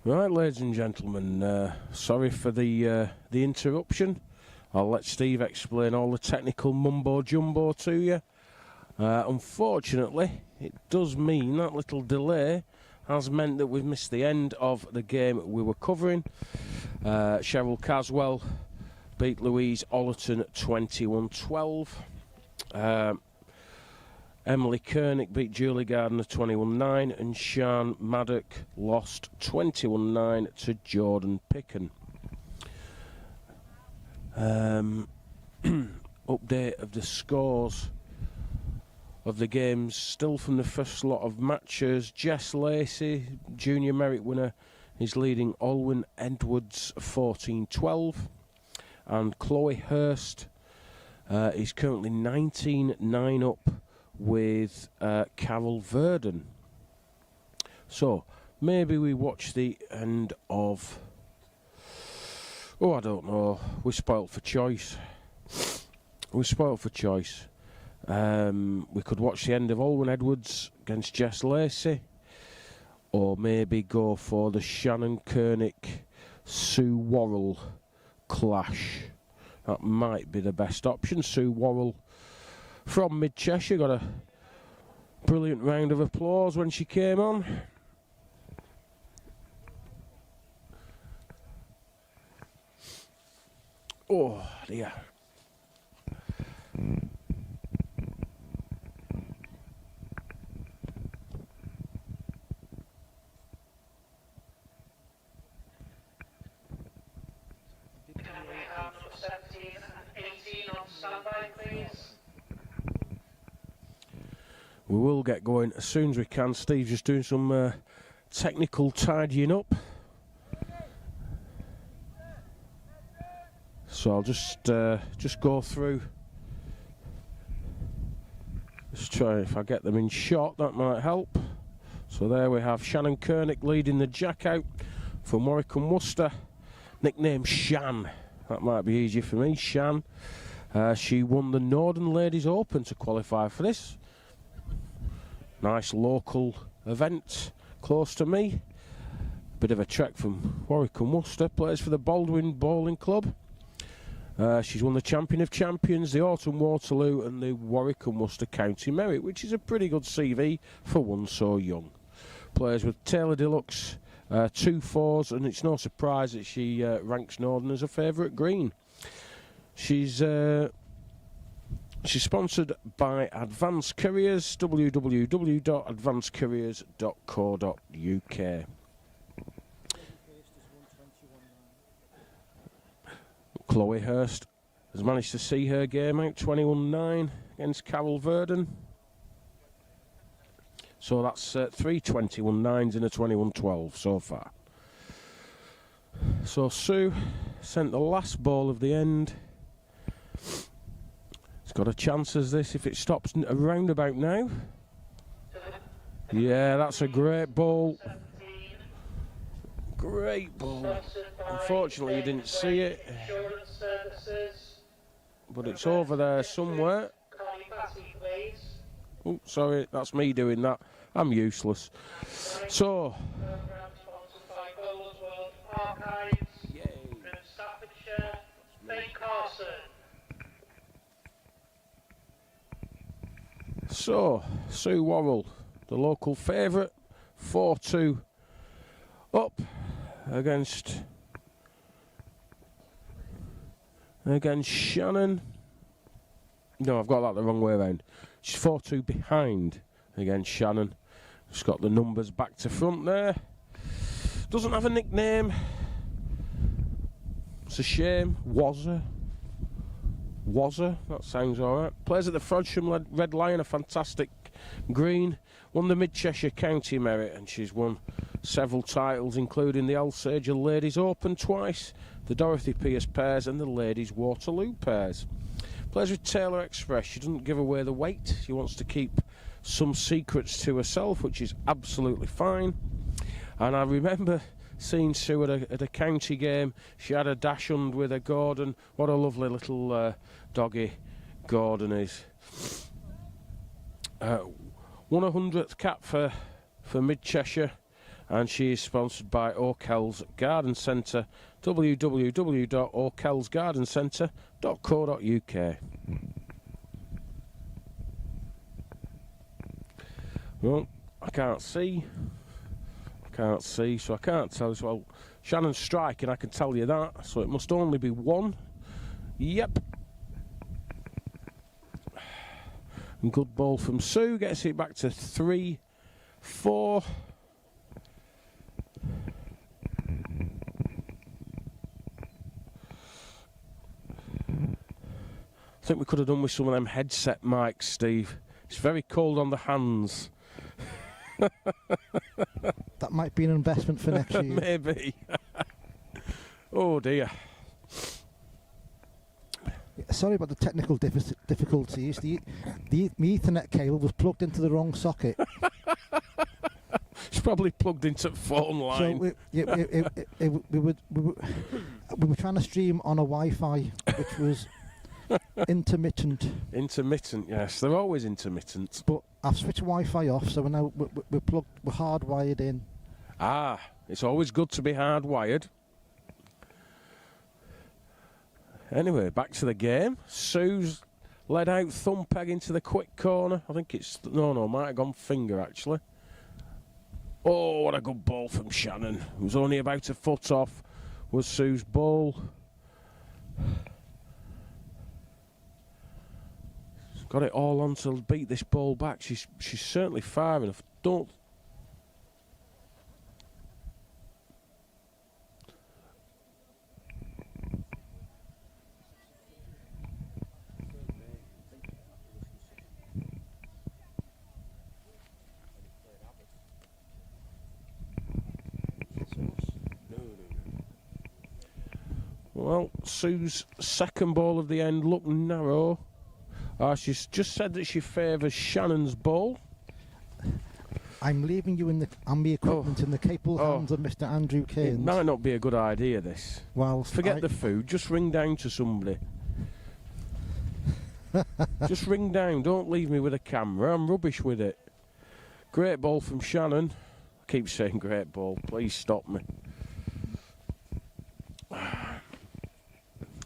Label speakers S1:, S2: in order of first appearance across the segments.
S1: Right, ladies and gentlemen, sorry for the interruption. I'll let Steve explain all the technical mumbo-jumbo to you. Unfortunately, it does mean that little delay has meant that we've missed the end of the game we were covering. Cheryl Caswell beat Louise Ollerton 21-12. Emily Koenig beat Julie Gardner 21-9, and Sian Maddock lost 21-9 to Jordan Picken. Update of the scores of the games, still from the first lot of matches. Jess Lacey, junior merit winner, is leading Olwen Edwards 14-12, and Chloe Hurst is currently 19-9 up with Carol Verdon. So maybe we watch the end of, I don't know, we're spoilt for choice. We could watch the end of Olwen Edwards against Jess Lacey, or maybe go for the Shannon Koenig Sue Worrell clash. That might be the best option. Sue Worrell from Mid-Cheshire got a brilliant round of applause when she came on. Oh dear. We will get going as soon as we can. Steve's just doing some technical tidying up. So I'll just go through. Let's try if I get them in shot, that might help. So there we have Shannon Koenig leading the jack out from Warwick and Worcester. Nicknamed Shan. That might be easier for me, Shan. She won the Northern Ladies Open to qualify for this. Nice local event close to me. Bit of a trek from Warwick and Worcester. Plays for the Baldwin Bowling Club. She's won the Champion of Champions, the Autumn Waterloo, and the Warwick and Worcester County Merit, which is a pretty good CV for one so young. Plays with Taylor Deluxe, 2 4s, and it's no surprise that she ranks Northern as a favourite green. She's sponsored by Advanced Careers, www.advancedcareers.co.uk. Chloe Hurst has managed to see her game out 21-9 against Carol Verdon. So that's 3 21-9s and a 21-12 so far. So Sue sent the last ball of the end. It's got a chance as this if it stops around about now. Yeah, that's a great ball. Great ball. Unfortunately, you didn't see it, but it's over there somewhere. Oh, sorry, that's me doing that. I'm useless. So, Sue Worrell, the local favourite, 4-2 up against Shannon. No, I've got that the wrong way around. She's 4-2 behind against Shannon. Just got the numbers back to front there. Doesn't have a nickname. It's a shame. Was her, that sounds alright. Plays at the Frodsham Red Lion, a fantastic green. Won the Mid-Cheshire County Merit, and she's won several titles, including the Alsager Ladies Open twice, the Dorothy Pierce Pairs, and the Ladies Waterloo Pairs. Plays with Taylor Express. She doesn't give away the weight. She wants to keep some secrets to herself, which is absolutely fine. And I remember seeing Sue at a county game. She had a dash und with a Gordon. What a lovely little doggy Gordon is. Won a 100th cap for Mid-Cheshire and she is sponsored by O'Kell's Garden Centre, www.o'kellsgardencentre.co.uk. Well, I can't see, so I can't tell. Well, Shannon's striking, I can tell you that, so it must only be one. Yep. And good ball from Sue, gets it back to 3-4. I think we could have done with some of them headset mics, Steve. It's very cold on the hands.
S2: That might be an investment for next year.
S1: Maybe. Oh dear.
S2: Sorry about the technical difficulties. The Ethernet cable was plugged into the wrong socket.
S1: It's probably plugged into the phone line.
S2: So we were trying to stream on a Wi-Fi, which was intermittent.
S1: Intermittent, yes. They're always intermittent.
S2: But I've switched Wi-Fi off, so we're hardwired in.
S1: Ah, it's always good to be hardwired. Anyway, back to the game. Sue's led out, thumb peg into the quick corner. I think it's... No, might have gone finger, actually. Oh, what a good ball from Shannon. It was only about a foot off, was Sue's ball. She's got it all on to beat this ball back. She's certainly firing. Don't... Well, Sue's second ball of the end looked narrow. She's just said that she favours Shannon's ball.
S2: I'm leaving you and the equipment in the capable hands of Mr. Andrew Keynes.
S1: It might not be a good idea, this.
S2: Well,
S1: forget the food. Just ring down to somebody. Just ring down. Don't leave me with a camera. I'm rubbish with it. Great ball from Shannon. I keep saying great ball. Please stop me.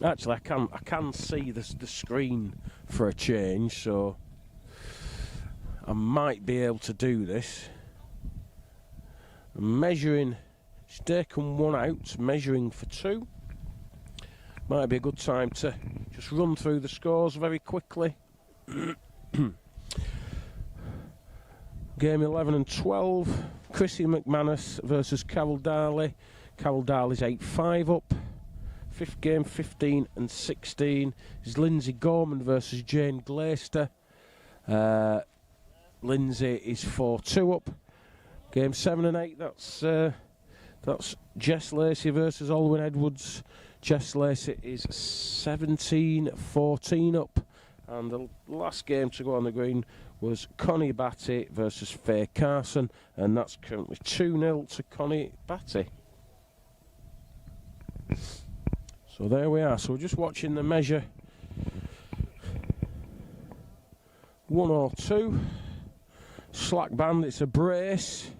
S1: Actually, I can see the screen for a change, so I might be able to do this. Measuring, she's taken one out, measuring for two. Might be a good time to just run through the scores very quickly. Game 11 and 12, Chrissy McManus versus Carol Darley. Carol Darley's 8-5 up. Fifth game, 15 and 16, is Lindsay Gorman versus Jane Glaister. Lindsay is 4-2 up. Game 7 and 8, that's Jess Lacey versus Olwyn Edwards. Jess Lacey is 17-14 up. And the last game to go on the green was Connie Batty versus Faye Carson, and that's currently 2-0 to Connie Batty. So there we are. So we're just watching the measure. 102. Slack band, it's a brace.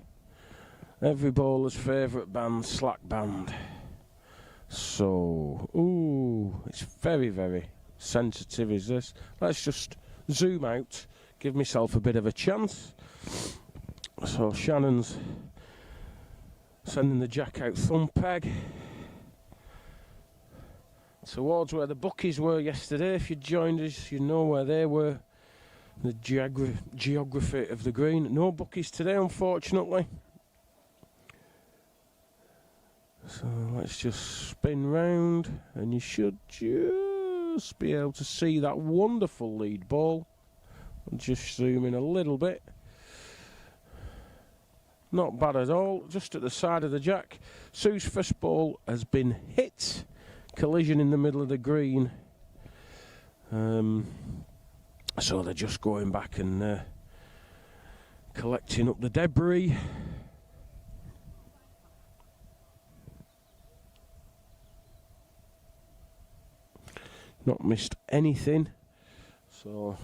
S1: Every bowler's favourite band, slack band. So, it's very, very sensitive, is this? Let's just zoom out, give myself a bit of a chance. So Shannon's sending the jack out thumb peg towards where the bookies were yesterday. If you joined us, you know where they were. The geography of the green. No bookies today, unfortunately. So let's just spin round, and you should just be able to see that wonderful lead ball. I'll just zoom in a little bit. Not bad at all, just at the side of the jack. Sue's first ball has been hit. Collision in the middle of the green. So they're just going back and collecting up the debris. Not missed anything. So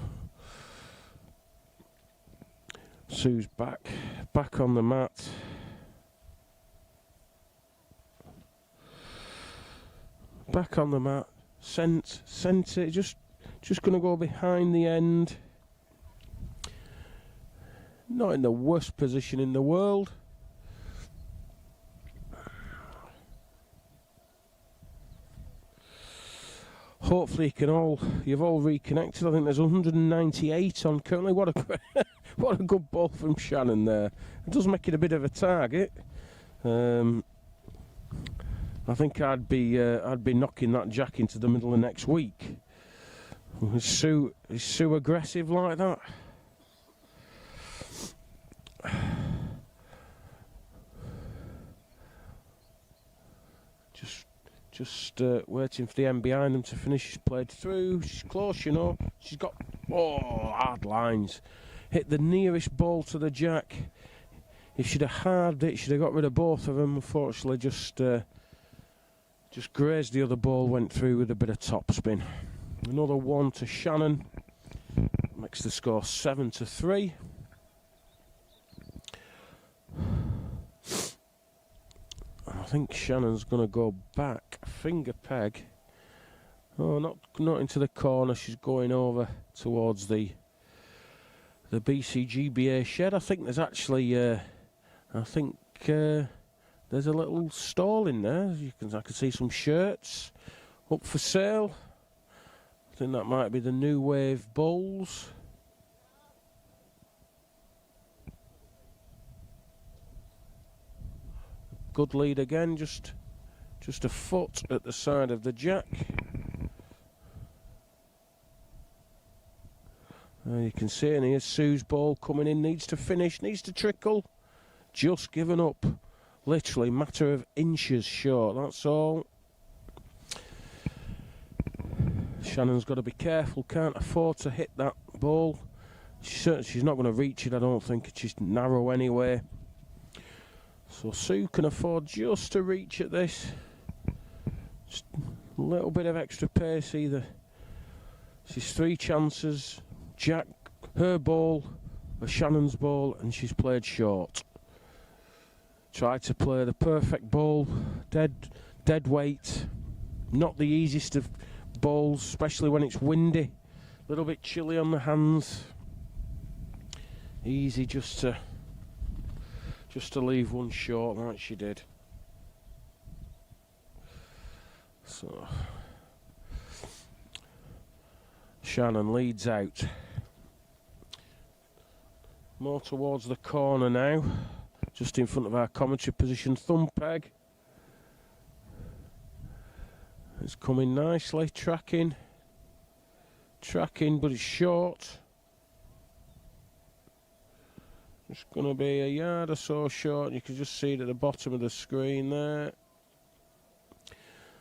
S1: Sue's back on the mat. back on the mat, sent it, just going to go behind the end. Not in the worst position in the world. Hopefully you've all reconnected. I think there's 198 on currently. What a good ball from Shannon there. It does make it a bit of a target. I think I'd be knocking that jack into the middle of next week. Is Sue aggressive like that? Just waiting for the end behind them to finish. She's played through. She's close, you know. She's got hard lines. Hit the nearest ball to the jack. If she'd have halved it, she'd have got rid of both of them. Unfortunately, just grazed the other ball. Went through with a bit of topspin. Another one to Shannon. Makes the score 7-3. I think Shannon's going to go back, finger peg. Oh, not into the corner. She's going over towards the BCGBA shed. I think there's actually, there's a little stall in there. I can see some shirts up for sale. I think that might be the New Wave Bulls. Good lead again, just a foot at the side of the jack. You can see, and here's Sue's ball coming in, needs to finish, needs to trickle. Just given up, literally matter of inches short, that's all. Shannon's got to be careful, can't afford to hit that ball. She's not going to reach it, I don't think. She's narrow anyway. So Sue can afford just to reach at this. Just a little bit of extra pace either. She's 3 chances. Jack, her ball, Shannon's ball, and she's played short. Tried to play the perfect ball, dead weight. Not the easiest of balls, especially when it's windy. A little bit chilly on the hands. Easy just to leave one short like she did. So Shannon leads out. More towards the corner now, just in front of our commentary position. Thumb peg. It's coming nicely, tracking, but it's short. It's going to be a yard or so short. You can just see it at the bottom of the screen there.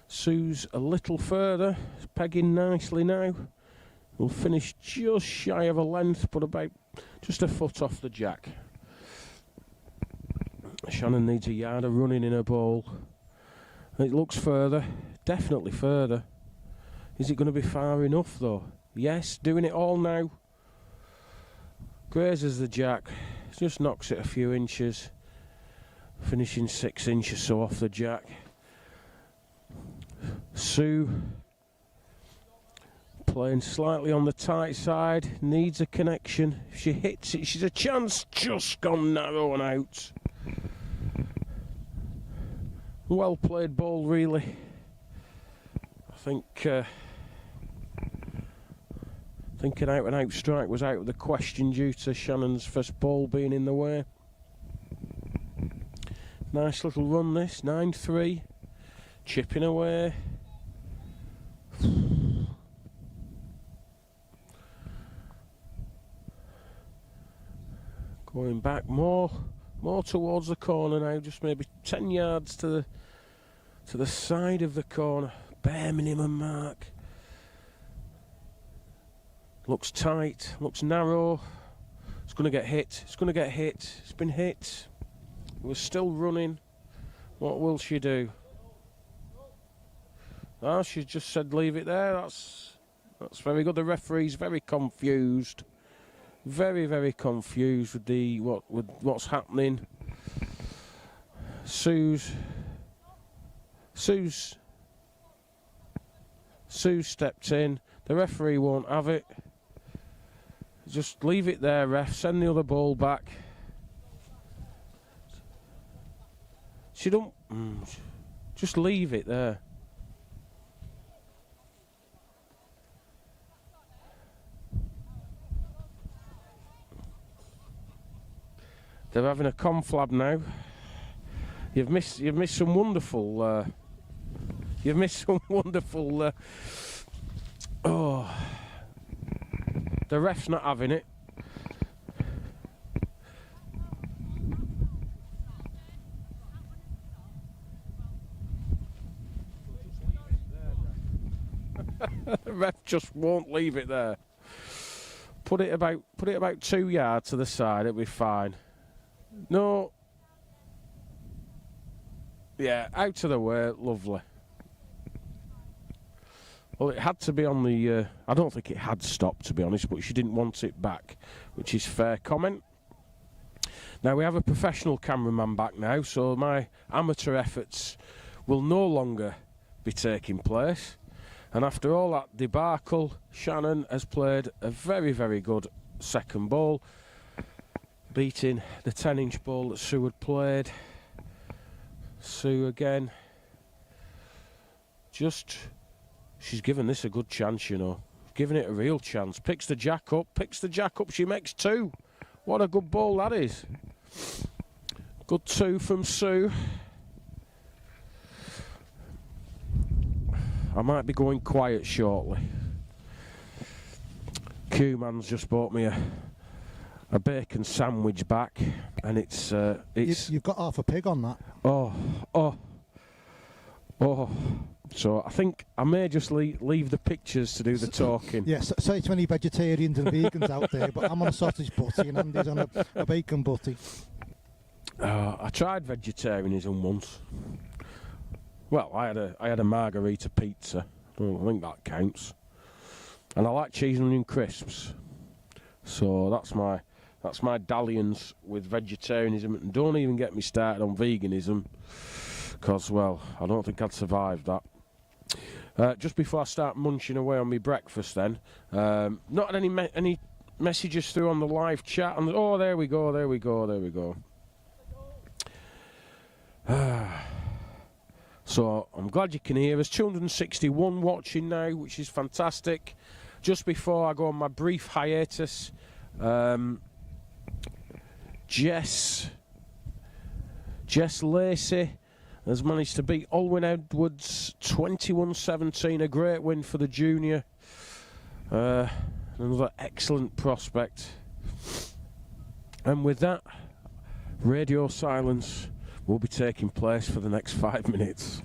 S1: Sue's a little further, it's pegging nicely now. We'll finish just shy of a length, but about just a foot off the jack. Shannon needs a yard of running in her ball. It looks further, definitely further. Is it going to be far enough though? Yes, doing it all now. Grazes the jack, just knocks it a few inches. Finishing 6 inches so off the jack. Sue playing slightly on the tight side, needs a connection. If she hits it, she's a chance. Just gone narrow and out. Well played ball, really. I think an out and out strike was out of the question due to Shannon's first ball being in the way. Nice little run this, 9-3. Chipping away. Going back more towards the corner now, just maybe 10 yards to the side of the corner. Bare minimum mark. Looks tight, looks narrow. It's going to get hit. It's going to get hit. It's been hit. We're still running. What will she do? Ah, she just said leave it there. That's very good. The referee's very confused. Very confused with what's happening. Sue's Sue stepped in. The referee won't have it. Just leave it there, ref. Send the other ball back. She don't... just leave it there. They're having a conflab now. You've missed some wonderful... you've missed some wonderful... oh... The ref's not having it. The ref just won't leave it there. Put it about 2 yards to the side, it'll be fine. No. Yeah, out of the way, lovely. Well, it had to be on the... I don't think it had stopped, to be honest, but she didn't want it back, which is fair comment. Now, we have a professional cameraman back now, so my amateur efforts will no longer be taking place. And after all that debacle, Shannon has played a very, very good second ball, beating the 10-inch ball that Sue had played. Sue again. She's given this a good chance, you know. Giving it a real chance. Picks the jack up, she makes 2. What a good ball that is. Good 2 from Sue. I might be going quiet shortly. Q-Man's just bought me a bacon sandwich back, and it's...
S2: You've got half a pig on that.
S1: Oh. So I think I may just leave the pictures to do the talking.
S2: Yes, sorry to any vegetarians and vegans out there, but I'm on a sausage butty and Andy's on a bacon butty.
S1: I tried vegetarianism once. Well, I had a margarita pizza. I think that counts. And I like cheese and onion crisps. So that's my dalliance with vegetarianism. And don't even get me started on veganism, because, well, I don't think I'd survive that. Just before I start munching away on my breakfast then, not had any messages through on the live chat. Oh, there we go. So I'm glad you can hear us. 261 watching now, which is fantastic. Just before I go on my brief hiatus, Jess Lacey has managed to beat Olwyn Edwards 21-17, a great win for the junior. Another excellent prospect. And with that, radio silence will be taking place for the next 5 minutes.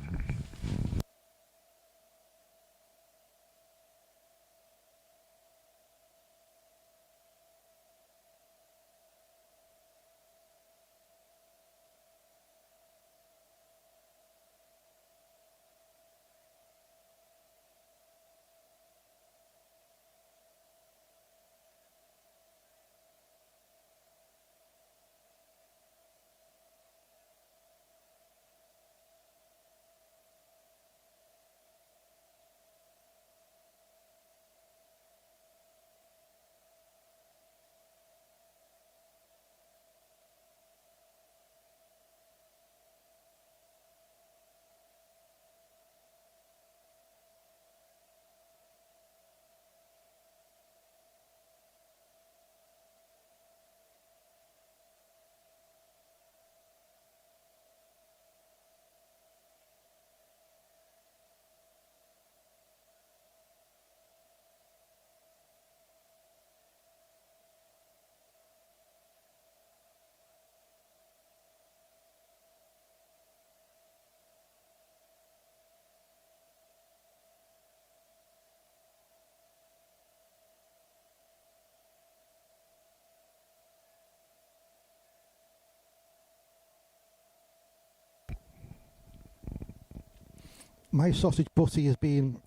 S2: My sausage butty has been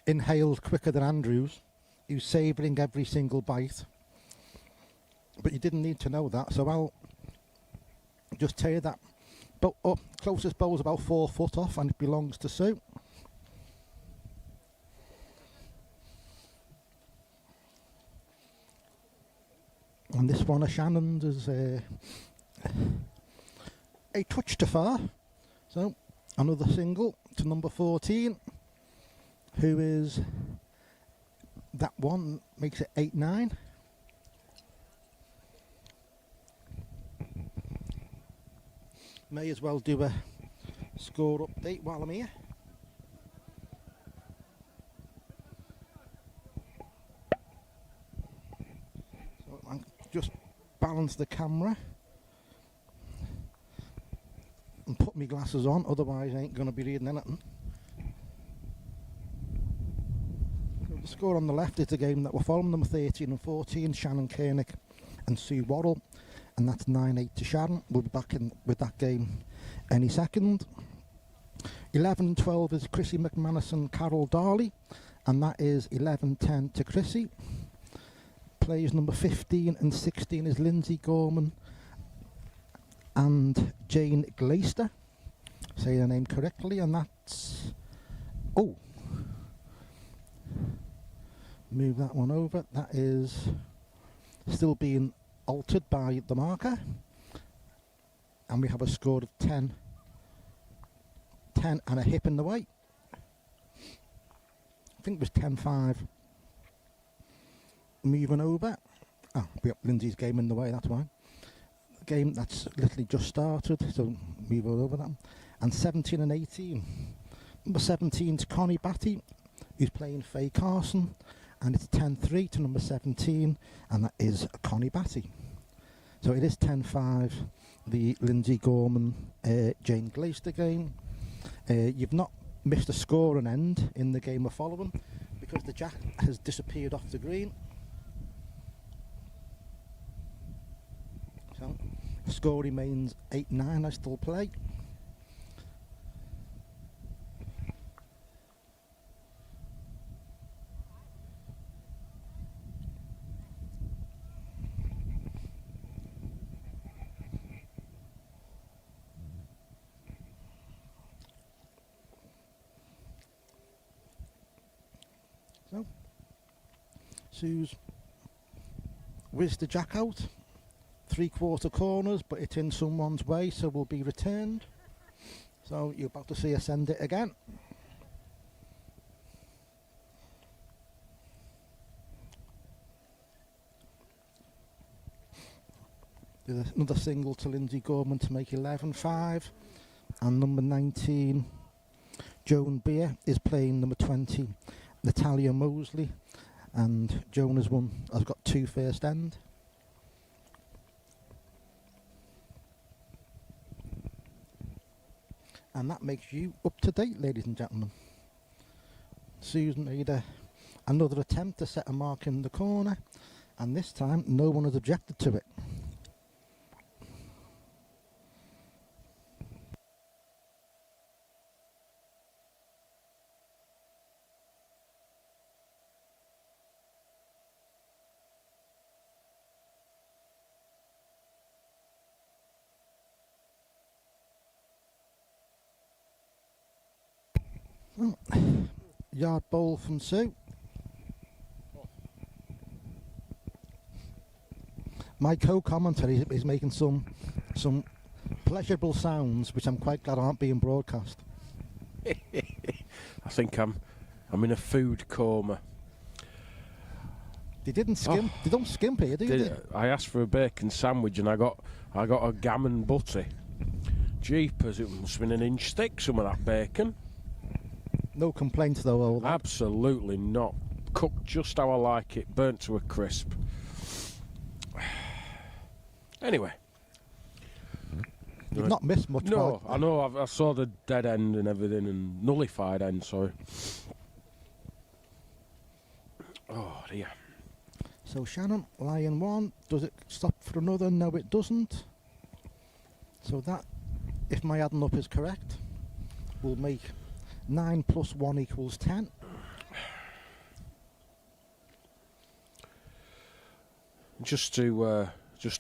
S2: inhaled quicker than Andrew's. He was savouring every single bite. But you didn't need to know that, so I'll just tell you that. But closest bowl is about 4 foot off and it belongs to Sue. This one of Shannon's is a touch too far. So another single to number 14, who is that one, makes it 8-9. May as well do a score update while I'm here. So I'll just balance the camera and put my glasses on, otherwise I ain't going to be reading anything. So the score on the left is the game that we're following, number 13 and 14, Shannon Koenig and Sue Worrell, and that's 9-8 to Sharon. We'll be back in with that game any second. 11 and 12 is Chrissy McManus and Carol Darley, and that is 11-10 to Chrissy. Players number 15 and 16 is Lindsay Gorman and Jane Glaister. Say the name correctly, and that's... Oh! Move that one over. That is still being altered by the marker, and we have a score of 10 and a hip in the way. I think it was 10-5. Moving over. Oh, we got Lindsay's game in the way, that's why. The game that's literally just started, so move over that. And 17 and 18. Number 17 is Connie Batty, who's playing Faye Carson, and it's 10-3 to number 17, and that is Connie Batty. So it is 10-5, the Lindsay Gorman, Jane Glaister game. You've not missed a score and end in the game we're following, because the jack has disappeared off the green. So the score remains 8-9, I still play. So, Sue's whizzed the jack out, 3/4 corners, but it's in someone's way, so will be returned. So you're about to see her send it again. There's another single to Lindsay Gorman to make 11-5, and number 19, Joan Beer, is playing number 20, Natalia Mosley, and Joan has got 2 first end. And that makes you up to date, ladies and gentlemen. Susan made another attempt to set a mark in the corner, and this time no one has objected to it. Yard bowl from Sue. My co-commentary is making some pleasurable sounds, which I'm quite glad aren't being broadcast.
S1: I think I'm in a food coma.
S2: They didn't skimp. They don't skimp here, do they?
S1: I asked for a bacon sandwich and I got a gammon butty. Jeepers, it must have been an inch thick, some of that bacon.
S2: No complaints though, old lad.
S1: Absolutely not. Cooked just how I like it, burnt to a crisp. Anyway.
S2: You've not missed much.
S1: No, I know. I saw the dead end and everything, and nullified end, sorry. Oh, dear.
S2: So Shannon, lion 1. Does it stop for another? No, it doesn't. So that, if my adding up is correct, will make 9 + 1 = 10.
S1: Just to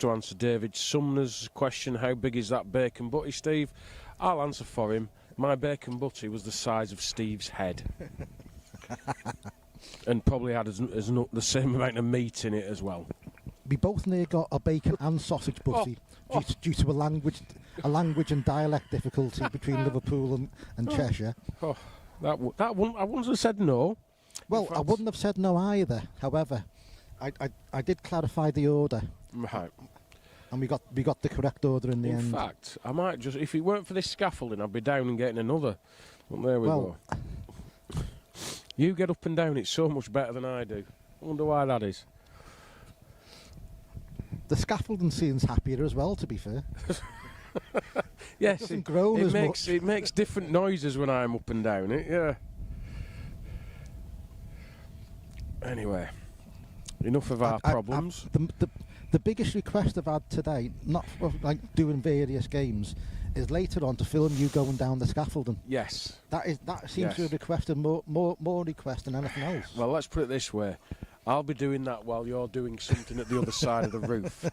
S1: answer David Sumner's question, how big is that bacon butty, Steve? I'll answer for him. My bacon butty was the size of Steve's head. And probably had the same amount of meat in it as well.
S2: We both near got a bacon and sausage butty due to a language and dialect difficulty between Liverpool and Cheshire.
S1: Oh, I wouldn't have said no.
S2: Well, I wouldn't have said no either. However, I did clarify the order.
S1: Right.
S2: And we got the correct order in the end.
S1: In fact, I might just, if it weren't for this scaffolding, I'd be down and getting another. But there we go. You get up and down it so much better than I do. I wonder why that is.
S2: The scaffolding seems happier as well, to be fair.
S1: Yes,
S2: it doesn't groan as
S1: much.
S2: It
S1: makes different noises when I'm up and down it, yeah. Anyway, enough of our problems.
S2: The biggest request I've had today, not for, like doing various games, is later on to film you going down the scaffolding.
S1: Yes.
S2: That seems to have requested more requests than anything else.
S1: Well, let's put it this way. I'll be doing that while you're doing something at the other side of the roof.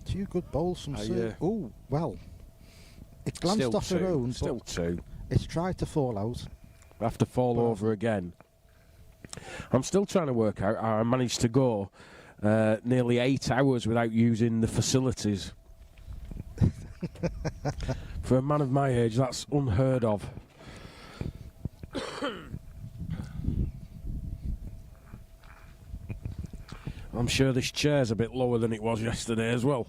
S2: Two good bowls from Sue. Oh, well. It glanced
S1: still
S2: off her own,
S1: still
S2: but
S1: two.
S2: It's tried to fall out.
S1: I have to fall over again. I'm still trying to work out how I managed to go nearly 8 hours without using the facilities. For a man of my age, that's unheard of. I'm sure this chair's a bit lower than it was yesterday as well.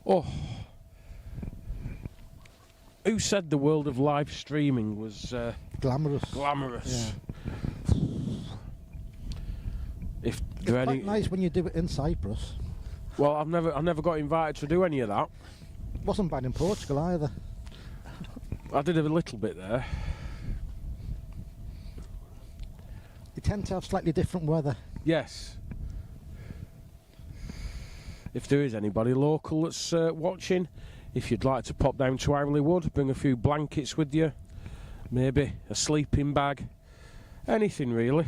S1: Oh. Who said the world of live streaming was
S2: glamorous?
S1: Glamorous.
S2: Yeah.
S1: It's
S2: quite nice when you do it in Cyprus.
S1: Well, I've never got invited to do any of that.
S2: Wasn't bad in Portugal either.
S1: I did a little bit there.
S2: You tend to have slightly different weather.
S1: Yes. If there is anybody local that's watching, if you'd like to pop down to Owley Wood, bring a few blankets with you, maybe a sleeping bag, anything really.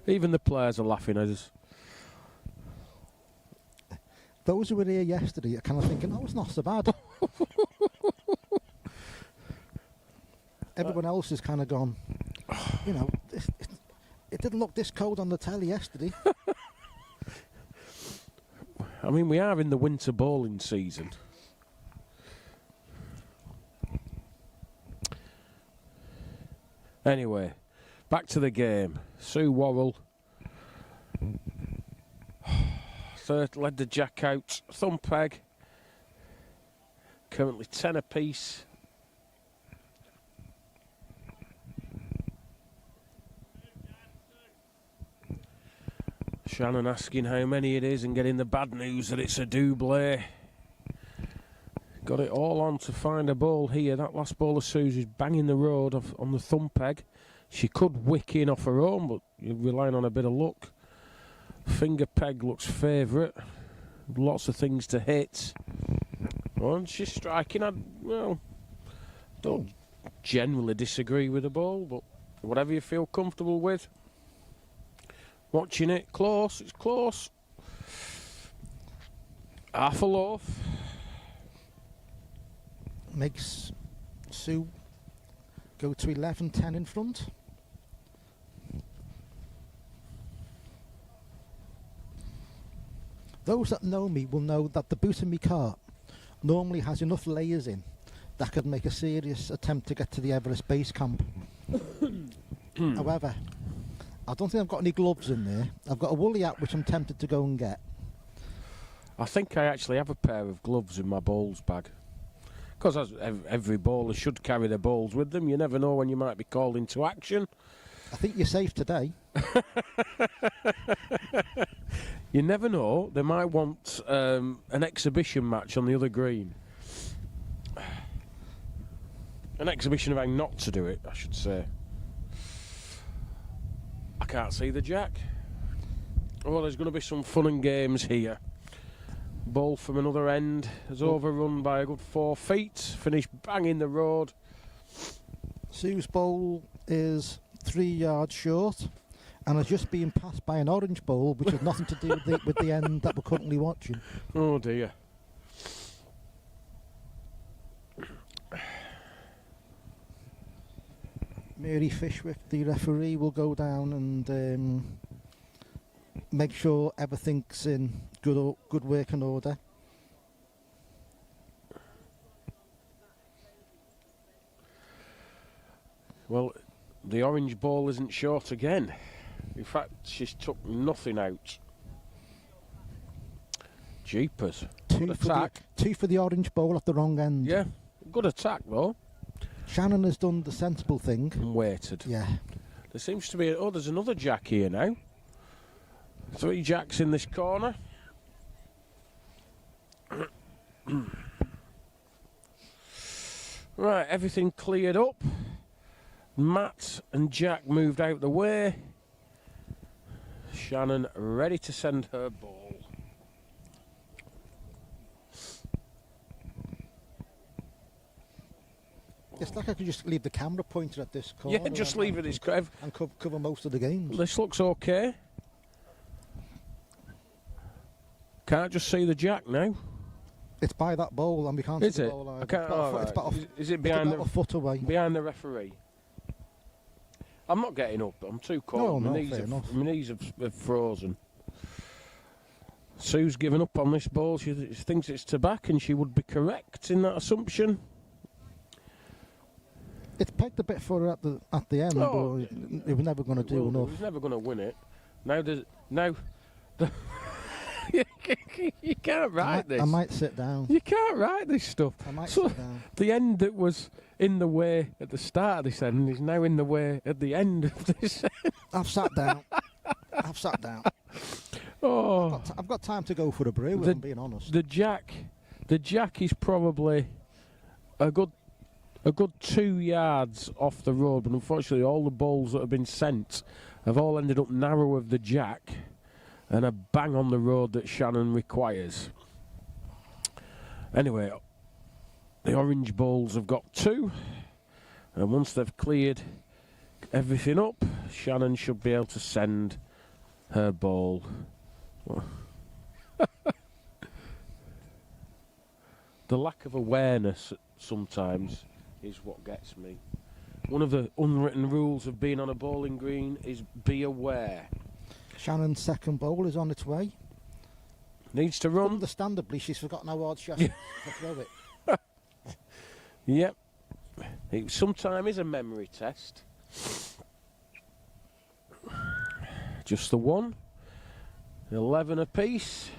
S1: Even the players are laughing at us.
S2: Those who were here yesterday are kind of thinking, oh, it's not so bad. Everyone else has kind of gone, you know, it didn't look this cold on the telly yesterday.
S1: I mean, we are in the winter bowling season. Anyway, back to the game. Sue Worrell led the jack out. Thumb peg. Currently 10 apiece. Shannon asking how many it is and getting the bad news that it's a double. Got it all on to find a ball here. That last ball of Sue's is banging the road on the thumb peg. She could wick in off her own, but you're relying on a bit of luck. Finger peg looks favourite. Lots of things to hit. And she's striking. I don't generally disagree with the ball, but whatever you feel comfortable with. Watching it, close, it's close. Half a loaf.
S2: Makes Sue go to 11-10 in front. Those that know me will know that the boot in my cart normally has enough layers in that could make a serious attempt to get to the Everest base camp. However, I don't think I've got any gloves in there. I've got a woolly hat which I'm tempted to go and get.
S1: I think I actually have a pair of gloves in my bowls bag. Because every bowler should carry their bowls with them. You never know when you might be called into action.
S2: I think you're safe today.
S1: You never know. They might want an exhibition match on the other green. An exhibition of how not to do it, I should say. I can't see the jack. Oh, there's going to be some fun and games here. Ball from another end is overrun by a good 4 feet. Finished banging the road.
S2: Sue's bowl is 3 yards short and has just been passed by an orange bowl which has nothing to do with the end that we're currently watching.
S1: Oh dear.
S2: Mary Fishwick, the referee, will go down and make sure everything's in good working order.
S1: Well, the orange ball isn't short again. In fact, she's took nothing out. Jeepers. Good attack.
S2: Two for the orange ball at the wrong end.
S1: Yeah, good attack though.
S2: Shannon has done the sensible thing.
S1: And waited.
S2: Yeah.
S1: There seems to be... Oh, there's another jack here now. 3 jacks in this corner. Right, everything cleared up. Matt and Jack moved out the way. Shannon ready to send her ball.
S2: It's like I could just leave the camera pointed at this corner.
S1: Yeah, just leave it as...
S2: And cover most of the games.
S1: This looks okay. Can't just see the jack now.
S2: It's by that bowl and we can't see the bowl either.
S1: I can't,
S2: It's about
S1: is it behind
S2: a foot away?
S1: Behind the referee? I'm not getting up. I'm too cold.
S2: No,
S1: my knees have frozen. Sue's given up on this ball. She thinks it's to back, and she would be correct in that assumption.
S2: It's pegged a bit further at the end, but it was never going to do enough.
S1: He was never going to win it. Now, you can't write this.
S2: I might sit down.
S1: You can't write this stuff.
S2: I might sit down.
S1: The end that was in the way at the start of this end is now in the way at the end of this end.
S2: I've sat down. I've sat down.
S1: Oh,
S2: I've got time to go for a brew, if I'm being honest.
S1: The jack is probably a good 2 yards off the road, but unfortunately all the balls that have been sent have all ended up narrow of the jack and a bang on the road that Shannon requires. Anyway, the orange balls have got 2, and once they've cleared everything up, Shannon should be able to send her ball. The lack of awareness sometimes is what gets me. One of the unwritten rules of being on a bowling green is be aware.
S2: Shannon's second bowl is on its way.
S1: Needs to run.
S2: Understandably, she's forgotten how hard she has to throw it.
S1: Yep. It sometimes is a memory test. Just the one. 11 apiece.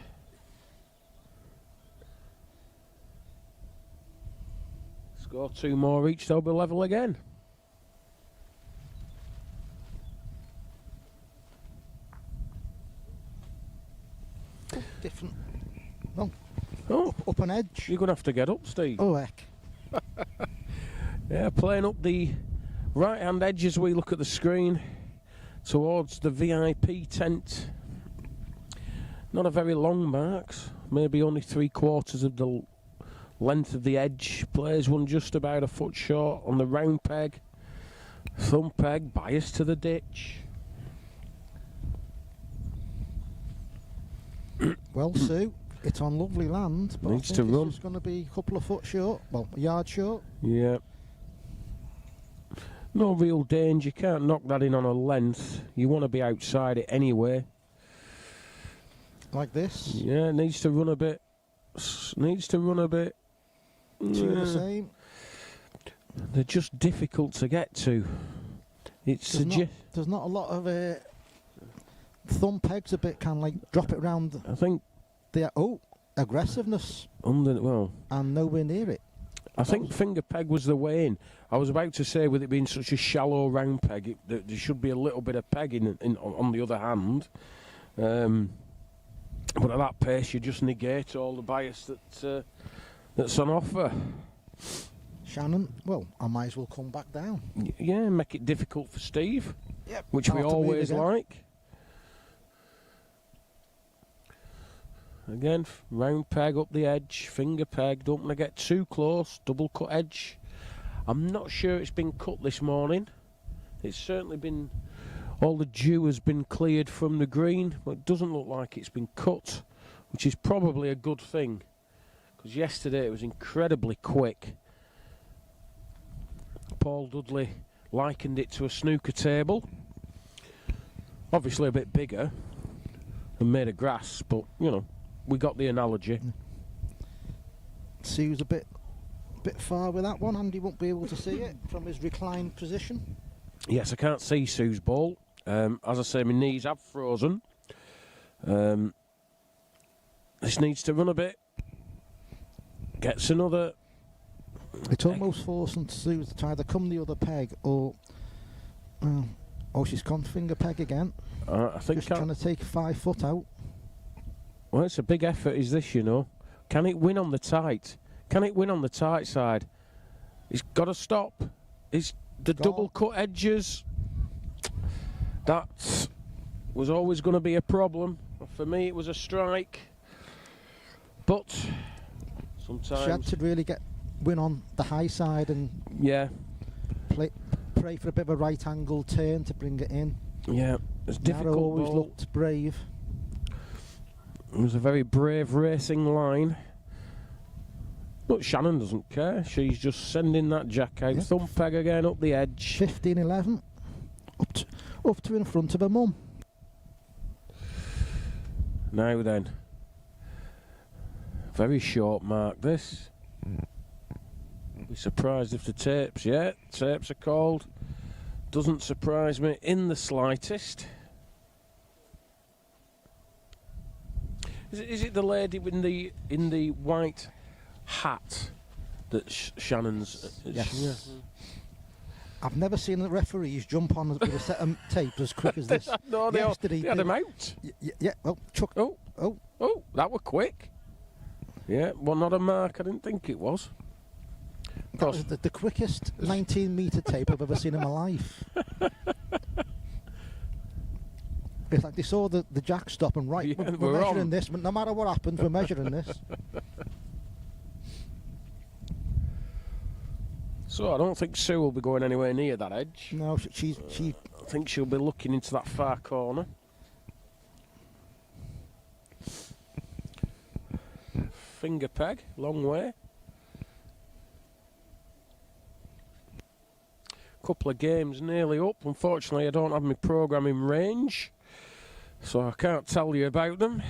S1: Score 2 more each, they'll be level again.
S2: Different. No.
S1: Oh,
S2: up an edge.
S1: You're going to have to get up, Steve.
S2: Oh, heck.
S1: Yeah, playing up the right-hand edge as we look at the screen towards the VIP tent. Not a very long marks, maybe only 3/4 of the length of the edge. Plays one just about a foot short on the round peg. Thumb peg, bias to the ditch.
S2: Well, Sue, it's on lovely land, but
S1: Needs
S2: I
S1: to
S2: think
S1: run.
S2: It's just going to be a couple of foot short, well, a yard short.
S1: Yeah. No real danger, you can't knock that in on a length. You want to be outside it anyway.
S2: Like this.
S1: Yeah, needs to run a bit. Needs to run a bit.
S2: Two the same.
S1: They're just difficult to get to.
S2: There's not a lot of thumb pegs a bit, can like drop it round.
S1: I think
S2: aggressiveness.
S1: Well,
S2: and nowhere near it.
S1: I think finger peg was the way in. I was about to say, with it being such a shallow round peg, there should be a little bit of pegging on the other hand. But at that pace, you just negate all the bias that's on offer.
S2: Shannon, well, I might as well come back down.
S1: Yeah, make it difficult for Steve.
S2: Yep.
S1: Which we always like. Again, round peg up the edge, finger peg, don't want to get too close, double cut edge. I'm not sure it's been cut this morning. It's certainly been, all the dew has been cleared from the green, but it doesn't look like it's been cut, which is probably a good thing, because yesterday it was incredibly quick. Paul Dudley likened it to a snooker table. Obviously a bit bigger and made of grass, but, you know, we got the analogy.
S2: Sue's a bit far with that one. Andy won't be able to see it from his reclined position.
S1: Yes, I can't see Sue's ball. As I say, my knees have frozen. This needs to run a bit. Gets another.
S2: It's almost forcing Sue to either come the other peg or... oh, she's gone finger peg again.
S1: I think
S2: just trying to take 5 foot out.
S1: Well, it's a big effort, is this, you know. Can it win on the tight? Can it win on the tight side? It's got to stop. It's the double cut edges. That was always going to be a problem. For me, it was a strike. But sometimes...
S2: She had to really win on the high side and...
S1: Yeah.
S2: Pray for a bit of a right angle turn to bring it in.
S1: Yeah, it's difficult.
S2: Narrow always
S1: ball.
S2: looked brave.
S1: It was a very brave racing line. But Shannon doesn't care. She's just sending that jack out. Yep. Thumb peg again up the edge.
S2: 15-11. Up to in front of her mum.
S1: Now then. Very short mark this. Be surprised if the tapes, yeah, tapes are called. Doesn't surprise me in the slightest. Is it the lady in the white hat that Shannon's?
S2: Yes.
S1: Yeah.
S2: I've never seen the referees jump on with a set of tape as quick as this.
S1: No, they had him out.
S2: Yeah. Oh, Chuck.
S1: Oh, that were quick. Yeah, well, not a mark. I didn't think it was.
S2: That was the quickest 19-metre tape I've ever seen in my life. It's like they saw the jack stop and right,
S1: yeah,
S2: we're measuring this, no matter what happens, we're measuring this.
S1: So I don't think Sue will be going anywhere near that edge.
S2: No, she
S1: I think she'll be looking into that far corner. Finger peg, long way. Couple of games nearly up. Unfortunately, I don't have my programming range, so I can't tell you about them.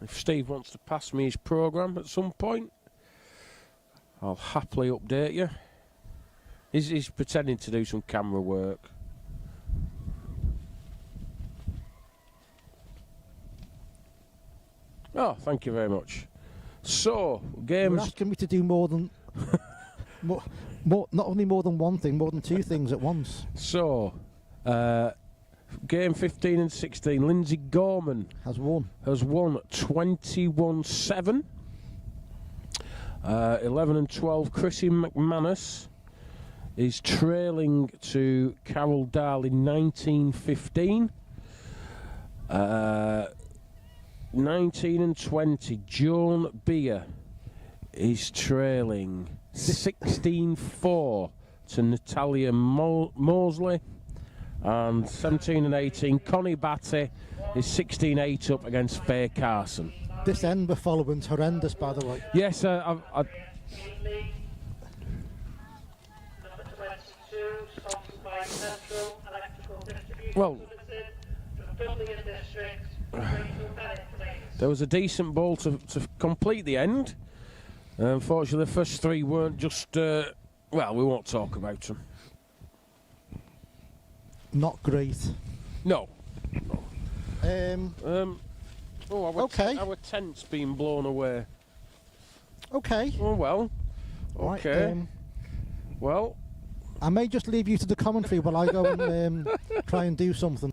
S1: If Steve wants to pass me his program at some point, I'll happily update you. He's pretending to do some camera work. Oh, thank you very much. So, games...
S2: You're asking me to do more than... more, not only more than one thing, more than two things at once.
S1: So, game 15 and 16, Lindsay Gorman
S2: has won
S1: 21-7. 11 and 12, Chrissy McManus is trailing to Carol Darling 19-15. 19 and 20, Joan Beer is trailing 16-4 to Natalia Mosley, and 17 and 18, Connie Batty is 16-8 up against Faye Carson.
S2: This end we're following's horrendous, by the way.
S1: Yes, well, there was a decent ball to complete the end. Unfortunately, the first three weren't just... well, we won't talk about them.
S2: Not great.
S1: No.
S2: Okay.
S1: Our tent's been blown away.
S2: Okay.
S1: Oh, well. Okay.
S2: Right,
S1: well...
S2: I may just leave you to the commentary while I go and try and do something.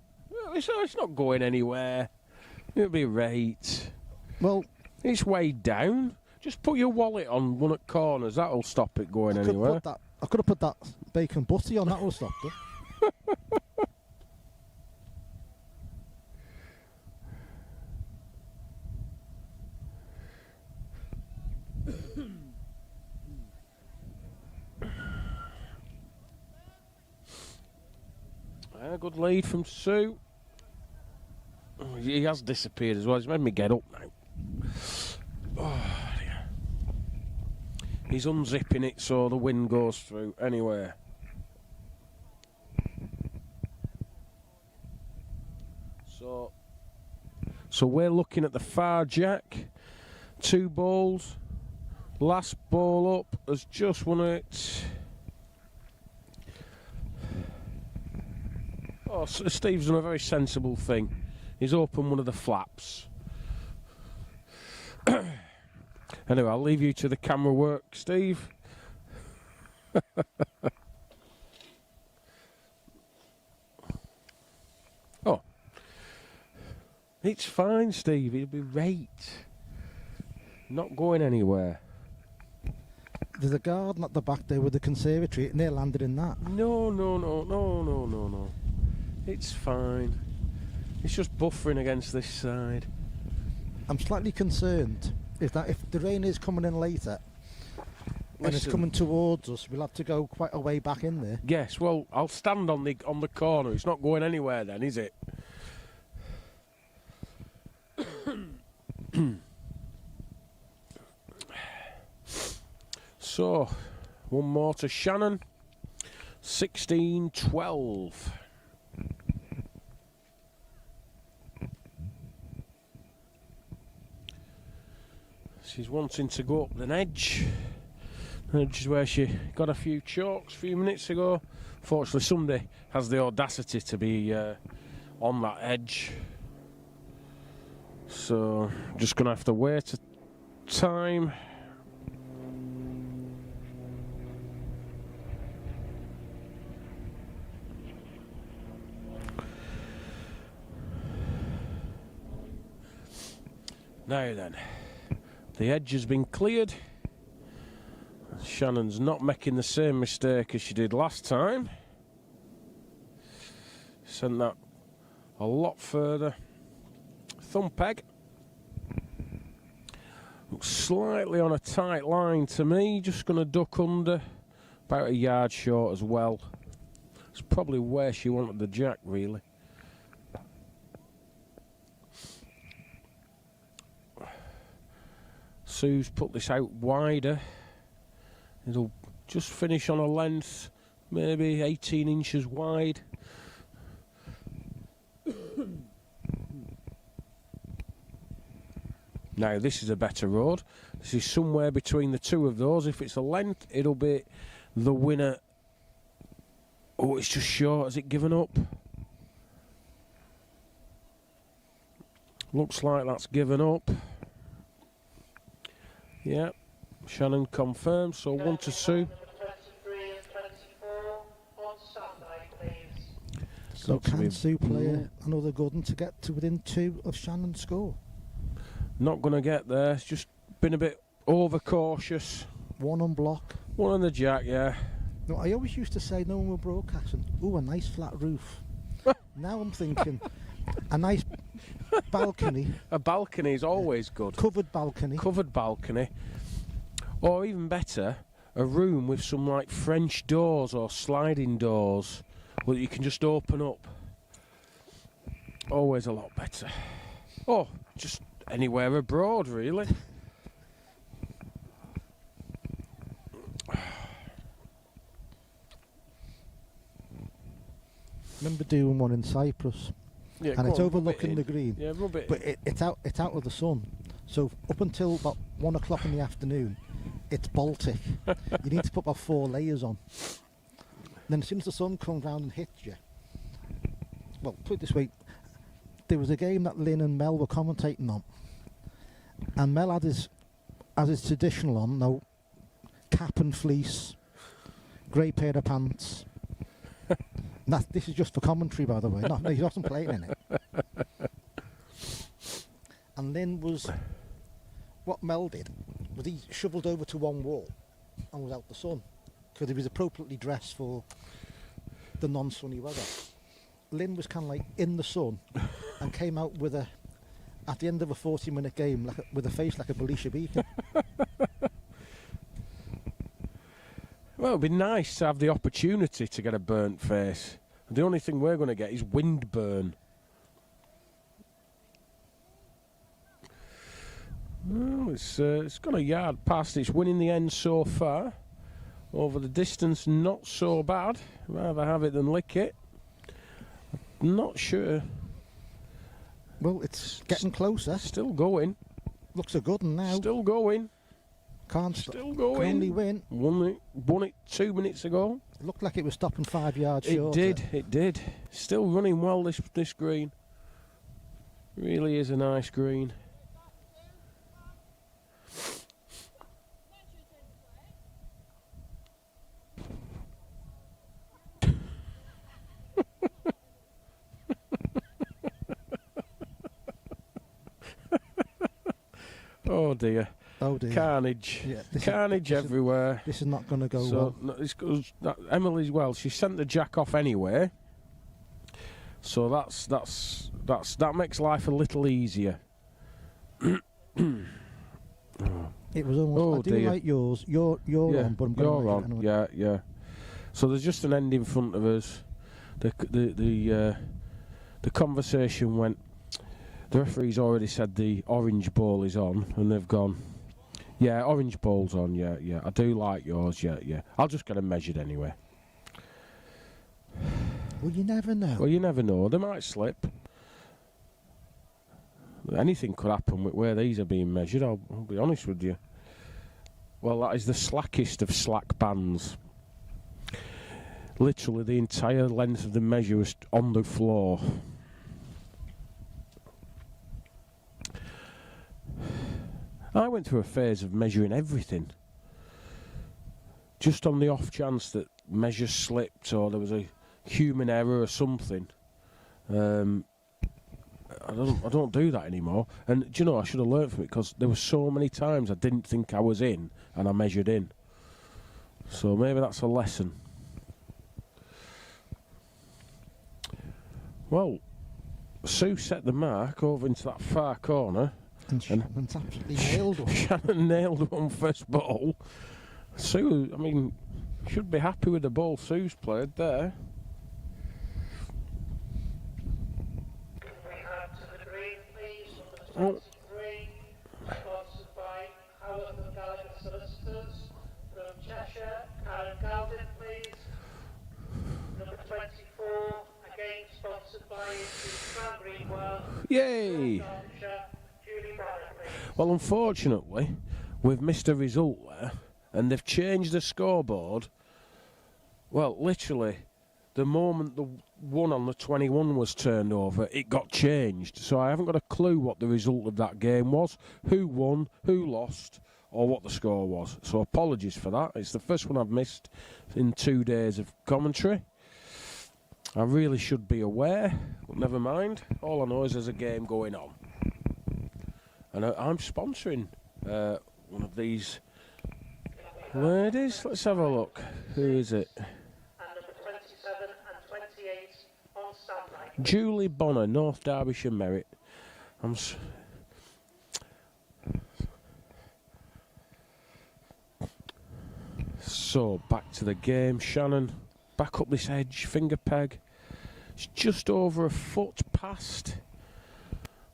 S1: It's not going anywhere. It'll be right.
S2: Well...
S1: It's weighed down. Just put your wallet on one at corners. That'll stop it going anywhere.
S2: I could have put that bacon butty on. That will stop it.
S1: Good lead from Sue. Oh, he has disappeared as well. He's made me get up now. Oh, dear. He's unzipping it so the wind goes through anyway. So we're looking at the far jack. 2 balls. Last ball up has just won it. Oh, Steve's done a very sensible thing. He's opened one of the flaps. Anyway, I'll leave you to the camera work, Steve. Oh. It's fine, Steve. It'll be right. Not going anywhere.
S2: There's a garden at the back there with the conservatory, and they landed in that.
S1: No. It's fine. It's just buffering against this side.
S2: I'm slightly concerned is that if the rain is coming in later and it's coming towards us, we'll have to go quite a way back in there.
S1: Yes, well, I'll stand on the corner. It's not going anywhere then, is it? So, one more to Shannon. 16-12. She's wanting to go up the edge. The edge is where she got a few chalks a few minutes ago. Fortunately, somebody has the audacity to be on that edge. So, just going to have to wait a time. Now then, the edge has been cleared. Shannon's not making the same mistake as she did last time. Sent that a lot further. Thumb peg. Looks slightly on a tight line to me. Just going to duck under. About a yard short as well. It's probably where she wanted the jack, really. Sue's put this out wider. It'll just finish on a length, maybe 18 inches wide. Now this is a better road. This is somewhere between the two of those. If it's a length, it'll be the winner. Oh, it's just short. Has it given up? Looks like that's given up. Yeah, Shannon confirms, so 1 to Sue.
S2: So can Sue play another good one to get to within 2 of Shannon's score?
S1: Not going to get there. It's just been a bit overcautious.
S2: 1 on block.
S1: 1 on the jack, yeah.
S2: No, I always used to say, no one will broadcasting, ooh, a nice flat roof. Now I'm thinking, a nice balcony.
S1: A balcony is always good.
S2: Covered balcony.
S1: Covered balcony. Or even better, a room with some like French doors or sliding doors that you can just open up. Always a lot better. Oh, just anywhere abroad, really.
S2: Remember doing one in Cyprus?
S1: Yeah,
S2: and it's
S1: on,
S2: overlooking the green.
S1: Yeah, rub it
S2: but it's out of the sun. So up until about 1 o'clock in the afternoon, it's Baltic. You need to put about 4 layers on. Then as soon as the sun comes round and hits you, well, put it this way, there was a game that Lynn and Mel were commentating on, and Mel had his traditional on, no cap and fleece, grey pair of pants. This is just for commentary, by the way. No, he wasn't playing in it. And Lynn was, what Mel did was he shovelled over to one wall and was out the sun because he was appropriately dressed for the non-sunny weather. Lynn was kind of like in the sun and came out with at the end of a 40-minute game with a face like a Belisha beacon.
S1: Well, it'd be nice to have the opportunity to get a burnt face. The only thing we're going to get is wind burn. Well, it's gone a yard past. It's winning the end so far. Over the distance, not so bad. Rather have it than lick it. Not sure.
S2: Well, it's getting closer.
S1: Still going.
S2: Looks a good one now.
S1: Still going.
S2: Still
S1: going.
S2: Can only win.
S1: Won it 2 minutes ago.
S2: It looked like it was stopping 5 yards
S1: It
S2: shorter.
S1: It did. Still running well, this green. Really is a nice green. Oh dear.
S2: Oh dear.
S1: Carnage.
S2: Yeah,
S1: Carnage everywhere.
S2: This is not going to go
S1: So
S2: well.
S1: no, it's goes, Emily's well. She sent the jack off anyway. So that makes life a little easier.
S2: It was almost.
S1: Oh,
S2: I do
S1: dear.
S2: like yours. You're
S1: Yeah,
S2: on, but I'm going to
S1: you're on.
S2: anyway.
S1: Yeah. So there's just an end in front of us. The conversation went. The referee's already said the orange ball is on, and they've gone. Yeah, orange ball's on. Yeah. I do like yours. Yeah. I'll just get them measured anyway.
S2: Well, you never know.
S1: Well, you never know. They might slip. Anything could happen with where these are being measured. I'll be honest with you. Well, that is the slackest of slack bands. Literally, the entire length of the measure was on the floor. I went through a phase of measuring everything. Just on the off chance that measures slipped or there was a human error or something. I don't do that anymore. And do you know, I should have learnt from it, because there were so many times I didn't think I was in and I measured in. So maybe that's a lesson. Well, Sue set the mark over into that far corner.
S2: And Shannon's absolutely nailed one.
S1: Shannon nailed one first ball. Sue, I mean, should be happy with the ball Sue's played there.
S3: Number 23, sponsored by Howard and Gallagher Solicitors. From Cheshire, Karen Galvin, please. Number 24, again sponsored by Fran Greenwell.
S1: Yay!
S3: Derbyshire, Julie Barrett, please.
S1: Well, unfortunately, we've missed a result there, and they've changed the scoreboard. Well, literally, the moment the one on the 21 was turned over, it got changed. So I haven't got a clue what the result of that game was, who won, who lost, or what the score was. So apologies for that. It's the first one I've missed in 2 days of commentary. I really should be aware, but never mind. All I know is there's a game going on. And I'm sponsoring one of these ladies. Let's have a look. Who is it?
S3: And number 27 and 28 on standby.
S1: Julie Bonner, North Derbyshire Merit. So, back to the game. Shannon, back up this edge, finger peg. It's just over a foot past.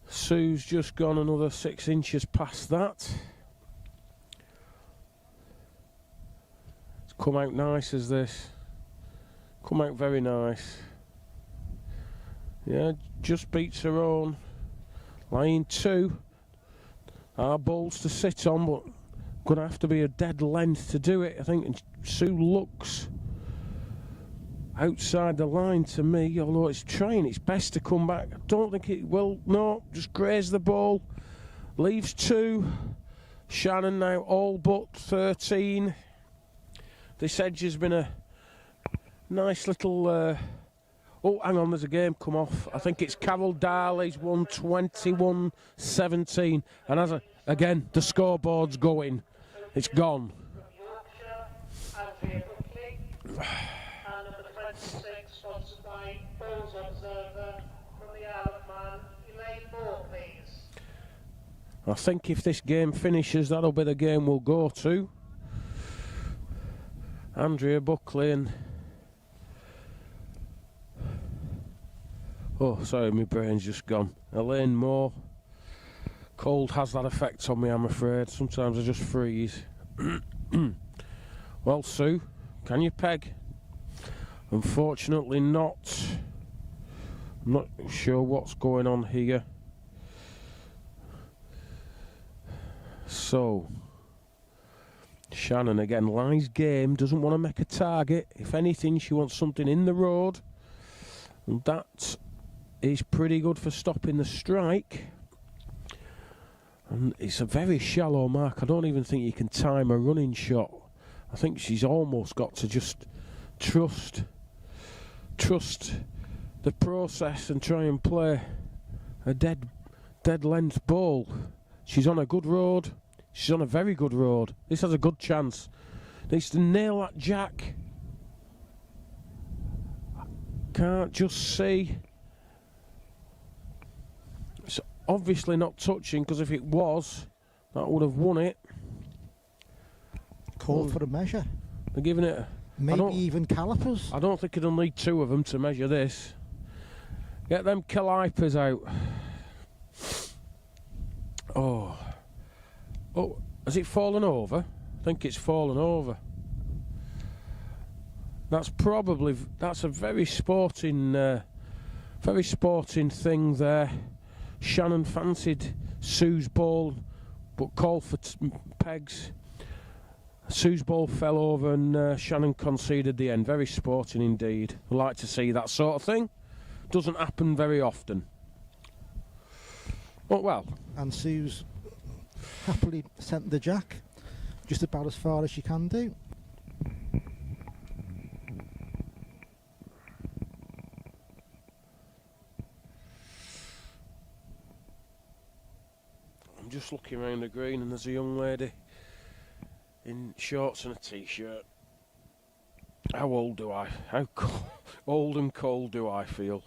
S1: Sue's just gone another 6 inches past that. It's come out nice as this. Come out very nice. Yeah, just beats her own. Line 2. Our balls to sit on, but gonna have to be a dead length to do it, I think. And Sue looks outside the line to me, although it's trying its best to come back. I don't think it will. No, just graze the ball. Leaves 2. Shannon now all but 13. This edge has been a nice little... oh, hang on, there's a game come off. I think it's Carol Darley's won 21-17. And again, the scoreboard's going. It's gone.
S3: From Yorkshire, Andrea Bley. And number 26, sponsored by Balls Observer. From the Isle of Man, Elaine Moore, please.
S1: I think if this game finishes, that'll be the game we'll go to. Andrea Buckley and... Oh, sorry, my brain's just gone. Elaine Moore Cold has that effect on me, I'm afraid. Sometimes I just freeze. Well, Sue, can you peg? Unfortunately not. I'm not sure what's going on here. So, Shannon again lies game, doesn't want to make a target. If anything, she wants something in the road. And that is pretty good for stopping the strike. And it's a very shallow mark. I don't even think you can time a running shot. I think she's almost got to just trust the process and try and play a dead length ball. She's on a good road. She's on a very good road. This has a good chance. Needs to nail that jack. Can't just see. It's obviously not touching, because if it was, that would have won it.
S2: Called for a measure.
S1: They're giving it
S2: Maybe even calipers.
S1: I don't think it'll need two of them to measure this. Get them calipers out. Oh, has it fallen over? I think it's fallen over. That's a very sporting thing there. Shannon fancied Sue's ball, but called for pegs. Sue's ball fell over and Shannon conceded the end. Very sporting indeed. I like to see that sort of thing. Doesn't happen very often. But well.
S2: And Sue's happily sent the jack just about as far as she can do.
S1: I'm just looking around the green and there's a young lady in shorts and a t-shirt. How old do I? How old and cold do I feel?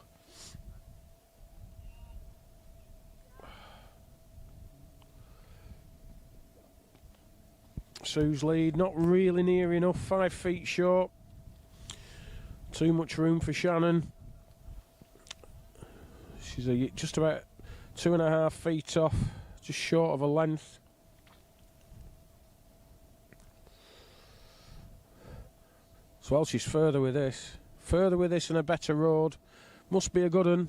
S1: Sue's lead, not really near enough, 5 feet short. Too much room for Shannon. She's just about 2.5 feet off, just short of a length. So, well, she's further with this and a better road. Must be a good one.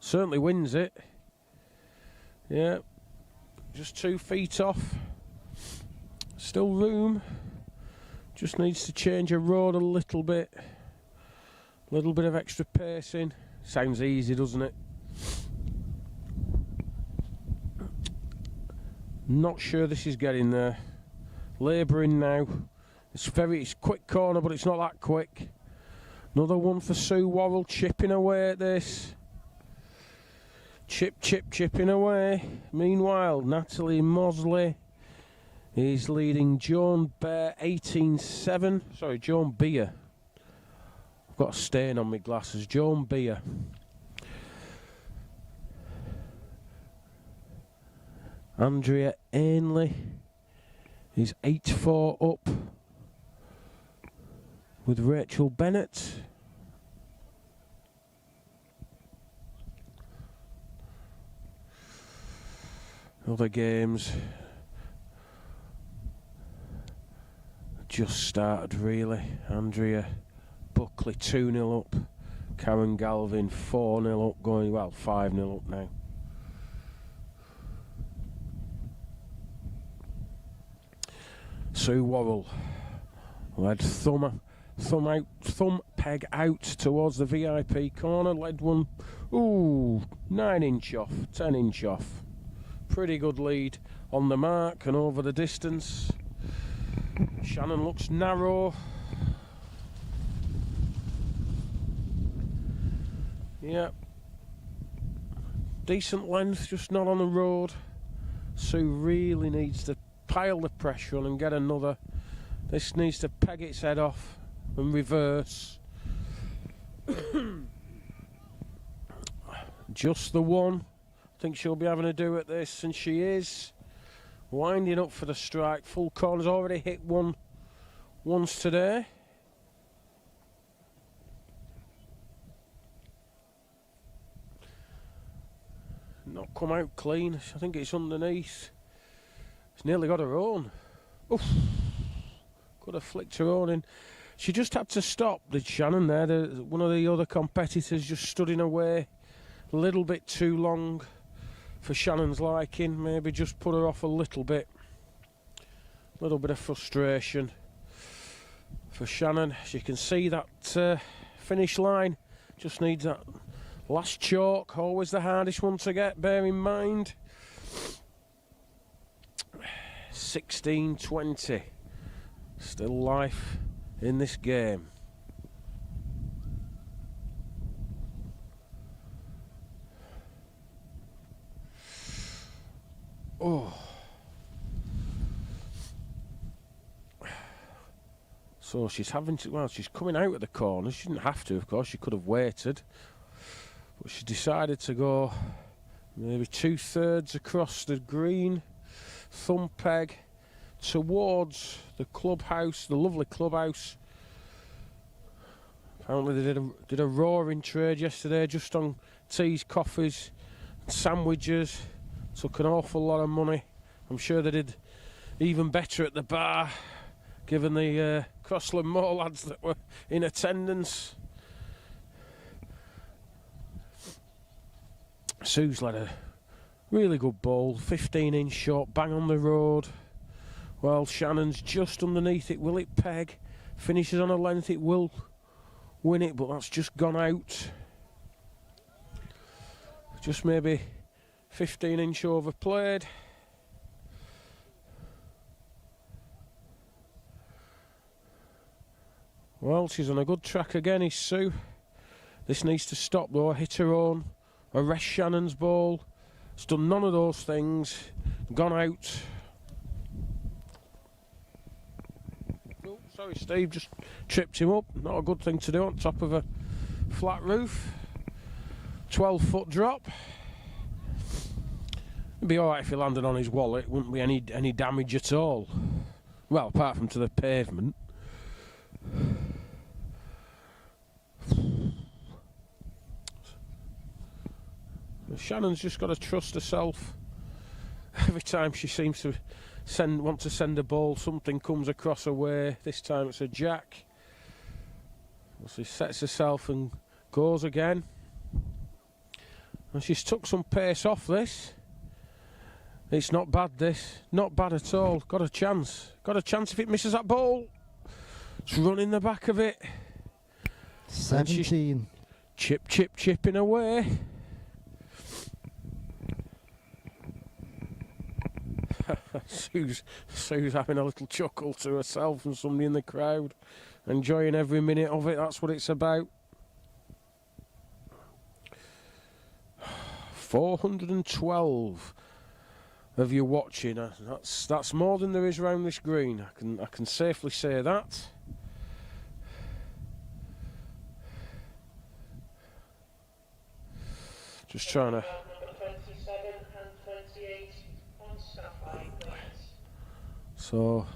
S1: Certainly wins it. Yeah, just 2 feet off. Still room. Just needs to change her road a little bit. A little bit of extra pacing. Sounds easy, doesn't it? Not sure this is getting there. Labouring now. It's quick corner, but it's not that quick. Another one for Sue Worrell, chipping away at this. Chipping away. Meanwhile, Natalie Mosley is leading Joan Bear 18-7. Sorry, Joan Beer. I've got a stain on my glasses. Joan Beer. Andrea Ainley is 8-4 up with Rachel Bennett. Other games just started really. Andrea Buckley 2-0 up. Karen Galvin 4-0 up, going, well, 5-0 up now. Sue Worrell led thumb peg out towards the VIP corner, led one, 9 inch off, 10 inch off. Pretty good lead on the mark and over the distance. Shannon looks narrow. Yeah. Decent length, just not on the road. Sue really needs to pile the pressure on and get another. This needs to peg its head off and reverse. Just the one. I think she'll be having a do at this, and she is. Winding up for the strike. Full corner's already hit one once today. not come out clean. I think it's underneath. It's nearly got her own. Oof. Could have flicked her own in. She just had to stop, did Shannon there. One of the other competitors just stood in her way a little bit too long for Shannon's liking. Maybe just put her off a little bit. A little bit of frustration for Shannon. As you can see, that finish line just needs that last chalk. Always the hardest one to get, bear in mind. 16-20. Still life in this game. Oh. So she's having to, well, she's coming out of the corner. She didn't have to, of course, she could have waited. But she decided to go maybe 2/3 across the green, thumb peg, towards the clubhouse, the lovely clubhouse. Apparently they did a roaring trade yesterday just on teas, coffees, sandwiches. Took an awful lot of money. I'm sure they did even better at the bar, given the Crossland Moor lads that were in attendance. Sue's led a really good bowl, 15-inch shot, bang on the road. Well, Shannon's just underneath it. Will it peg? Finishes on a length, it will win it, but that's just gone out. Just maybe 15-inch overplayed. Well, she's on a good track again, is Sue. This needs to stop though, hit her own, arrest Shannon's ball. It's done none of those things, gone out. Oh, sorry Steve, just tripped him up. Not a good thing to do on top of a flat roof. 12-foot drop. It'd be alright if he landed on his wallet, wouldn't be any damage at all. Well, apart from to the pavement. Shannon's just got to trust herself. Every time she seems to want to send a ball, something comes across her way. This time it's a jack. So she sets herself and goes again. And she's took some pace off this. It's not bad, this. Not bad at all. Got a chance. Got a chance if it misses that ball. It's running the back of it.
S2: 17.
S1: Chipping away. Sue's having a little chuckle to herself and somebody in the crowd, enjoying every minute of it. That's what it's about. 412 of you watching. That's more than there is round this green. I can safely say that. Just trying to. So,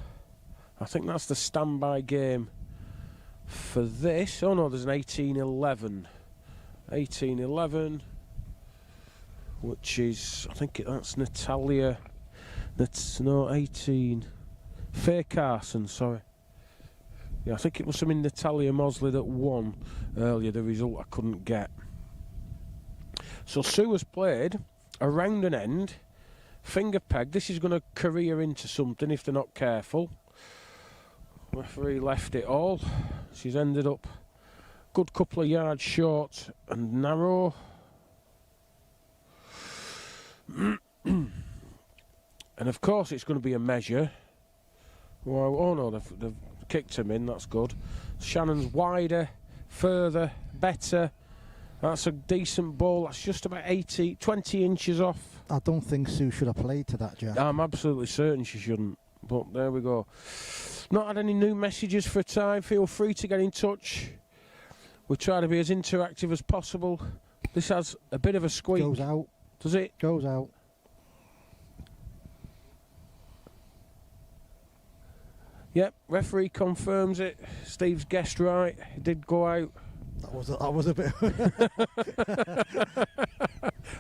S1: I think that's the standby game for this. Oh no, there's an 18-11. 18-11, which is, I think that's Natalia. That's, no, 18. Faye Carson, sorry. Yeah, I think it was something Natalia Mosley that won earlier, the result I couldn't get. So Sue has played a round and end. Finger peg. This is going to career into something if they're not careful. Referee left it all. She's ended up a good couple of yards short and narrow. And of course it's going to be a measure. Well, oh no, they've kicked him in, that's good. Shannon's wider, further, better. That's a decent ball. That's just about 20 inches off.
S2: I don't think Sue should have played to that, Jack.
S1: I'm absolutely certain she shouldn't. But there we go. Not had any new messages for a time. Feel free to get in touch. We try to be as interactive as possible. This has a bit of a squeak.
S2: Goes out.
S1: Does it?
S2: Goes out.
S1: Yep, referee confirms it. Steve's guessed right. It did go out.
S2: That was a bit.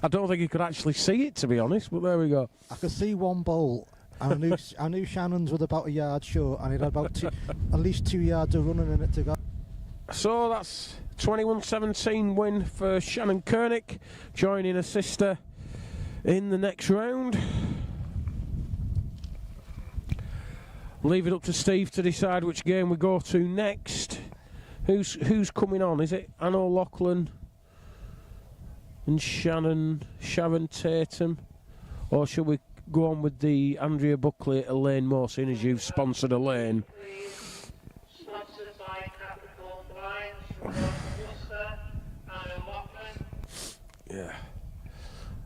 S1: I don't think you could actually see it, to be honest, but there we go.
S2: I could see one bowl. And I knew Shannon's was about a yard short, and it had about at least 2 yards of running in it to go.
S1: So that's 21-17 win for Shannon Koenig, joining her sister in the next round. Leave it up to Steve to decide which game we go to next. Who's coming on? Is it Anne O'Loughlin and Sharon Tatum? Or shall we go on with the Andrea Buckley, Elaine Moore, seeing as you've sponsored Elaine?
S3: Sponsored by Capricorn Blinds from Worcester and O'Loughlin.
S1: Yeah.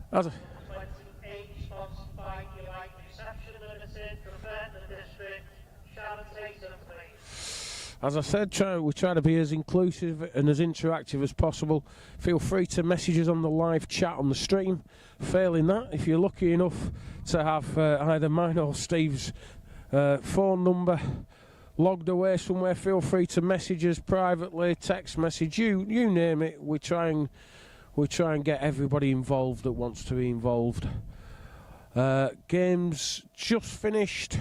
S3: 28 sponsored by Delight Reception Limited from Burton District. Sharon Tatum, please.
S1: As I said, we try to be as inclusive and as interactive as possible. Feel free to message us on the live chat on the stream. Failing that, if you're lucky enough to have either mine or Steve's phone number logged away somewhere, feel free to message us privately, text message, you name it. We try and get everybody involved that wants to be involved. Games just finished.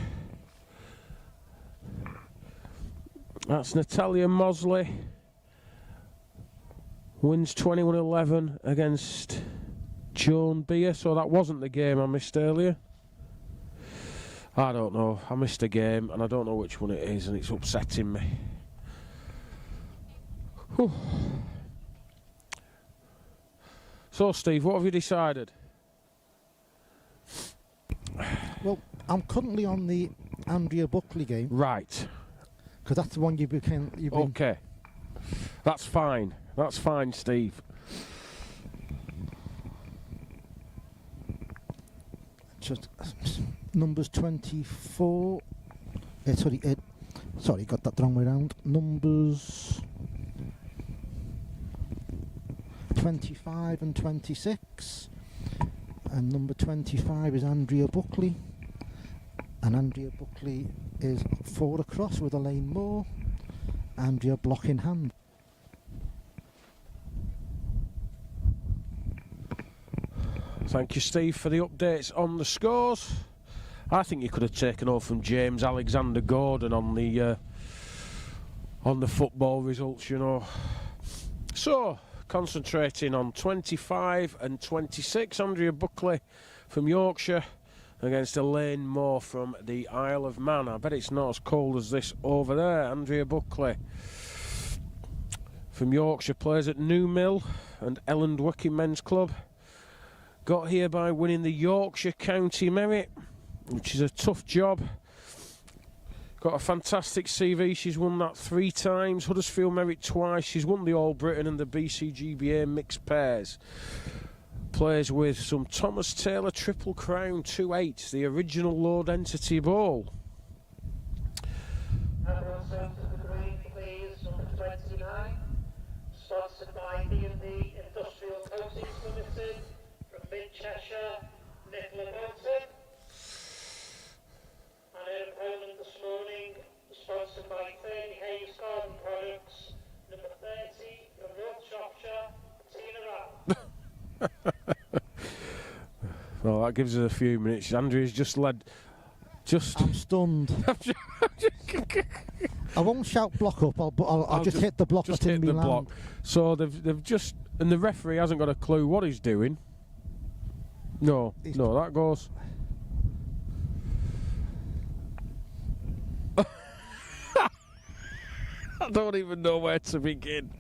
S1: That's Natalia Mosley. Wins 21-11 against Joan Beer. So that wasn't the game I missed earlier. I don't know. I missed a game and I don't know which one it is, and it's upsetting me. Whew. So, Steve, what have you decided?
S2: Well, I'm currently on the Andrea Buckley game.
S1: Right.
S2: Because that's the one you've been...
S1: Okay. That's fine. That's fine, Steve.
S2: Just numbers 24. Sorry, got that the wrong way around. Numbers 25 and 26. And number 25 is Andrea Buckley. And Andrea Buckley is 4 across with Elaine Moore. Andrea block in hand.
S1: Thank you, Steve, for the updates on the scores. I think you could have taken over from James Alexander Gordon on the football results, you know. So, concentrating on 25 and 26, Andrea Buckley from Yorkshire against Elaine Moore from the Isle of Man. I bet it's not as cold as this over there. Andrea Buckley from Yorkshire plays at New Mill and Elland Working Men's Club. Got here by winning the Yorkshire County Merit, which is a tough job. Got a fantastic CV. She's won that 3 times. Huddersfield Merit twice. She's won the All Britain and the BCGBA mixed pairs. Plays with some Thomas Taylor Triple Crown 2-8, the original low density ball.
S3: Everyone turn to the green, please. Number 29. Sponsored by B&B Industrial Coatings Limited from Cheshire, Nicola Bolton. And in Poland this morning, sponsored by Fernie Hayes Garden Products, number 30 from North Shropshire, Tina Rapp.
S1: Well, that gives us a few minutes. Andrea's just led.
S2: I'm stunned. I won't shout block up, but I'll just hit the block.
S1: Just hit the block. So they've just, and the referee hasn't got a clue what he's doing. No, that goes. I don't even know where to begin.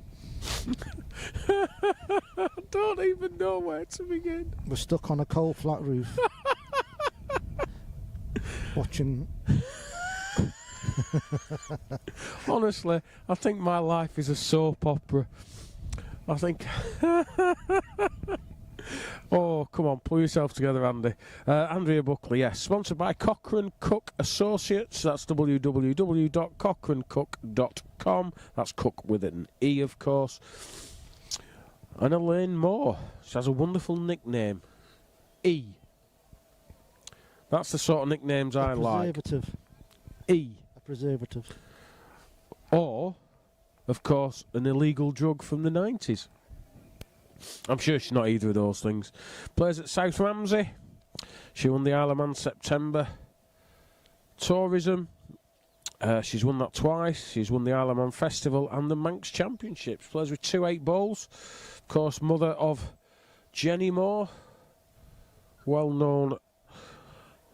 S1: I don't even know where to begin.
S2: We're stuck on a coal flat roof. Watching.
S1: Honestly, I think my life is a soap opera. I think. Oh, come on, pull yourself together, Andy. Andrea Buckley, yes. Sponsored by Cochrane Cook Associates. That's www.cochranecook.com. That's Cook with an E, of course. And Elaine Moore. She has a wonderful nickname. E. That's the sort of nicknames I like.
S2: Preservative.
S1: E.
S2: A preservative.
S1: Or, of course, an illegal drug from the 90s. I'm sure she's not either of those things. Plays at South Ramsey. She won the Isle of Man September. Tourism. She's won that twice. She's won the Isle of Man Festival and the Manx Championships. Plays with 2 8-bowls. Of course, mother of Jenny Moore. Well-known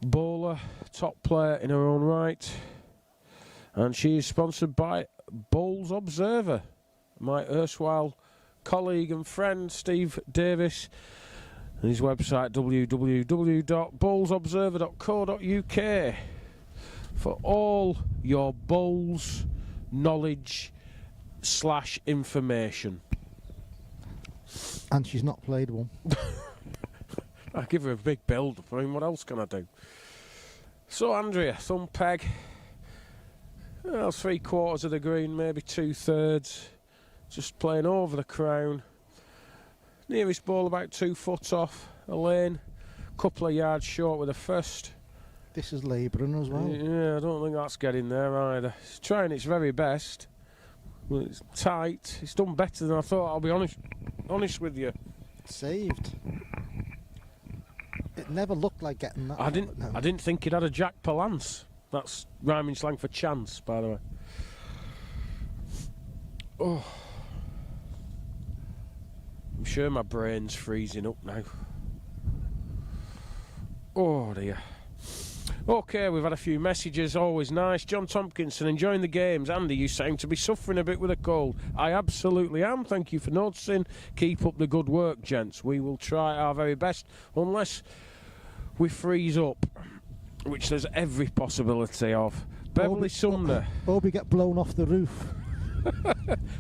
S1: bowler, top player in her own right. And she is sponsored by Bowls Observer. My erstwhile colleague and friend, Steve Davis. And his website, www.bowlsobserver.co.uk. For all your bowls knowledge / information.
S2: And she's not played one.
S1: I give her a big build. I mean, what else can I do? So, Andrea, thumb peg. Well, 3/4 of the green, maybe 2/3. Just playing over the crown. Nearest ball about 2 foot off. A lane. Couple of yards short with a first.
S2: This is labouring as well.
S1: Yeah, I don't think that's getting there either. It's trying its very best. Well, it's tight. It's done better than I thought, I'll be honest with you.
S2: Saved. It never looked like getting that.
S1: I didn't think it had a jack palance. That's rhyming slang for chance, by the way. Oh. I'm sure my brain's freezing up now. Oh dear. Okay, we've had a few messages, always nice. John Tompkinson, enjoying the games. Andy, you seem to be suffering a bit with a cold. I absolutely am, thank you for noticing. Keep up the good work, gents. We will try our very best, unless we freeze up, which there's every possibility of. Beverly Sumner.
S2: Or we get blown off the roof.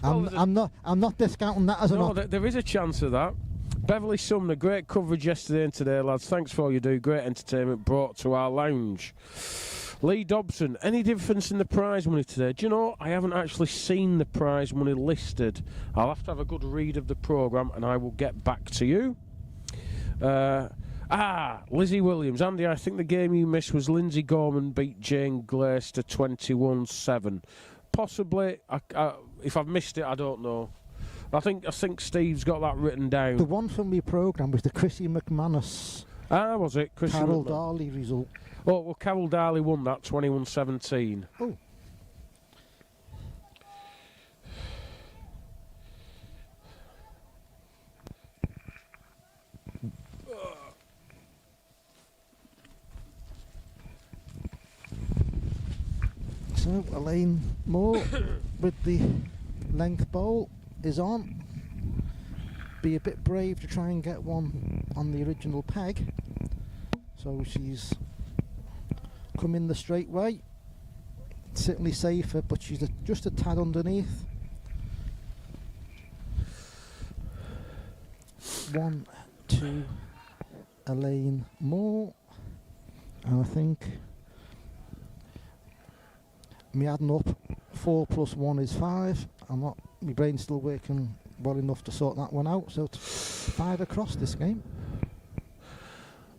S2: I'm not discounting that as an option.
S1: There is a chance of that. Beverly Sumner, great coverage yesterday and today, lads. Thanks for all you do. Great entertainment brought to our lounge. Lee Dobson, any difference in the prize money today? Do you know, I haven't actually seen the prize money listed. I'll have to have a good read of the programme and I will get back to you. Lizzie Williams. Andy, I think the game you missed was Lindsay Gorman beat Jane Glaister 21-7. Possibly. If I've missed it, I don't know. I think Steve's got that written down.
S2: The one from the programme was the Chrissy McManus.
S1: Was it? Chrissy
S2: Carol Darley result.
S1: Oh, well, Carol Darley won that 21-17.
S2: Oh. So, Elaine Moore with the length bowl is on. Be a bit brave to try and get one on the original peg. So she's come in the straight way. Certainly safer, but she's just a tad underneath. 1, 2, Elaine Moore. And I think me adding up 4 + 1 is 5. My brain's still working well enough to sort that one out. So it's 5 across this game.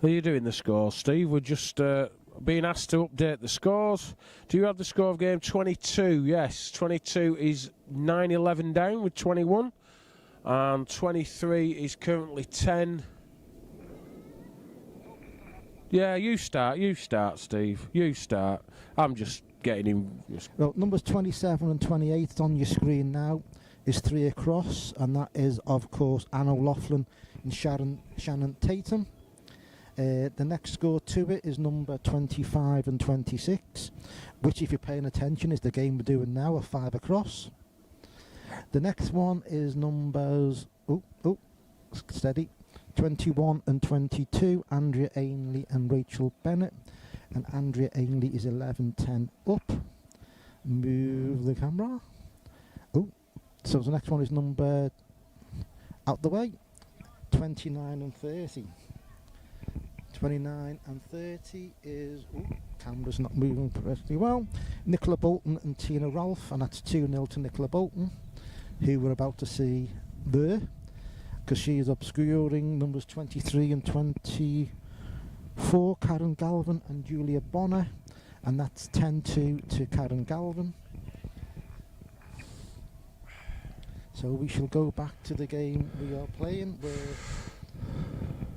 S1: How are you doing the scores, Steve? We're just being asked to update the scores. Do you have the score of game 22? Yes, 22 is 9-11 down with 21, and 23 is currently 10. Yeah, you start, Steve. You start. I'm just getting him.
S2: Well, numbers 27 and 28 on your screen now is 3 across, and that is, of course, Anne O'Loughlin and Shannon Tatum. The next score to it is number 25 and 26, which, if you're paying attention, is the game we're doing now, a 5 across. The next one is numbers, steady, 21 and 22, Andrea Ainley and Rachel Bennett. And Andrea Ainley is 11-10 up. Move the camera. So the next one is number, out the way, 29 and 30. 29 and 30 is, camera's not moving perfectly well, Nicola Bolton and Tina Ralph, and that's 2-0 to Nicola Bolton, who we're about to see there, because she is obscuring numbers 23 and 24, Karen Galvin and Julia Bonner, and that's 10-2 to Karen Galvin. So we shall go back to the game we are playing, where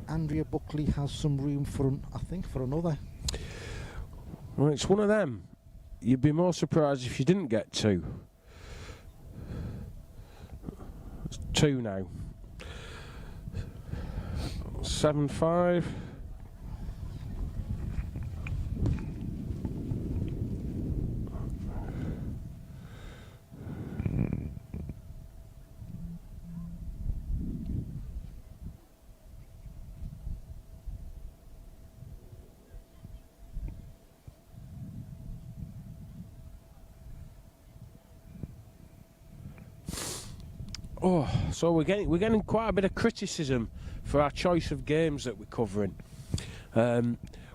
S2: Andrea Buckley has some room for, I think, for another.
S1: Well, it's one of them. You'd be more surprised if you didn't get two. It's two now. 7-5. Oh, so we're getting quite a bit of criticism for our choice of games that we're covering.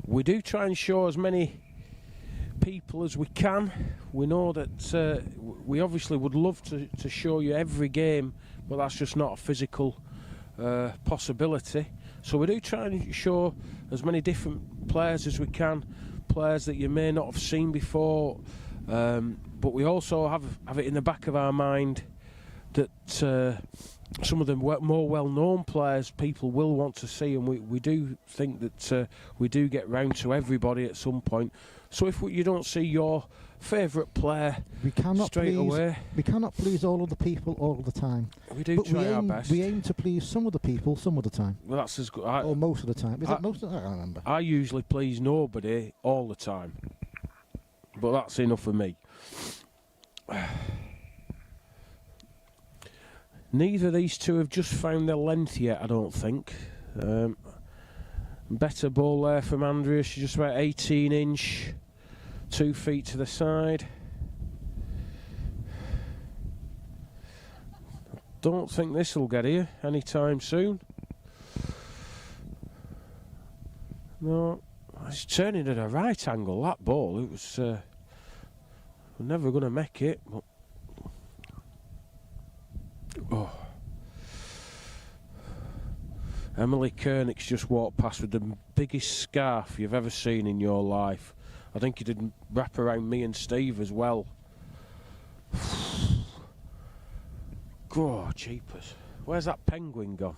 S1: We do try and show as many people as we can. We know that we obviously would love to show you every game, but that's just not a physical possibility. So we do try and show as many different players as we can, players that you may not have seen before, but we also have it in the back of our mind that some of the more well-known players people will want to see, and we do think that we do get round to everybody at some point. So if you don't see your favourite player straight away,
S2: we cannot please all of the people all of the time.
S1: We do try our best.
S2: We aim to please some of the people some of the time.
S1: Well, that's as good.
S2: Or most of the time. Is it most of the time? I can't remember.
S1: I usually please nobody all the time, but that's enough for me. Neither of these two have just found their length yet, I don't think. Better ball there from Andrea. She's just about 18 inch, 2 feet to the side. Don't think this will get here anytime soon. No, it's turning at a right angle, that ball. It was we're never going to make it, but oh. Emily Koenig's just walked past with the biggest scarf you've ever seen in your life. I think he did wrap around me and Steve as well. God, jeepers. Where's that penguin gone?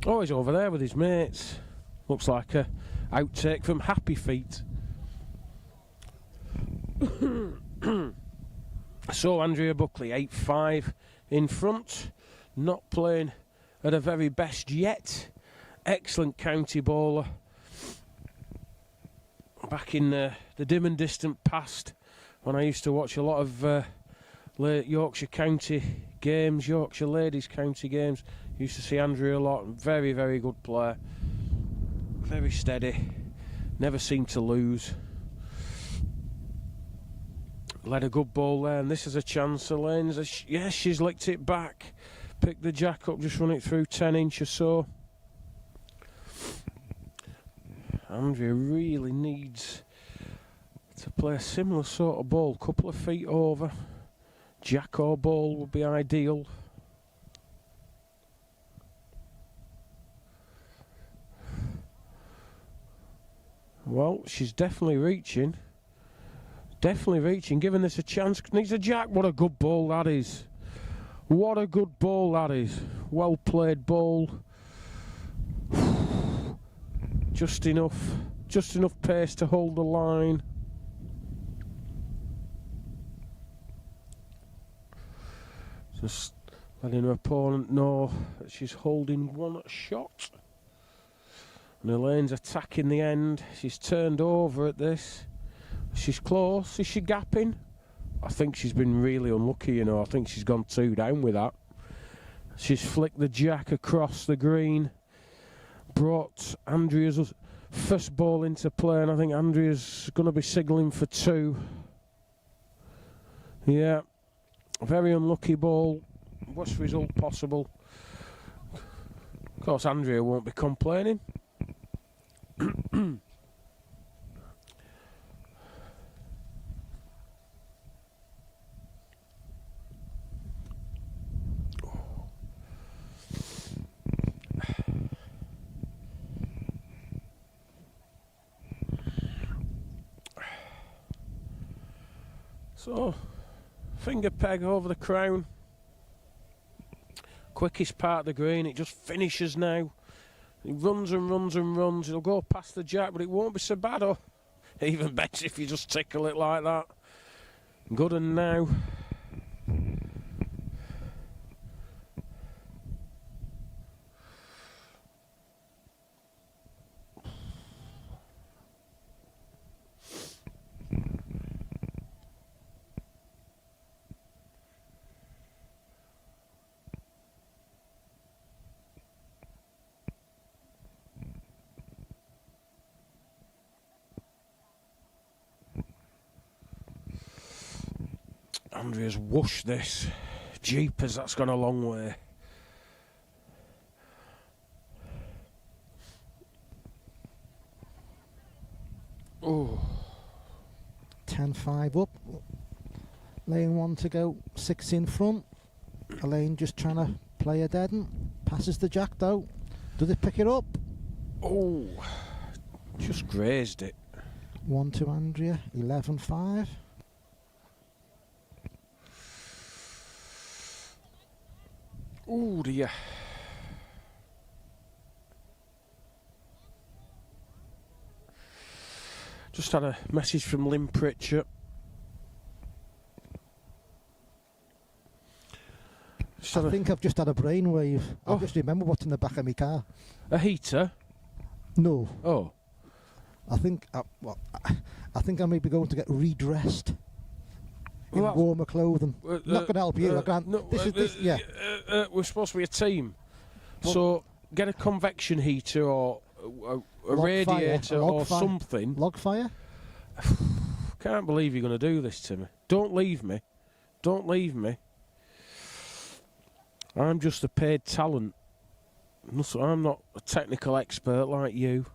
S1: Oh, he's over there with his mates. Looks like a outtake from Happy Feet. So Andrea Buckley, 8-5 in front. Not playing at her very best yet. Excellent county bowler. Back in the dim and distant past, when I used to watch a lot of Yorkshire County games, Yorkshire Ladies County games, used to see Andrea a lot. Very, very good player. Very steady. Never seemed to lose. Led a good ball there, and this is a chance. Elaine's yes, she's licked it back. Pick the jack up, just run it through 10 inch or so. Andrea really needs to play a similar sort of ball, couple of feet over. Jack or ball would be ideal. Well, she's definitely reaching. Definitely reaching, giving this a chance. Needs a jack. What a good ball that is. What a good ball that is. Well played ball. Just enough pace to hold the line. Just letting her opponent know that she's holding one shot. And Elaine's attacking the end. She's turned over at this. She's close. Is she gapping? I think she's been really unlucky, you know. I think she's gone 2 down with that. She's flicked the jack across the green. Brought Andrea's first ball into play, and I think Andrea's going to be signalling for 2. Yeah. Very unlucky ball. Worst result possible. Of course, Andrea won't be complaining. So, finger peg over the crown. quickest part of the green. It just finishes now. He runs and runs and runs. He'll go past the jack, but it won't be so bad. Oh, even better if you just tickle it like that. Good and now. Andrea's whooshed this. Jeepers, that's gone a long way. Oh.
S2: 10-5 up. Lane 1 to go, 6 in front. Elaine just trying to play a dead one. Passes the jack though. Do they pick it up?
S1: Oh. Just grazed it.
S2: 1 to Andrea, 11-5.
S1: Oh dear. Just had a message from Lynn Pritchett.
S2: I think I've just had a brainwave. I just remember what's in the back of my car.
S1: A heater?
S2: No.
S1: Oh.
S2: I think I may be going to get redressed in warmer clothing. Not going to help you. I can't.
S1: No,
S2: Yeah.
S1: We're supposed to be a team, so get a convection heater or a radiator or something.
S2: Log fire.
S1: Can't believe you're going to do this to me. Don't leave me. Don't leave me. I'm just a paid talent. I'm not a technical expert like you.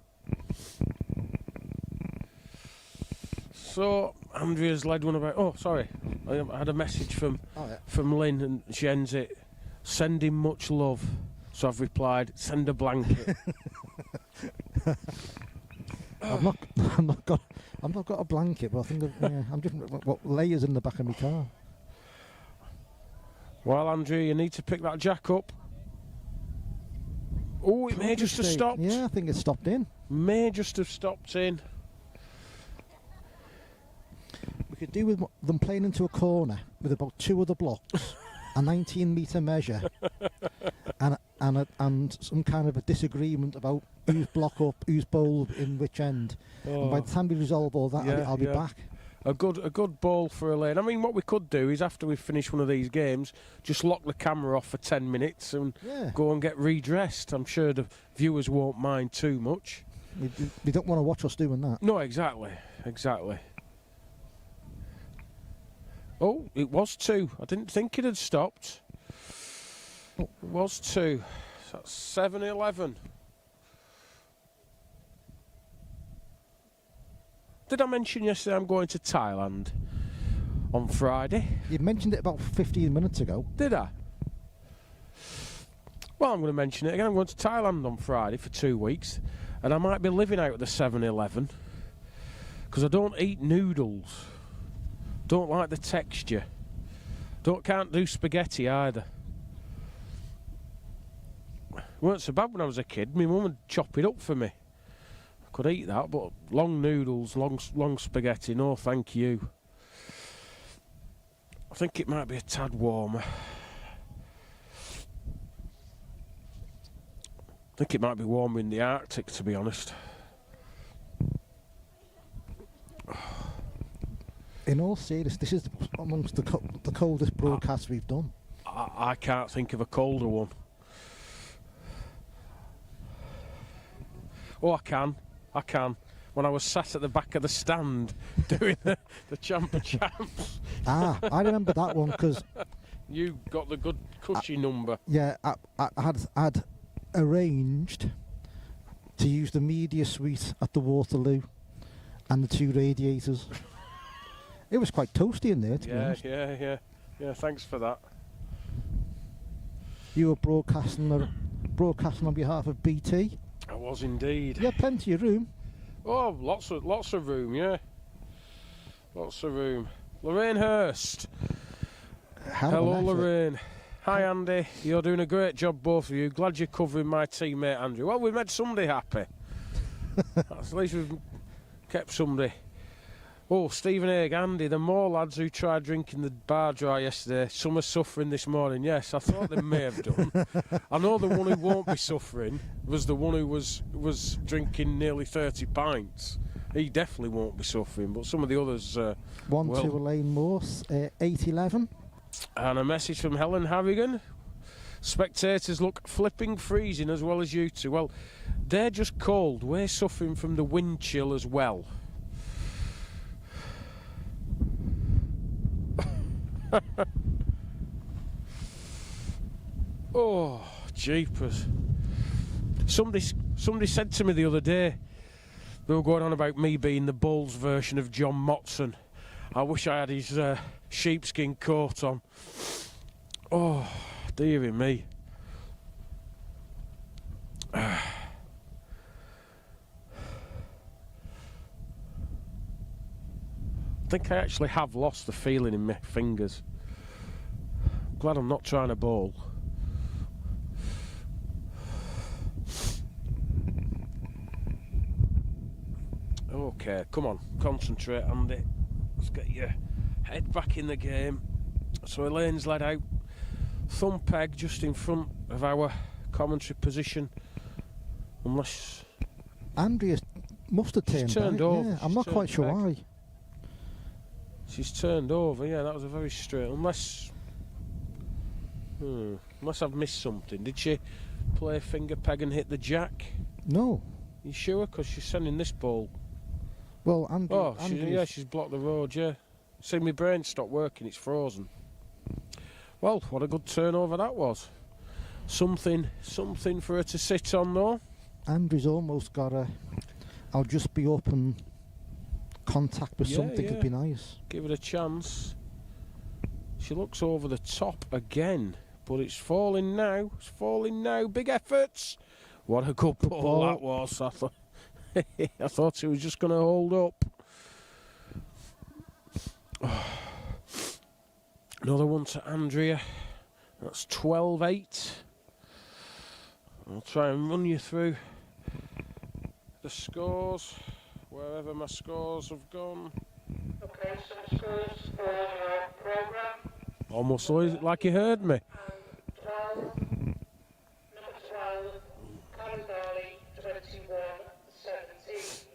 S1: So Andrea's led one about. Oh, sorry, I had a message from Lynn, and she ends it. Send him much love. So I've replied, send a blanket.
S2: I've not got a blanket, but I think I'm just what layers in the back of my car.
S1: Well, Andrea, you need to pick that jack up. Oh, it may just have stopped.
S2: Yeah, I think it stopped in.
S1: May just have stopped in.
S2: We could do with them playing into a corner with about 2 other blocks, a 19-metre measure, and some kind of a disagreement about who's block up, who's bowl in which end. Oh. And by the time we resolve all that, I'll be back.
S1: A good ball for Elaine. I mean, what we could do is after we finish one of these games, just lock the camera off for 10 minutes and go and get redressed. I'm sure the viewers won't mind too much.
S2: They don't want to watch us doing that.
S1: No, exactly. Oh, it was 2. I didn't think it had stopped. It was 2. So that's 7-11. Did I mention yesterday I'm going to Thailand on Friday?
S2: You mentioned it about 15 minutes ago.
S1: Did I? Well, I'm going to mention it again. I'm going to Thailand on Friday for 2 weeks, and I might be living out at the 7-Eleven because I don't eat noodles. Don't like the texture. Can't do spaghetti either. It weren't so bad when I was a kid. My mum would chop it up for me. I could eat that, but long noodles, long spaghetti, no thank you. I think it might be a tad warmer. I think it might be warmer in the Arctic, to be honest.
S2: In all seriousness, this is amongst the coldest broadcasts we've done.
S1: I can't think of a colder one. Oh, I can. When I was sat at the back of the stand doing the Champ of Champs.
S2: I remember that one because...
S1: You got the good cushy number.
S2: Yeah, I had arranged to use the media suite at the Waterloo and the 2 radiators. It was quite toasty in there, to be honest.
S1: Yeah, thanks for that.
S2: You were broadcasting on behalf of BT.
S1: I was indeed.
S2: You had plenty of room.
S1: Oh, lots of room, yeah. Lots of room. Lorraine Hurst.
S2: Hello,
S1: Lorraine. Hi Andy, you're doing a great job, both of you. Glad you're covering my teammate Andrew. Well, we've made somebody happy. At least we've kept somebody. Oh, Stephen Haig, Andy, the more lads who tried drinking the bar dry yesterday, some are suffering this morning. Yes, I thought they may have done. I know the one who won't be suffering was the one who was drinking nearly 30 pints. He definitely won't be suffering, but some of the others...
S2: 1-2 Elaine Morse, 8-11.
S1: And a message from Helen Harrigan. Spectators look flipping freezing as well as you two. Well, they're just cold. We're suffering from the wind chill as well. Oh, jeepers. Somebody said to me the other day, they were going on about me being the Bulls version of John Motson. I wish I had his sheepskin coat on. Oh, dearie me. I think I actually have lost the feeling in my fingers. I'm glad I'm not trying to bowl. Okay, come on, concentrate, Andy. Let's get your head back in the game. So Elaine's led out. Thumb peg just in front of our commentary position. Unless...
S2: Andrea must have turned back,
S1: over.
S2: yeah. I'm not quite sure why.
S1: She's turned over, yeah, that was a very straight... Unless I've missed something. Did she play finger peg and hit the jack?
S2: No.
S1: You sure? Because she's sending this ball.
S2: Well,
S1: she's blocked the road, yeah. See, my brain stopped working, it's frozen. Well, what a good turnover that was. Something for her to sit on, though.
S2: Andrew's almost got a... I'll just be up and contact with something would be nice.
S1: Give it a chance. She looks over the top again, but it's falling now. It's falling now. Big efforts. What a good ball that was. I thought he was just going to hold up. Another one to Andrea. That's 12-8. I'll try and run you through the scores, wherever my scores have gone.
S3: Okay, some scores for your programme.
S1: Almost like you heard me.
S3: 12, number 12, Karen Darley, 21-17.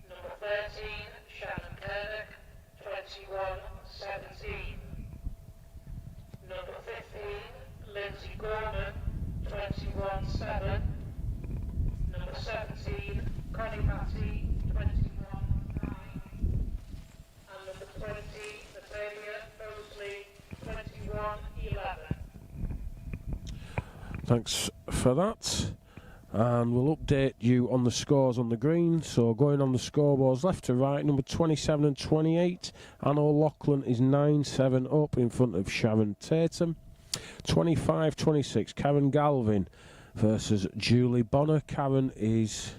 S3: Number 13, Shannon Kernick, 21-17. Number 15, Lindsay Gorman, 21-7. Number 17, Connie Batty, 21-9. And number 20, Natalia Mosley, 21-11.
S1: Thanks for that. And we'll update you on the scores on the green. So going on the scoreboards left to right, number 27 and 28, Anna O'Loughlin is 9-7 up in front of Sharon Tatum. 25-26, Karen Galvin versus Julie Bonner. Karen is...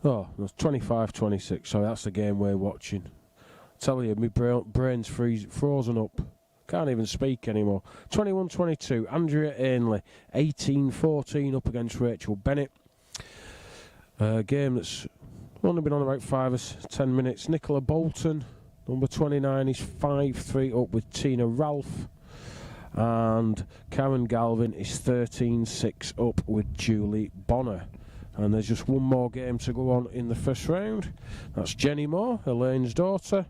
S1: Oh, that's 25-26. Sorry, that's the game we're watching. I tell you, my brain's frozen up. Can't even speak anymore. 21-22, Andrea Ainley, 18-14 up against Rachel Bennett. A game that's only been on about 5 or 10 minutes. Nicola Bolton, number 29, is 5-3 up with Tina Ralph. And Karen Galvin is 13-6 up with Julie Bonner. And there's just one more game to go on in the first round. That's Jenny Moore, Elaine's daughter.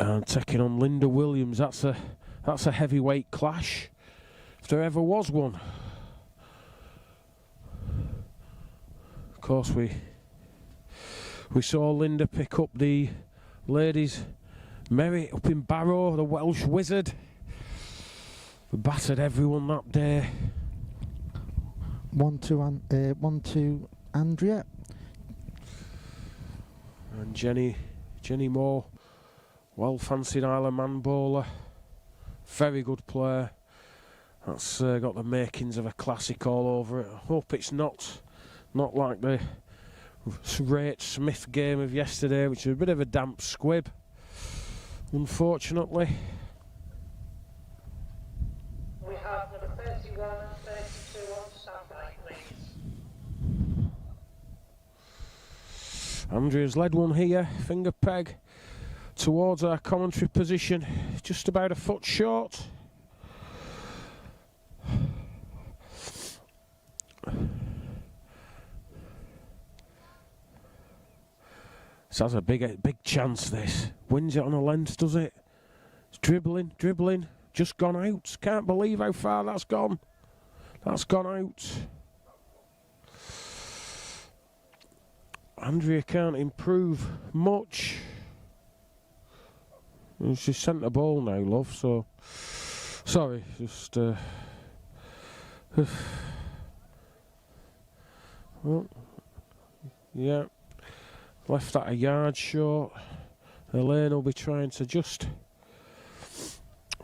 S1: And taking on Linda Williams. That's a heavyweight clash, if there ever was one. Of course, we saw Linda pick up the ladies' merit up in Barrow, the Welsh Wizard. We battered everyone that day.
S2: 1-2 Andrea.
S1: And Jenny Moore, well-fancied Isle of Man bowler, very good player. That's got the makings of a classic all over it. I hope it's not like the Rach Smith game of yesterday, which was a bit of a damp squib. unfortunately.
S3: We have number 31 and 32 on standby, please.
S1: Andrea's led one here, finger peg towards our commentary position, just about a foot short. This has a big chance, this. Wins it on a length, does it? It's dribbling, just gone out. Can't believe how far that's gone. That's gone out. Andrea can't improve much. She's sent the ball now, love, so... Sorry, just... well, yeah. Left that a yard short. Elaine will be trying to just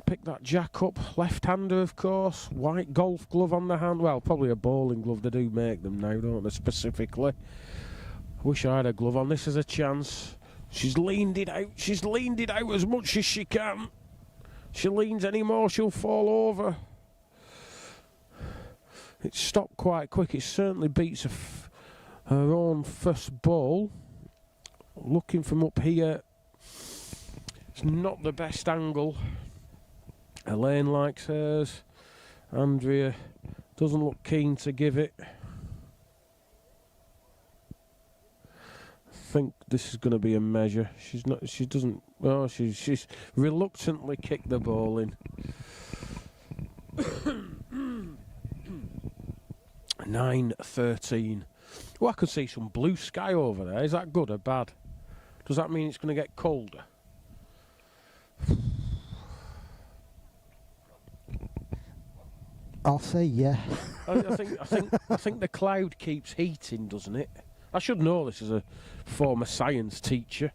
S1: pick that jack up. Left-hander, of course. White golf glove on the hand. Well, probably a bowling glove. They do make them now, don't they, specifically. I wish I had a glove on. This is a chance. She's leaned it out. She's leaned it out as much as she can. She leans any more, she'll fall over. It stopped quite quick. It certainly beats her own first ball. Looking from up here, it's not the best angle. Elaine likes hers. Andrea doesn't look keen to give it. I think this is going to be a measure. She's not. She doesn't. Oh, she's reluctantly kicked the ball in. 9-13. Oh, I could see some blue sky over there. Is that good or bad? Does that mean it's going to get colder?
S2: I'll say yeah.
S1: I think the cloud keeps heating, doesn't it? I should know this as a former science teacher.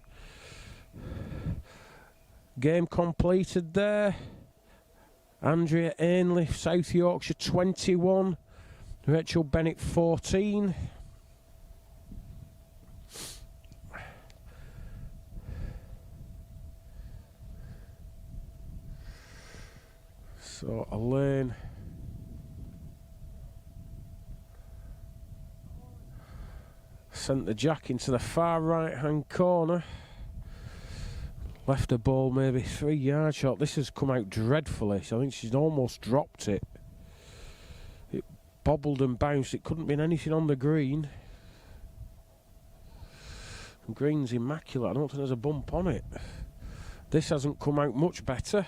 S1: Game completed there. Andrea Ainley, South Yorkshire 21. Rachel Bennett 14. So Elaine sent the jack into the far right hand corner. Left the ball maybe 3 yards short. This has come out dreadfully. So I think she's almost dropped it. It bobbled and bounced. It couldn't have been anything on the green. The green's immaculate. I don't think there's a bump on it. This hasn't come out much better.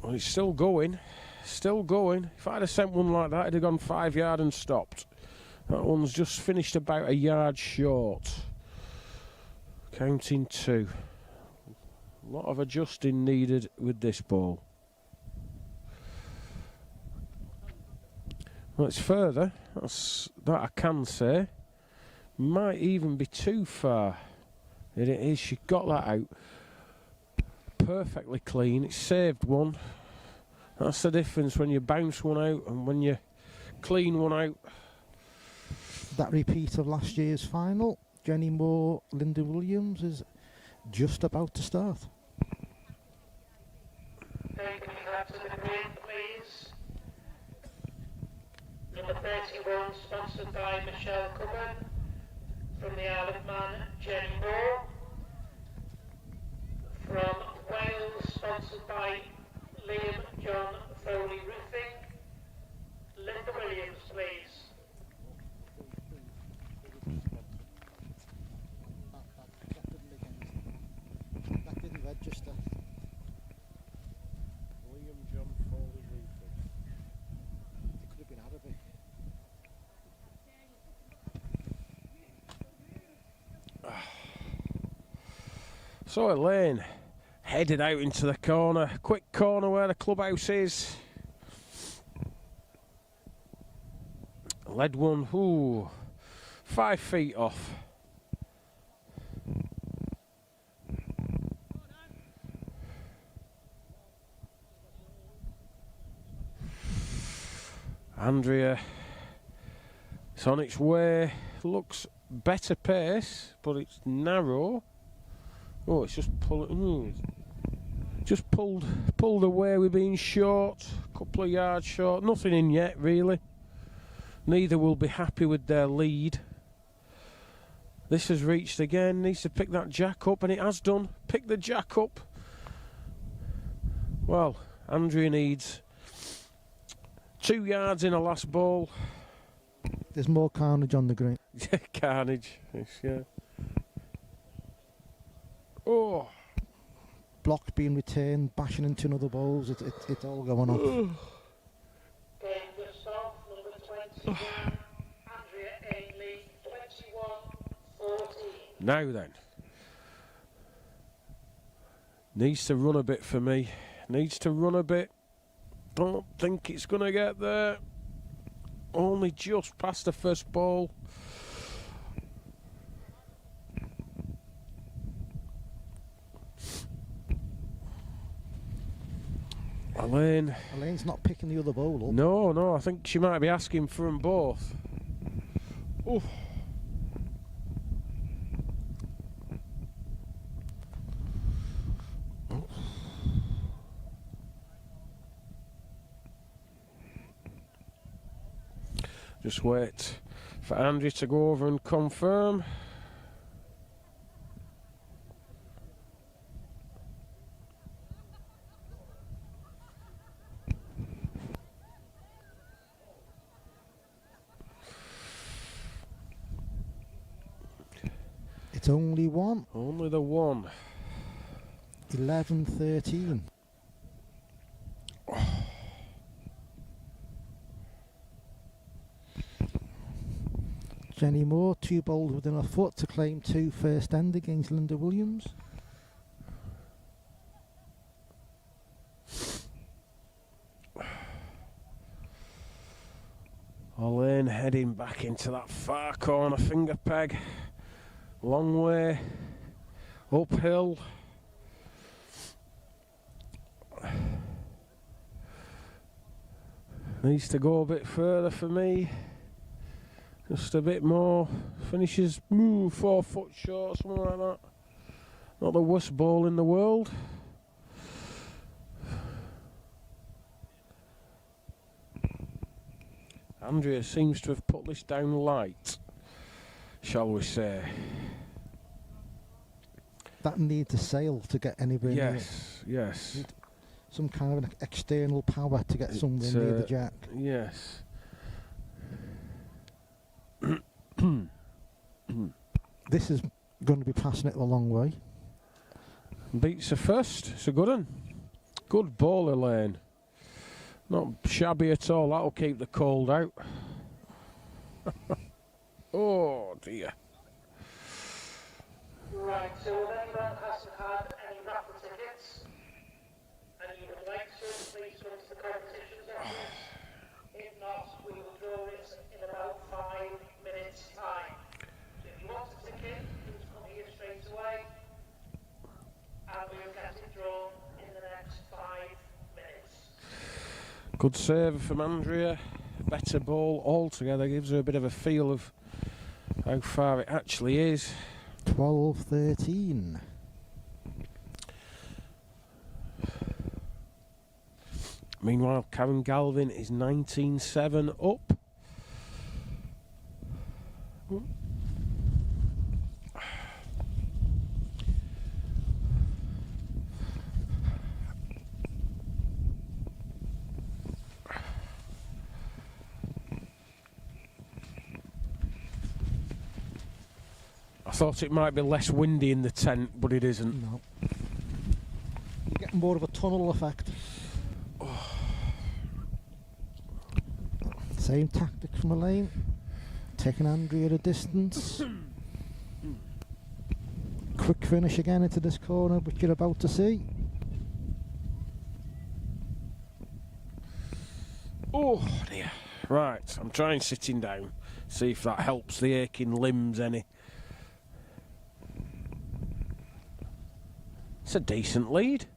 S1: Well, it's still going. Still going. If I'd have sent one like that, it'd have gone 5 yards and stopped. That one's just finished about a yard short. Counting 2. A lot of adjusting needed with this ball. Well, it's further. That I can say. Might even be too far. It is. She got that out. Perfectly clean. It saved one. That's the difference when you bounce one out and when you clean one out.
S2: That repeat of last year's final, Jenny Moore, Linda Williams, is just about to start.
S3: Taking that to the green, please. Number 31, sponsored by Michelle Cummer. From the Isle of Man, Jenny Moore. From Wales, sponsored by Liam John Foley Roofing. Linda Williams, please.
S2: That didn't register.
S1: Liam John Foley Roofing.
S2: It could have been Arabic.
S1: So Elaine headed out into the corner. Quick corner where the clubhouse is. Led one, 5 feet off. Andrea, it's on its way. Looks better pace, but it's narrow. Oh, it's just just pulled away with being short, a couple of yards short. Nothing in yet, really. Neither will be happy with their lead. This has reached again, needs to pick that jack up, and it has done. Pick the jack up. Well, Andrea needs 2 yards in a last ball.
S2: There's more carnage on the green.
S1: Carnage, yes, yeah. Oh.
S2: Block being returned, bashing into another balls. It's all going on.
S3: Game just off, number 21, Andrea Bley, 21-14.
S1: Now then. Needs to run a bit for me. Needs to run a bit. Don't think it's going to get there. Only just past the first ball.
S2: Elaine's not picking the other ball up.
S1: No, I think she might be asking for them both. Oof. Just wait for Andrea to go over and confirm.
S2: It's only one.
S1: Only the one.
S2: 11-13. Jenny Moore, 2 bowls within a foot to claim 2 first end against Linda Williams.
S1: Elaine heading back into that far corner finger peg. Long way uphill. Needs to go a bit further for me. Just a bit more. Finishes 4 foot short, something like that. Not the worst ball in the world. Andrea seems to have put this down light, shall we say.
S2: That needs a sail to get anywhere near.
S1: Yes.
S2: Some kind of an external power to get somewhere near the jack.
S1: Yes.
S2: This is going to be passing it a long way.
S1: Beats her first. It's a good one. Good ball, Elaine. Not shabby at all. That'll keep the cold out. Oh dear.
S3: Right, so if anyone hasn't had any raffle tickets and you would like to, please go to the competitions office. If not, we will draw it in about 5 minutes' time. So if you want a ticket, please come here straight away and we will get it drawn in the next 5 minutes.
S1: Good save from Andrea. Better ball altogether. Gives her a bit of a feel of how far it actually is.
S2: 12-13.
S1: Meanwhile, Karen Galvin is 19-7 up. I thought it might be less windy in the tent, but it isn't.
S2: No. You get more of a tunnel effect. Same tactic from Elaine. Taking Andrea at a distance. Quick finish again into this corner, which you're about to see.
S1: Oh dear. Right, I'm trying sitting down. See if that helps the aching limbs any. It's a decent lead.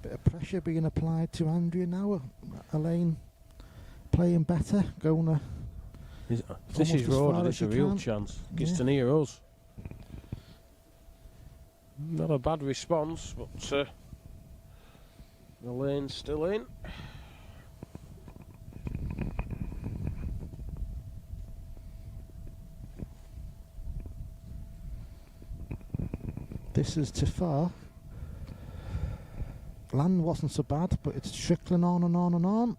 S2: Bit of pressure being applied to Andrea now. Elaine playing better, going
S1: If this is road, it's a real
S2: can.
S1: chance. Gets
S2: Yeah.
S1: to near us. Not a bad response, but the lane's still in.
S2: This is too far. Land wasn't so bad, but it's trickling on and on and on.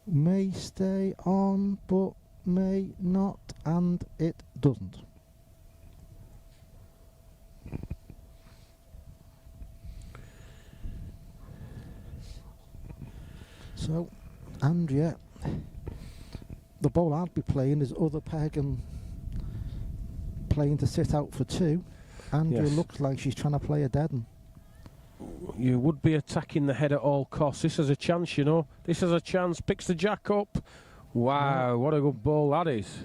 S2: May stay on, but may not, and it doesn't. So, Andrea, the ball I'd be playing is other peg and playing to sit out for two. Andrea
S1: Yes.
S2: looks like she's trying to play a dead 'un.
S1: You would be attacking the head at all costs. This has a chance, you know. This has a chance. Picks the jack up. Wow, what a good ball that is.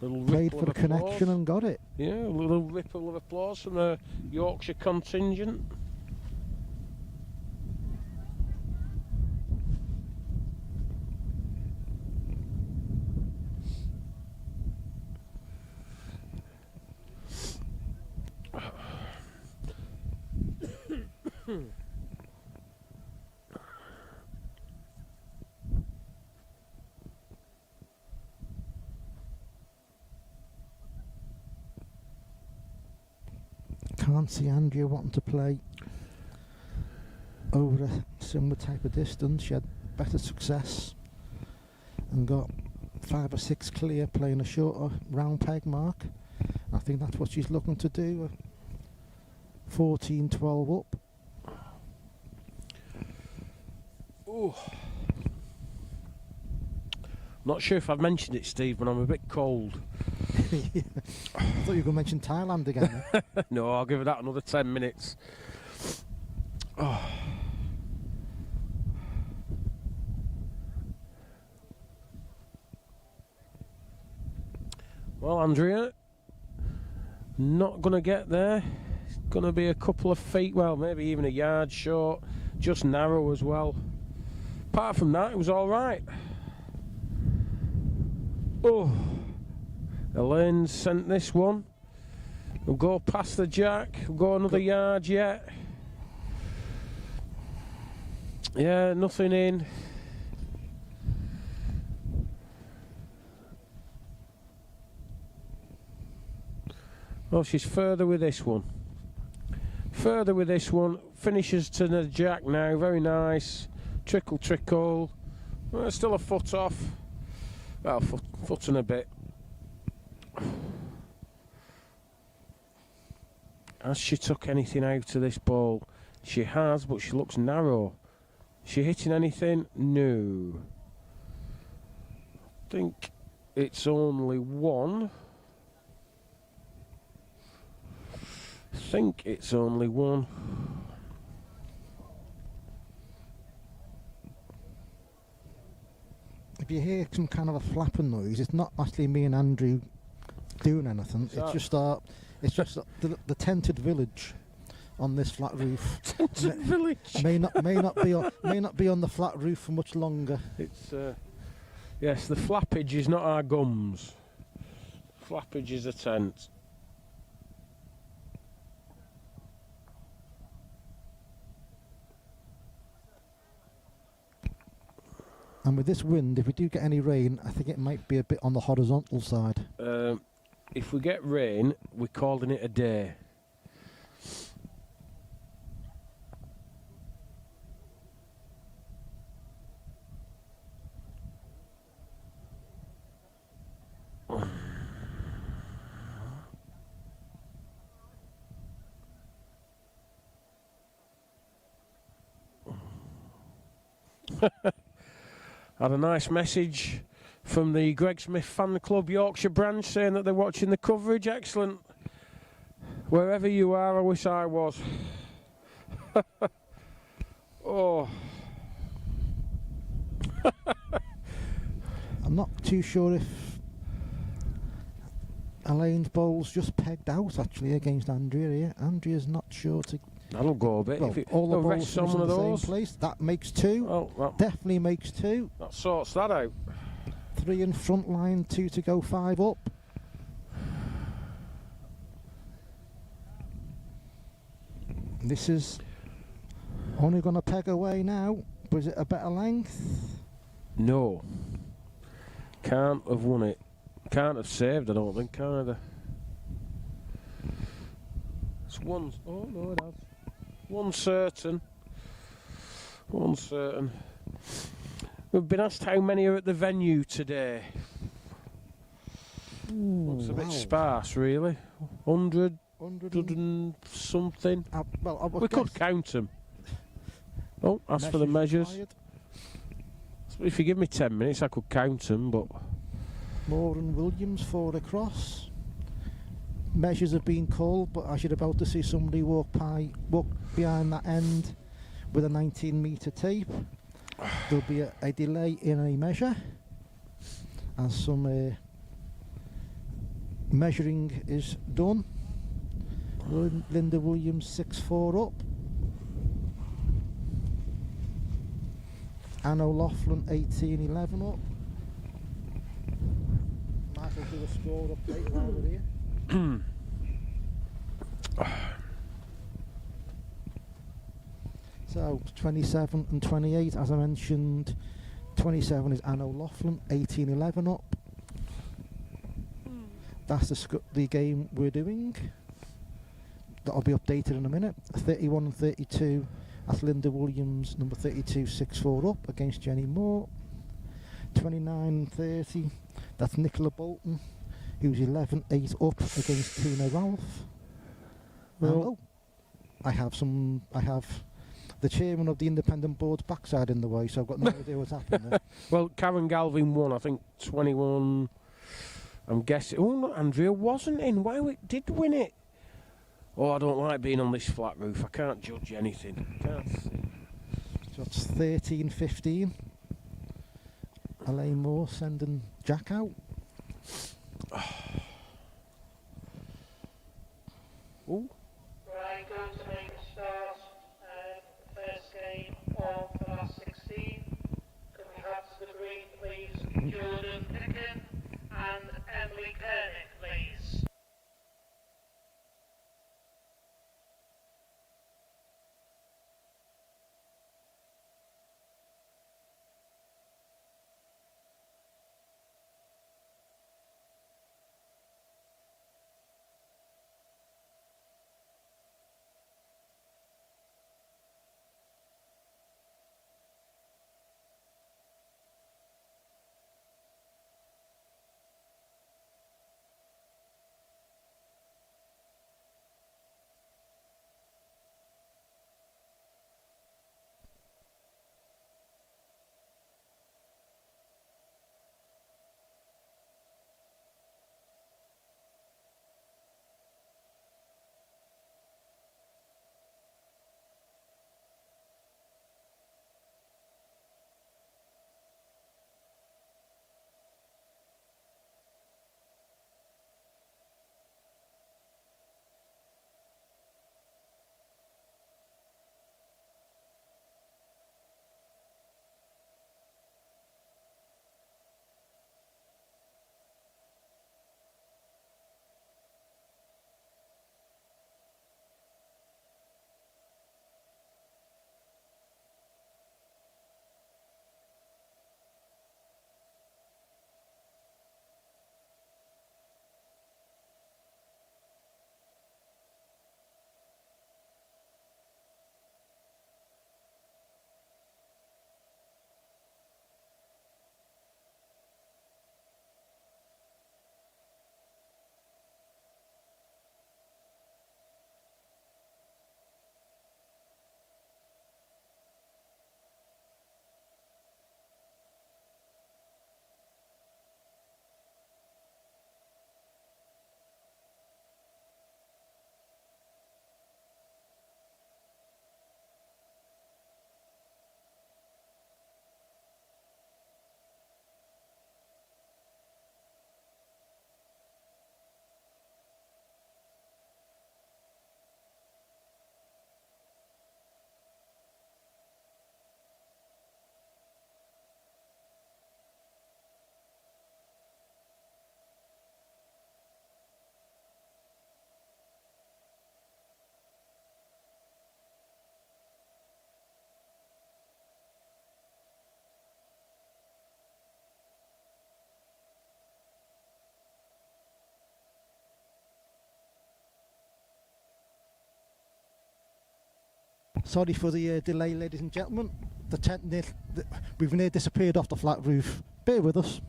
S1: Little
S2: Played
S1: ripple
S2: for the
S1: of applause.
S2: connection and got it.
S1: Yeah, a little ripple of applause from the Yorkshire contingent.
S2: Can't see Andrea wanting to play over a similar type of distance. She had better success and got 5 or 6 clear playing a shorter round peg mark. I think that's what she's looking to do. 14-12 up.
S1: Ooh. Not sure if I've mentioned it, Steve, but I'm a bit cold.
S2: I thought you were going to mention Thailand again.
S1: No, I'll give it that another 10 minutes. Oh. Well, Andrea, not going to get there. It's going to be a couple of feet, well, maybe even a yard short, just narrow as well. Apart from that, it was all right. Oh, Elaine sent this one. We'll go past the jack. We'll go another yard yet. Yeah, nothing in. Oh, she's further with this one. Further with this one. Finishes to the jack now. Very nice. Trickle, trickle. Well, still a foot off. Well, foot and a bit. Has she took anything out of this ball? She has, but she looks narrow. She hitting anything? No. I think it's only one. Think it's only one.
S2: If you hear some kind of a flapping noise, it's not actually me and Andrew doing anything.
S1: So
S2: It's just the tented village on this flat roof.
S1: Tented village.
S2: may not be on the flat roof for much longer.
S1: It's yes, the flappage is not our gums. Flappage is a tent.
S2: And with this wind, if we do get any rain, I think it might be a bit on the horizontal side.
S1: If we get rain, we're calling it a day. Had a nice message from the Greg Smith Fan Club Yorkshire branch saying that they're watching the coverage. Excellent. Wherever you are, I wish I was. Oh.
S2: I'm not too sure if Elaine's bowl's just pegged out actually against Andrea here. Andrea's not sure to
S1: That'll go a bit.
S2: Well,
S1: if it,
S2: all the
S1: they'll
S2: balls
S1: rest some
S2: finish in
S1: of
S2: the same
S1: those.
S2: place. That makes 2.
S1: Oh,
S2: Definitely makes 2.
S1: that sorts that out.
S2: 3 in front line, 2 to go, 5 up. This is only going to peg away now. Was it a better length?
S1: No. Can't have won it. Can't have saved, I don't think, either. It's one. Oh, no, it has. One certain. One certain. We've been asked how many are at the venue today. Looks a bit sparse, really. 100, 100 and something. We could count them. Oh, as for the measures.
S2: Required.
S1: If you give me 10 minutes, I could count them, but...
S2: Moore and Williams 4 across. Measures have been called, but as you're about to see somebody walk behind that end with a 19-metre tape, there'll be a delay in a measure as some measuring is done. Linda Williams 6-4 up. Anne O'Loughlin 18-11 up. Might as well do a score update while we're here. So 27 and 28, as I mentioned. 27 is Anne O'Loughlin, 18-11 up. That's the game we're doing. That'll be updated in a minute. 31 and 32, that's Linda Williams, number 32, 6-4 up against Jenny Moore. 29 and 30, that's Nicola Bolton, who's 11-8 up against Tina Ralph. Well, I have the chairman of the independent board's backside in the way, so I've got no idea what's happening there.
S1: Well, Karen Galvin won, I think, 21. I'm guessing. Oh, no, Andrea wasn't in. Why did win it? Oh, I don't like being on this flat roof. I can't judge anything. Can't see.
S2: So it's 13-15. Elaine Moore sending Jack out.
S1: Oh.
S3: Right, going to make a start. First game of the last 16. Can we have to the green, please? Jordan Picken and Emily Kernick, please.
S2: Sorry for the delay, ladies and gentlemen. The tent we've near disappeared off the flat roof. Bear with us.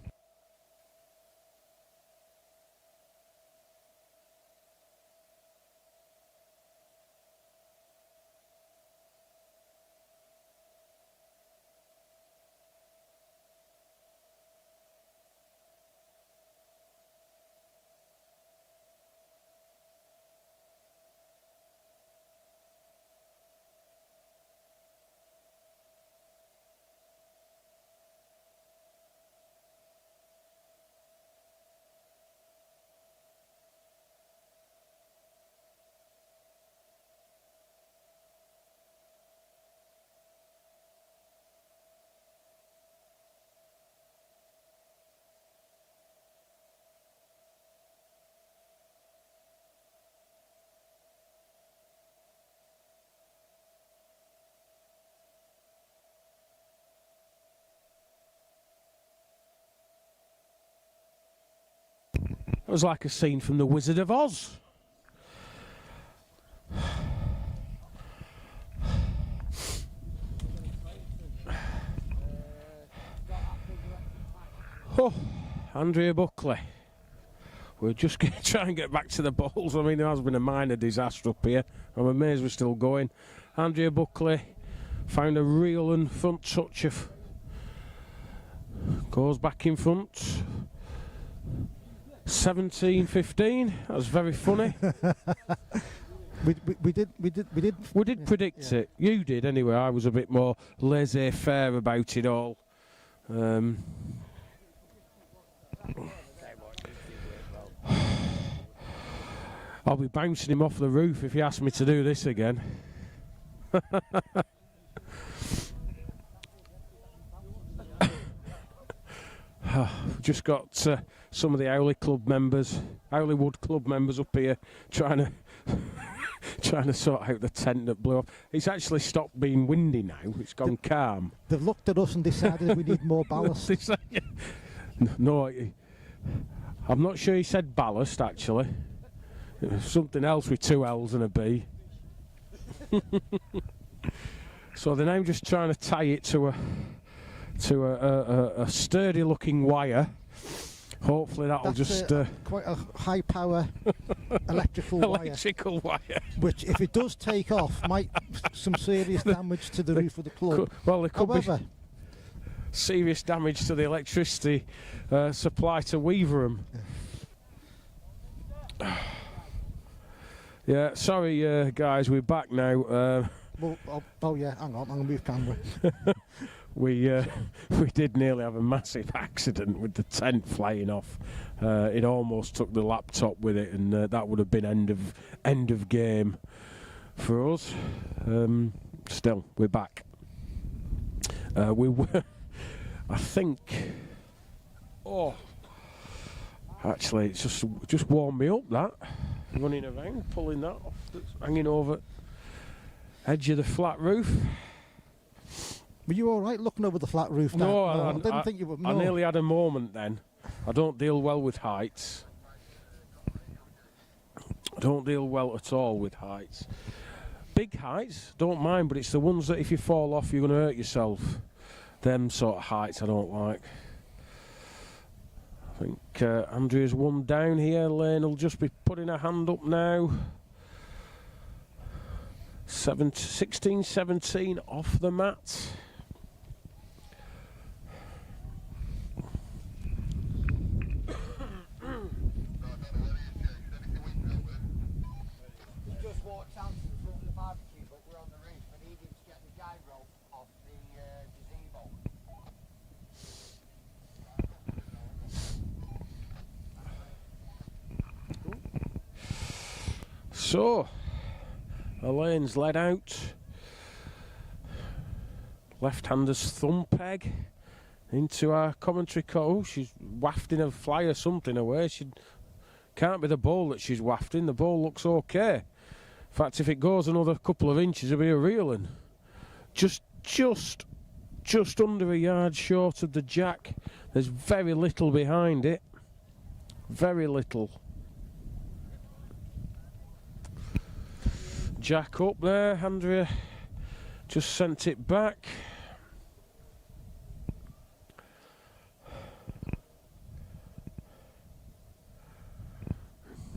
S1: It was like a scene from The Wizard of Oz. Oh, Andrea Buckley. We're just going to try and get back to the bowls. I mean, there has been a minor disaster up here. I'm amazed we're still going. Andrea Buckley found a reel and front touch of... Goes back in front. 17-15. That was very funny.
S2: We did
S1: predict it. You did anyway. I was a bit more laissez-faire about it all. I'll be bouncing him off the roof if he asks me to do this again. Just got some of the Owley Club members, Owley Wood Club members up here trying to sort out the tent that blew off. It's actually stopped being windy now. It's gone calm.
S2: They've looked at us and decided we need more ballast.
S1: No, I'm not sure he said ballast actually. It was something else with 2 L's and a B. So they're now just trying to tie it to a sturdy looking wire. Hopefully that'll
S2: quite a high power electrical
S1: wire.
S2: Which if it does take off might some serious damage to the roof of the club.
S1: Well, there could be serious damage to the electricity supply to Weaverham. Yeah, sorry guys, we're back now.
S2: Oh yeah, hang on, I'm going to move camera.
S1: We did nearly have a massive accident with the tent flying off. It almost took the laptop with it, and that would have been end of game for us. Still, we're back. We were, I think. Oh, actually, it's just warmed me up. That running around, pulling that off, that's hanging over edge of the flat roof.
S2: Were you all right looking over the flat roof?
S1: No,
S2: I didn't think you were. No.
S1: I nearly had a moment then. I don't deal well with heights. I don't deal well at all with heights. Big heights, don't mind, but it's the ones that if you fall off you're going to hurt yourself. Them sort of heights I don't like. I think Andrea's one down here. Lane will just be putting her hand up now. 16-17 off the mat. So, Elaine's led out. Left-hander's thumb peg into our commentary car. She's wafting a fly or something away. She can't be the ball that she's wafting. The ball looks okay. In fact, if it goes another couple of inches, it'll be a reeling. Just under a yard short of the jack. There's very little behind it. Very little. Jack up there, Andrea Just sent it back.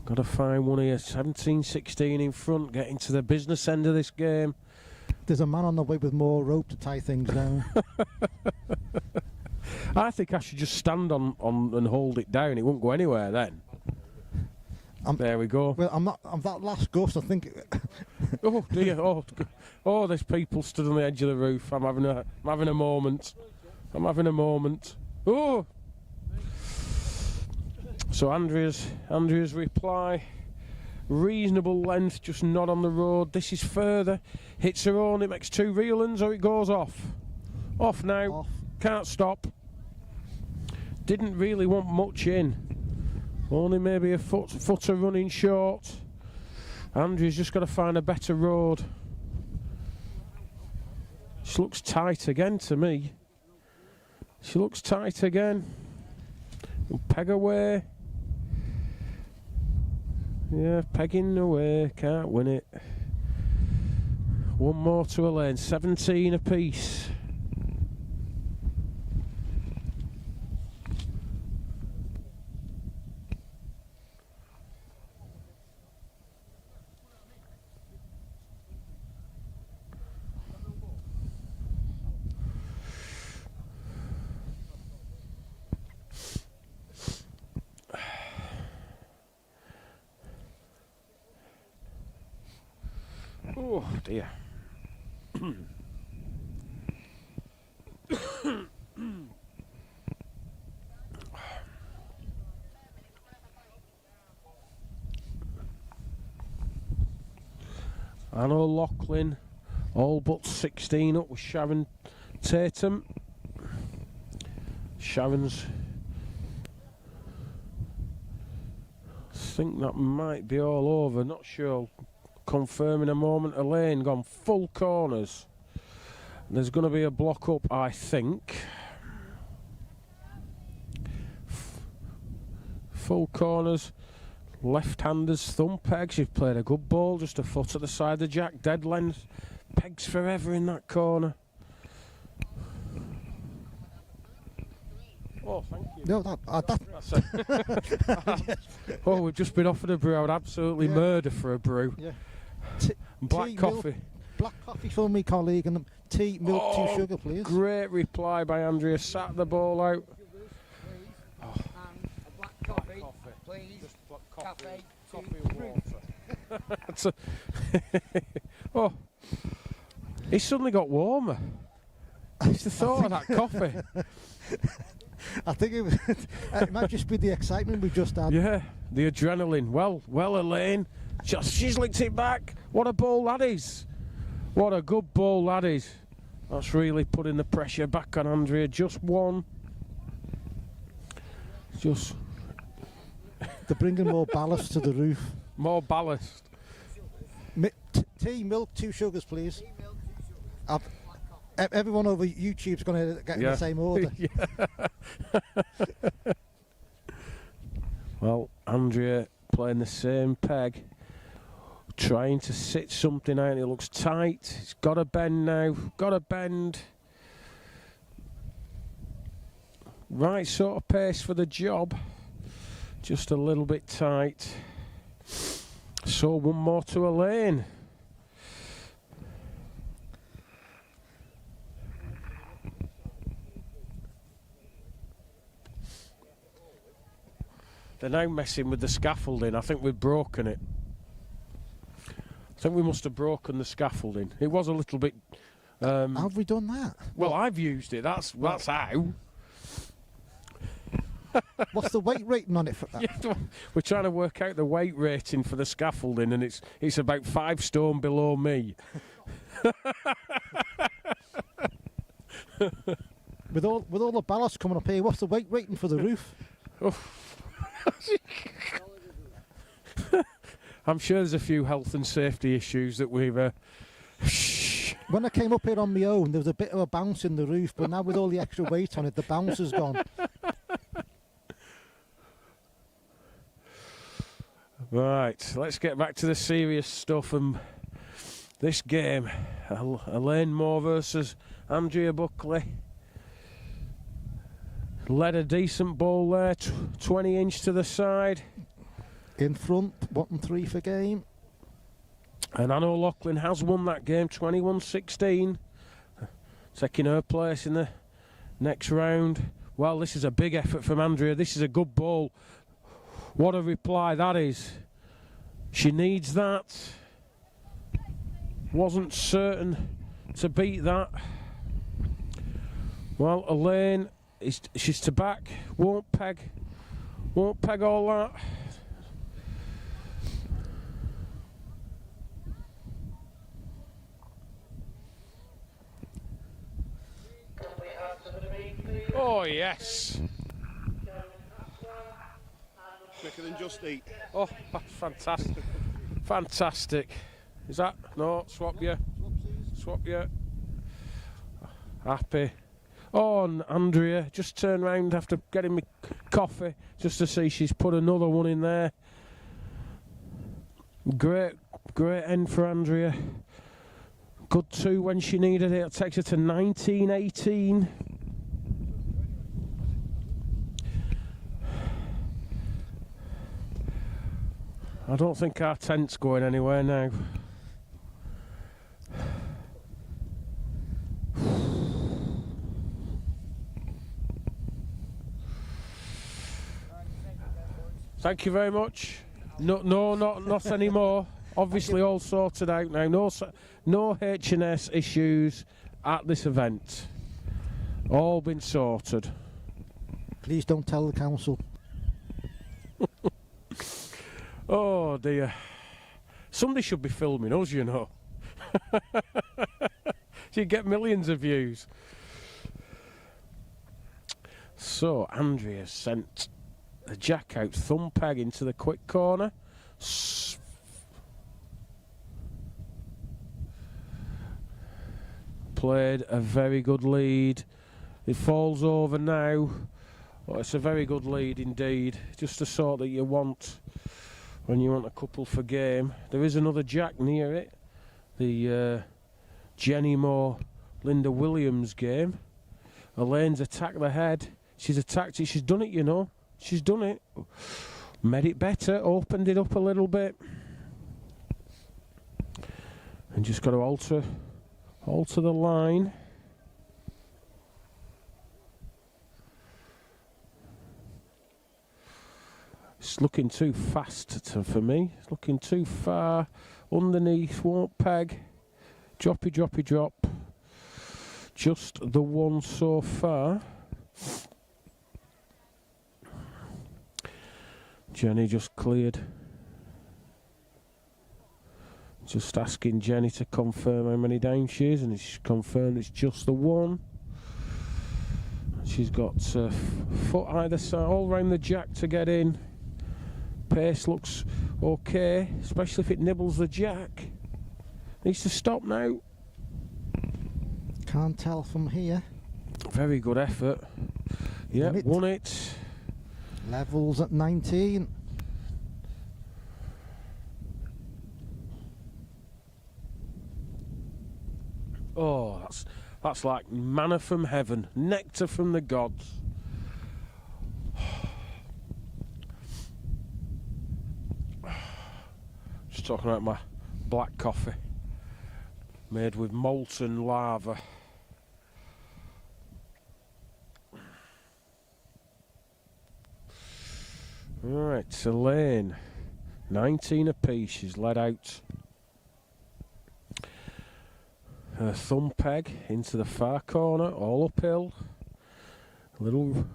S1: Got to find one here. 17-16 in front, getting to the business end of this game.
S2: There's a man on the way with more rope to tie things down.
S1: I think I should just stand on and hold it down. It won't go anywhere then. There we go.
S2: Well, I'm that last gust, I think.
S1: Oh dear! Oh, there's people stood on the edge of the roof. I'm having a moment. I'm having a moment. Oh. So Andrea's reply, reasonable length, just not on the road. This is further. Hits her own. It makes 2 real uns, or it goes off. Off now.
S2: Off.
S1: Can't stop. Didn't really want much in. Only maybe a footer running short. Andrea's just got to find a better road. She looks tight again to me. She looks tight again. We'll peg away. Yeah, pegging away. Can't win it. One more to a lane. 17 apiece. Oh dear. Anna Lachlan, all but 16 up with Sharon Tatum. Sharon's, I think that might be all over, not sure. Confirm in a moment. Elaine gone full corners. There's going to be a block up, I think. Full corners. Left-handers, thumb pegs. You've played a good ball, just a foot at the side of the jack. Dead length. Pegs forever in that corner. Oh, thank you.
S2: No, that's
S1: it. Oh, we've just been offered a brew. I would absolutely murder for a brew.
S2: Yeah.
S1: Black coffee.
S2: Black coffee for me, colleague, and tea, milk, 2 sugar, please.
S1: Great reply by Andrea. Sat the ball out.
S4: And a black coffee, please.
S1: Just black
S4: Cafe,
S1: coffee and water. Oh, he suddenly got warmer. It's the thought of that coffee.
S2: I think it might just be the excitement we've just had.
S1: Yeah, the adrenaline. Well, Elaine. She's licked it back. What a ball that is. What a good ball that is. That's really putting the pressure back on Andrea. Just one. Just.
S2: They're bringing more ballast to the roof.
S1: More ballast.
S2: Tea, milk, 2 sugars, please. Everyone over YouTube's going to get in the same order.
S1: Well, Andrea playing the same peg. Trying to sit something out. It looks tight. It's got to bend now. Got to bend. Right sort of pace for the job. Just a little bit tight. So one more to Elaine. They're now messing with the scaffolding. I think we've broken it. I think we must have broken the scaffolding. It was a little bit.
S2: Have we done that?
S1: Well, I've used it. That's how.
S2: What's the weight rating on it for that?
S1: Yeah, we're trying to work out the weight rating for the scaffolding, and it's about 5 stone below me.
S2: With all the ballast coming up here, what's the weight rating for the roof?
S1: Oh. I'm sure there's a few health and safety issues that we've.
S2: When I came up here on my own, there was a bit of a bounce in the roof, but now with all the extra weight on it, the bounce is gone.
S1: Right, let's get back to the serious stuff and this game. Elaine Moore versus Andrea Buckley. Led a decent ball there, 20 inch to the side.
S2: In front, bottom 3 for game.
S1: And Anne O'Loughlin has won that game, 21-16. Taking her place in the next round. Well, this is a big effort from Andrea. This is a good ball. What a reply that is. She needs that. Wasn't certain to beat that. Well, Elaine, she's to back. Won't peg all that. Oh, yes.
S5: Quicker than Just Eat.
S1: Oh, fantastic. Fantastic. Is that? No, swap you. Swap you. Happy. Oh, and Andrea just turned round after getting me coffee just to see she's put another one in there. Great end for Andrea. Good 2 when she needed it. It takes her to 19-18. I don't think our tent's going anywhere now. Thank you very much. No, not anymore. Obviously all sorted out now. No H&S issues at this event. All been sorted.
S2: Please don't tell the council.
S1: Oh dear. Somebody should be filming us, you know. You'd get millions of views. So Andrea sent the jack out, thumb peg into the quick corner. Played a very good lead. It falls over now. Oh, it's a very good lead indeed. Just the sort that you want when you want a couple for game. There is another jack near it. The Jenny Moore, Linda Williams game. Elaine's attacked the head. She's attacked it. She's done it, you know. She's done it. Made it better. Opened it up a little bit. And just got to alter the line. It's looking too fast for me. It's looking too far underneath. Won't peg. Droppy, drop. Just the one so far. Jenny just cleared. Just asking Jenny to confirm how many down she is, and she's confirmed it's just the one. She's got foot either side, all round the jack to get in. Pace looks okay, especially if it nibbles the jack. Needs to stop now.
S2: Can't tell from here.
S1: Very good effort. Yep, won it.
S2: Levels at 19.
S1: Oh, that's like manna from heaven, nectar from the gods. Just talking about my black coffee made with molten lava. Right, Elaine, 19 apiece. She's led out her thumb peg into the far corner, all uphill. A little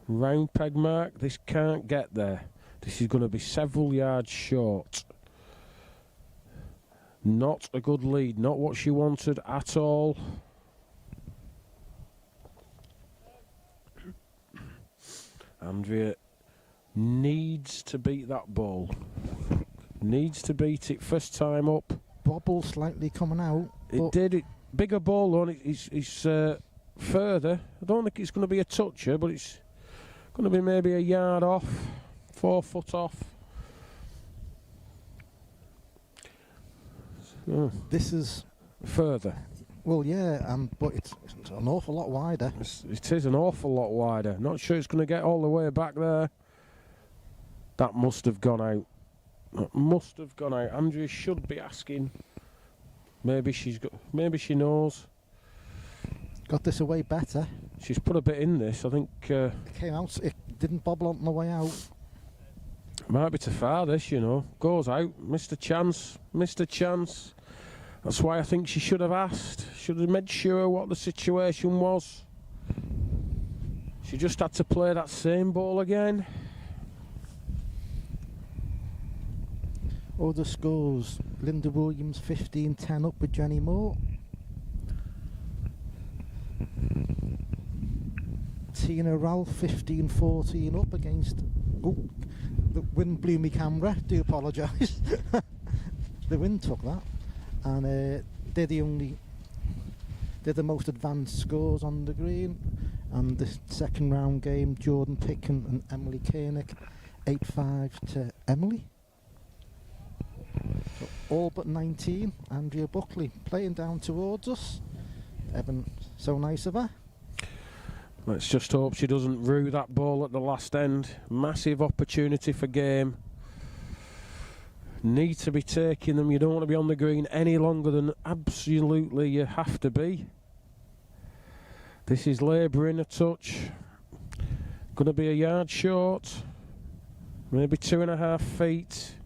S1: round peg mark. This can't get there. This is going to be several yards short. Not a good lead, not what she wanted at all. Andrea needs to beat that ball. Needs to beat it first time up.
S2: Bobble slightly coming out.
S1: It did. Bigger ball on it. It's further. I don't think it's going to be a toucher, but it's going to be maybe a yard off, 4 foot off.
S2: This is,
S1: Further.
S2: well, yeah, but it's an awful lot wider.
S1: It is an awful lot wider. Not sure it's going to get all the way back there. That must have gone out. That must have gone out. Andrea should be asking. Maybe she's got. Maybe she knows.
S2: Got this away better.
S1: She's put a bit in this. I think.
S2: It came out. It didn't bobble on the way out.
S1: Might be too far. This, you know, goes out. Missed a chance. Missed a chance. That's why I think she should have asked. Should have made sure what the situation was. She just had to play that same ball again.
S2: Other scores: Linda Williams 15-10 up with Jenny Moore. Tina Ralph 15-14 up against. Oh, the wind blew me camera. Do apologise. The wind took that, and they're the most advanced scores on the green. And the second round game, Jordan Picken and Emily Koenig, 8-5 to Emily. So all but 19. Andrea Buckley playing down towards us. Evan, so nice of her.
S1: Let's just hope she doesn't rue that ball at the last end. Massive opportunity for game. Need to be taking them. You don't want to be on the green any longer than absolutely you have to be. This is labouring a touch. Going to be a yard short. Maybe 2.5 feet.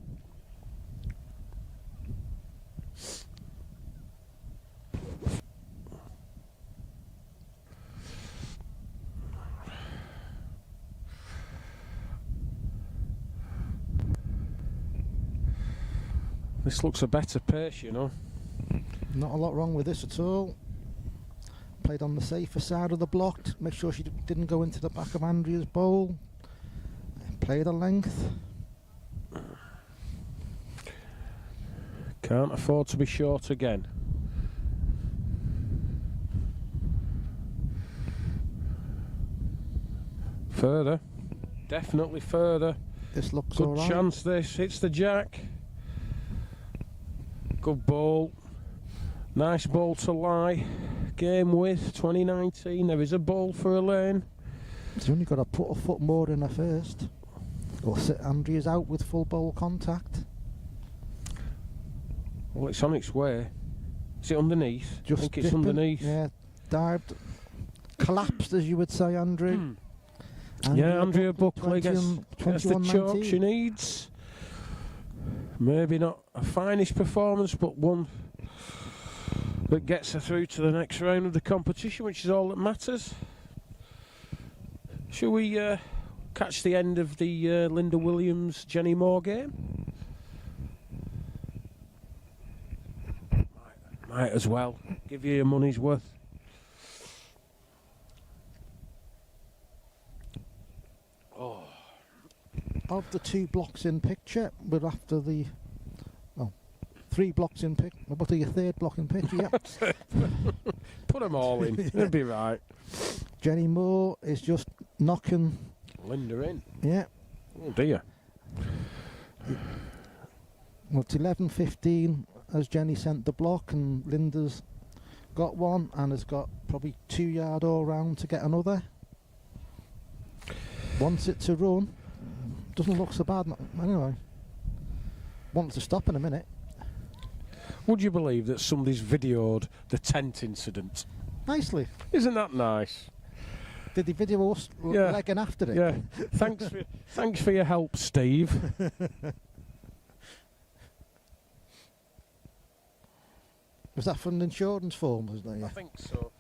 S1: This looks a better pace, you know.
S2: Not a lot wrong with this at all. Played on the safer side of the block. Make sure she didn't go into the back of Andrea's bowl. Played a length.
S1: Can't afford to be short again. Further. Definitely further.
S2: This looks
S1: Good
S2: alright.
S1: chance this. Hits the jack. Good ball. Nice ball to lie. Game with 2019. There is a ball for Elaine.
S2: She's only got to put a foot more in her first. Or sit Andrea's out with full bowl contact.
S1: Well, it's on its way. Is it underneath?
S2: Just
S1: I think it's
S2: dipping.
S1: underneath.
S2: Yeah, dived. Collapsed, as you would say, Andrew.
S1: Yeah, Andrea Buckley gets the
S2: 21-19.
S1: chalk she needs. Maybe not a finest performance, but one that gets her through to the next round of the competition, which is all that matters. Shall we catch the end of the Linda Williams Jenny Moore game? Might as well. Give you your money's worth. Oh.
S2: Of the 2 blocks in picture, we're after the 3 blocks in picture. What are your 3rd block in picture? Yeah.
S1: Put them all in. It'll be right.
S2: Jenny Moore is just knocking
S1: Linda in.
S2: Yeah.
S1: Oh dear.
S2: Well, it's 11-15 as Jenny sent the block, and Linda's got one and has got probably 2 yard all round to get another. Wants it to run. Doesn't look so bad. Anyway. Wants to stop in a minute.
S1: Would you believe that somebody's videoed the tent incident?
S2: Nicely.
S1: Isn't that nice?
S2: Did he video us legging after it?
S1: Yeah. Thanks for your help, Steve.
S2: Was that for an insurance form, wasn't it?
S1: I think so.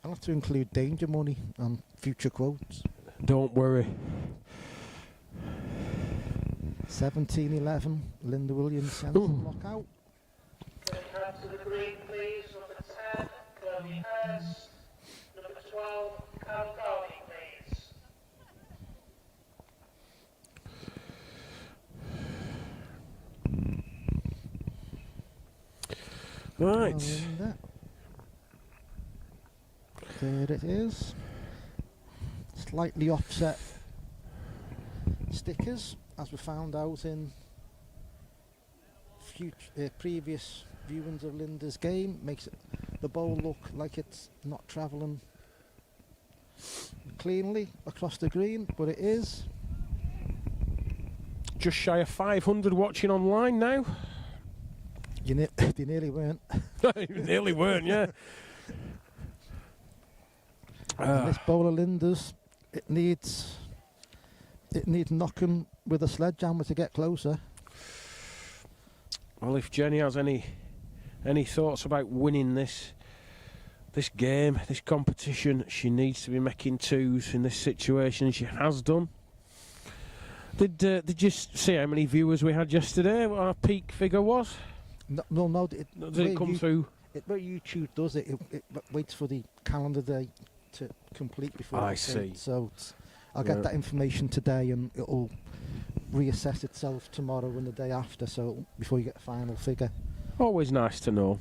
S2: I'll have to include danger money and future quotes.
S1: Don't worry.
S2: 17-11, Linda Williams sends the block out.
S3: Come to the green, please. Number 10, Chloe Hurst. Number 12, Carol Garvey, please.
S1: Right.
S2: There it is. Slightly offset stickers. as we found out in previous viewings of Linda's game, makes the ball look like it's not travelling cleanly across the green, but it is.
S1: Just shy of 500 watching online now.
S2: They nearly weren't.
S1: You nearly weren't, yeah.
S2: And this bowl of Linda's, it needs knocking with a sledgehammer to get closer.
S1: Well, if Jenny has any thoughts about winning this game, this competition, she needs to be making twos in this situation. She has done. Did you see how many viewers we had yesterday? What our peak figure was?
S2: No.
S1: Did it come through?
S2: Where YouTube does it, it waits for the calendar day to complete before.
S1: I see.
S2: So I'll get that information today, and it'll reassess itself tomorrow and the day after. So before you get a final figure.
S1: Always nice to know.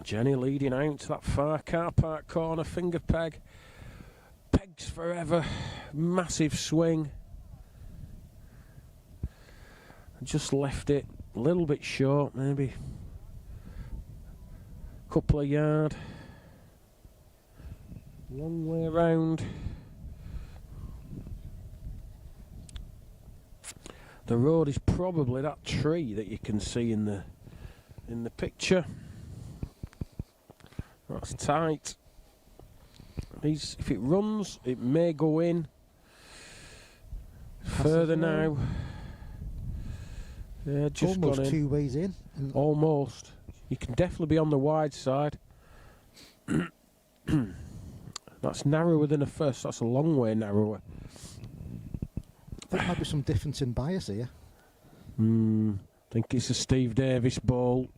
S1: Jenny leading out to that far car park corner, finger peg. Pegs forever, massive swing. Just left it a little bit short, maybe a couple of yard. Long way round. The road is probably that tree that you can see in the picture. That's tight. If it runs, it may go in. Further now. Yeah, just
S2: almost
S1: gone in.
S2: 2 ways in.
S1: Almost. You can definitely be on the wide side. That's narrower than a first. That's a long way narrower.
S2: There might be some difference in bias here.
S1: I think it's a Steve Davis ball.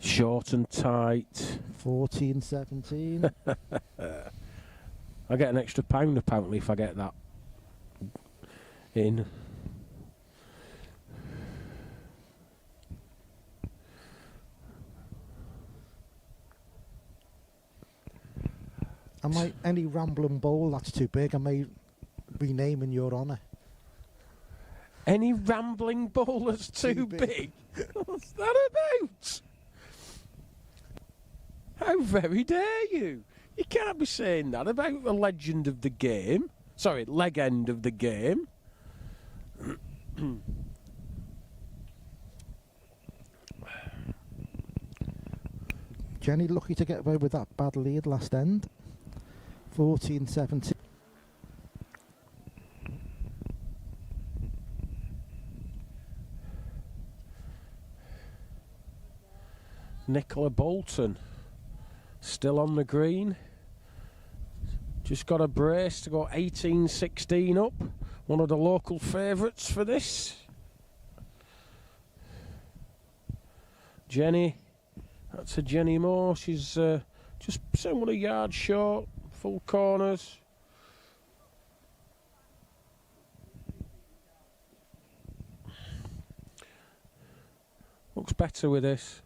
S1: Short and tight.
S2: 14-17.
S1: I get an extra £1 apparently if I get that in.
S2: Any rambling bowl that's too big, I may rename in your honour.
S1: Any rambling ball that's too big? What's that about? How very dare you? You can't be saying that about the legend of the game. Sorry, leg end of the game.
S2: Jenny lucky to get away with that bad lead last end. 14-17.
S1: Nicola Bolton still on the green. Just got a brace to go 18-16 up. One of the local favourites for this. Jenny, that's a Jenny Moore. She's just somewhat a yard short, full corners. Looks better with this.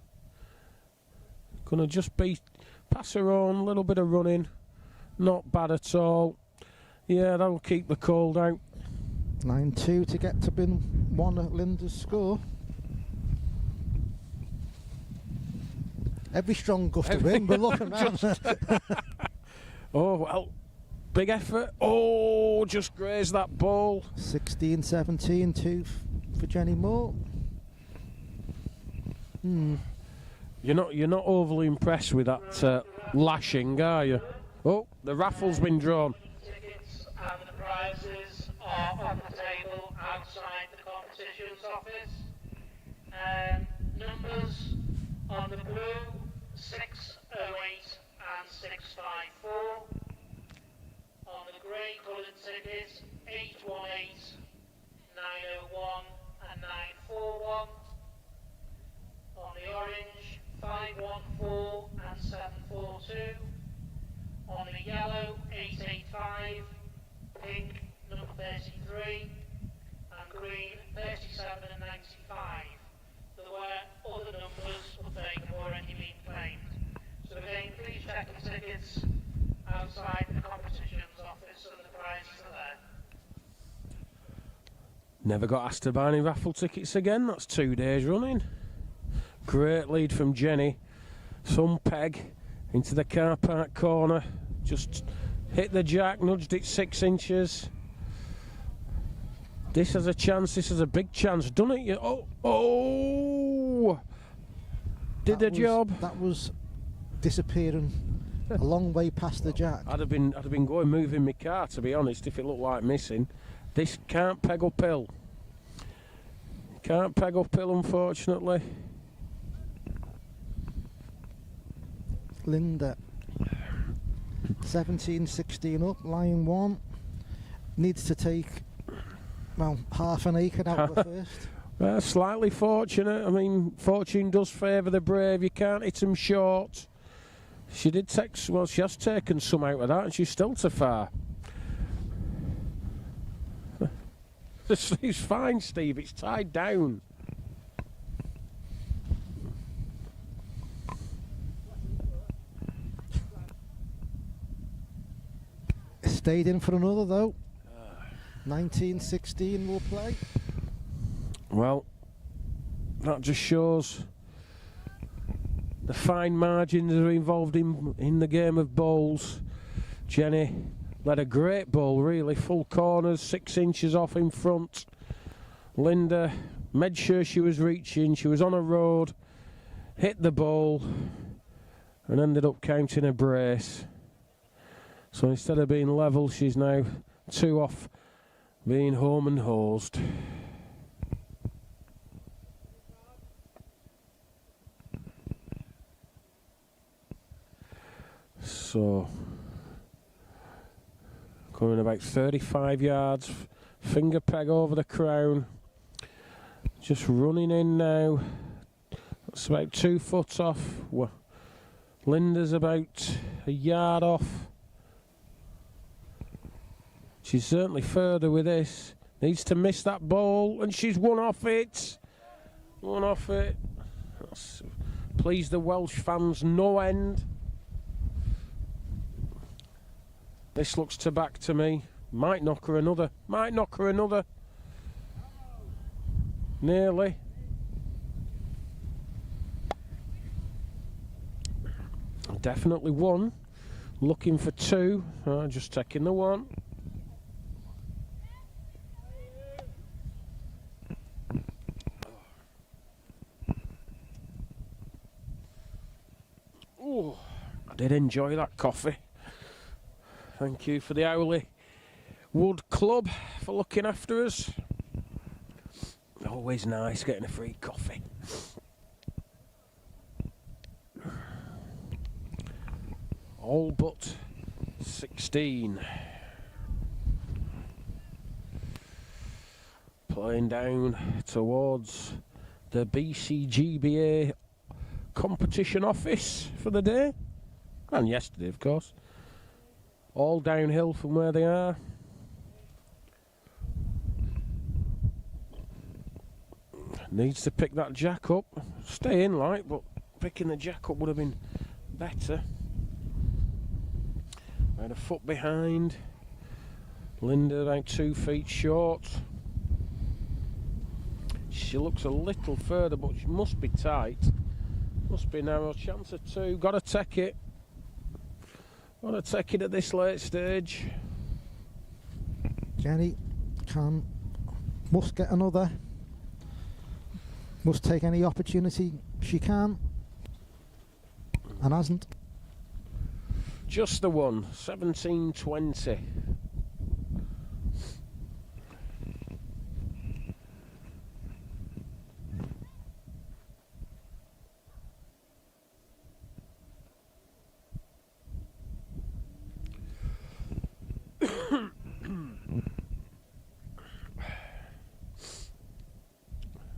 S1: Gonna just be pass her on, a little bit of running. Not bad at all. Yeah, that'll keep the cold out.
S2: 9-2 to get to bin one at Linda's score. Every strong guff to win, but look around.
S1: Oh, well, big effort. Oh, just grazed that ball.
S2: 16-17, 2 for Jenny Moore.
S1: You're not overly impressed with that lashing, are you? Oh, the raffle's been drawn.
S3: Tickets and the prizes are on the table outside the competitions office. Numbers on the blue, 608 and 654. On the grey coloured tickets, 818, 901 and 941. On the orange, 514 and 742. On the yellow, 885, pink, number 33, and green, 37 and 95. There were other numbers, but they have already been claimed. So again, please check the tickets outside the competitions office and the prizes are there.
S1: Never got asked to buy any raffle tickets again. That's 2 days running. Great lead from Jenny. Some peg into the car park corner. Just hit the jack, nudged it 6 inches. This has a chance. This has a big chance. Done it. Oh! Did the job.
S2: That was disappearing a long way past the jack.
S1: I'd have been going moving my car, to be honest, if it looked like missing. This can't peg uphill. Can't peg uphill, unfortunately.
S2: Linda, 17-16 up, line 1. Needs to take, well, half an acre out of the first.
S1: Slightly fortunate. I mean, fortune does favour the brave. You can't hit them short. She did take, well, she has taken some out of that, and she's still too far. It's fine, Steve. It's tied down.
S2: Stayed in for another though. 19-16 will play.
S1: Well, that just shows the fine margins that are involved in the game of bowls. Jenny led a great bowl, really, full corners, 6 inches off in front. Linda made sure she was reaching, she was on a road, hit the bowl, and ended up counting a brace. So instead of being level, she's now 2 off being home and hosed. So, coming about 35 yards, finger peg over the crown, just running in now. That's about 2 foot off. Linda's about a yard off. She's certainly further with this. Needs to miss that ball, and she's one off it. One off it. That's pleased the Welsh fans no end. This looks to back to me. Might knock her another. Might knock her another. Nearly. Definitely one. Looking for 2. Just taking the 1. Ooh, I did enjoy that coffee. Thank you for the Owley Wood Club for looking after us. Always nice getting a free coffee. All but 16. Playing down towards the BCGBA competition office for the day. And yesterday, of course. All downhill from where they are. Needs to pick that jack up. Stay in light, but picking the jack up would have been better. About a foot behind. Linda about 2 feet short. She looks a little further, but she must be tight. Must be narrow. Chance of 2. Got to take it. Got to take it at this late stage.
S2: Jenny must get another. Must take any opportunity she can. And hasn't.
S1: Just the one. 17-20.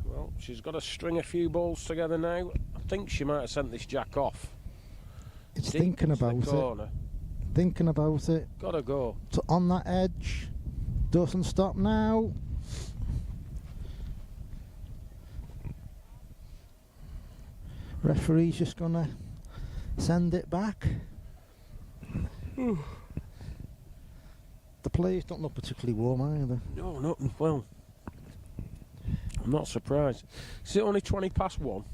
S1: Well, she's got to string a few balls together now. I think she might have sent this jack off.
S2: It's thinking about it. Thinking about it.
S1: Gotta go.
S2: So on that edge. Doesn't stop now. Referee's just gonna send it back. The players don't look particularly warm either.
S1: No, not well. I'm not surprised. Is it only 20 past 1?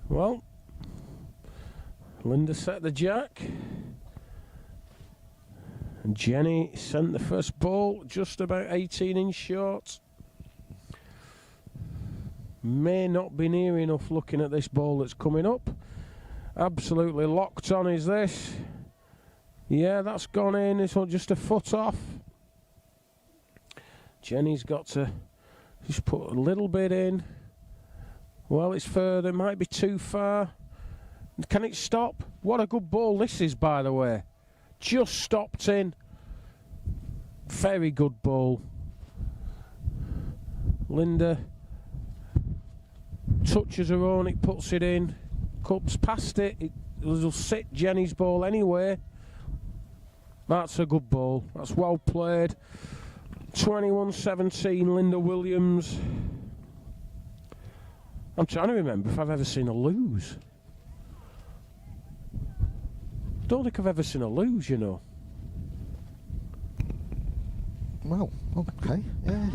S1: Well, Linda set the jack, and Jenny sent the first ball just about 18 inches short. May not be near enough looking at this ball that's coming up. Absolutely locked on is this. Yeah, that's gone in. This one just a foot off. Jenny's got to just put a little bit in. Well, it's further, might be too far. Can it stop? What a good ball this is, by the way. Just stopped in. Very good ball. Linda touches her own, it puts it in. Cups past it, it'll sit Jenny's ball anyway. That's a good ball. That's well played. 21-17, Linda Williams. I'm trying to remember if I've ever seen her lose. Don't think I've ever seen her lose, you know.
S2: Well, okay, yeah.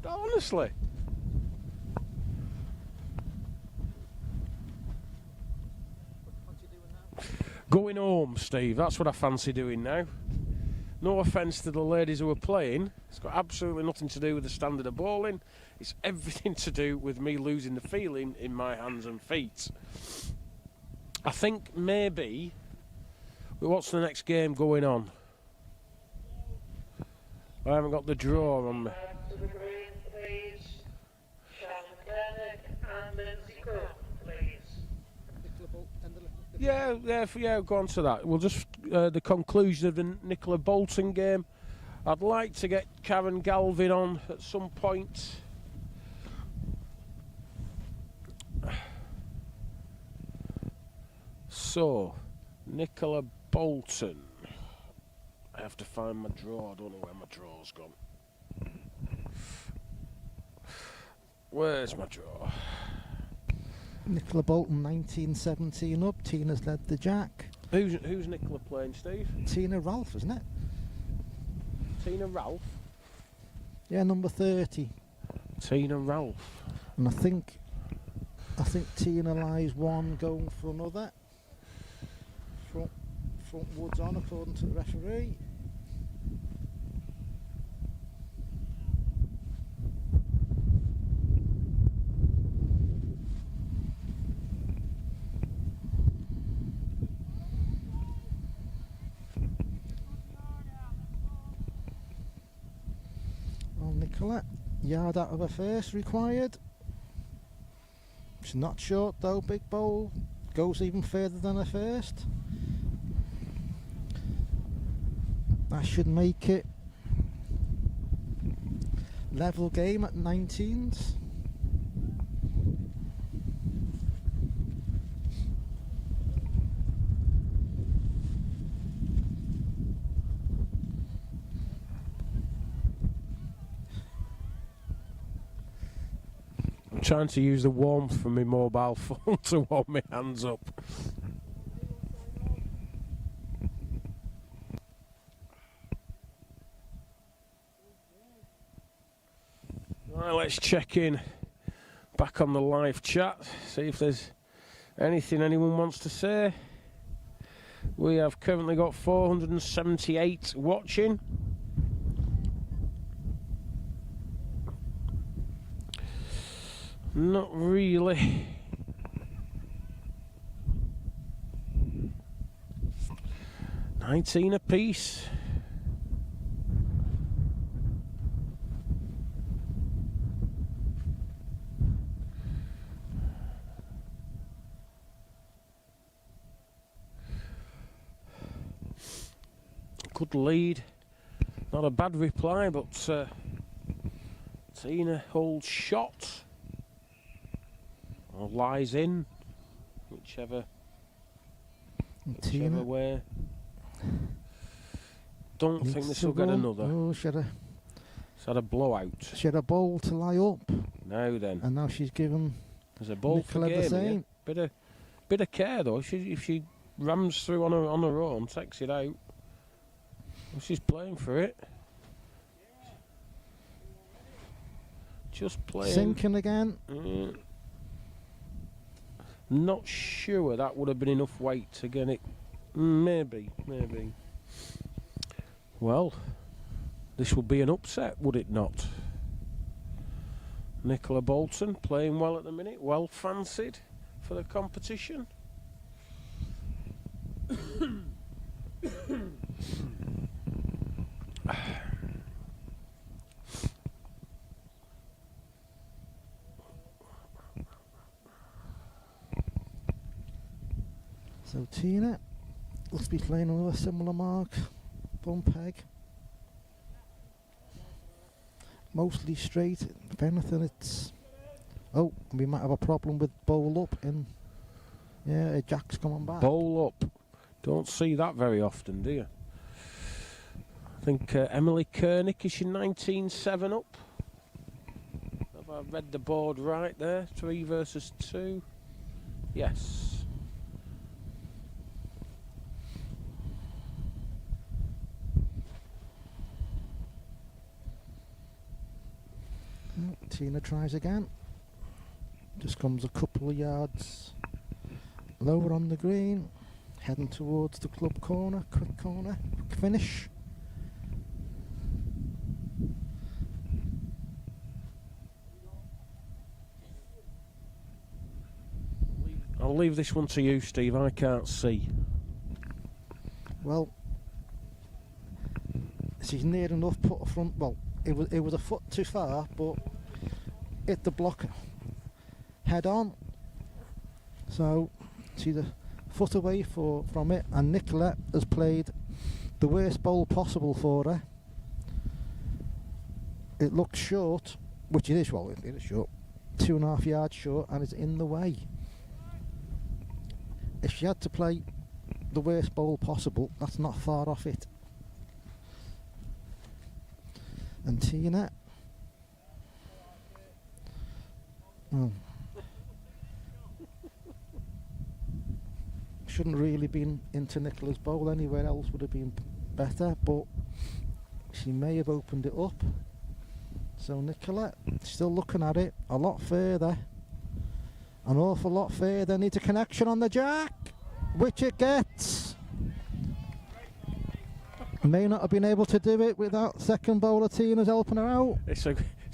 S1: Honestly. Going home, Steve. That's what I fancy doing now. No offence to the ladies who are playing. It's got absolutely nothing to do with the standard of bowling. It's everything to do with me losing the feeling in my hands and feet. I think maybe... What's the next game going on? I haven't got the draw on me.
S3: To the green, please. Shannon Koenig and Lindsay Cook, please.
S1: Yeah, go on to that. We'll just the conclusion of the Nicola Bolton game. I'd like to get Karen Galvin on at some point. So, Nicola Bolton. I have to find my draw. I don't know where my draw's gone. Where's my draw?
S2: Nicola Bolton, 19-17 up. Tina's led the jack.
S1: Who's Nicola playing, Steve?
S2: Tina Ralph, isn't it?
S1: Tina Ralph?
S2: Yeah, number 30.
S1: Tina Ralph.
S2: And I think Tina lies one going for another. Front Woods on, according to the referee. Well, Nicola, yard out of her first required. She's not short though, big bowl. Goes even further than her first. That should make it level game at 19s.
S1: I'm trying to use the warmth from my mobile phone to warm my hands up. Right, let's check in back on the live chat, see if there's anything anyone wants to say. We have currently got 478 watching. Not really. $19 apiece. Good lead. Not a bad reply, but Tina holds shot. Or lies in. Whichever way. Don't think this will get another.
S2: Oh, she had
S1: a blowout.
S2: She had a bowl to lie up.
S1: Now then.
S2: And now she's given
S1: There's a ball for
S2: Nicola the
S1: game.
S2: same.
S1: Bit of care though. If she rams through on her own, takes it out. Well, she's playing for it. Just playing.
S2: Sinking again.
S1: Not sure that would have been enough weight to get it. Maybe. Well, this would be an upset, would it not? Nicola Bolton playing well at the minute, well fancied for the competition.
S2: So Tina must be playing on a similar mark. Bum peg. Mostly straight. If anything, it's... Oh, we might have a problem with bowl up in... Yeah, Jack's coming back.
S1: Bowl up. Don't see that very often, do you? I think Emily Kernick is your 19-7 up. Have I read the board right there? 3 versus 2. Yes.
S2: Tina tries again. Just comes a couple of yards lower on the green, heading towards the club corner, quick finish.
S1: I'll leave this one to you, Steve. I can't see.
S2: Well, she's near enough put a front. Well, it was a foot too far, but hit the block head on. So she's a foot away from it, and Nicola has played the worst bowl possible for her. It looks short, which it is. Well, it is short, 2.5 yards short, and it's in the way. If she had to play the worst bowl possible, that's not far off it. And Tina, well, shouldn't really been into Nicola's bowl. Anywhere else would have been better, but she may have opened it up. So Nicola, still looking at it a lot further, an awful lot further. Needs a connection on the jack, which it gets. May not have been able to do it without second bowler Tina's helping her out.
S1: It's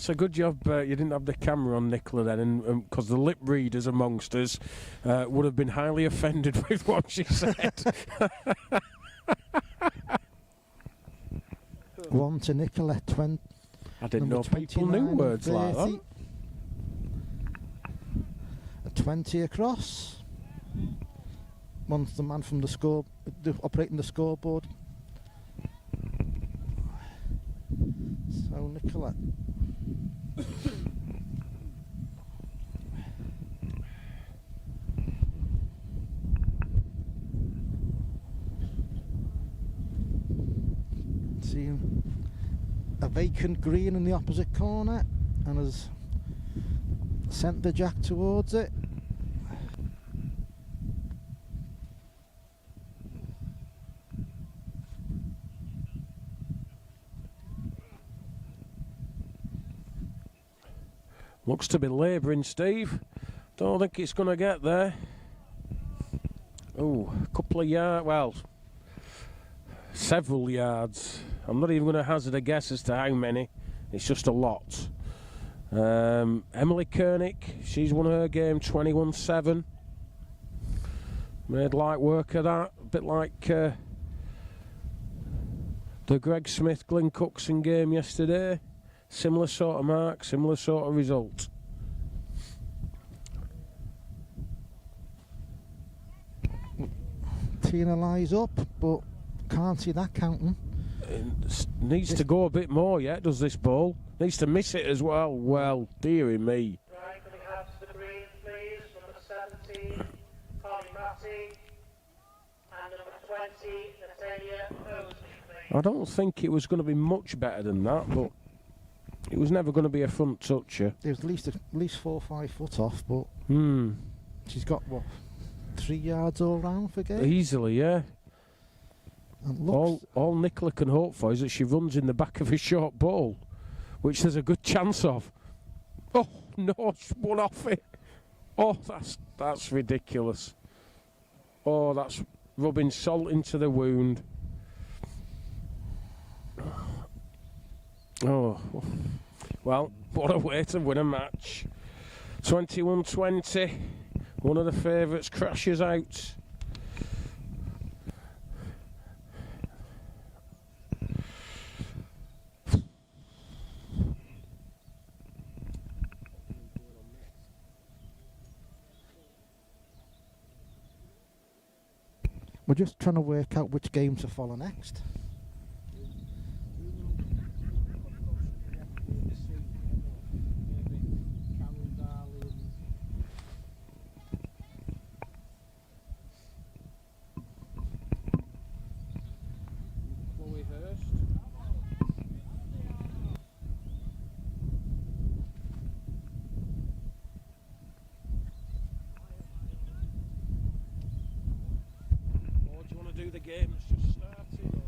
S1: a good job you didn't have the camera on Nicola then, and because the lip readers amongst us would have been highly offended with what she said.
S2: 1 to Nicola,
S1: I didn't know people knew words like that.
S2: A 20 across. One's the man from the score, operating the scoreboard. So Nicola. See a vacant green in the opposite corner, and has sent the jack towards it.
S1: Looks to be labouring, Steve. Don't think it's going to get there. Oh, a couple of yards, well, several yards. I'm not even going to hazard a guess as to how many. It's just a lot. Emily Koenig, she's won her game 21-7. Made light work of that, a bit like the Greg Smith Glyn Cookson game yesterday. Similar sort of mark, similar sort of result.
S2: Tina lies up, but can't see that counting.
S1: It needs to go a bit more yet, does this ball? Needs to miss it as well. Well, dearie me.
S3: Right, can we have to the green, please? Number 17, Holly Matty. And number 20, Natalia Owley, please.
S1: I don't think it was going to be much better than that, but it was never going to be a front toucher.
S2: It was at least 4 or 5 foot off, but she's got, what, 3 yards all round for game?
S1: Easily, yeah.
S2: And looks,
S1: All Nicola can hope for is that she runs in the back of a short ball, which there's a good chance of. Oh, no, she won off it. Oh, that's ridiculous. Oh, that's rubbing salt into the wound. Oh, well, what a way to win a match. 21-20. One of the favourites crashes out.
S2: we're just trying to work out which games to follow next.
S1: The game's just started.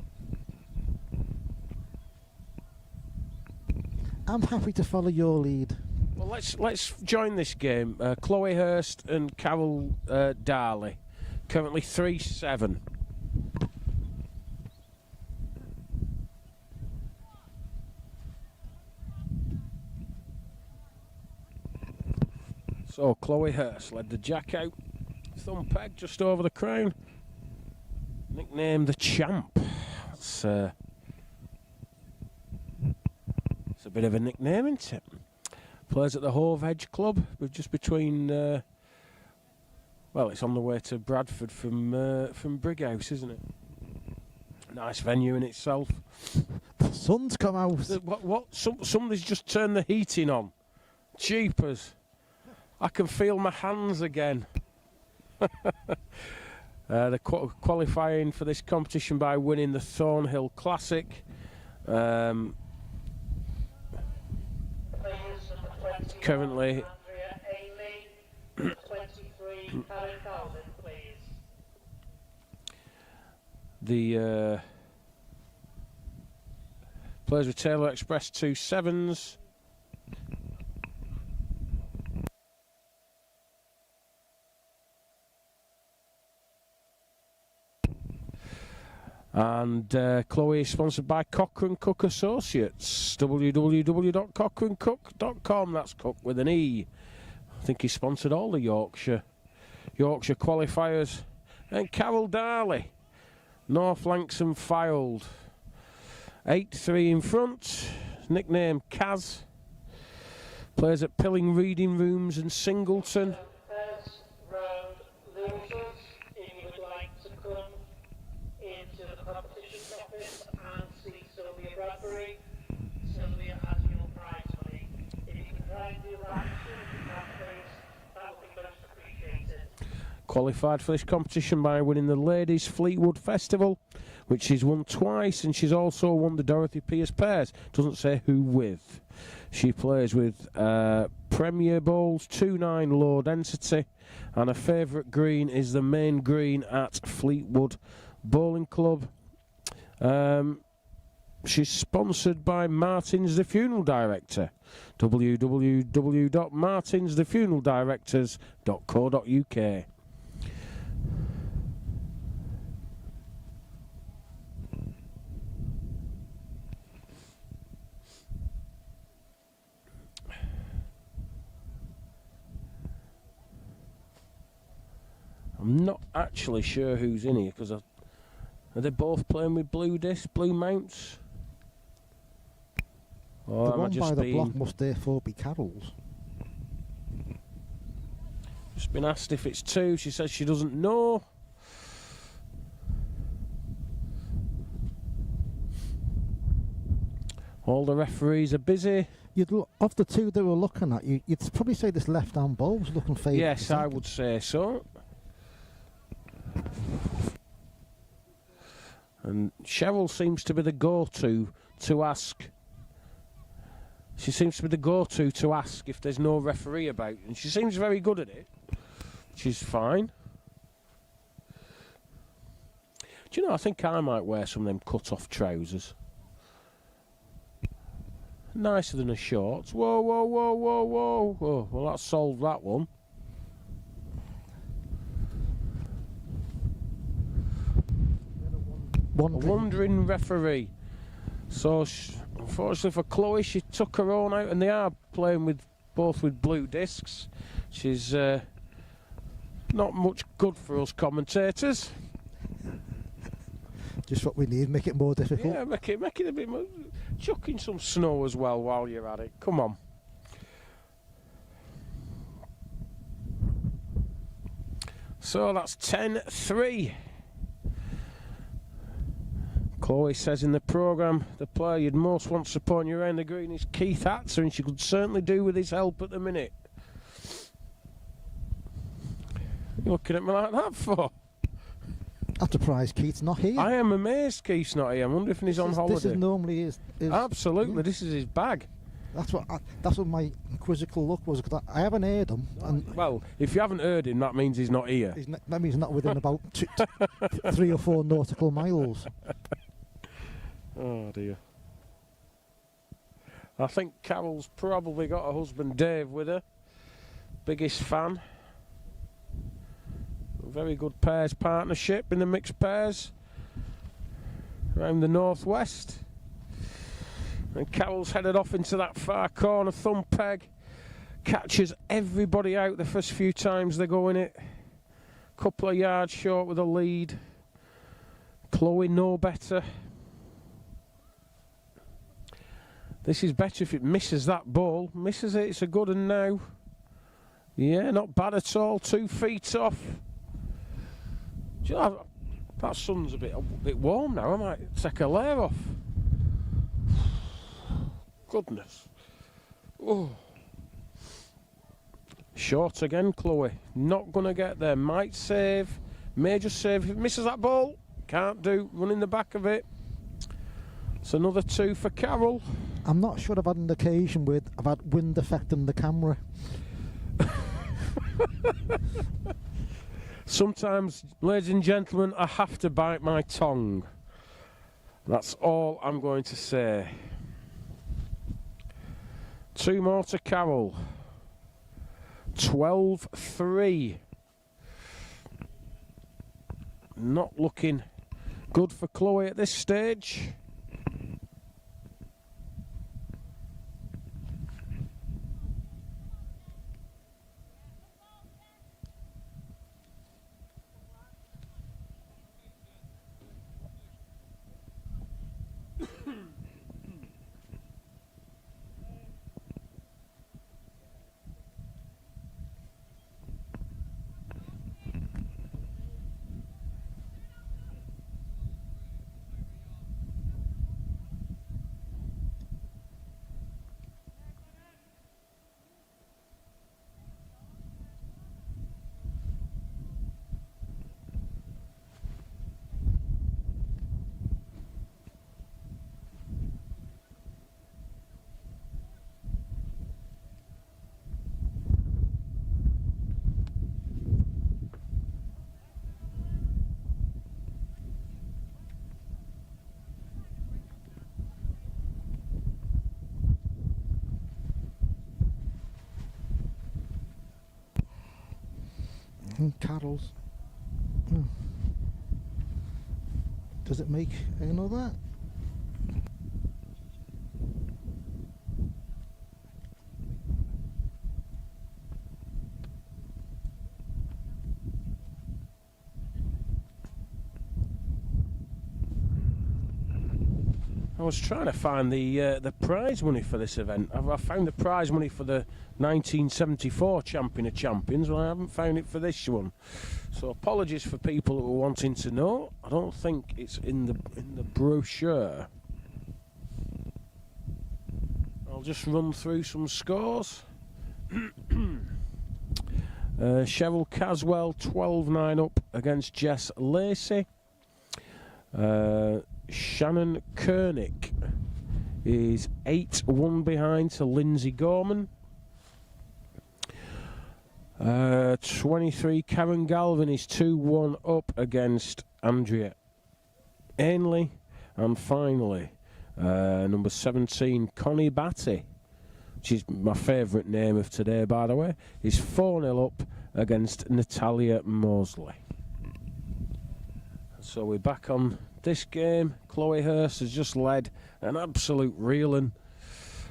S2: I'm happy to follow your lead.
S1: Well, let's join this game. Chloe Hurst and Carol Darley, currently 3-7. So Chloe Hurst led the jack out, thumb peg just over the crown. Nicknamed the Champ. It's a bit of a nickname, isn't it? Plays at the Hove Edge Club, just between. Well, it's on the way to Bradford from Brighouse, isn't it? Nice venue in itself.
S2: The sun's come out.
S1: Somebody's just turned the heating on. Jeepers! I can feel my hands again. They're qualifying for this competition by winning the Thornhill Classic. Currently,
S3: Andrea Bley, 23, Karen Calvin, please.
S1: The players with Taylor Express 2 7s. And Chloe is sponsored by Cochrane Cook Associates. www.cochranecook.com. That's Cook with an E. I think he sponsored all the Yorkshire qualifiers. And Carol Darley, North Lanxham Fylde, 8-3 in front. Nickname Kaz. Plays at Pilling Reading Rooms in Singleton.
S3: First round losers, if you would like to come into the competitions office and see Sylvia Bradbury. Sylvia has your prize money. If you can try and do that as soon as you can, please, that would be most appreciated.
S1: Qualified for this competition by winning the Ladies Fleetwood Festival, which she's won twice, and she's also won the Dorothy Pierce Pairs. Doesn't say who with. She plays with Premier Bowls, 2-9 low density, and her favourite green is the main green at Fleetwood Bowling Club. She's sponsored by Martin's the Funeral Director. www.martinsthefuneraldirectors.co.uk. I'm not actually sure who's in here because are they both playing with blue discs, blue mounts? Or
S2: The
S1: am I
S2: one
S1: just
S2: by the
S1: being
S2: block must therefore be Carol's.
S1: just been asked if it's two? She says she doesn't know. All the referees are busy.
S2: Of the two they were looking at, you'd probably say this left-hand ball was looking favourite.
S1: Yes, I would say so. And Cheryl seems to be the go-to to ask. She seems to be the go-to to ask if there's no referee about, and she seems very good at it, which is fine. Do you know, I think I might wear some of them cut-off trousers. Nicer than a shorts. Whoa, whoa, whoa, whoa, whoa, whoa. Well, that solved that one. A wandering referee. So, unfortunately for Chloe, she took her own out, and they are playing both with blue discs. She's not much good for us commentators.
S2: Just what we need, make it more difficult.
S1: Yeah, make it a bit more. Chuck in some snow as well while you're at it. Come on. So that's 10-3. Chloe says in the programme, the player you'd most want supporting you around the green is Keith Hatzer, and she could certainly do with his help at the minute. You're looking at me like that for?
S2: I'm surprised Keith's not here.
S1: I am amazed Keith's not here. I wonder if he's on holiday.
S2: This is normally his
S1: Absolutely, this is his bag.
S2: That's what my quizzical look was, because I haven't heard him. And
S1: Well, if you haven't heard him, that means he's not here.
S2: that means he's not within about 3 or 4 nautical miles.
S1: Oh dear. I think Carol's probably got her husband Dave with her. Biggest fan. A very good pairs partnership in the mixed pairs around the northwest. And Carol's headed off into that far corner, thumb peg. Catches everybody out the first few times they go in it. Couple of yards short with a lead. Chloe no better. This is better if it misses that ball. Misses it, it's a good one now. Yeah, not bad at all. 2 feet off. Do you know, that sun's a bit warm now. I might take a layer off. Goodness. Oh. Short again, Chloe. Not going to get there. Might save. May just save. If it misses that ball, can't do. Running the back of it. It's another 2 for Carol.
S2: I'm not sure I've had an occasion with I've had wind affecting the camera.
S1: Sometimes, ladies and gentlemen, I have to bite my tongue. That's all I'm going to say. 2 more to Carol. 12-3. Not looking good for Chloe at this stage.
S2: Carol's. Does it make another?
S1: was trying to find the prize money for this event. I found the prize money for the 1974 Champion of Champions, but I haven't found it for this one. So apologies for people who are wanting to know. I don't think it's in the brochure. I'll just run through some scores. Cheryl Caswell 12-9 up against Jess Lacey. Shannon Koenig is 8-1 behind to Lindsay Gorman. 23 Karen Galvin is 2-1 up against Andrea Ainley. And finally, number 17 Connie Batty, which is my favourite name of today, by the way, is 4-0 up against Natalia Mosley. So we're back on this game. Chloe Hurst has just led an absolute reeling.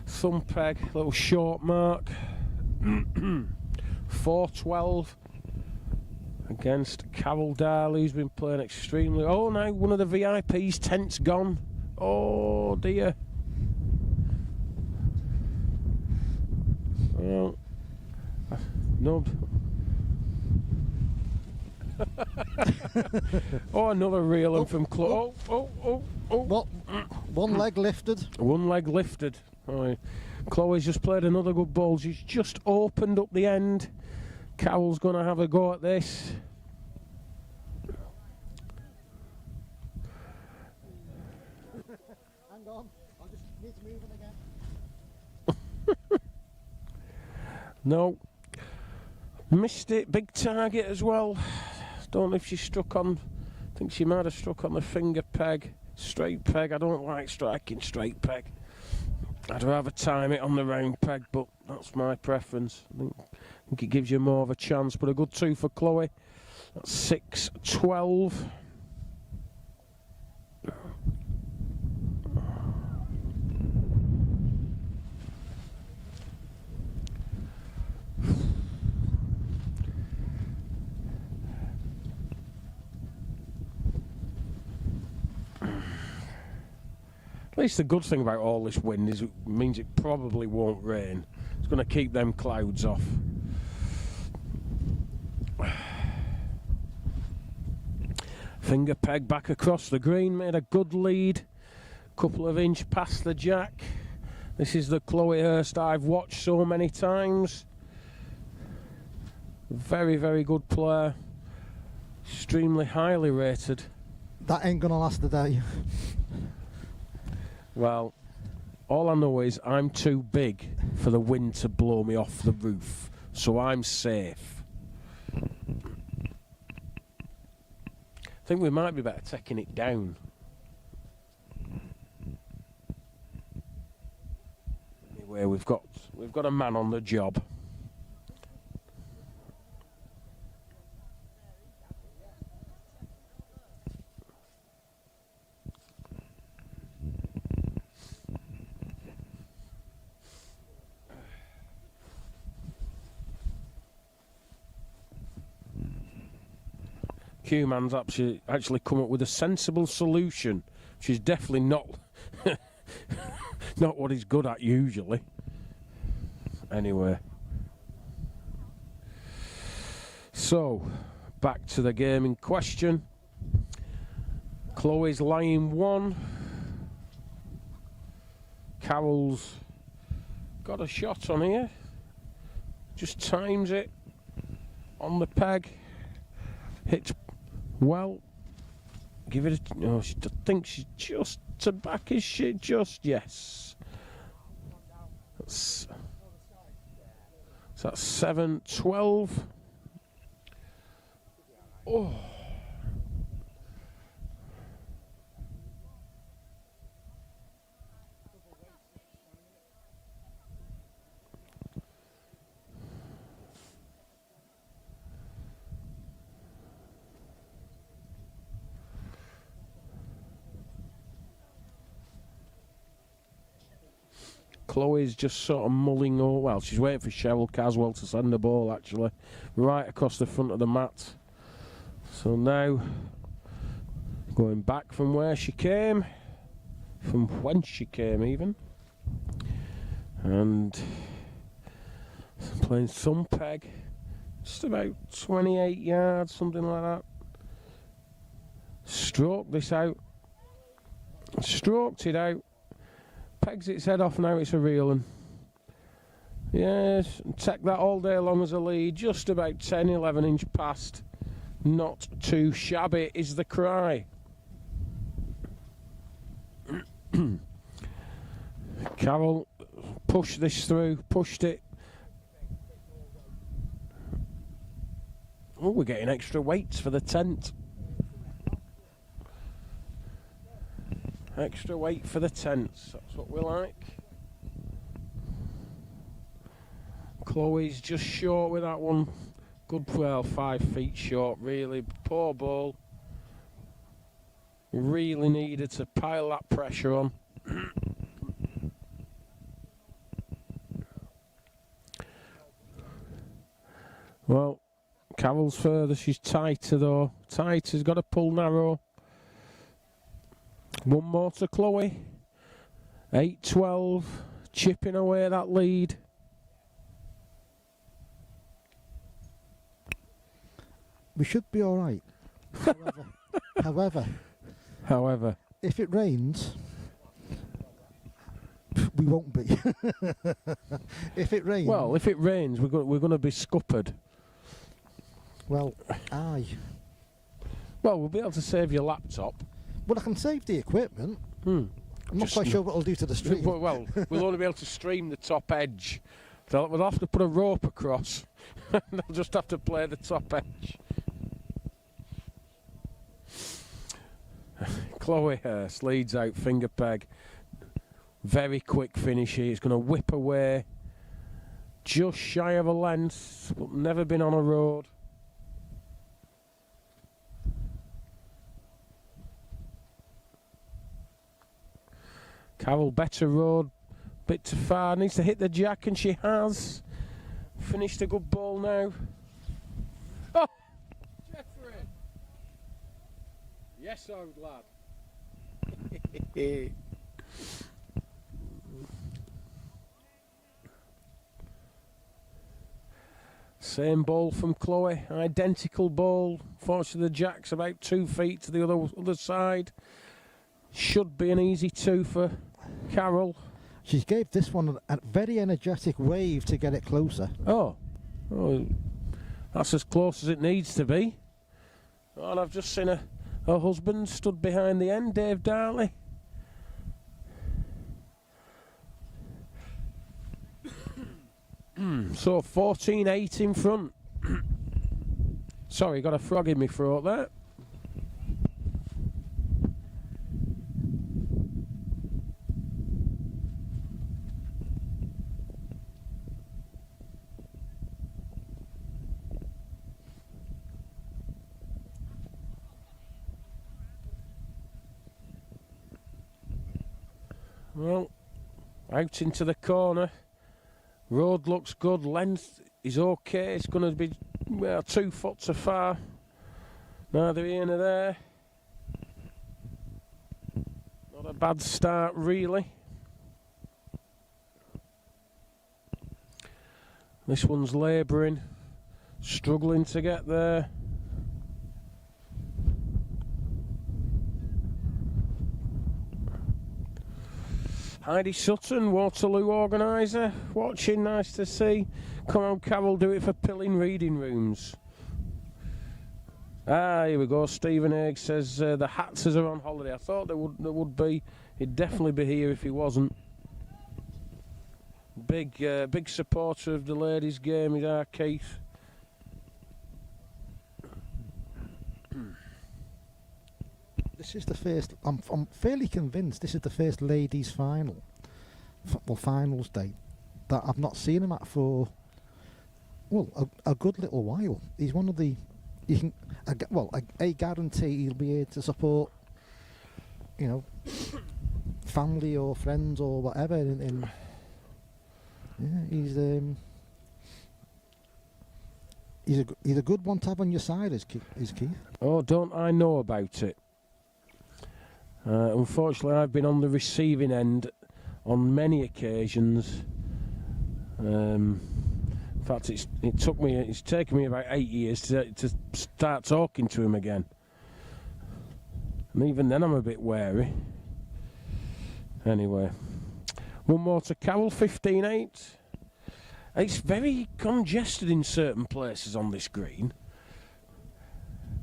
S1: Thumb peg, little short mark. 4-12 against Carol Darley, who's been playing extremely... Oh, now one of the VIPs' tent's gone. Oh, dear. Well, no. Oh, another reeling from Chloe. Oh.
S2: What? One leg lifted.
S1: One leg lifted. Oh, Chloe's just played another good ball. She's just opened up the end. Carol's going to have a go at this.
S2: Hang on, I just need to move it again.
S1: No. Missed it. Big target as well. Don't know if she struck on... I think she might have struck on the finger peg. Straight peg. I don't like striking straight peg. I'd rather time it on the round peg, but that's my preference. I think it gives you more of a chance. But a good 2 for Chloe. That's 6-12. At least the good thing about all this wind is it means it probably won't rain. It's going to keep them clouds off. Finger peg back across the green, made a good lead. Couple of inch past the jack. This is the Chloe Hurst I've watched so many times. Very, very good player. Extremely highly rated.
S2: That ain't gonna last a day.
S1: Well, all I know is I'm too big for the wind to blow me off the roof, so I'm safe. I think we might be better taking it down. Anyway, we've got a man on the job. Q-Man's actually come up with a sensible solution, which is definitely not not what he's good at usually. Anyway, so back to the game in question. Chloe's line 1. Carol's got a shot on here. Just times it on the peg. Hits well. Give it a... No, I think she's just to back. Is she just? Yes. So that's 7-12. Oh. Chloe's just sort of mulling over. Well, she's waiting for Cheryl Caswell to send the ball, actually, right across the front of the mat. So now, going back from where she came, from when she came even. And playing some peg, just about 28 yards, something like that. Stroked this out. Stroked it out. Pegs its head off, now it's a real one. Yes, take that all day long as a lead, just about 10, 11 inch past. Not too shabby is the cry. Carol pushed this through, pushed it. Oh, we're getting extra weights for the tent. Extra weight for the tents, that's what we like. Chloe's just short with that one. Good, well, 5 feet short, really. Poor ball. Really needed to pile that pressure on. Well, Carol's further, she's tighter though. Tighter's got to pull narrow. One more to Chloe. 8-12, chipping away that lead.
S2: We should be all right. However, if it rains, we won't be. If it rains,
S1: well, if it rains, we're going to be scuppered.
S2: Well, aye.
S1: Well, we'll be able to save your laptop.
S2: Well, I can save the equipment. I'm not quite sure what it'll do to the stream.
S1: Well, we'll only be able to stream the top edge. We'll have to put a rope across. They'll just have to play the top edge. Chloe Hurst leads out, finger peg. Very quick finish here. It's going to whip away. Just shy of a length, but never been on a road. Carol, better road, bit too far, needs to hit the jack, and she has. Finished a good ball now. Oh! Jeffrey! Yes, old lad. Same ball from Chloe, identical ball. Fortunately, the jack's about 2 feet to the other side. Should be an easy 2 for Carol.
S2: She gave this one a very energetic wave to get it closer.
S1: Oh, that's as close as it needs to be. Oh, and I've just seen her husband stood behind the end, Dave Darley. So 14-8 in front. Sorry, got a frog in my throat there. Well, out into the corner. Road looks good. Length is okay. It's going to be 2 foot too far. Neither here nor there. Not a bad start, really. This one's labouring, struggling to get there. Heidi Sutton, Waterloo organiser, watching, nice to see. Come on, Carol, do it for Pilling Reading Rooms. Ah, here we go. Stephen Haig says the Hatzers are on holiday. I thought there would be. He'd definitely be here if he wasn't. Big supporter of the ladies' game is our Keith.
S2: This is the first. I'm fairly convinced this is the first ladies' final, finals day, that I've not seen him at for a good little while. He's one of the. You can I guarantee he'll be here to support, family or friends or whatever. He's a good one to have on your side, is Keith.
S1: Oh, don't I know about it? Unfortunately, I've been on the receiving end on many occasions. In fact, it's taken me about 8 years to start talking to him again. And even then, I'm a bit wary. Anyway, one more to Carol, 15-8. It's very congested in certain places on this green.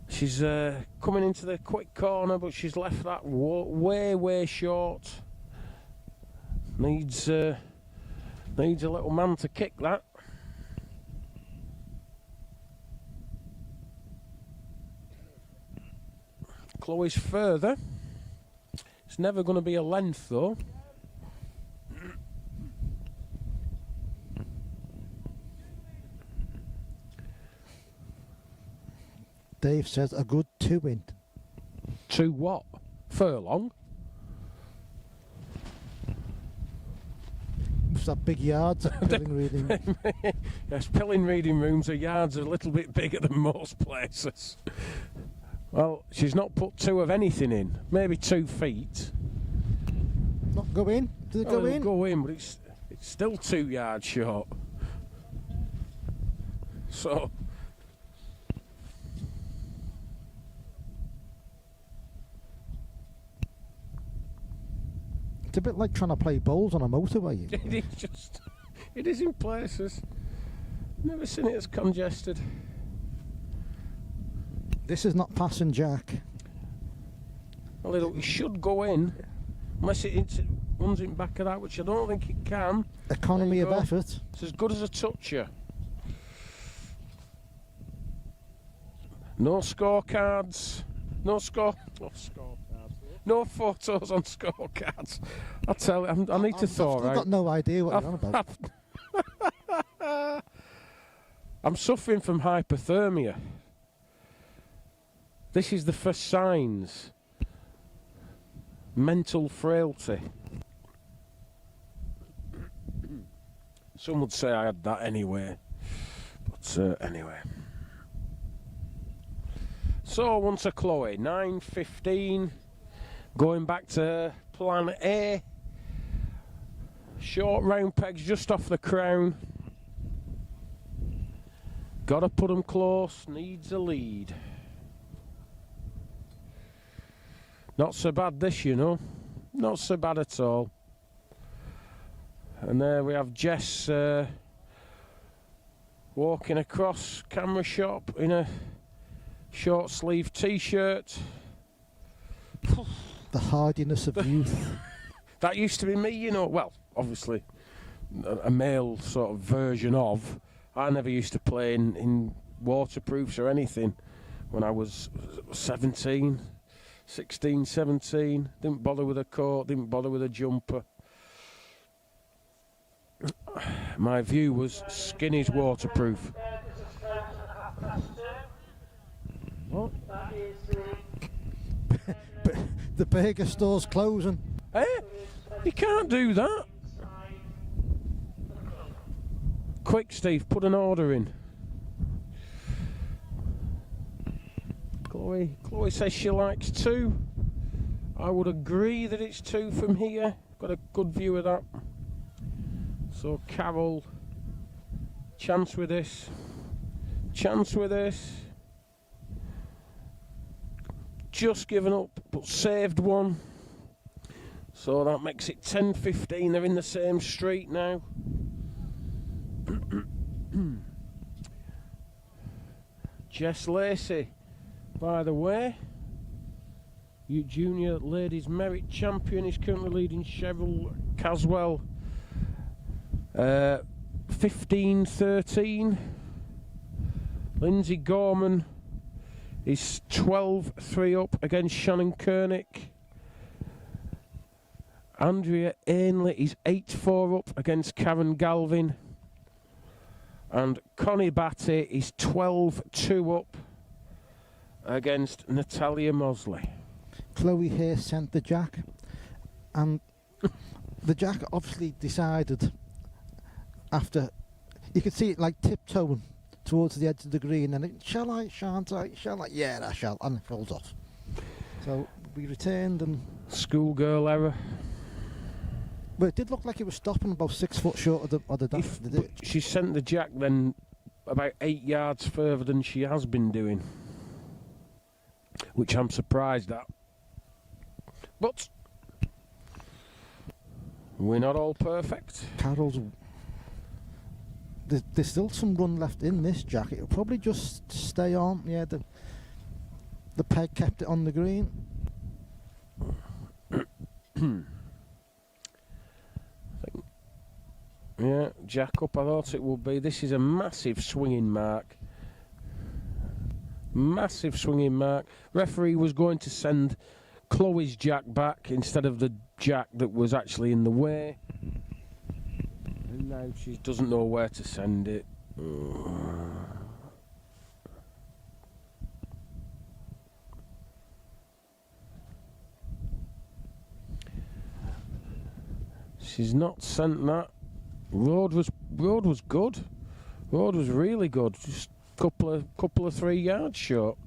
S1: She's coming into the quick corner, but she's left that way short. Needs a little man to kick that. Chloe's further. It's never going to be a length though.
S2: Dave says a good 2 in.
S1: 2 what? Furlong?
S2: It's that big yards at Pilling Reading.
S1: Yes, Pilling Reading Rooms are yards a little bit bigger than most places. Well, she's not put 2 of anything in. Maybe 2 feet.
S2: Not go in? Did it go in?
S1: Go in, but it's still 2 yards short. So...
S2: It's a bit like trying to play bowls on a motorway.
S1: It is in places. Never seen it as congested.
S2: This is not passing Jack.
S1: Well, it should go in, unless it runs in back of that, which I don't think it can.
S2: Economy of effort.
S1: It's as good as a toucher. No scorecards. No scorecards. No photos on scorecards. I tell you, I need to thaw out.
S2: I've got no idea what you're on about.
S1: I'm suffering from hypothermia. This is the first signs. Mental frailty. Some would say I had that anyway. But anyway. So, once a Chloe, 9:15. Going back to plan A. Short round pegs just off the crown. Gotta put them close, needs a lead. Not so bad this, you know. Not so bad at all. And there we have Jess walking across camera shop in a short sleeve t-shirt.
S2: The hardiness of youth.
S1: That used to be me, you know. Well, obviously, a male sort of version of. I never used to play in waterproofs or anything when I was 16, 17. Didn't bother with a coat, didn't bother with a jumper. My view was skin is waterproof. What?
S2: But the burger store's closing.
S1: Eh? You can't do that. Quick, Steve, put an order in. Chloe says she likes 2. I would agree that it's 2 from here. Got a good view of that. So Carol, chance with this. Just given up, but saved one. So that makes it 10:15. They're in the same street now. Jess Lacey, by the way, junior ladies merit champion, is currently leading Cheryl Caswell 15-13. Lindsay Gorman is 12-3 up against Shannon Koenig. Andrea Ainley is 8-4 up against Karen Galvin. And Connie Batty is 12-2 up against Natalia Mosley.
S2: Chloe here sent the Jack, and the Jack obviously decided after, you could see it like tiptoeing towards the edge of the green, and it, shan't I, yeah, I shall, and it falls off. So we returned and
S1: Schoolgirl error.
S2: But it did look like it was stopping about 6 foot short of the ditch.
S1: But she sent the jack then about 8 yards further than she has been doing, which I'm surprised at. But we're not all perfect.
S2: Carroll's. There's still some run left in this jack. It'll probably just stay on. Yeah, the peg kept it on the green.
S1: Yeah, jack up I thought it would be. This is a massive swinging mark. Massive swinging mark. Referee was going to send Chloe's jack back instead of the jack that was actually in the way. And now she doesn't know where to send it. She's not sent that. Road was good. Road was really good. Just couple of 3 yards short.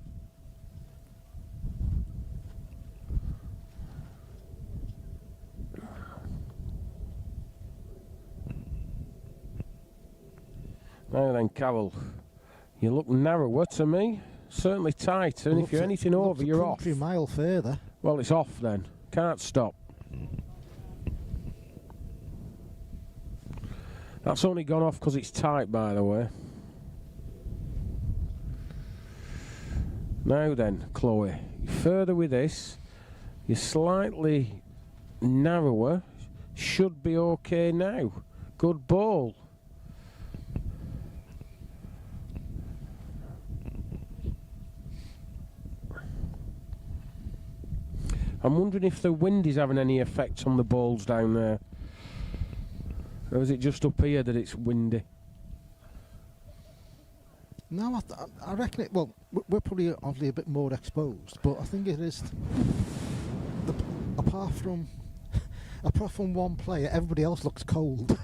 S1: Now then, Carroll, you look narrower to me. Certainly tighter, and if you're anything over, you're off.
S2: A mile further.
S1: Well, it's off then. Can't stop. That's only gone off because it's tight, by the way. Now then, Chloe, further with this. You're slightly narrower. Should be okay now. Good ball. I'm wondering if the wind is having any effect on the balls down there. Or is it just up here that it's windy?
S2: No, I reckon it. Well, we're probably obviously a bit more exposed, but I think it is. Apart from one player, everybody else looks cold.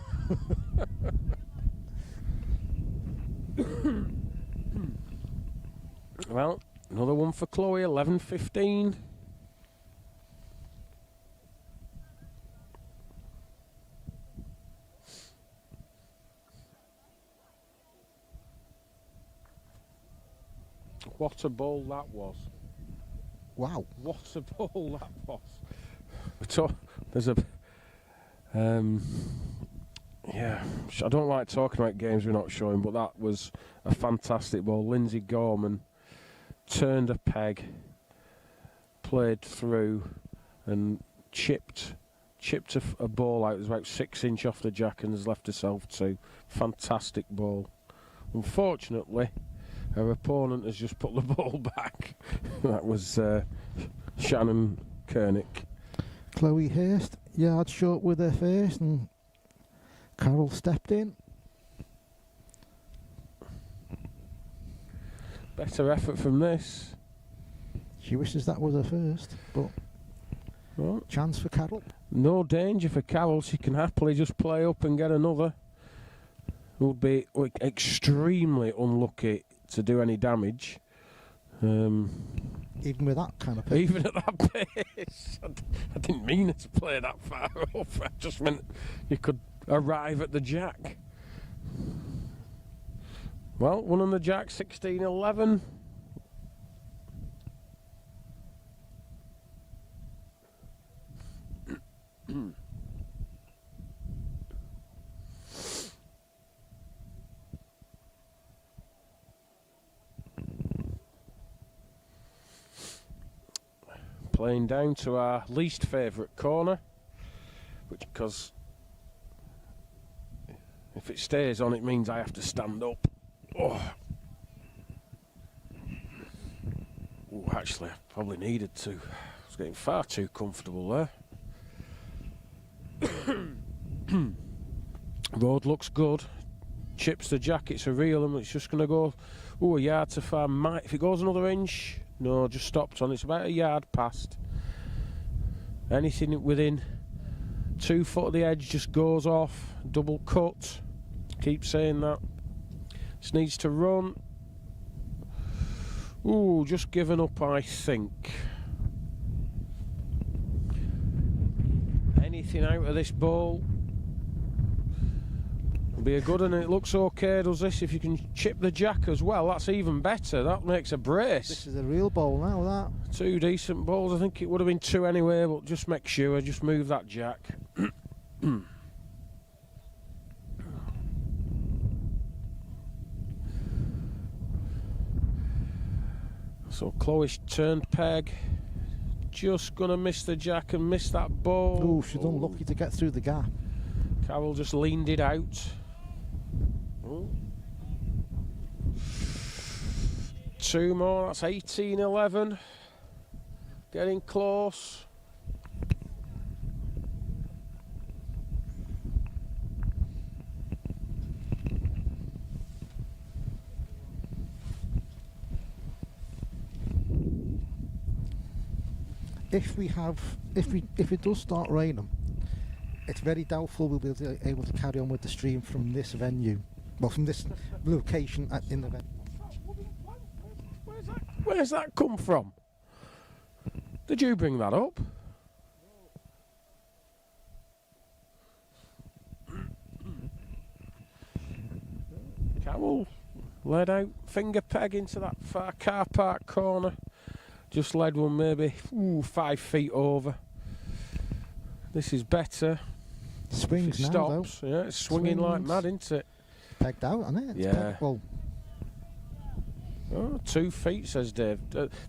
S1: Well, another one for Chloe. 11:15. What a ball that was.
S2: Wow.
S1: What a ball that was. There's a... yeah, I don't like talking about games we're not showing, but that was a fantastic ball. Lindsay Gorman turned a peg, played through, and chipped a ball out. It was about 6 inch off the jack and has left herself 2. Fantastic ball. Unfortunately, her opponent has just put the ball back. That was Shannon Koenig.
S2: Chloe Hurst, yard short with her first, and Carroll stepped in.
S1: Better effort from this.
S2: She wishes that was her first, but
S1: Well,
S2: chance for Carroll.
S1: no danger for Carroll. She can happily just play up and get another. Would be extremely unlucky to do any damage.
S2: Even with that kind of pace.
S1: Even at that pace. I didn't mean it to play that far off. I just meant you could arrive at the jack. Well, one on the jack, 16-11. Playing down to our least favourite corner, which, because if it stays on, it means I have to stand up. Oh, actually, I probably needed to. I was getting far too comfortable there. Road looks good. Chips the jack. It's a reel, and it's just going to go a yard to far. If it goes another inch, no, just stopped on. It's about a yard past. Anything within 2 foot of the edge just goes off. Double cut. Keep saying that. This needs to run. Ooh, just given up, I think. anything out of this ball. It'll be a good one, and it looks okay, does this? If you can chip the jack as well, that's even better. That makes a brace.
S2: This is a real bowl now, that.
S1: 2 decent balls. I think it would have been 2 anyway, but just make sure, just move that jack. So Chloe's turned peg. Just gonna miss the jack and miss that ball.
S2: Oh, she's unlucky to get through the gap.
S1: Carol just leaned it out. Oh. 2 more, that's 18-11. Getting close.
S2: If it does start raining, it's very doubtful we'll be able to carry on with the stream from this venue. Well, from this location in the venue.
S1: Where's that come from? Did you bring that up? Carol led out, finger peg into that far car park corner. Just led one maybe 5 feet over. This is better.
S2: Swings now,
S1: stops.
S2: though.
S1: Yeah, it's swinging like mad, isn't it?
S2: Pegged out, isn't it? It's
S1: Yeah.
S2: well,
S1: Oh, 2 feet, says Dave.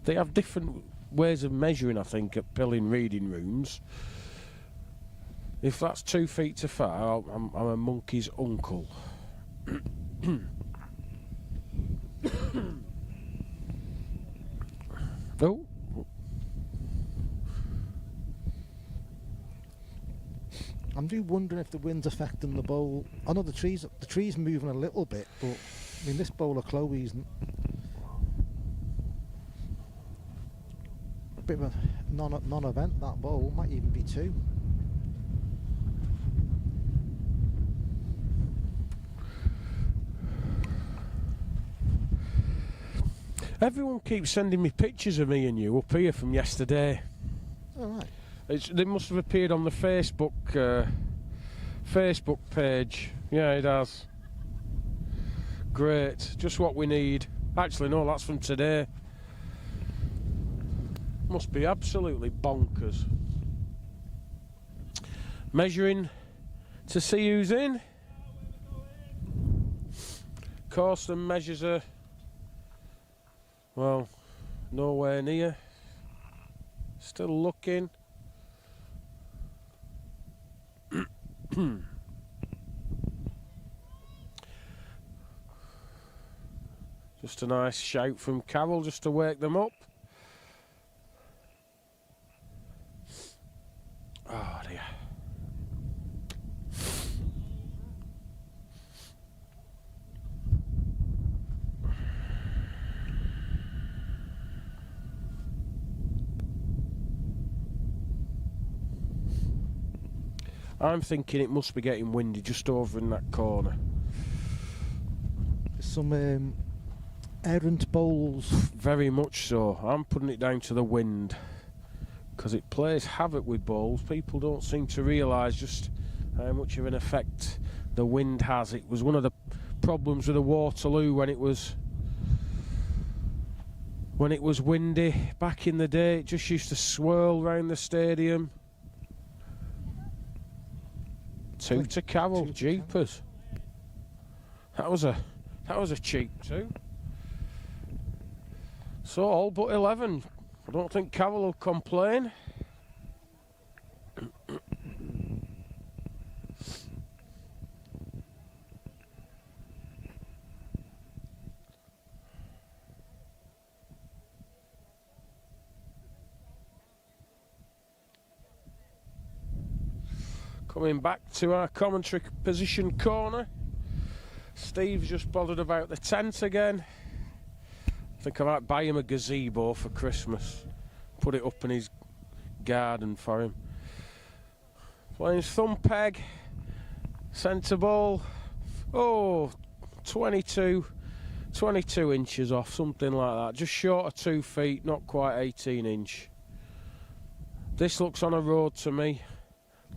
S1: They have different ways of measuring, I think, at pilling reading rooms. If that's 2 feet too far, I'm a monkey's uncle. Oh.
S2: I'm do wondering if the wind's affecting the bowl. I know the trees moving a little bit, but I mean this bowl of Chloe's a bit of a non-event. That bowl might even be 2.
S1: Everyone keeps sending me pictures of me and you up here from yesterday.
S2: All right.
S1: They must have appeared on the Facebook page. Yeah, it has. Great, just what we need. Actually, no, that's from today. Must be absolutely bonkers. Measuring to see who's in. Corson measures her. Well, nowhere near. Still looking. Just a nice shout from Carol just to wake them up. Oh dear. I'm thinking it must be getting windy just over in that corner.
S2: Some errant bowls.
S1: Very much so. I'm putting it down to the wind because it plays havoc with bowls. People don't seem to realise just how much of an effect the wind has. It was one of the problems with the Waterloo when it was windy back in the day. It just used to swirl round the stadium. 2 to Carol, jeepers. That was a cheap 2. So all but 11. I don't think Carol will complain. Coming back to our commentary position corner. Steve's just bothered about the tent again. I think I might buy him a gazebo for Christmas. Put it up in his garden for him. Playing thumb peg. Centre ball. Oh, 22 inches off, something like that. Just short of 2 feet, not quite 18 inch. This looks on a road to me.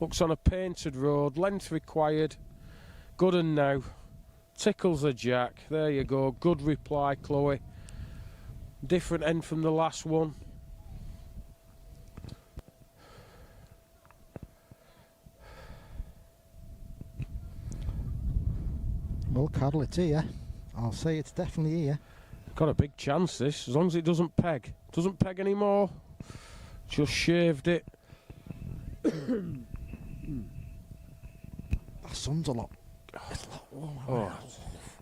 S1: Looks on a painted road, length required. Good and now. Tickles the jack. There you go. Good reply, Chloe. Different end from the last one.
S2: Well, Carol, it's here. I'll say it's definitely here.
S1: Got a big chance this, as long as it doesn't peg. Doesn't peg anymore. Just shaved it.
S2: That sun's a lot. It's a lot warmer.
S1: Oh,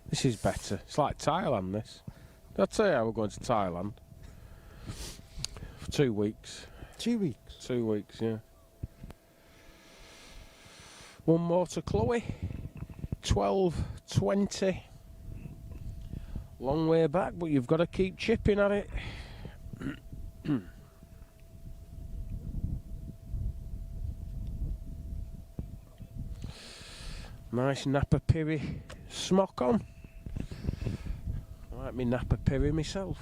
S1: this is better. It's like Thailand, this. Did I tell you how we're going to Thailand? For 2 weeks.
S2: 2 weeks.
S1: 2 weeks, yeah. One more to Chloe. 12:20. Long way back, but you've got to keep chipping at it. Nice Napa Piri smock on. I like me Napa Piri myself.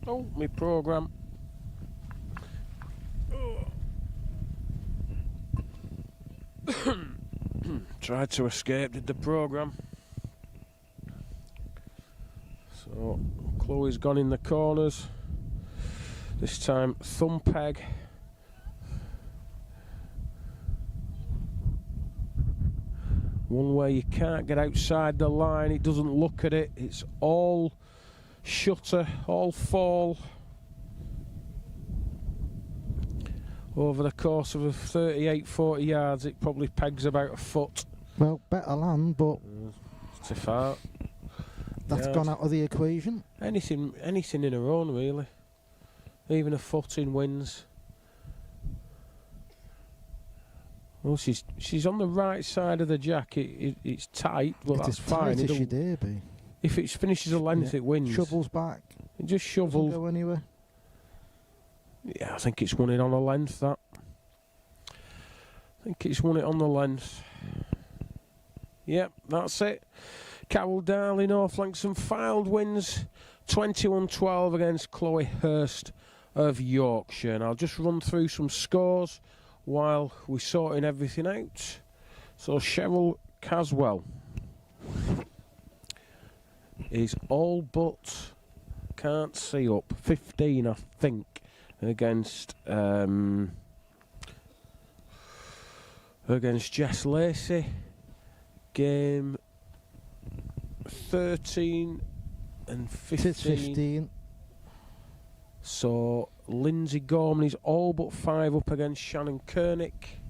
S1: Oh, my programme. Tried to escape, did the programme. So, Chloe's gone in the corners. This time, thumb peg. One where you can't get outside the line, it doesn't look at it, it's all shutter, all fall. Over the course of 38-40 yards, it probably pegs about a foot.
S2: Well, better land, but
S1: Too far.
S2: that's
S1: Yeah.
S2: gone out of the equation.
S1: Anything in her own, really. Even a foot in wins. Well, she's on the right side of the jack. It's tight, but
S2: It's
S1: that's
S2: as
S1: fine.
S2: tight as she dare be.
S1: If it finishes a length,
S2: Yeah.
S1: it wins.
S2: Shovels back.
S1: It just
S2: Doesn't
S1: shoveled.
S2: go anywhere.
S1: Yeah, I think it's won it on a length, that. I think it's won it on the length. Yep, that's it. Carol Darley, North Lanxon filed wins 21-12 against Chloe Hurst of Yorkshire. And I'll just run through some scores while we're sorting everything out. So Cheryl Caswell is all but, can't see up, 15 I think, against Jess Lacey. Game 13 and 15.
S2: It's 15.
S1: So Lindsay Gorman is all but 5 up against Shannon Koenig.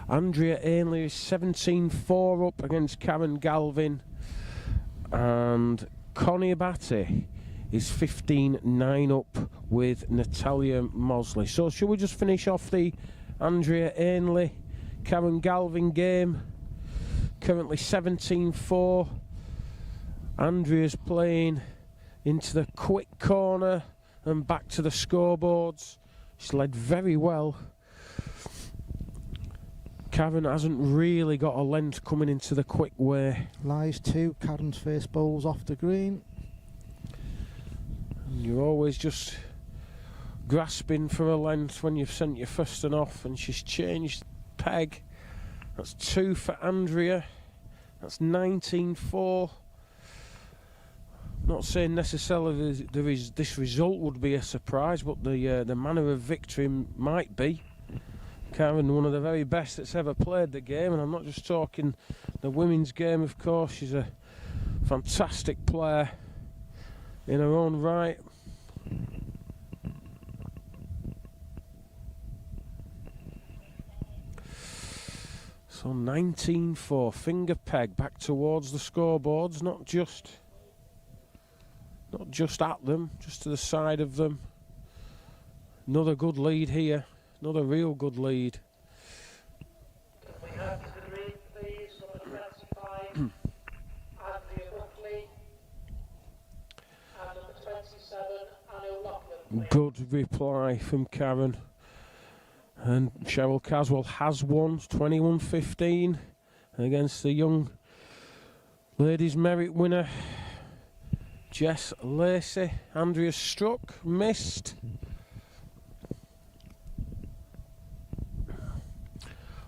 S1: Andrea Ainley is 17-4 up against Karen Galvin. And Connie Abate is 15-9 up with Natalia Mosley. So shall we just finish off the Andrea Ainley, Karen Galvin game? Currently 17-4. Andrea's playing into the quick corner and back to the scoreboards. She's led very well. Karen hasn't really got a length coming into the quick way.
S2: Lies 2. Karen's first bowl's off the green.
S1: And you're always just grasping for a length when you've sent your first and off, and she's changed peg. That's 2 for Andrea. That's 19-4. Not saying necessarily this result would be a surprise, but the manner of victory might be. Karen, one of the very best that's ever played the game, and I'm not just talking the women's game, of course. She's a fantastic player in her own right. So 19-4, finger peg back towards the scoreboards, not just Not just at them, just to the side of them. Another good lead here. Another real good lead.
S3: We have to the green, please, number 25, Andrea Bley, and number 27, Anna Loughlin.
S1: Good reply from Karen. And Cheryl Caswell has won 21-15 against the young ladies merit winner Jess Lacey. Andrea struck, missed.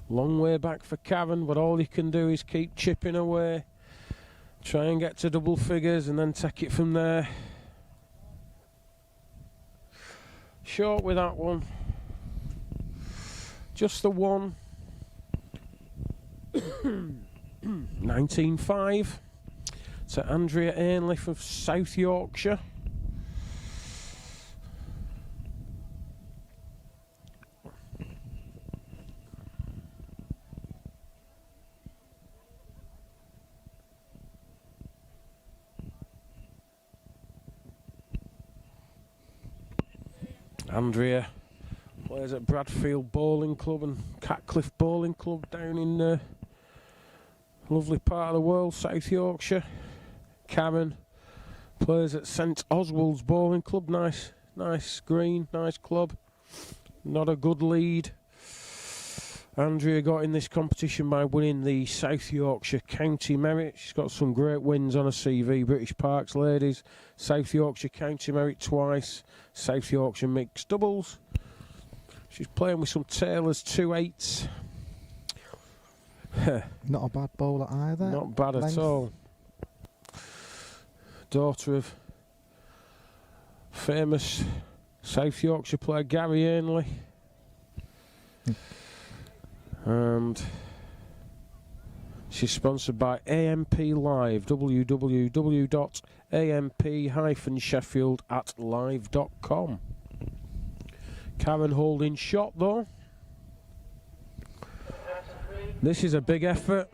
S1: Long way back for Karen, but all you can do is keep chipping away. Try and get to double figures and then take it from there. Short with that one. Just the one. 19-5 to Andrea Ainley from South Yorkshire. Andrea plays at Bradfield Bowling Club and Catcliffe Bowling Club down in a lovely part of the world, South Yorkshire. Karen plays at St Oswald's Bowling Club. Nice green, nice club. Not a good lead. Andrea got in this competition by winning the South Yorkshire County Merit. She's got some great wins on her CV. British Parks Ladies, South Yorkshire County Merit twice, South Yorkshire Mixed Doubles. She's playing with some Taylors 2-8s.
S2: Not a bad bowler either.
S1: Not bad
S2: Length.
S1: at all. Daughter of famous South Yorkshire player Gary Ainley. And she's sponsored by AMP Live, www.amp-sheffield@live.com. Karen holding shot though. This is a big effort,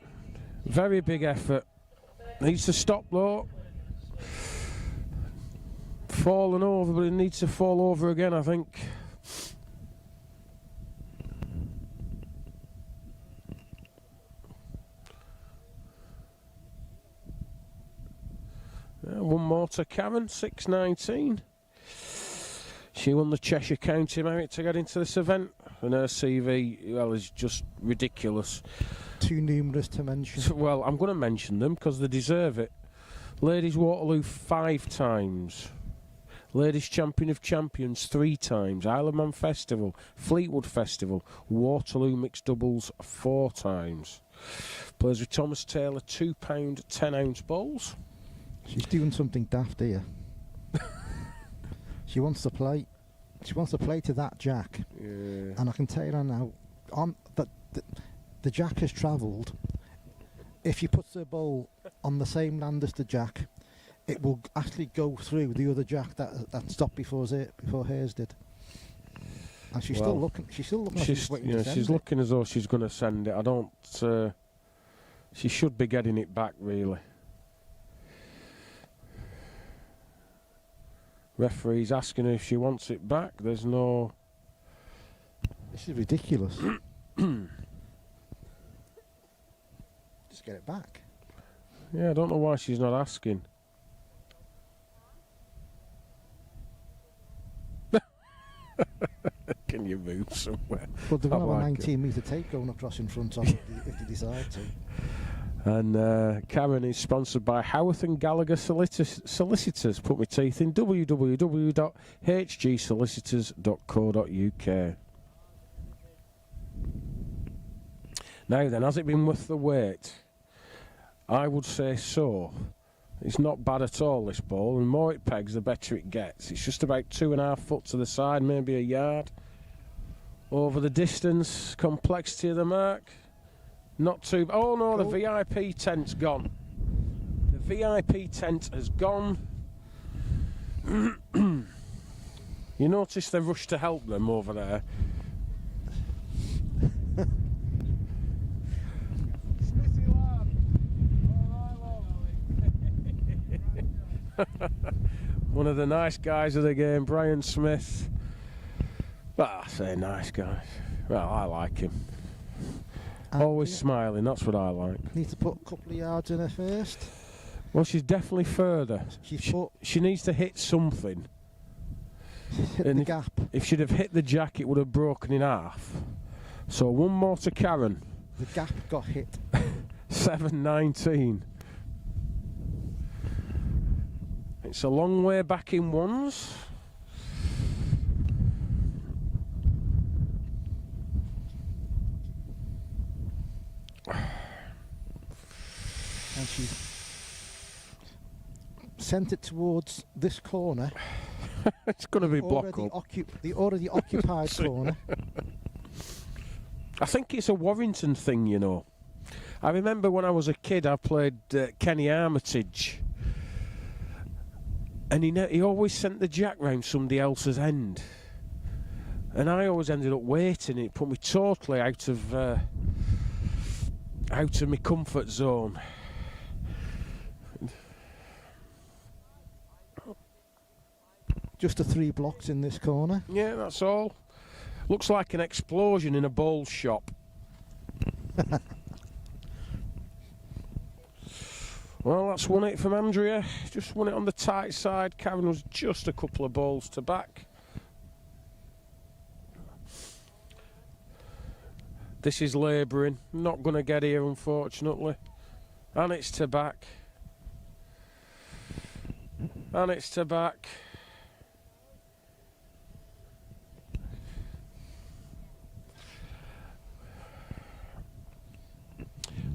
S1: very big effort. Needs to stop though. Fallen over, but it needs to fall over again, I think. One more to Karen, 6-19. She won the Cheshire County Merit to get into this event, and her CV, well, is just ridiculous.
S2: Too numerous to mention.
S1: Well, I'm going to mention them because they deserve it. Ladies Waterloo 5 times. Ladies Champion of Champions 3 times. Isle of Man Festival, Fleetwood Festival, Waterloo Mixed Doubles 4 times. Plays with Thomas Taylor £2 10-ounce bowls.
S2: She's doing something daft here. She wants to play. She wants to play to that jack.
S1: Yeah.
S2: And I can tell you now, the jack has travelled. If you put the bowl on the same land as the jack, it will actually go through the other jack that stopped before hers did. And she's still looking. She's still looking. Like she's waiting to send
S1: she's
S2: it.
S1: looking as though she's going to send it. I don't. She should be getting it back, really. Referee's asking her if she wants it back. There's no.
S2: This is ridiculous. Just get it back.
S1: Yeah, I don't know why she's not asking. Can you move somewhere?
S2: But they've got a
S1: like
S2: 19-metre tape going across in front of it if they decide to.
S1: And Karen is sponsored by Howarth and Gallagher Solicitors. Put my teeth in www.hgsolicitors.co.uk. Now then, has it been worth the wait? I would say so. It's not bad at all, this ball, and the more it pegs, the better it gets. It's just about 2.5 foot to the side, maybe a yard. Over the distance, complexity of the mark. Not too... Oh no, the VIP tent's gone. The VIP tent has gone. You notice they rushed to help them over there. one of the nice guys of the game, Brian Smith. Well, I say nice guy. Well, I like him. Always smiling, that's what I like.
S2: Need to put a couple of yards in her first.
S1: Well, she's definitely further. She needs to hit something.
S2: Hit the gap.
S1: If she'd have hit the jack, it would have broken in half. So one more to Karen.
S2: The gap got hit.
S1: 7.19. It's a long way back in ones.
S2: And she sent it towards this corner.
S1: It's going to be blocked up.
S2: The already occupied corner.
S1: I think it's a Warrington thing, you know. I remember when I was a kid, I played Kenny Armitage. And he always sent the jack round somebody else's end. And I always ended up waiting. It put me totally out of my comfort zone.
S2: Just the 3 blocks in this corner.
S1: Yeah, that's all. Looks like an explosion in a bowl shop. Well, that's won it from Andrea. Just won it on the tight side. Karen was just a couple of balls to back. This is labouring. Not going to get here, unfortunately. And it's to back. And it's to back.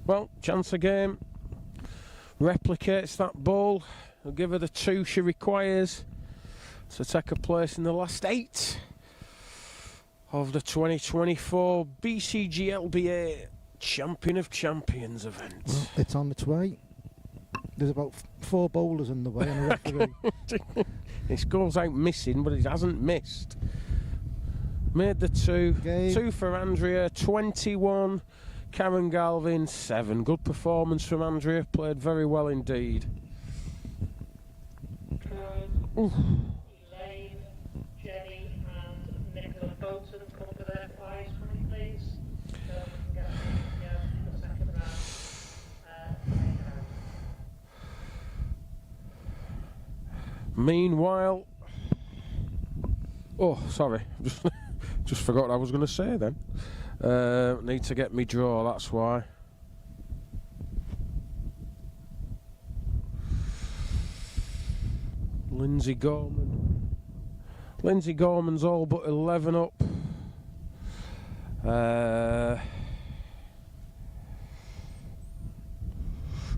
S1: Well, chance again. Replicates that ball. He'll give her the 2 she requires to take a place in the last 8 of the 2024 BCGBA Champion of Champions event.
S2: Well, it's on its way. There's about 4 bowlers in the way and a referee.
S1: This goes out missing, but it hasn't missed. Made the 2.
S2: Game.
S1: 2 for Andrea, 21. Karen Galvin, 7. Good performance from Andrea. Played very well indeed.
S3: Elaine, Jenny and Nicola Bolton come to their prize money, please. So we can get the second round.
S1: Meanwhile... Oh, sorry. Just forgot what I was going to say then. Need to get me draw, that's why. Lindsay Gorman. Lindsay Gorman's all but 11 up.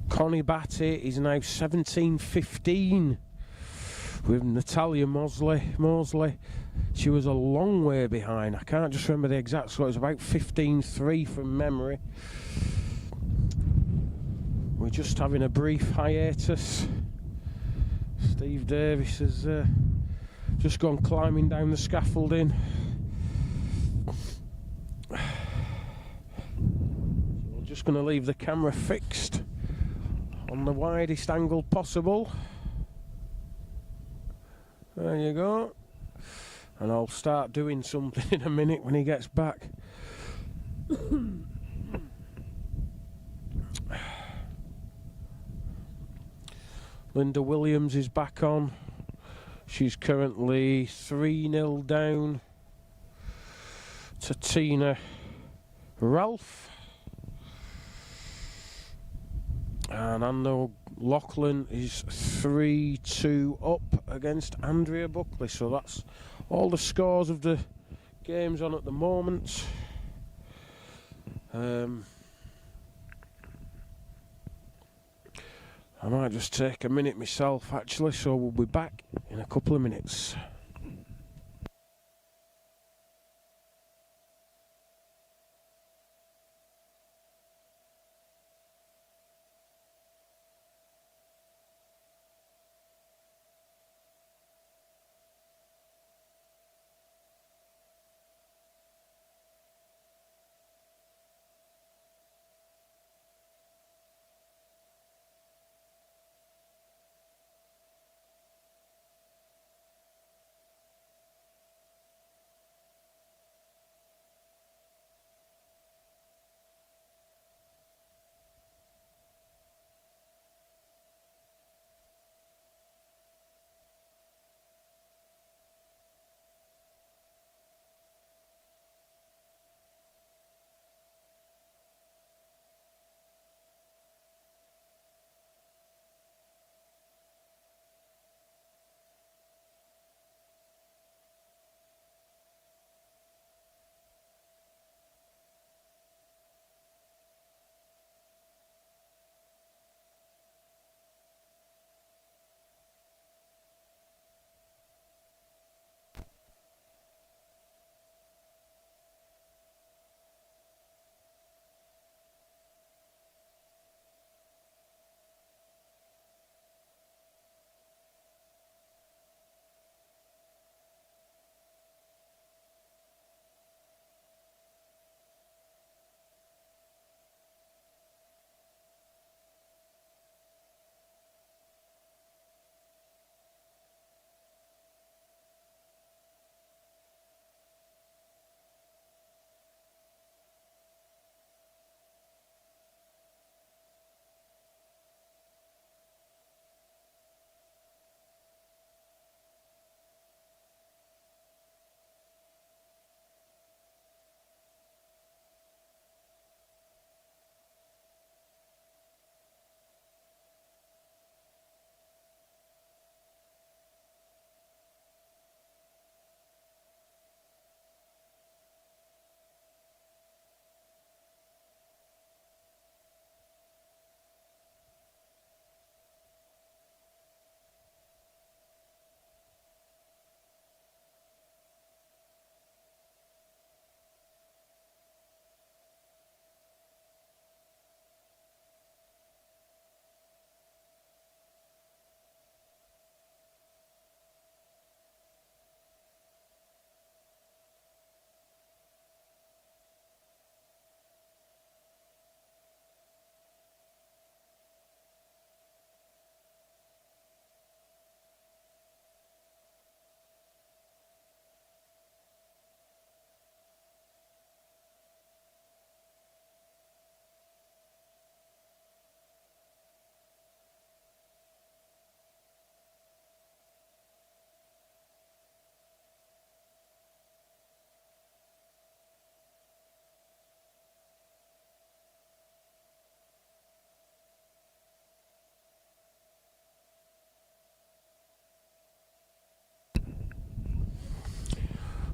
S1: Connie Batty is now 17-15 with Natalia Mosley. She was a long way behind. I can't just remember the exact score. It was about 15-3 from memory. We're just having a brief hiatus. Steve Davis has just gone climbing down the scaffolding. So we're just going to leave the camera fixed on the widest angle possible. There you go. And I'll start doing something in a minute when he gets back. Linda Williams is back on. She's currently 3-0 down to Tina Ralph. And Anna Lachlan is 3-2 up against Andrea Buckley. So that's all the scores of the games on at the moment. I might just take a minute myself actually, so we'll be back in a couple of minutes.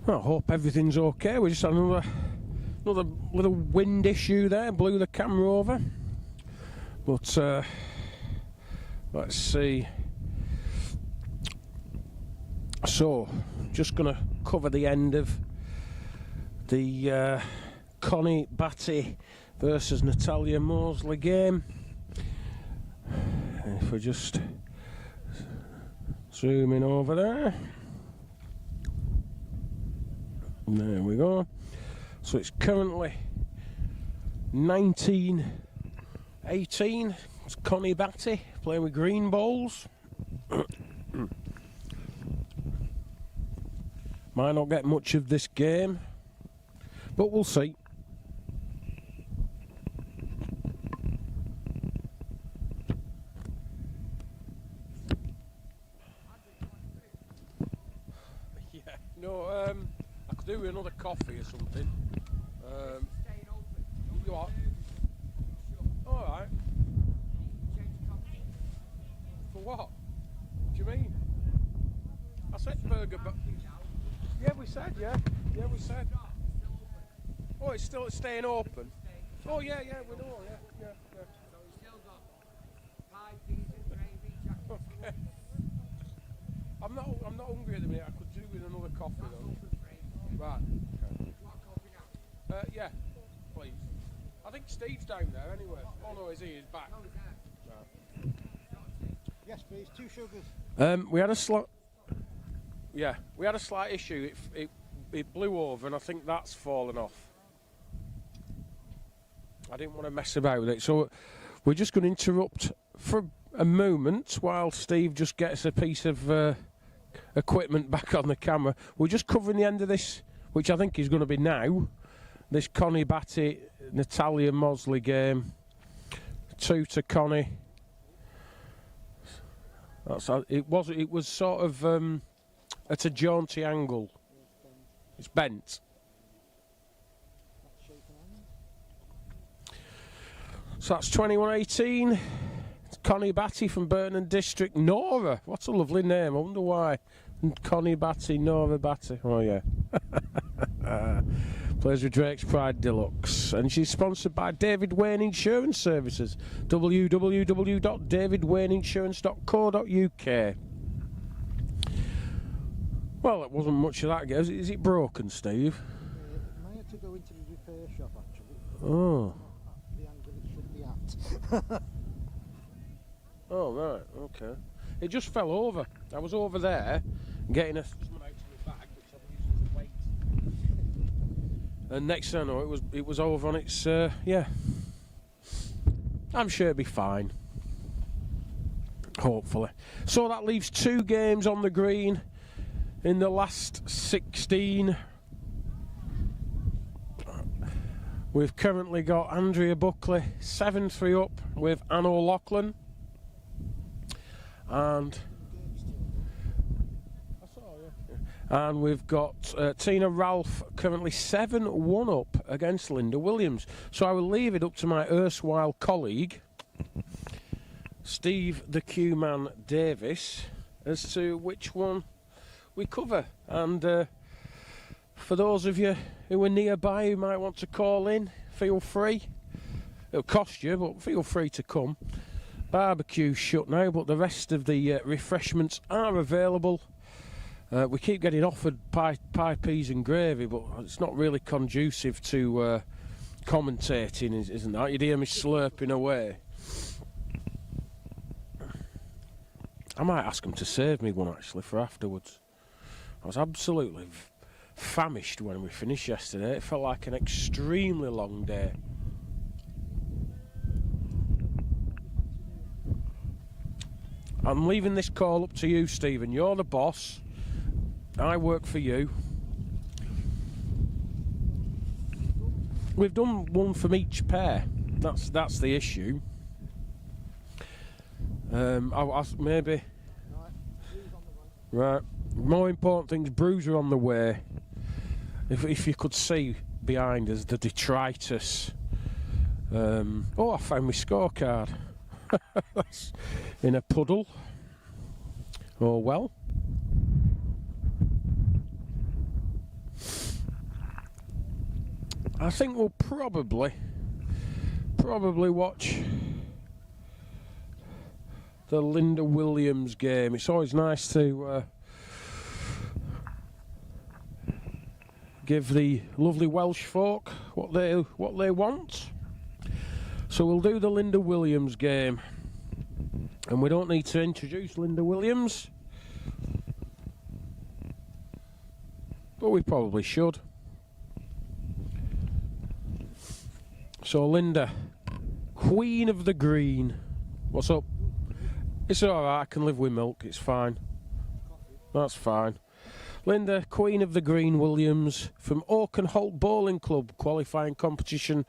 S1: Well, I hope everything's okay. We just had another little wind issue there, blew the camera over. But let's see. So, just going to cover the end of the Connie Batty versus Natalia Mosley game. If we just zoom in over there. There we go. So it's currently 19-18. It's Connie Batty playing with green balls. Might not get much of this game, but we'll see. Yeah, no, I could do with another coffee or something. You what? Alright. For what? What do you mean? I said burger, but... Yeah, we said, yeah. Yeah, we said. Oh, it's still staying open? Oh, yeah, yeah, we know, yeah, yeah, yeah.
S4: So we still got pie, pizza, gravy, chocolate.
S1: Okay. I'm not hungry at the minute. I could do with another coffee though. Right. Okay.
S4: What coffee now?
S1: Yeah, please. I think Steve's down there anyway. Oh no, is he? He's back.
S4: Oh, is that?
S1: Right.
S2: Yes, please. 2 sugars.
S1: We had a slight. Yeah, we had a slight issue. It blew over, and I think that's fallen off. I didn't want to mess about with it, so we're just going to interrupt for a moment while Steve just gets a piece of equipment back on the camera. We're just covering the end of this, which I think is going to be now. This Connie Batty Natalia Mosley game. 2 to Connie. That's it was sort of at a jaunty angle. It's bent. So that's 21-18. It's Connie Batty from Burton District. Nora, what a lovely name. I wonder why. Connie Batty, Nora Batty. Oh yeah. Plays with Drake's Pride Deluxe, and she's sponsored by David Wayne Insurance Services. www.davidwayneinsurance.co.uk. Well, it wasn't much of that. Is it broken, Steve?
S2: Might have to go into the repair shop actually.
S1: Oh.
S2: The angle it should be at.
S1: Oh right. Okay. It just fell over. I was over there getting a. And next thing I know, it was over on its, yeah. I'm sure it'll be fine. Hopefully. So that leaves 2 games on the green in the last 16. We've currently got Andrea Buckley 7-3 up with Anne O'Loughlin. And we've got Tina Ralph currently 7-1 up against Linda Williams. So I will leave it up to my erstwhile colleague, Steve the Q-Man Davis, as to which one we cover. And for those of you who are nearby who might want to call in, feel free. It'll cost you, but feel free to come. Barbecue's shut now, but the rest of the refreshments are available. We keep getting offered pie, peas and gravy, but it's not really conducive to commentating, isn't that? You'd hear me slurping away. I might ask them to save me one, actually, for afterwards. I was absolutely famished when we finished yesterday. It felt like an extremely long day. I'm leaving this call up to you, Stephen. You're the boss. I work for you. We've done one from each pair. That's the issue. I'll maybe. Right. More important things. Brews are on the way. If you could see behind us the detritus. Oh, I found my scorecard. That's in a puddle. Oh well. I think we'll probably watch the Linda Williams game. It's always nice to give the lovely Welsh folk what they want. So we'll do the Linda Williams game, and we don't need to introduce Linda Williams, but we probably should. So Linda, Queen of the Green. What's up? It's alright, I can live with milk, it's fine. That's fine. Linda, Queen of the Green Williams from Oakenholt Bowling Club. Qualifying competition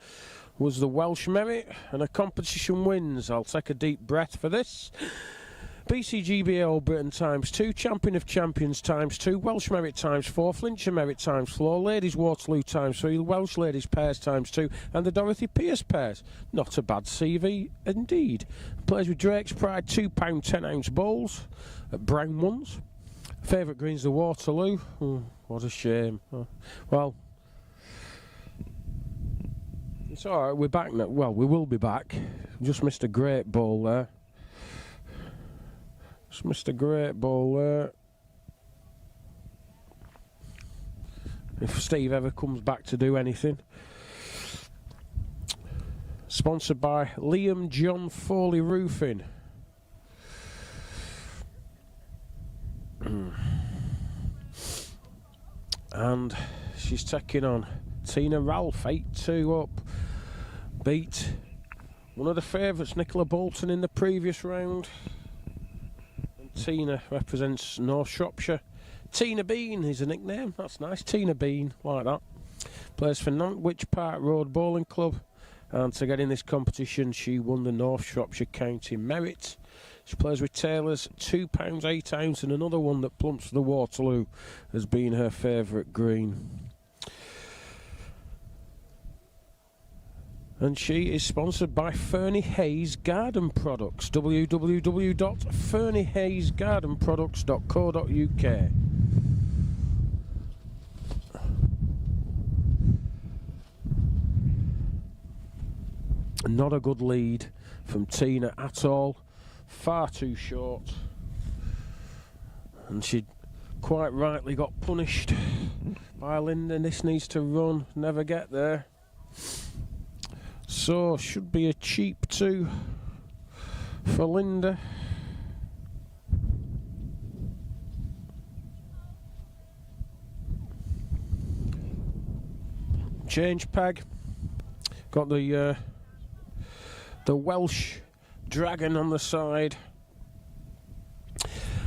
S1: was the Welsh Merit, and a competition wins. I'll take a deep breath for this. BCGBA All Britain ×2, Champion of Champions ×2, Welsh Merit ×4, Flintshire Merit ×4, Ladies Waterloo ×3, Welsh Ladies Pairs ×2, and the Dorothy Pierce Pairs. Not a bad CV indeed. Plays with Drake's Pride 2 pound 10 ounce bowls at brown ones. Favourite green's the Waterloo. Oh, what a shame. Oh, well, it's alright, we're back now. Well, we will be back. Just missed a great ball there. Just missed a great ball there. If Steve ever comes back to do anything. Sponsored by Liam John Foley Roofing. And she's taking on Tina Ralph, 8-2 up. Beat one of the favourites, Nicola Bolton, in the previous round. And Tina represents North Shropshire. Tina Bean is a nickname, that's nice. Tina Bean, like that. Plays for Nantwich Park Road Bowling Club. And to get in this competition, she won the North Shropshire County Merit. She plays with Taylor's 2 pounds 8 ounce, and another one that plumps for the Waterloo has been her favourite green. And she is sponsored by Fernie Hayes Garden Products. www.ferniehayesgardenproducts.co.uk. Not a good lead from Tina at all. Far too short. And she quite rightly got punished by Linda. This needs to run, never get there. So, should be a cheap 2 for Linda. Change peg. Got the Welsh Dragon on the side.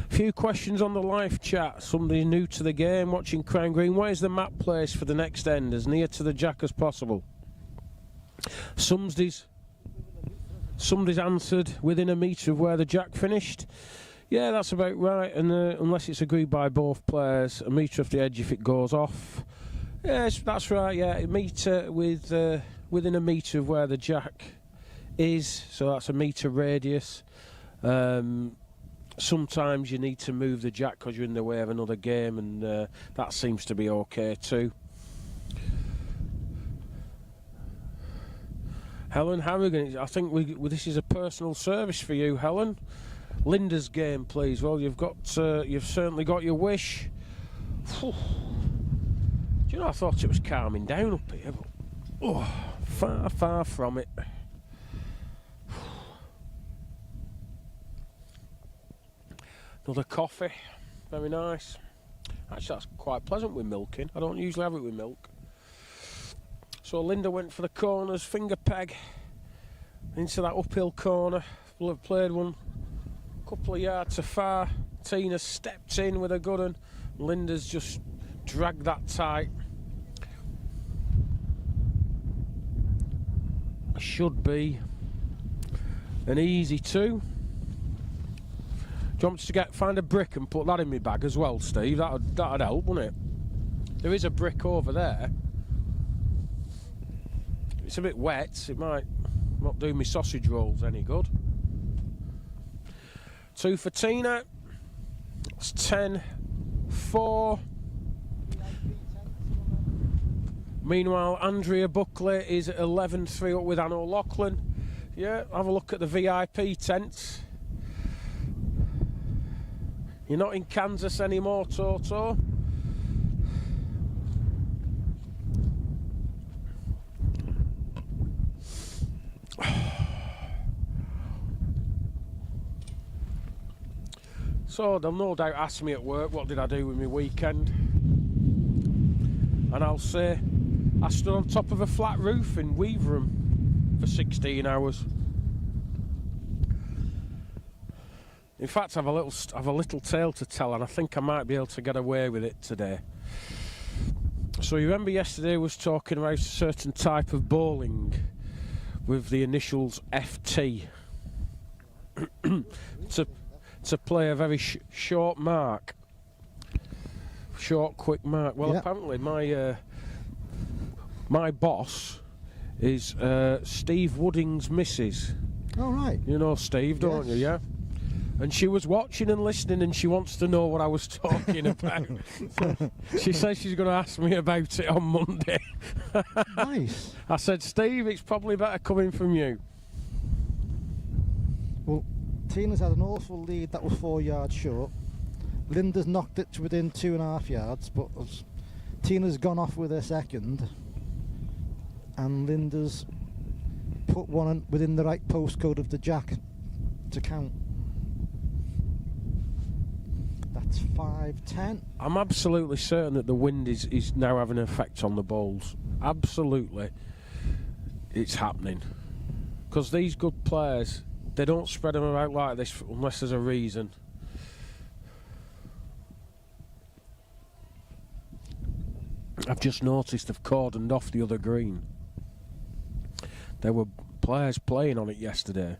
S1: Few questions on the live chat. Somebody new to the game watching Crown Green. Where's the map place for the next end? As near to the jack as possible. Somebody's answered within a metre of where the jack finished. Yeah, that's about right. And unless it's agreed by both players, a metre off the edge if it goes off. Yes, that's right. Yeah, a metre within a metre of where the jack is, so that's a metre radius. Sometimes you need to move the jack because you're in the way of another game, and that seems to be okay too. Helen Harrigan, I think this is a personal service for you, Helen. Linda's game, please. Well, you've certainly got your wish. Whew. Do you know, I thought it was calming down up here, but far from it. Another coffee, very nice. Actually, that's quite pleasant with milk in. I don't usually have it with milk. So Linda went for the corners, finger peg into that uphill corner. Will have played one a couple of yards too far. Tina stepped in with a good one. Linda's just dragged that tight. Should be an easy 2. Do you want me to find a brick and put that in my bag as well, Steve? That'd help, wouldn't it? There is a brick over there. It's a bit wet. It might not do me sausage rolls any good. 2 for Tina. It's 10-4. Meanwhile, Andrea Buckley is at 11-3 up with Anne O'Loughlin. Yeah, have a look at the VIP tents. You're not in Kansas anymore, Toto. So they'll no doubt ask me at work, what did I do with my weekend? And I'll say, I stood on top of a flat roof in Weaverham for 16 hours. In fact, I've a little tale to tell, and I think I might be able to get away with it today. So you remember yesterday I was talking about a certain type of bowling with the initials FT to play a very short mark, quick mark. Well,
S2: yeah.
S1: Apparently my boss is Steve Wooding's missus.
S2: Oh, right.
S1: You know Steve, don't you? Yeah. And she was watching and listening, and she wants to know what I was talking about. She says she's going to ask me about it on Monday.
S2: Nice.
S1: I said, Steve, it's probably better coming from you.
S2: Well, Tina's had an awful lead that was 4 yards short. Linda's knocked it to within 2.5 yards, but Tina's gone off with her second, and Linda's put one within the right postcode of the jack to count. That's 5-10.
S1: I'm absolutely certain that the wind is now having an effect on the bowls. Absolutely. It's happening. Because these good players, they don't spread them about like this unless there's a reason. I've just noticed they've cordoned off the other green. There were players playing on it yesterday.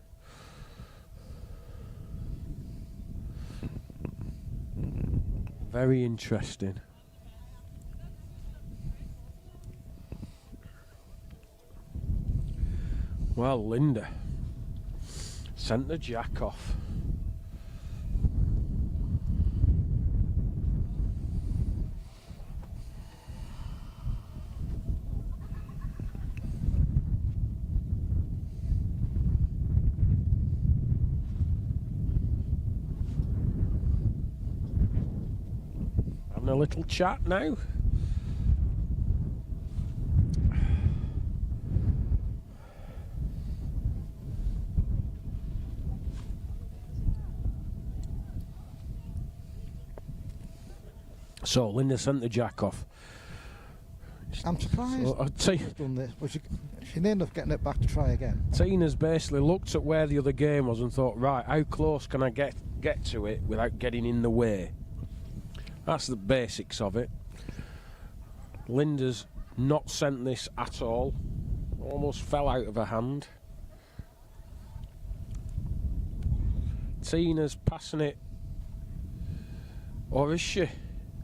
S1: Very interesting. Well, Linda sent the jack off. Having a little chat now. So Linda sent the jack off.
S2: I'm surprised
S1: So,
S2: she's done this, but she ended up getting it back to try again.
S1: Tina's basically looked at where the other game was and thought, right, how close can I get to it without getting in the way? That's the basics of it. Linda's not sent this at all. Almost fell out of her hand. Tina's passing it. Or is she?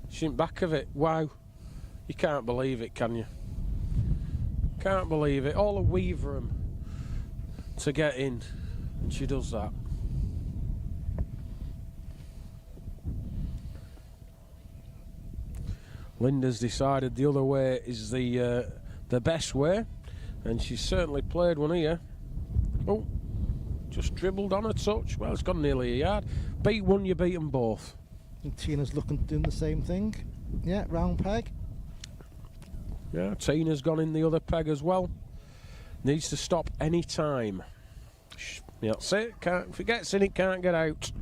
S1: She's in back of it. Wow. You can't believe it, can you? Can't believe it. All of Weaverham to get in, and she does that. Linda's decided the other way is the best way, and she's certainly played one here. Oh, just dribbled on a touch. Well, it's gone nearly a yard. Beat one, you beat them both.
S2: And Tina's doing the same thing. Yeah, round peg.
S1: Yeah, Tina's gone in the other peg as well. Needs to stop any time. Yeah, that's it. If it gets in, it can't get out.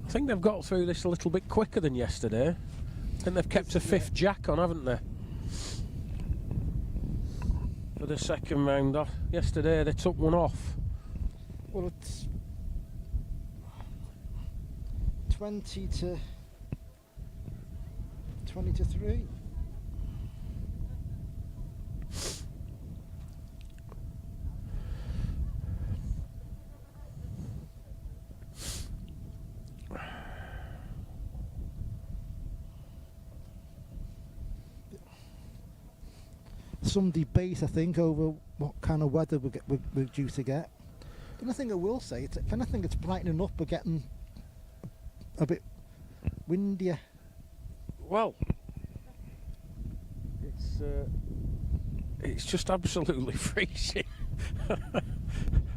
S1: I think they've got through this a little bit quicker than yesterday. I think they've kept a fifth jack on, haven't they? For the second round off. Yesterday they took one off.
S2: Well, it's 20 to 3. some debate, I think, over what kind of weather we're due to get. The only thing I will say, if anything, it's brightening up. We're getting a bit windier.
S1: Well, it's just absolutely freezing.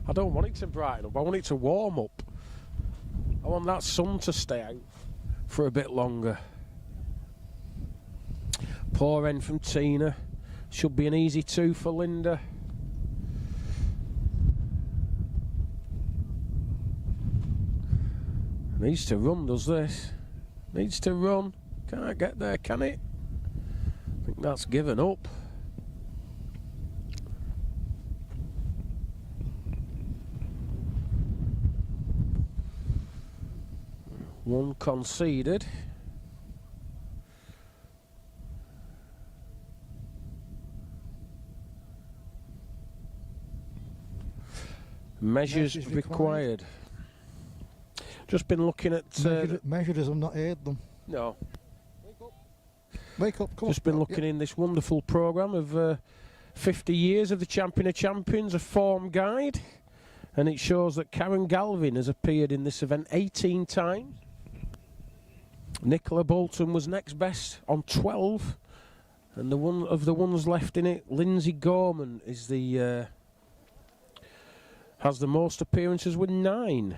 S1: I don't want it to brighten up. I want it to warm up. I want that sun to stay out for a bit longer. Poor end from Tina. Should be an easy 2 for Linda. Needs to run, does this? Needs to run. Can't get there, can it? I think that's given up. One conceded. Measures required. Just been looking at...
S2: measures, I've not heard them.
S1: No.
S2: Wake up, come
S1: Just been looking in this wonderful programme of 50 years of the Champion of Champions, a form guide. And it shows that Karen Galvin has appeared in this event 18 times. Nicola Bolton was next best on 12. And the one of the ones left in it, Lindsay Gorman is the... has the most appearances with 9.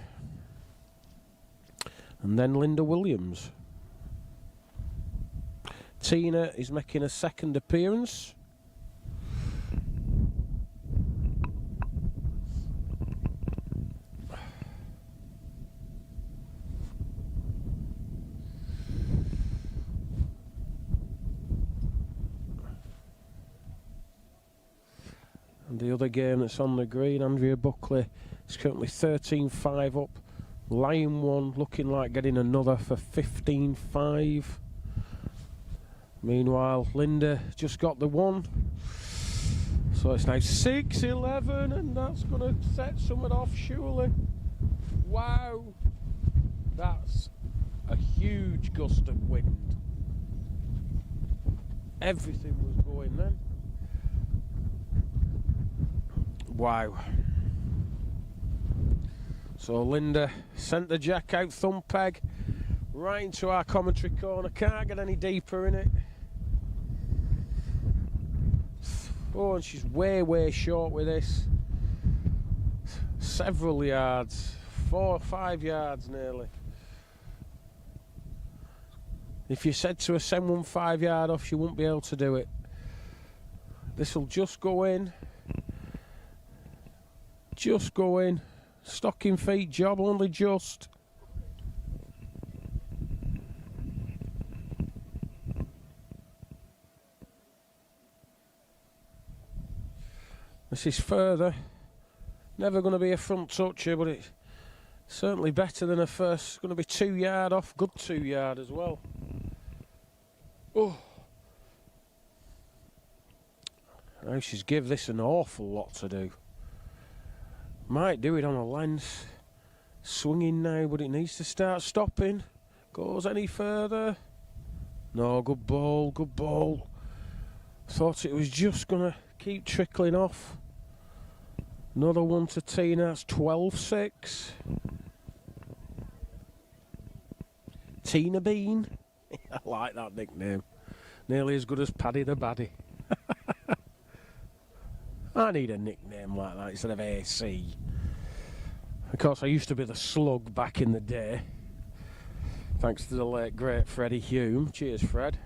S1: And then Linda Williams. Tina is making a second appearance. And the other game that's on the green, Andrea Buckley is currently 13-5 up. Lion one looking like getting another for 15-5. Meanwhile, Linda just got the one. So it's now 6-11, and that's going to set someone off, surely. Wow. That's a huge gust of wind. Everything was going then. Wow. So Linda sent the jack out, thumb peg, right into our commentary corner. Can't get any deeper in it. Oh, and she's way short with this. Several yards, 4 or 5 yards nearly. If you said to her send one 5 yard off, she wouldn't be able to do it. This will just go in. Just go in. Stocking feet job, only just. This is further. Never going to be a front toucher, but it's certainly better than a first. It's going to be 2 yard off. Good 2 yard as well. Oh. Now she's give this an awful lot to do. Might do it on a length. Swinging now, but it needs to start stopping. Goes any further. No, good ball, good ball. Thought it was just going to keep trickling off. Another one to Tina, that's 12-6. Tina Bean. I like that nickname. Nearly as good as Paddy the Baddie. I need a nickname like that instead of AC. Of course, I used to be the Slug back in the day. Thanks to the late, great Freddie Hume. Cheers, Fred.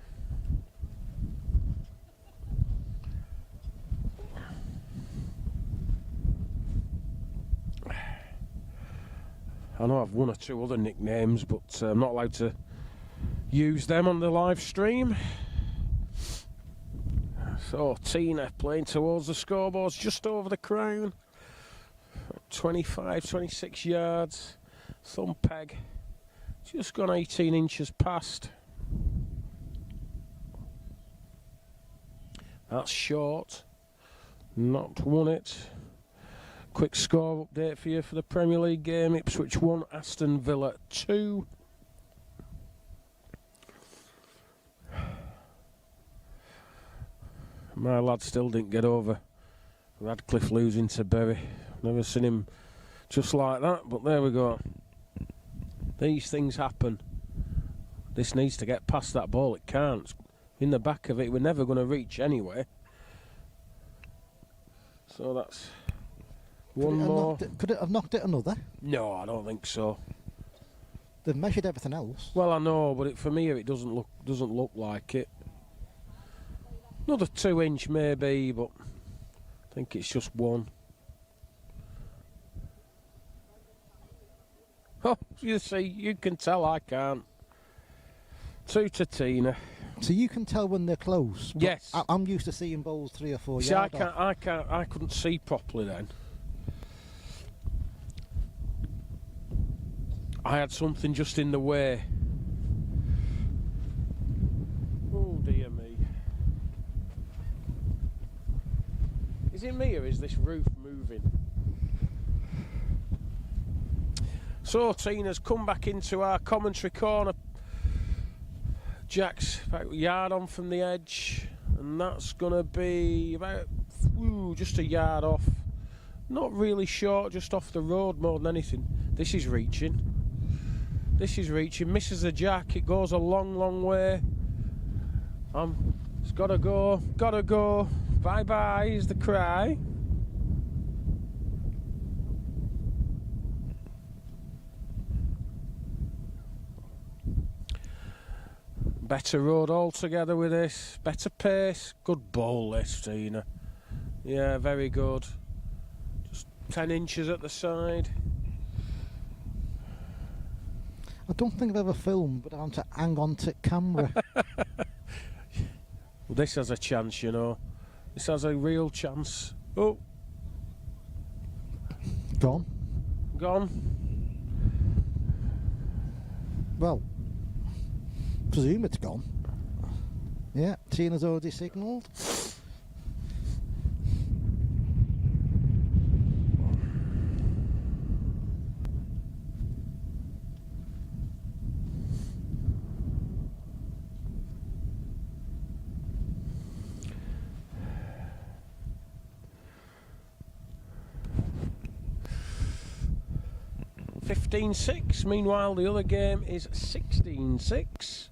S1: I know I've one or two other nicknames, but I'm not allowed to use them on the live stream. So Tina playing towards the scoreboards, just over the crown. 25, 26 yards. Thumb peg. Just gone 18 inches past. That's short. Not won it. Quick score update for you for the Premier League game. Ipswich 1, Aston Villa 2. My lad still didn't get over Radcliffe losing to Berry. Never seen him just like that, but there we go. These things happen. This needs to get past that ball. It can't. In the back of it, we're never going to reach anyway. So that's one more.
S2: Could it have knocked it another?
S1: No, I don't think so.
S2: They've measured everything else.
S1: Well, I know, but for me, it doesn't look like it. Another 2-inch maybe, but I think it's just one. Oh, you see, you can tell I can't. 2 to Tina.
S2: So you can tell when they're close. But
S1: Yes.
S2: I'm used to seeing balls 3 or 4
S1: See,
S2: yards off.
S1: I couldn't see properly then. I had something just in the way. Oh dear me. Is it me or is this roof moving? So Tina's come back into our commentary corner. Jack's about a yard on from the edge, and that's going to be about just a yard off. Not really short, just off the road more than anything. This is reaching. This is reaching. Misses the jack. It goes a long, long way. It's got to go. Got to go. Bye-bye is the cry. Better road altogether with this. Better pace. Good ball this, Tina. Yeah, very good. Just 10 inches at the side.
S2: I don't think I've ever filmed, but I'm to hang on to camera.
S1: Well, this has a chance, you know. This has a real chance. Oh,
S2: Gone.
S1: gone.
S2: Well, presume it's gone. Yeah, Tina's already signalled.
S1: $15-6. Meanwhile, the other game is 16-6.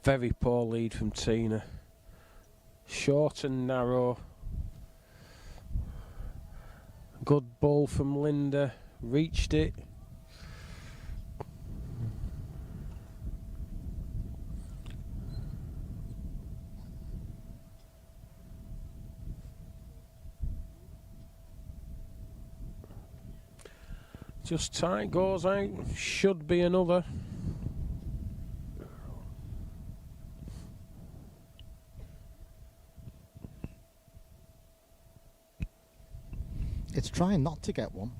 S1: Very poor lead from Tina. Short and narrow. Good ball from Linda. Reached it. Just tight, goes out. Should be another.
S2: It's trying not to get one.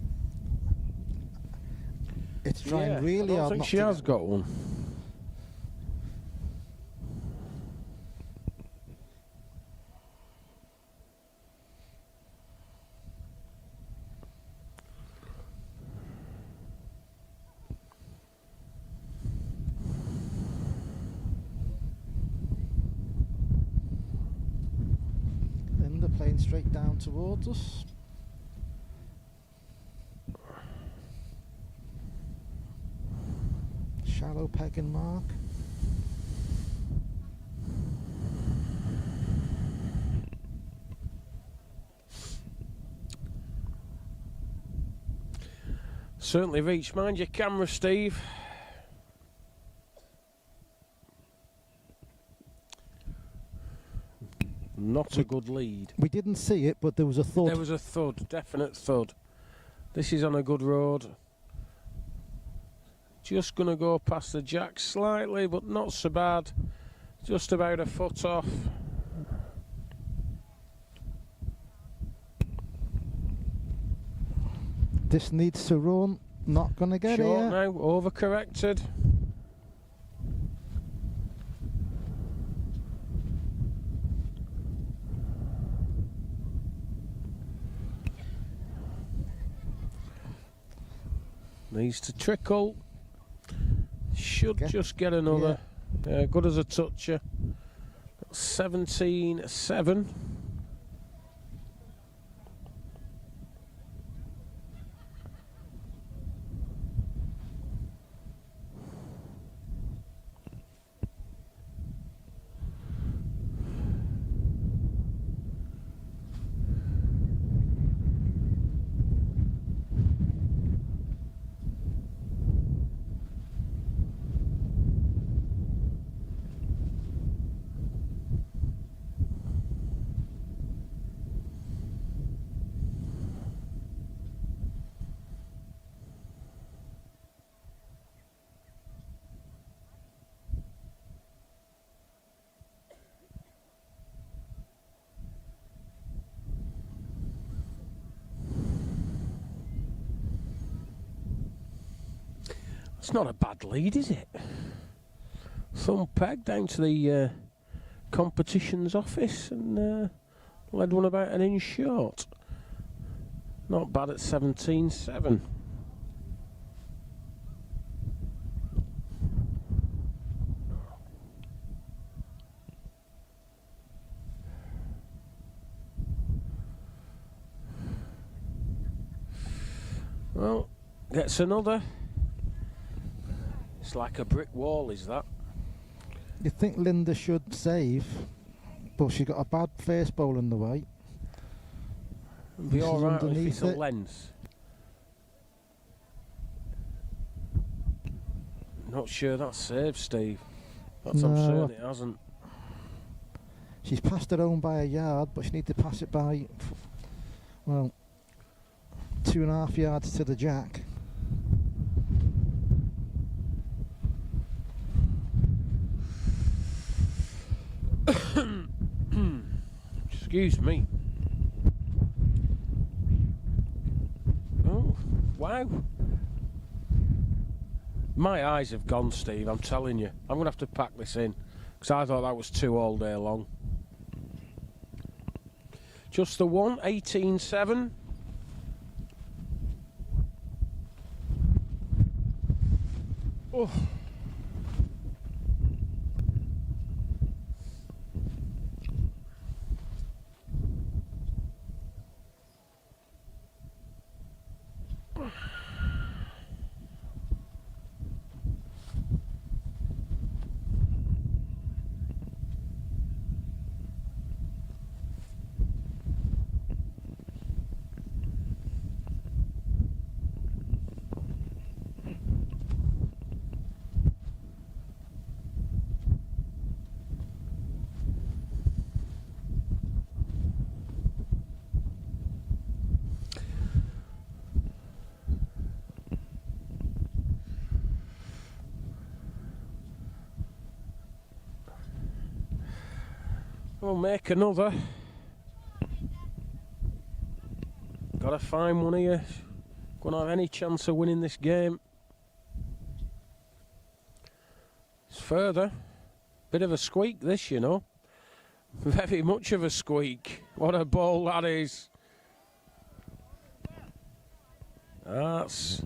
S2: It's trying really
S1: I don't
S2: hard
S1: think
S2: not
S1: she
S2: to
S1: has
S2: get
S1: got one.
S2: Then they're playing straight down towards us. Shallow pegging mark.
S1: Certainly reached. Mind your camera, Steve. Not a good lead.
S2: We didn't see it, but there was a thud.
S1: There was a thud, definite thud. This is on a good road. Just going to go past the jack slightly, but not so bad. Just about a foot off.
S2: This needs to run. Not going to get
S1: Short
S2: it.
S1: now, overcorrected. Needs to trickle. Should just get another. Good as a toucher. 17-7. It's not a bad lead, is it? Thumb peg down to the competitions office and led one about an inch short. Not bad at 17-7. Well, gets another. It's like a brick wall, is that?
S2: You think Linda should save, but she got a bad face bowl in the way.
S1: Be
S2: This is
S1: alright if
S2: underneath
S1: it's a
S2: it.
S1: lens. Not sure that's saved, Steve. That's I'm
S2: No.
S1: certain it hasn't.
S2: She's passed her own by a yard, but she needs to pass it by, well, 2.5 yards to the jack.
S1: Excuse me. Oh, wow. My eyes have gone, Steve, I'm telling you. I'm going to have to pack this in, because I thought that was 2 all day long. Just the one, 18-7. Oh. We'll make another. Gotta find one here. Gonna have any chance of winning this game. It's further. Bit of a squeak this, you know. Very much of a squeak. What a ball that is. That's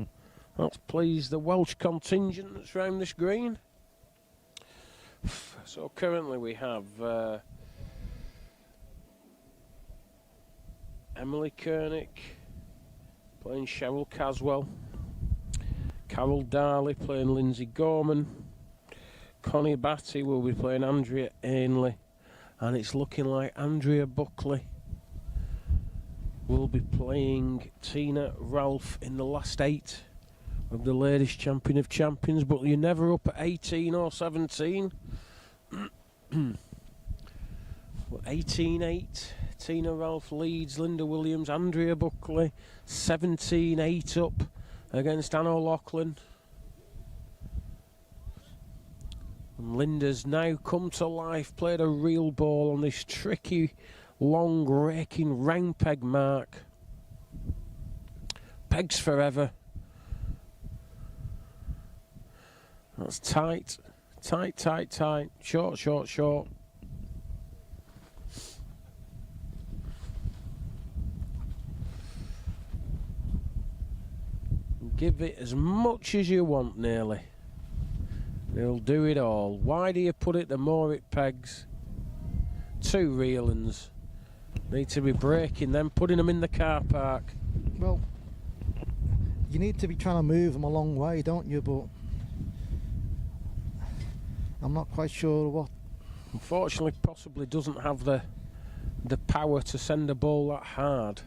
S1: pleased the Welsh contingent that's round this green. So currently we have Emily Koenig playing Cheryl Caswell, Carol Darley playing Lindsay Gorman, Connie Batty will be playing Andrea Ainley, and it's looking like Andrea Buckley will be playing Tina Ralph in the last 8 of the Ladies Champion of Champions, but you're never up at 18 or 17. 18-8. Tina Ralph leads Linda Williams, Andrea Buckley 17-8 up against Anne O'Loughlin. And Linda's now come to life, played a real ball on this tricky, long, raking round peg mark. Pegs forever. That's tight. Tight, tight, tight. Short, short, short. Give it as much as you want, nearly. He'll do it all. Wider you put it, the more it pegs. 2 reelings. Need to be breaking them, putting them in the car park.
S2: Well, you need to be trying to move them a long way, don't you? But I'm not quite sure what.
S1: Unfortunately, possibly doesn't have the power to send a ball that hard.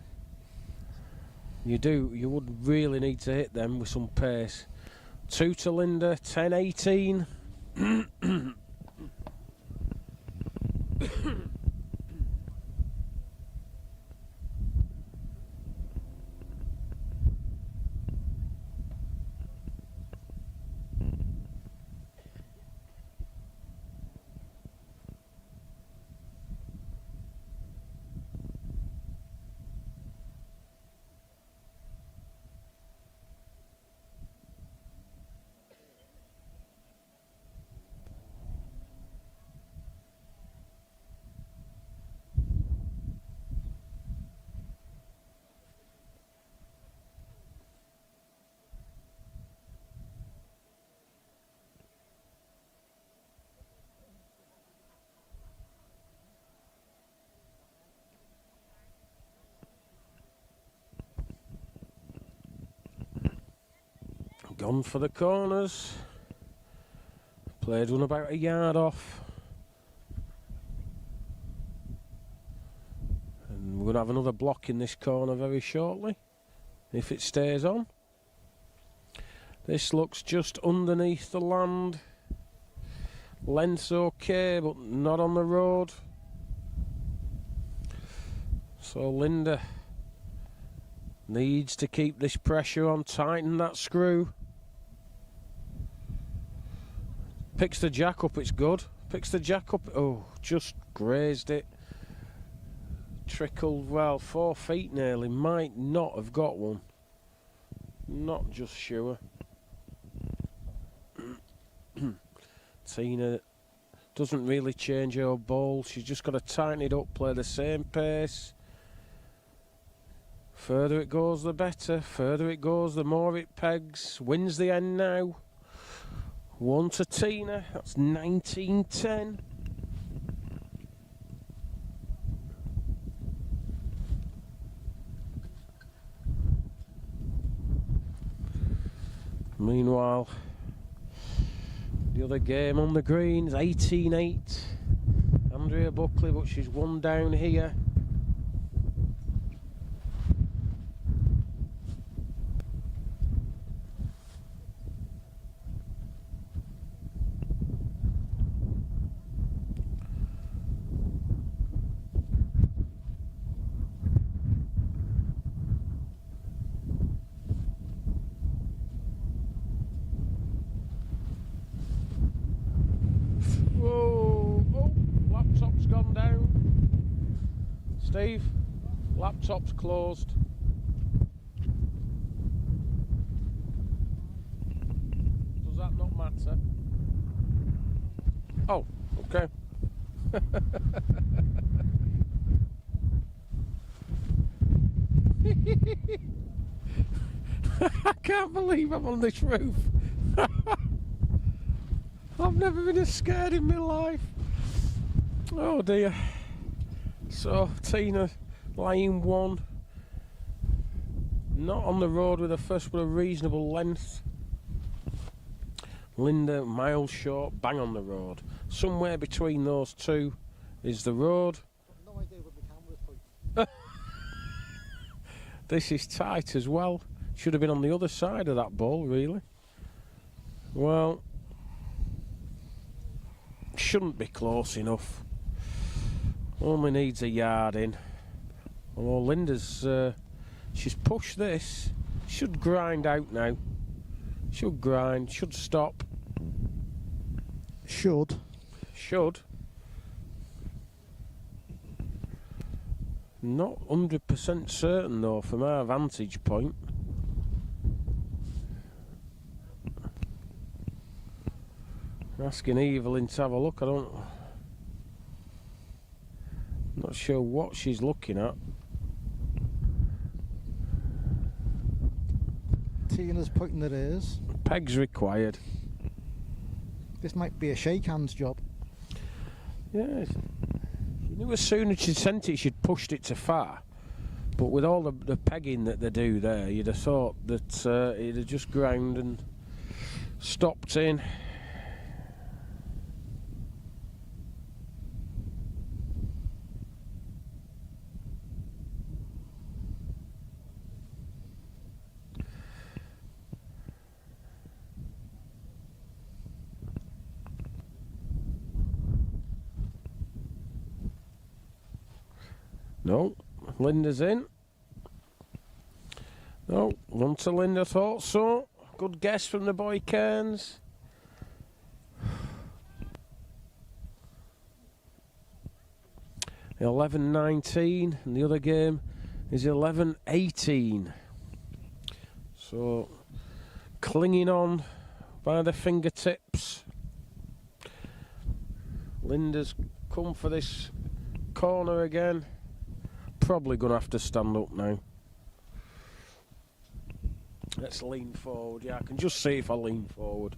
S1: You would really need to hit them with some pace. 2 to Linda, 10-18. Gone for the corners. Played one about a yard off. And we're going to have another block in this corner very shortly, if it stays on. This looks just underneath the land. Length's okay, but not on the road. So Linda needs to keep this pressure on, tighten that screw. Picks the jack up, it's good. Picks the jack up, oh, just grazed it. Trickled, well, 4 feet nearly. Might not have got one. Not just sure. Tina doesn't really change her ball. She's just got to tighten it up, play the same pace. Further it goes, the better. Further it goes, the more it pegs. Wins the end now. 1 to Tina. That's 19-10. Meanwhile, the other game on the green is 18-8. Andrea Buckley, but she's 1 down here. Steve, laptop's closed. Does that not matter? Oh, okay. I can't believe I'm on this roof. I've never been as scared in my life. Oh dear. So Tina laying 1, not on the road with a first, but a reasonable length. Linda miles short, bang on the road. Somewhere between those two is the road.
S2: I've no idea what the camera's pointing.
S1: This is tight as well. Should have been on the other side of that ball, really. Well, shouldn't be close enough. Only needs a yard in. Although Linda's, she's pushed this. Should grind out now. Should grind, should stop.
S2: Should.
S1: Should. Not 100% certain though from our vantage point. Asking Evelyn to have a look. Not sure what she's looking at.
S2: Tina's pointing at hers.
S1: Pegs required.
S2: This might be a shake hands job.
S1: Yeah. You knew as soon as she sent it, she'd pushed it too far. But with all the pegging that they do there, you'd have thought that it'd have just ground and stopped in. No, Linda's in. No, run to Linda, thought so. Good guess from the boy Cairns. $11.19, and the other game is $11.18. So, clinging on by the fingertips. Linda's come for this corner again. Probably going to have to stand up now. Let's lean forward. Yeah, I can just see if I lean forward.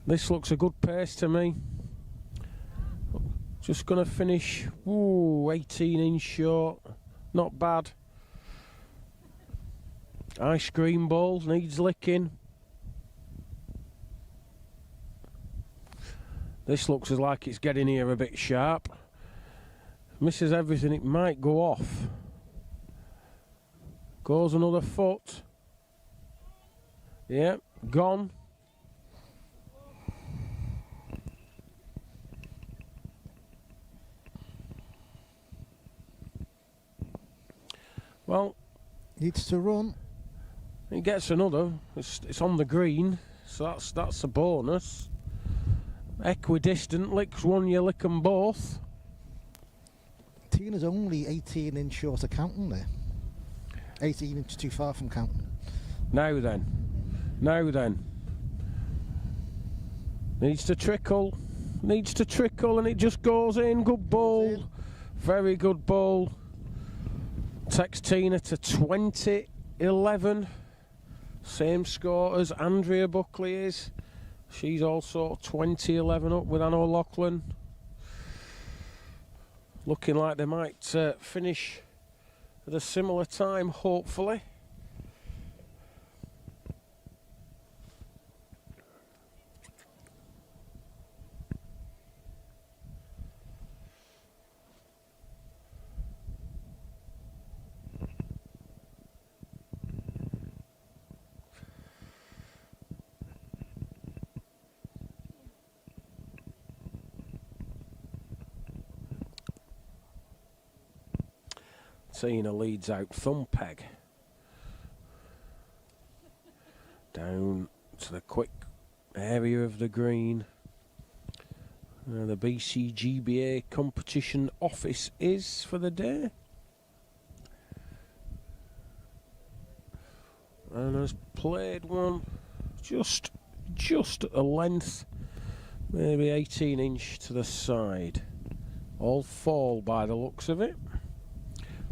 S1: This looks a good pace to me. Just going to finish, 18 inch short. Not bad. Ice cream ball, needs licking. This looks as like it's getting here a bit sharp. Misses everything, it might go off. Goes another foot. Yeah, gone. Well,
S2: Needs to run.
S1: he gets another. It's on the green, so that's a bonus. Equidistant, licks one, you lick them both.
S2: Tina's only 18 inch short of counting there. 18 inches too far from counting.
S1: Now then. Needs to trickle, and it just goes in. Good ball. Very good ball. Takes Tina to 20-11. Same score as Andrea Buckley is. She's also 20-11 up with Anna O'Loughlin. Looking like they might finish at a similar time, hopefully. Tina leads out thumb peg. Down to the quick area of the green. The BCGBA competition office is for the day. And has played one just a length, maybe 18 inch to the side. All fall by the looks of it.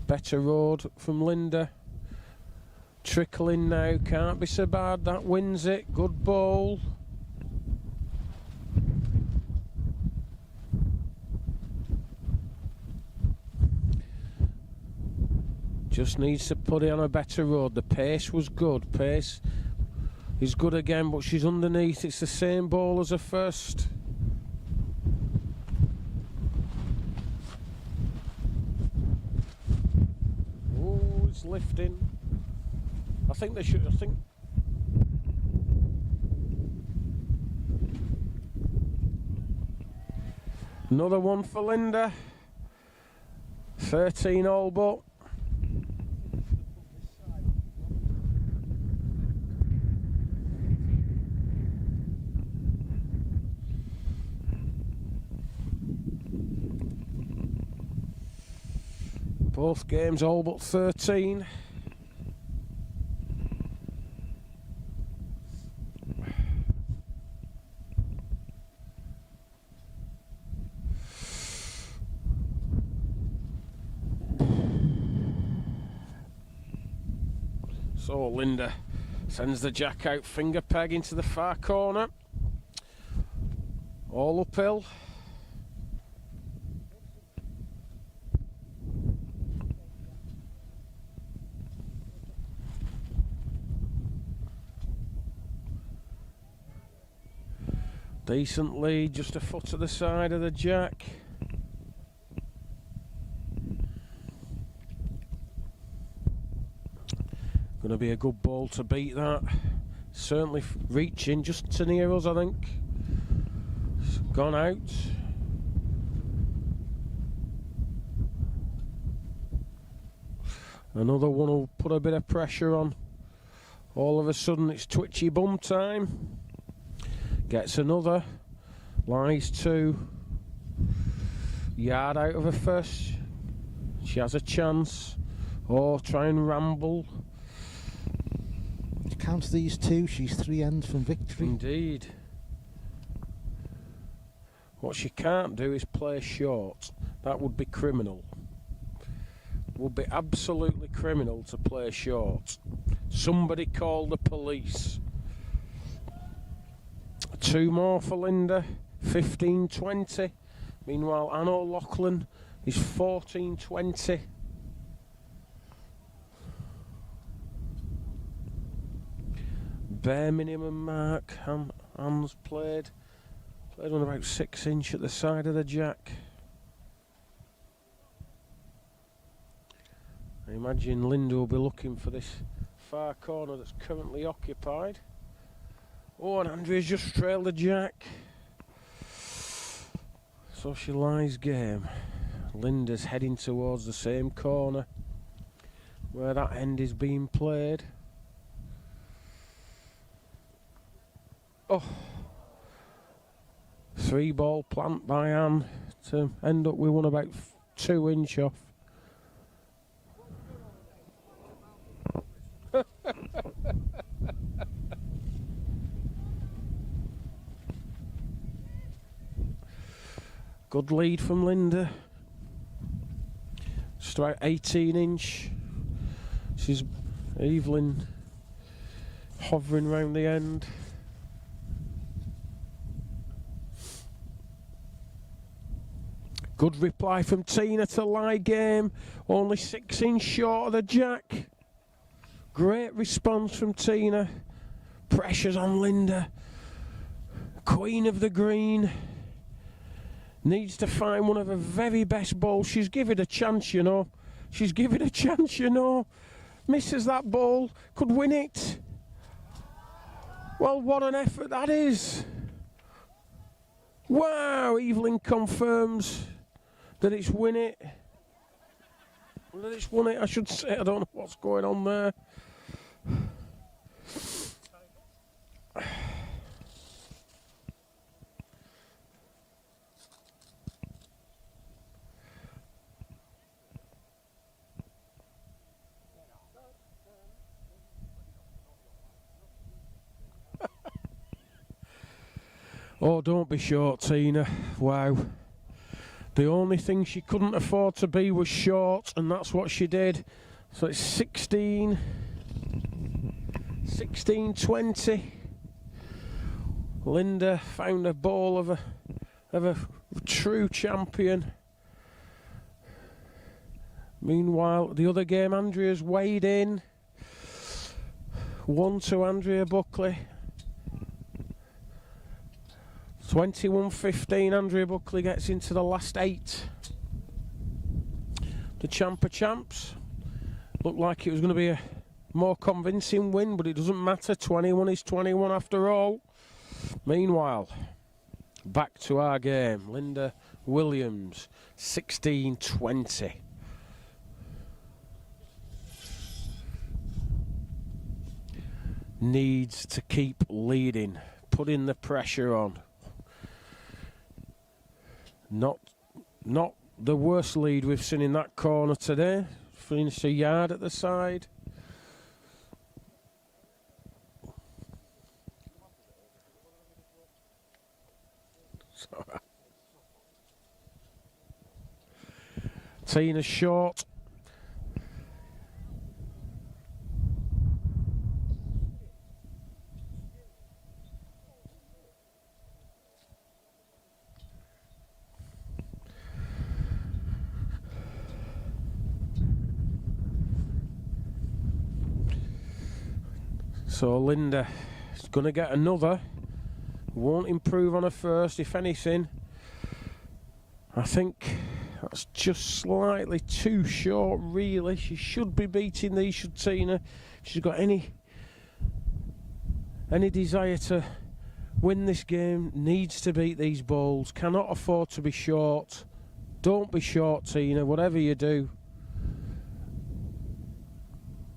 S1: Better road from Linda. Trickling now, can't be so bad. That wins it. Good ball. Just needs to put it on a better road. The pace was good. Pace is good again, but she's underneath. It's the same ball as her first. Oh, it's lifting. I think they should. Another one for Linda. 13 all but. Both games all but 13. So Linda sends the jack out, finger peg into the far corner. All uphill. Decent lead, just a foot at the side of the jack. Going to be a good ball to beat that. Certainly reaching just to near us, I think. It's gone out. Another one will put a bit of pressure on. All of a sudden it's twitchy bum time. Gets another. Lies 2. Yard out of her first. She has a chance. Or try and ramble.
S2: Count these 2, she's 3 ends from victory.
S1: Indeed. What she can't do is play short. That would be criminal. Would be absolutely criminal to play short. Somebody call the police. 2 more for Linda. 15-20. Meanwhile, Anne O'Loughlin is 14-20. Bare minimum mark. Anne's played on about 6 inch at the side of the jack. I imagine Linda will be looking for this far corner that's currently occupied. Oh, and Andrea's just trailed the jack. So she lies game. Linda's heading towards the same corner where that end is being played. Oh, 3 ball plant by Anne to end up with one about 2 inch off. Good lead from Linda. Just about 18 inch. She's Evelyn hovering round the end. Good reply from Tina to lie game. Only 6 inch short of the jack. Great response from Tina. Pressure's on Linda. Queen of the green. Needs to find one of her very best balls. She's given a chance, you know. She's given a chance, you know. Misses that ball. Could win it. Well, what an effort that is. Wow, Evelyn confirms that it's win it. That it's won it, I should say. I don't know what's going on there. Oh, don't be short, Tina. Wow. The only thing she couldn't afford to be was short, and that's what she did. So it's 16-20. Linda found a ball of a true champion. Meanwhile, the other game, Andrea's weighed in. 1 to Andrea Buckley. 21-15, Andrea Buckley gets into the last 8. The champ of champs. Looked like it was going to be a more convincing win, but it doesn't matter. 21 is 21 after all. Meanwhile, back to our game. Linda Williams, 16-20. Needs to keep leading, putting the pressure on. Not the worst lead we've seen in that corner today. Finished a yard at the side. Tina short. So Linda is going to get another. Won't improve on her first, if anything. I think that's just slightly too short, really. She should be beating these, should Tina. If she's got any desire to win this game, needs to beat these bowls. Cannot afford to be short. Don't be short, Tina, whatever you do.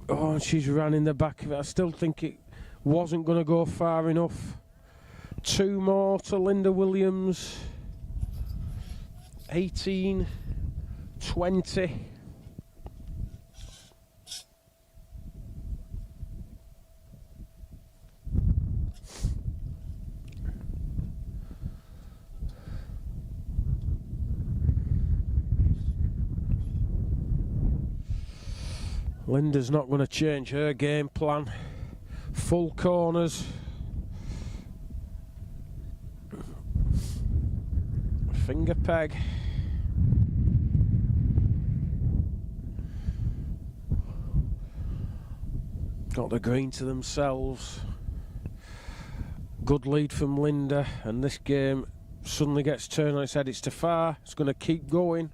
S1: Oh, and she's ran in the back of it. I still think it wasn't going to go far enough. 2 more to Linda Williams. 18, 20. Linda's not going to change her game plan. Full corners. Finger peg. Got the green to themselves. Good lead from Linda, and this game suddenly gets turned on its head. It's too far. It's going to keep going.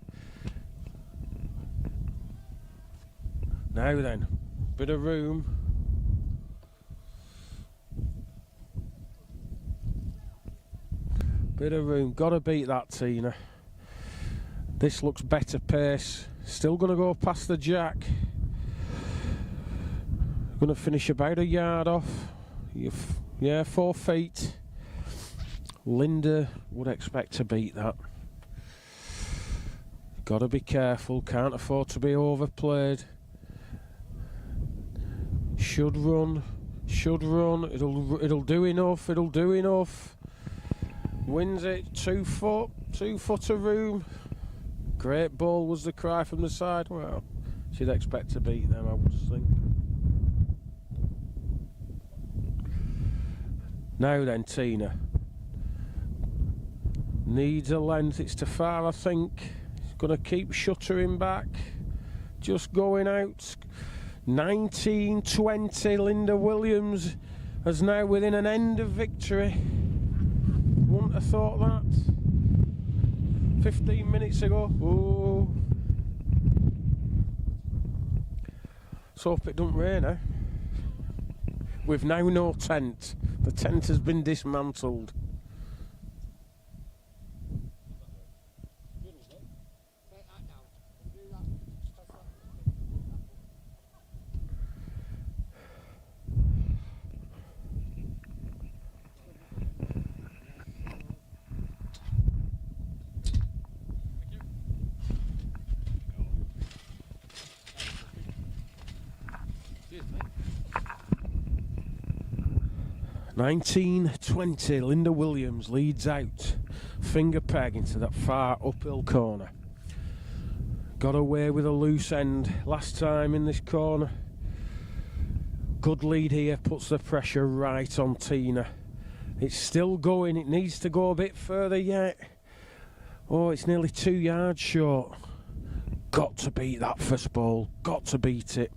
S1: Now then, bit of room. Bit of room. Got to beat that, Tina. This looks better pace. Still going to go past the jack. Going to finish about a yard off. Yeah, 4 feet. Linda would expect to beat that. Got to be careful. Can't afford to be overplayed. Should run. Should run. It'll do enough. It'll do enough. Wins it. 2 foot. 2 foot of room. Great ball was the cry from the side. Well, she'd expect to beat them, I would think. Now then, Tina. Needs a length. It's too far, I think. He's going to keep shuttering back. Just going out. 19-20. Linda Williams is now within an end of victory. Wouldn't have thought that 15 minutes ago. Oh. Let's hope it don't rain, eh? We've now no tent. The tent has been dismantled.
S4: Take that down. Do that.
S1: 19-20, Linda Williams leads out. Finger peg into that far uphill corner. Got away with a loose end last time in this corner. Good lead here, puts the pressure right on Tina. It's still going, it needs to go a bit further yet. Oh, it's nearly 2 yards short. Got to beat that first ball, got to beat it.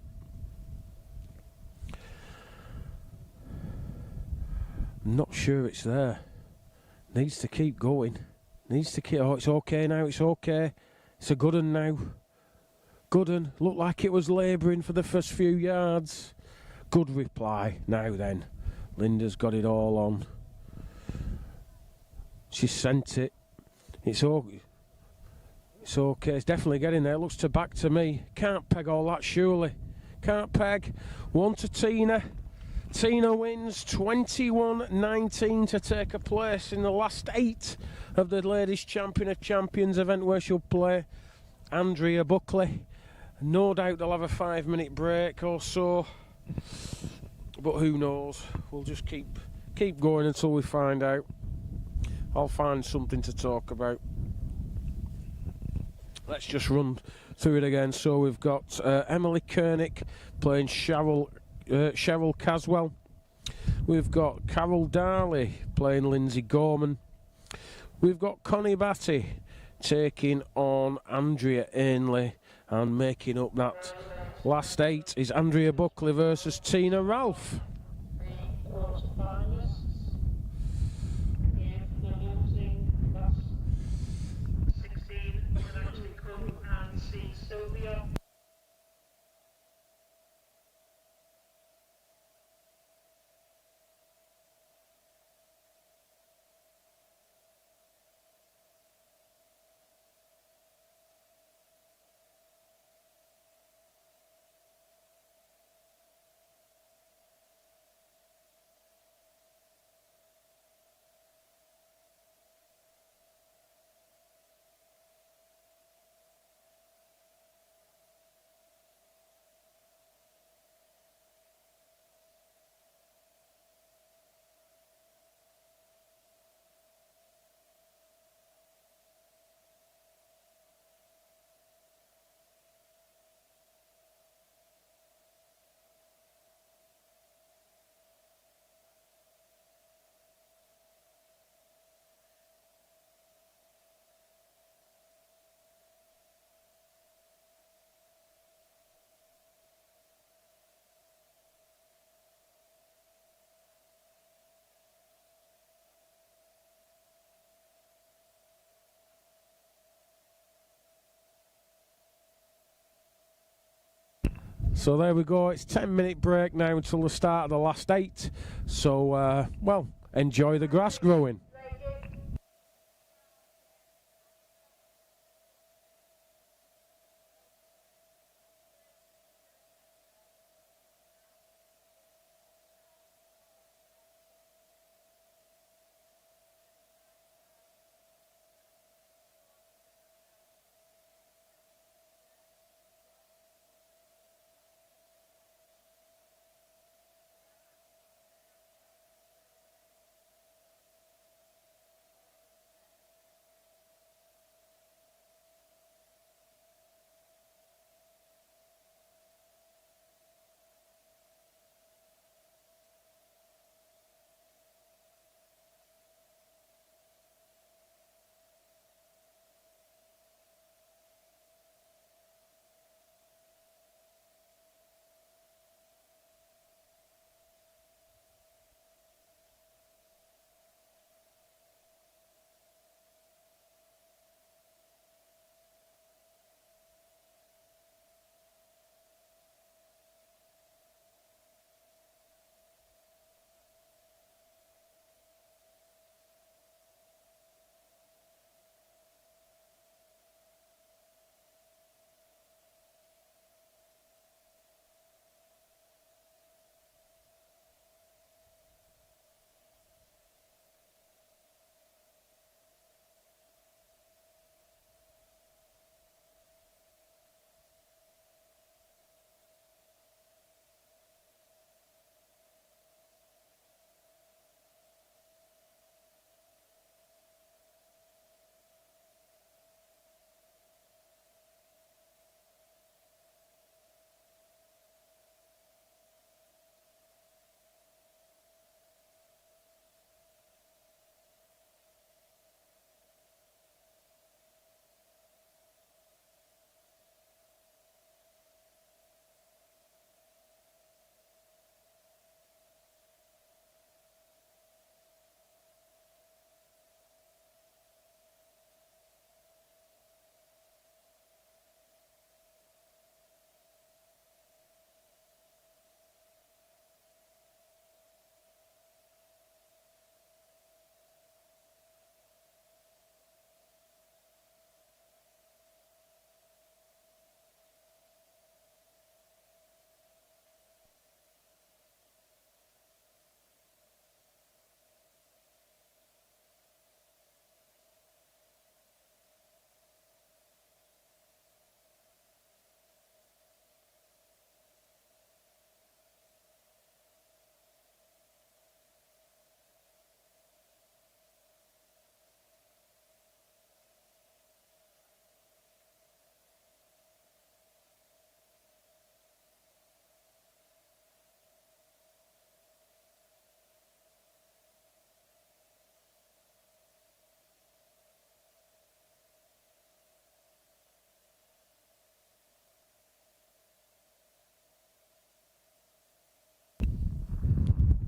S1: Not sure it's there. Needs to keep going. Needs to keep. Oh, it's okay now. It's okay. It's a good un now. Good un. Looked like it was labouring for the first few yards. Good reply. Now then, Linda's got it all on. She sent it. It's okay. It's okay. It's definitely getting there. Looks to back to me. Can't peg all that surely. Can't peg. 1 to Tina. Tina wins 21-19 to take a place in the last 8 of the Ladies Champion of Champions event where she'll play Andrea Buckley. No doubt they'll have a 5-minute break or so, but who knows. We'll just keep going until we find out. I'll find something to talk about. Let's just run through it again. So we've got Emily Koenig playing Cheryl Caswell. We've got Carol Darley playing Lindsay Gorman. We've got Connie Batty taking on Andrea Ainley, and making up that last 8 is Andrea Buckley versus Tina Ralph. So there we go. It's 10-minute break now until the start of the last 8. So, well, enjoy the grass growing.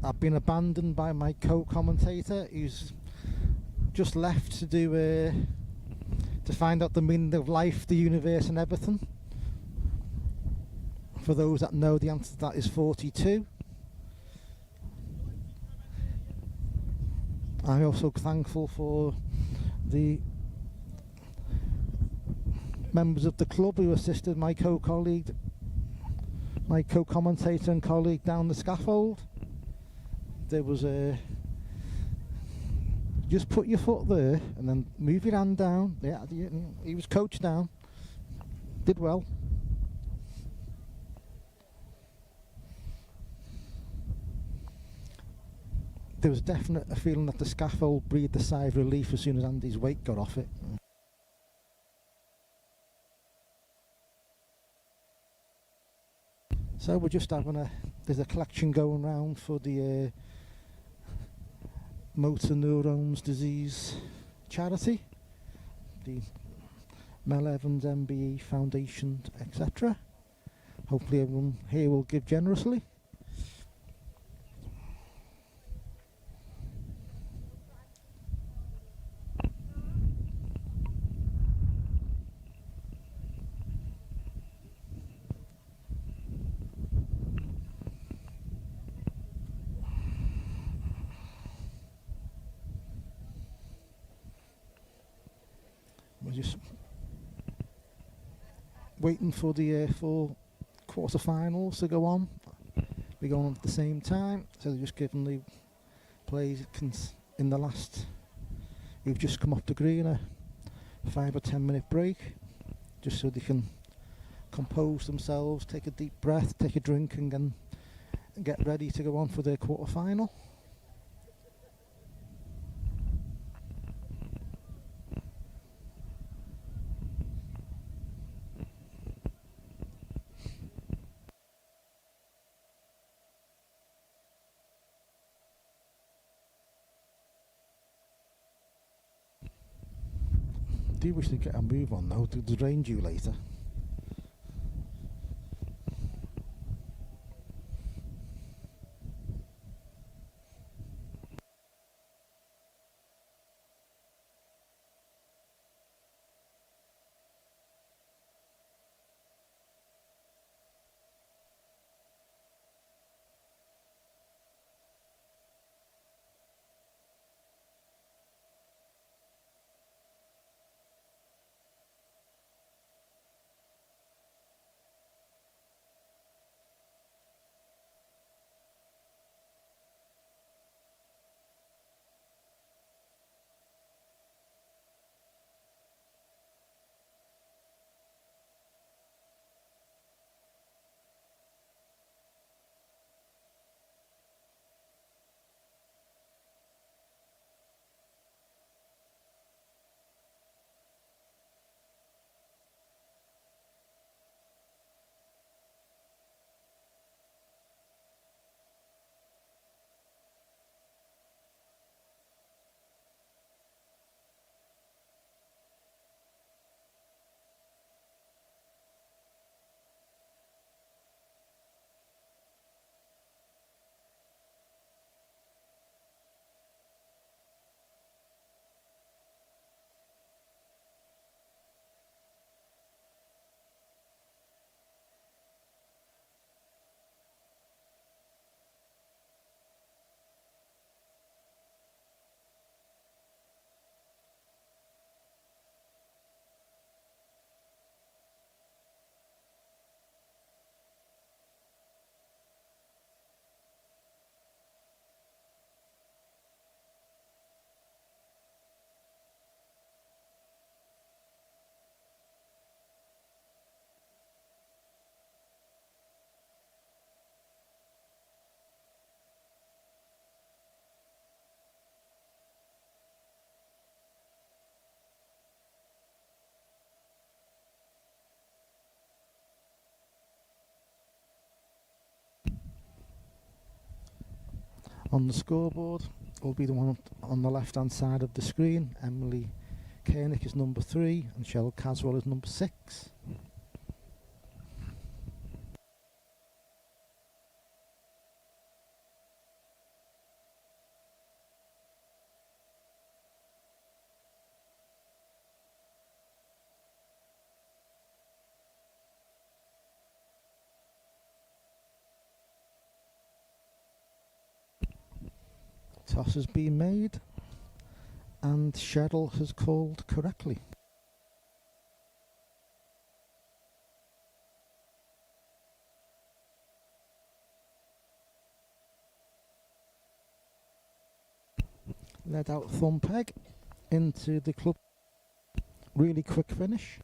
S2: I've been abandoned by my co-commentator who's just left to do to find out the meaning of life, the universe and everything. For those that know, the answer to that is 42. I'm also thankful for the members of the club who assisted my co-commentator and colleague down the scaffold. There was a just put your foot there and then move your hand down. Yeah, he was coached down. Did well. There was definitely a feeling that the scaffold breathed a sigh of relief as soon as Andy's weight got off it. So we're just having there's a collection going round for the motor neurons disease charity, the Mel Evans MBE Foundation, etc. Hopefully everyone here will give generously. just waiting for the quarterfinals to go on. We're going on at the same time, so they're just giving the players in the last who've just come off the green a 5 or 10 minute break, just so they can compose themselves, take a deep breath, take a drink, and get ready to go on for their quarterfinal. Do wish to get a move on though. Does rain due later? On the scoreboard will be the one on the left hand side of the screen. Emily Koenig is number 3 and Cheryl Caswell is number 6. Toss has been made and Cheryl has called correctly. Led out thumb peg into the club. Really quick finish.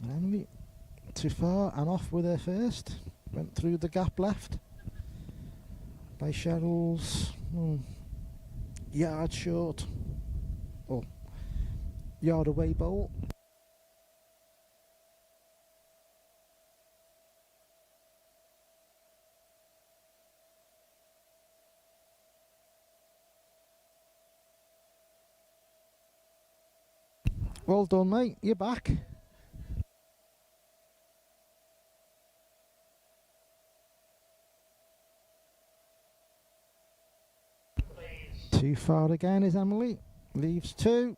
S2: Emily too far and off with her first. Went through the gap left by Cheryl's yard short or yard away bowl. Well done, mate. You're back. Too far again is Emily. Leaves 2.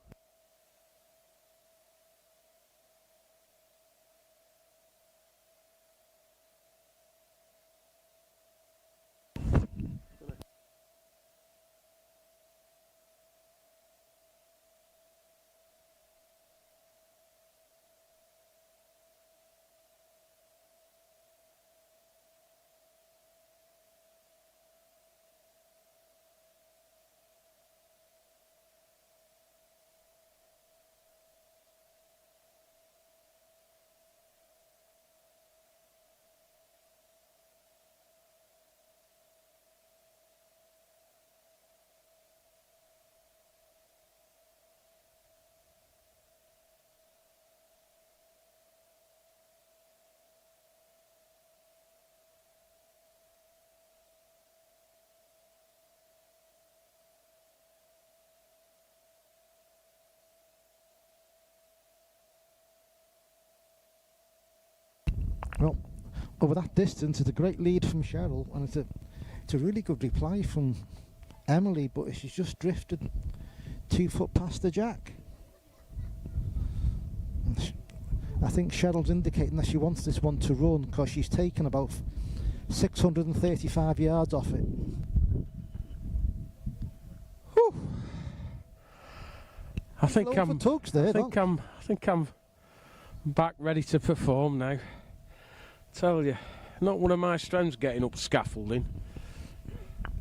S2: Well, over that distance, it's a great lead from Cheryl, and it's a really good reply from Emily, but she's just drifted 2 foot past the jack. I think Cheryl's indicating that she wants this one to run because she's taken about 635 yards off it. Whew.
S1: I think I'm back ready to perform now. Tell you, not one of my strengths getting up scaffolding.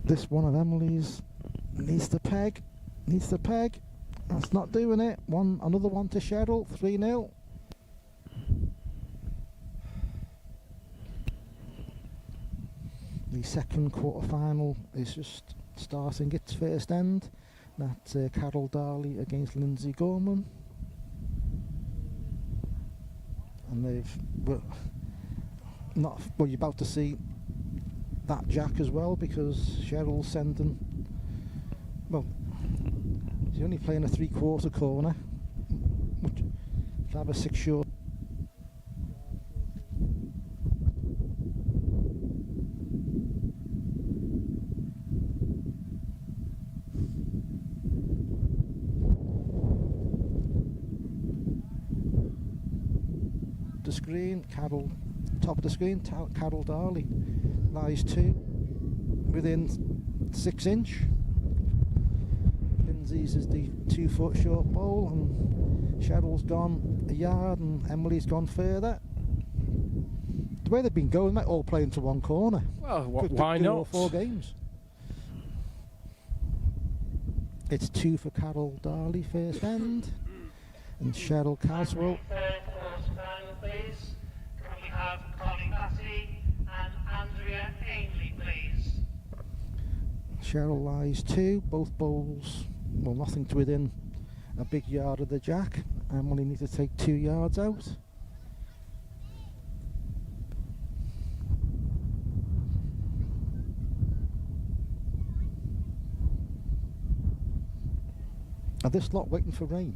S2: This one of Emily's needs the peg. That's not doing it. Another one to Cheryl. 3-0. The second quarter-final is just starting its first end. That's Carol Darley against Lindsay Gorman. And you're about to see that jack as well, because Cheryl's sending, well, she's only playing a 3/4 corner. She'll have a 6 short. The screen, top of the screen, Carol Darley lies 2 within 6 inch. Lindsay's is the 2 foot short bowl, and Cheryl's gone a yard and Emily's gone further. The way they've been going, they all play into one corner.
S1: Well, why not?
S2: All 4 games. It's 2 for Carol Darley first end, and Cheryl Caswell.
S3: Please. Can we have Connie Batty and Andrea Bley, please?
S2: Cheryl lies 2, both bowls, well, nothing to within a big yard of the jack. Emily needs to take 2 yards out. Are this lot waiting for rain?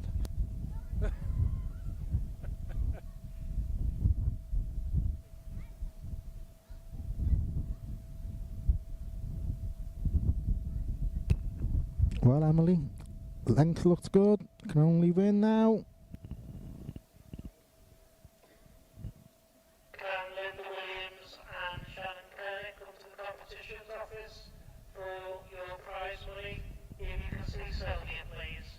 S2: Well, Emily, length looks good. Can only win now.
S3: Can Linda Williams and Shannon come to the competitions office for your prize money? If you can see Sylvia, please.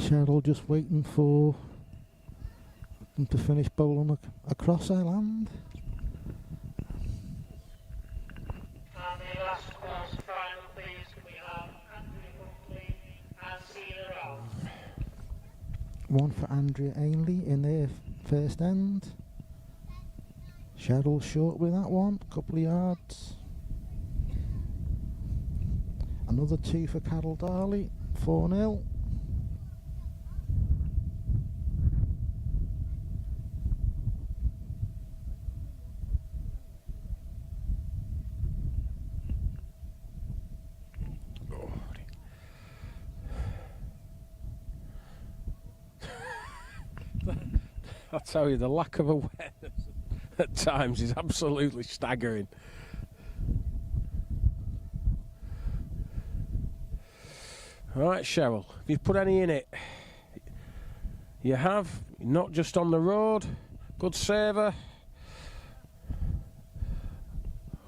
S2: Cheryl just waiting for them to finish bowling across our land.
S3: And the last quarter-final, please, can we have Andrea Bley and Tina Ralph?
S2: One for Andrea Ainley in their first end. Cheryl short with that one, couple of yards. Another 2 for Carol Darley, 4-0.
S1: I tell you, the lack of awareness at times is absolutely staggering. Right, Cheryl, have you put any in it? You have, not just on the road. Good saver.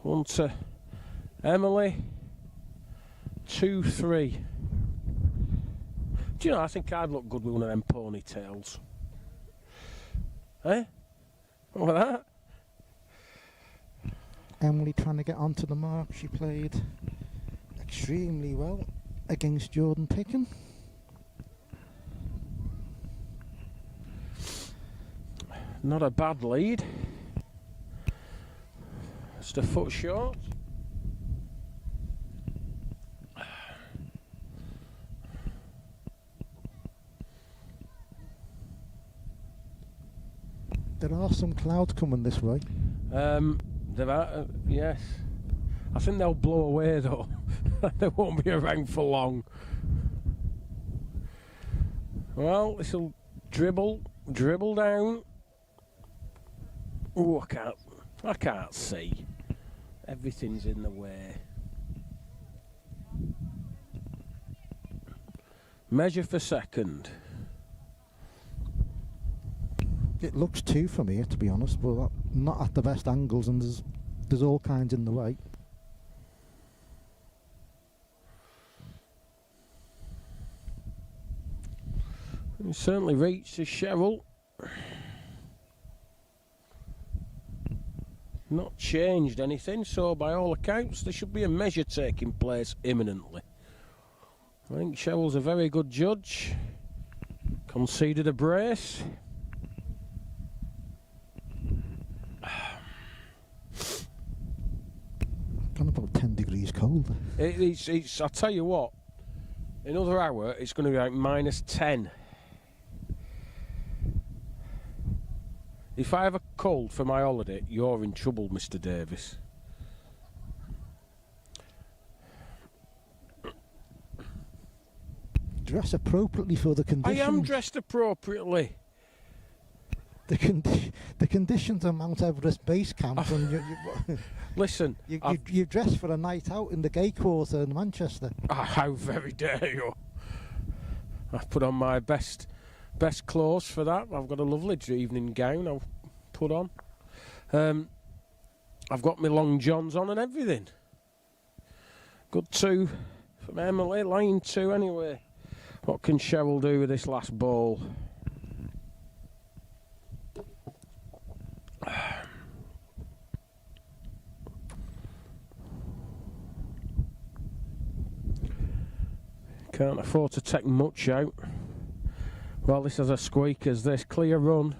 S1: One to Emily. 2-3. Do you know, I think I'd look good with one of them ponytails. Eh? What was that?
S2: Emily trying to get onto the mark. She played extremely well against Jordan Picken.
S1: Not a bad lead. Just a foot short.
S2: There are some clouds coming this way.
S1: There are, yes. I think they'll blow away though. They won't be around for long. Well, this will dribble down. Oh, I can't see. Everything's in the way. Measure for second.
S2: It looks 2 from here, to be honest, but not at the best angles, and there's all kinds in the way.
S1: It certainly reaches Cheryl. Not changed anything, so by all accounts there should be a measure taking place imminently. I think Cheryl's a very good judge. Conceded a brace.
S2: Gone about 10 degrees colder.
S1: It's I'll tell you what, in another hour it's going to be like -10. If I have a cold for my holiday, you're in trouble, Mr. Davis.
S2: Dress appropriately for the conditions.
S1: I am dressed appropriately.
S2: The conditions are Mount Everest base camp, and
S1: Listen,
S2: you dressed for a night out in the gay quarter in Manchester.
S1: how very dare you! I've put on my best clothes for that. I've got a lovely evening gown I've put on. I've got my long johns on and everything. Good 2 from Emily, line 2 anyway. What can Cheryl do with this last ball? Can't afford to take much out. Well, this has a squeak as this. Clear run.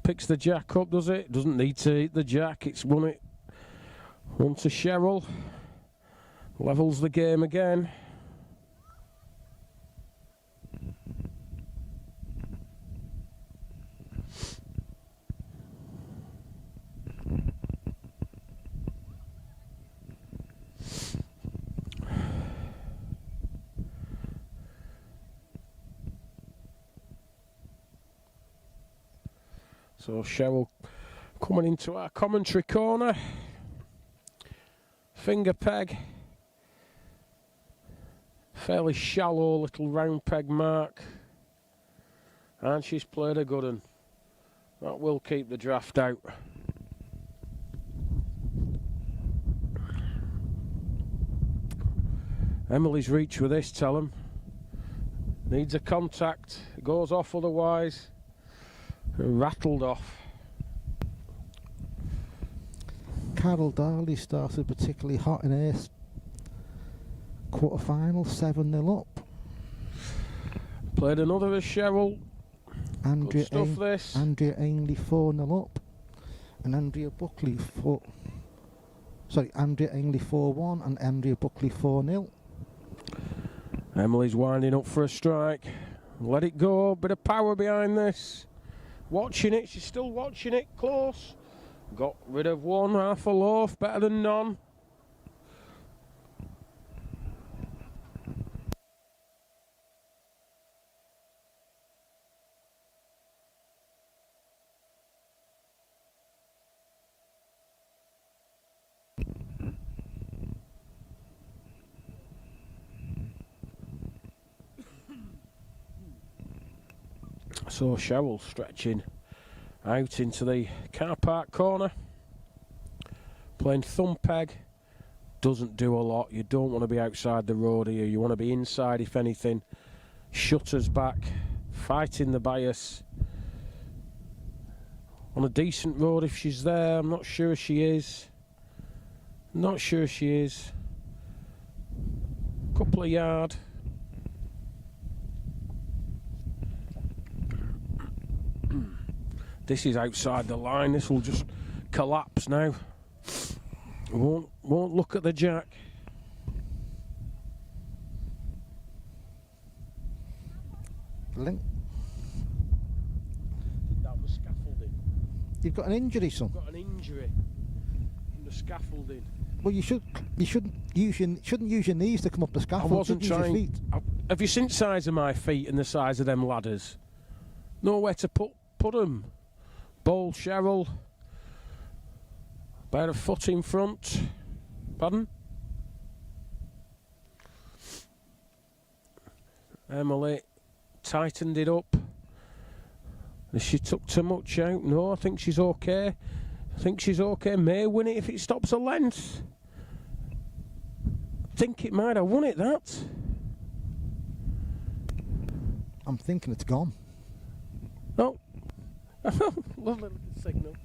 S1: Picks the jack up, does it? Doesn't need to hit the jack. It's won it. 1 to Cheryl. Levels the game again. So Cheryl coming into our commentary corner. Finger peg. Fairly shallow little round peg mark. And she's played a good one. That will keep the draft out. Emily's reach with this, tell 'em. Needs a contact. It goes off otherwise. Rattled off.
S2: Carol Darley started particularly hot in her quarterfinal, 7-0 up.
S1: Played another as Cheryl.
S2: Andrea
S1: Good stuff, this.
S2: Andrea Ainley 4-0 up. And Andrea Buckley Andrea Ainley 4-1 and Andrea Buckley 4-0.
S1: Emily's winding up for a strike. Let it go. Bit of power behind this. Watching it. She's still watching it close. Got rid of one. Half a loaf. Better than none. So Cheryl stretching out into the car park corner, playing thumb peg. Doesn't do a lot. You don't want to be outside the road here. You want to be inside if anything. Shutters back, fighting the bias. On a decent road if she's there. I'm not sure she is. Not sure she is. Couple of yard. This is outside the line. This will just collapse now. Won't look at the jack.
S2: Link.
S1: That was scaffolding.
S2: You've got an injury, son.
S1: Got an injury in the scaffolding.
S2: Well, you shouldn't use your knees to come up the
S1: I
S2: scaffold.
S1: wasn't
S2: Use your
S1: trying.
S2: feet.
S1: Have you seen the size of my feet and the size of them ladders? Nowhere to put them. Bowl Cheryl. About a foot in front. Pardon? Emily tightened it up. She took too much out. No, I think she's okay. I think she's okay. May win it if it stops a length. I think it might have won it, that.
S2: I'm thinking it's gone.
S1: Oh. Lovely little signal.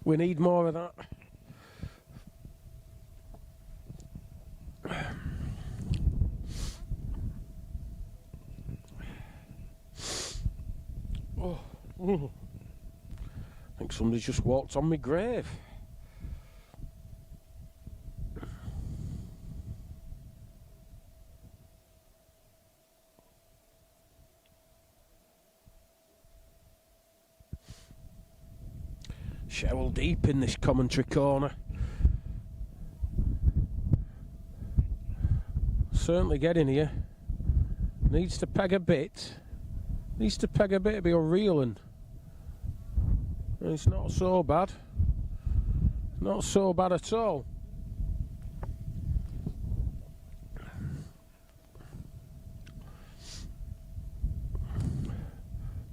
S1: We need more of that. Oh. I think somebody's just walked on my grave. Cheryl deep in this commentary corner. Certainly getting here. Needs to peg a bit. Needs to peg a bit to be unreal, and it's not so bad. Not so bad at all.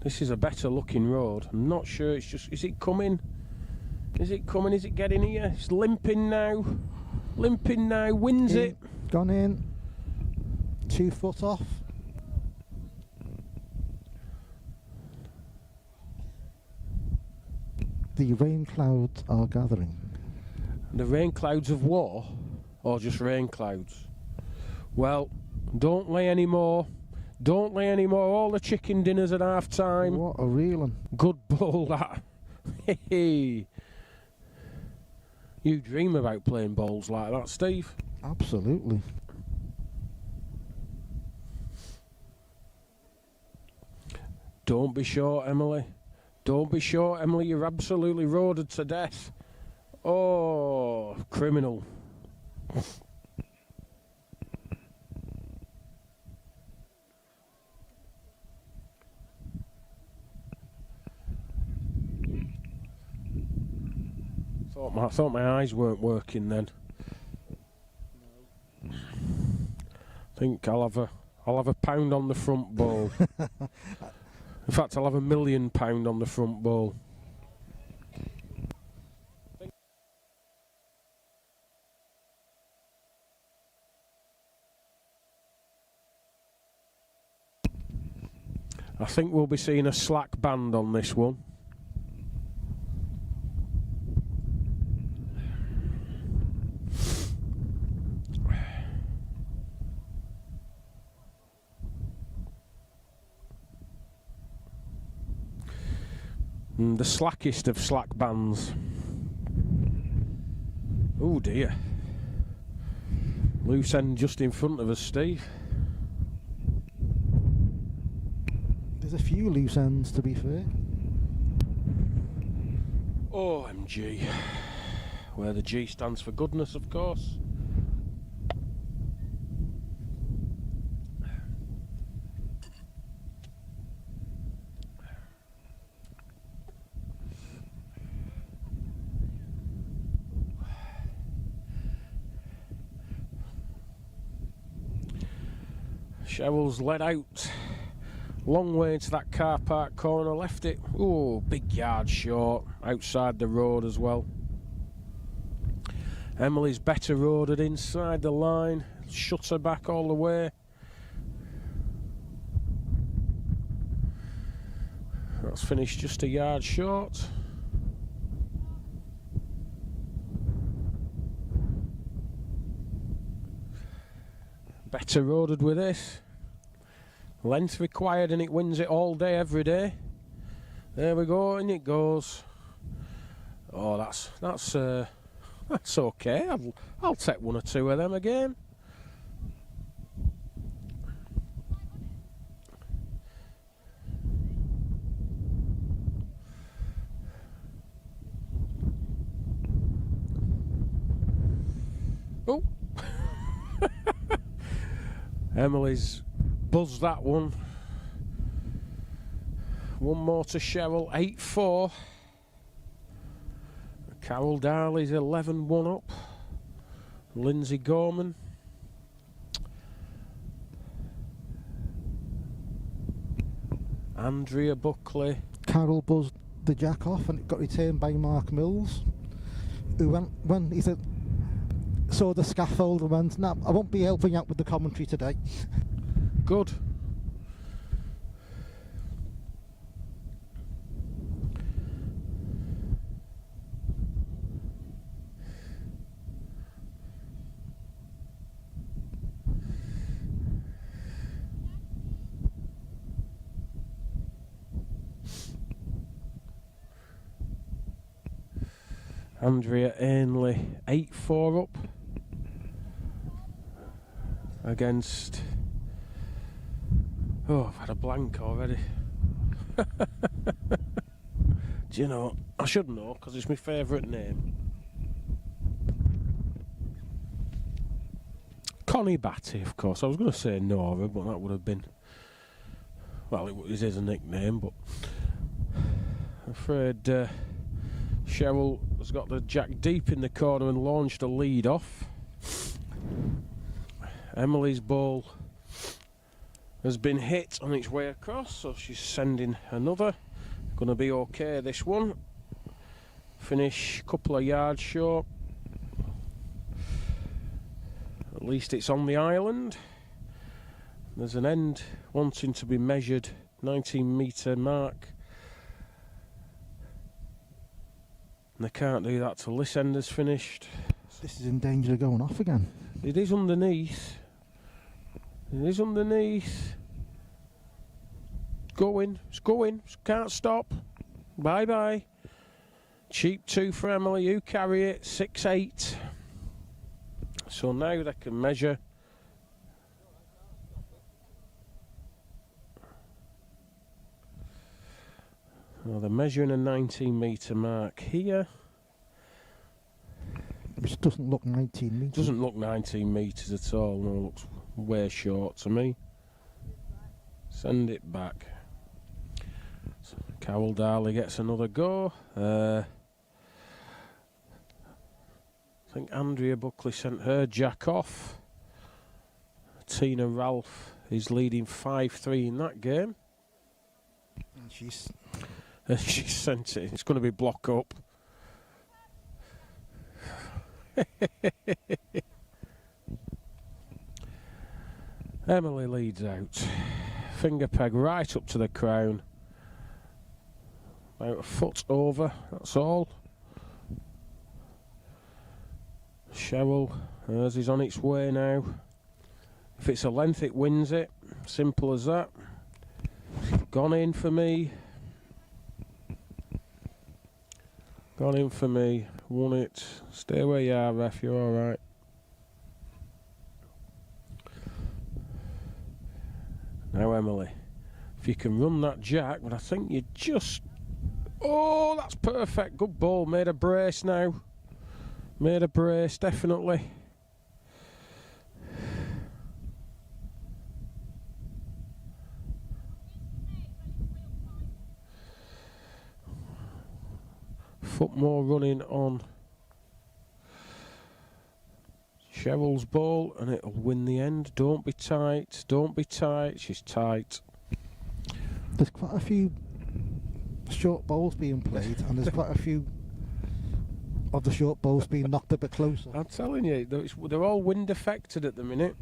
S1: This is a better looking road. I'm not sure it's just... Is it coming? Is it coming? Is it getting here? It's limping now. Limping now. Wins it.
S2: Gone in. 2 foot off. The rain clouds are gathering.
S1: The rain clouds of war? Or just rain clouds? Well, don't lay any more. Don't lay any more. All the chicken dinners at half time.
S2: What a reeling.
S1: Good ball, that. Hey. You dream about playing bowls like that, Steve.
S2: Absolutely.
S1: Don't be short, Emily. Don't be short, Emily. You're absolutely roaded to death. Oh, criminal. I thought my eyes weren't working then. I think I'll have a pound on the front ball. In fact, I'll have £1 million on the front ball. I think we'll be seeing a slack band on this one. The slackest of slack bands. Oh dear. Loose end just in front of us, Steve.
S2: There's a few loose ends, to be fair.
S1: OMG. Where the G stands for goodness, of course. Cheryl's led out. Long way into that car park corner, left it. Oh, big yard short. Outside the road as well. Emily's better roaded inside the line. Shut her back all the way. That's finished just a yard short. Better roaded with this. Length required and it wins it all day, every day. There we go, and it goes. Oh, that's okay. I'll take one or two of them again. Oh. Emily's buzzed that one. One more to Cheryl, 8-4. Carol Darley's 11-1 up. Lindsay Gorman. Andrea Buckley.
S2: Carol buzzed the jack off and it got returned by Mark Mills, who when he said, saw the scaffold and went, "No, I won't be helping out with the commentary today."
S1: Good. Andrea Ainley, 8-4 up against... Oh, I've had a blank already. Do you know, I should know because it's my favourite name. Connie Batty, of course. I was going to say Nora, but that would have been... Well, it is a nickname, but... I'm afraid Cheryl has got the jack deep in the corner and launched a lead off. Emily's ball has been hit on its way across, so she's sending another. Going to be okay, this one. Finish a couple of yards short. At least it's on the island. There's an end wanting to be measured, 19-metre mark. And they can't do that till this end is finished.
S2: This is in danger of going off again.
S1: It is underneath. It is underneath. Going. It's going. Can't stop. Bye-bye. Cheap 2 for Emily. You carry it. 6-8. So now they can measure. Well, they're measuring a 19-metre mark here.
S2: Which doesn't look 19 metres.
S1: Doesn't look 19 metres at all. No, it looks way short to me. Send it back. So Carol Darley gets another go. I think Andrea Buckley sent her jack off. Tina Ralph is leading 5-3 in that game.
S2: And she's
S1: sent it. It's going to be block up. Emily leads out finger peg right up to the crown. About a foot over, that's all. Cheryl, hers is on its way now. If it's a length, it wins it. Simple as that. Gone in for me. Gone in for me. Won it. Stay where you are, ref. You're alright. Now, Emily, if you can run that jack, but I think you just... Oh, that's perfect. Good ball. Made a brace now. Made a brace, definitely. Foot more running on Cheryl's ball, and it'll win the end. Don't be tight. Don't be tight. She's tight.
S2: There's quite a few short bowls being played, and there's quite a few of the short bowls being knocked a bit closer.
S1: I'm telling you, they're all wind affected at the minute.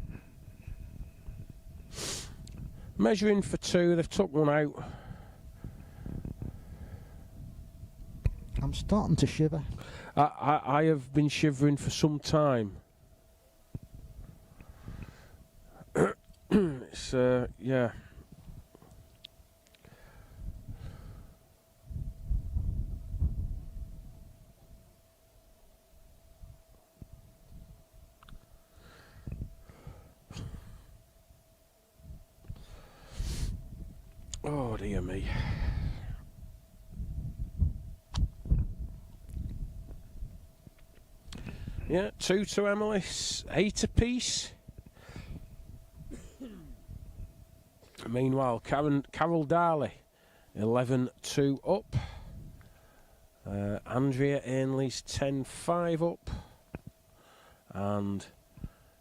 S1: Measuring for two, they've took one out.
S2: I'm starting to shiver.
S1: I have been shivering for some time. It's, yeah. Oh dear me. Yeah, 2 to Emily, 8 apiece. Meanwhile, Carol Darley, 11-2 up. Andrea Ainley's 10-5 up. And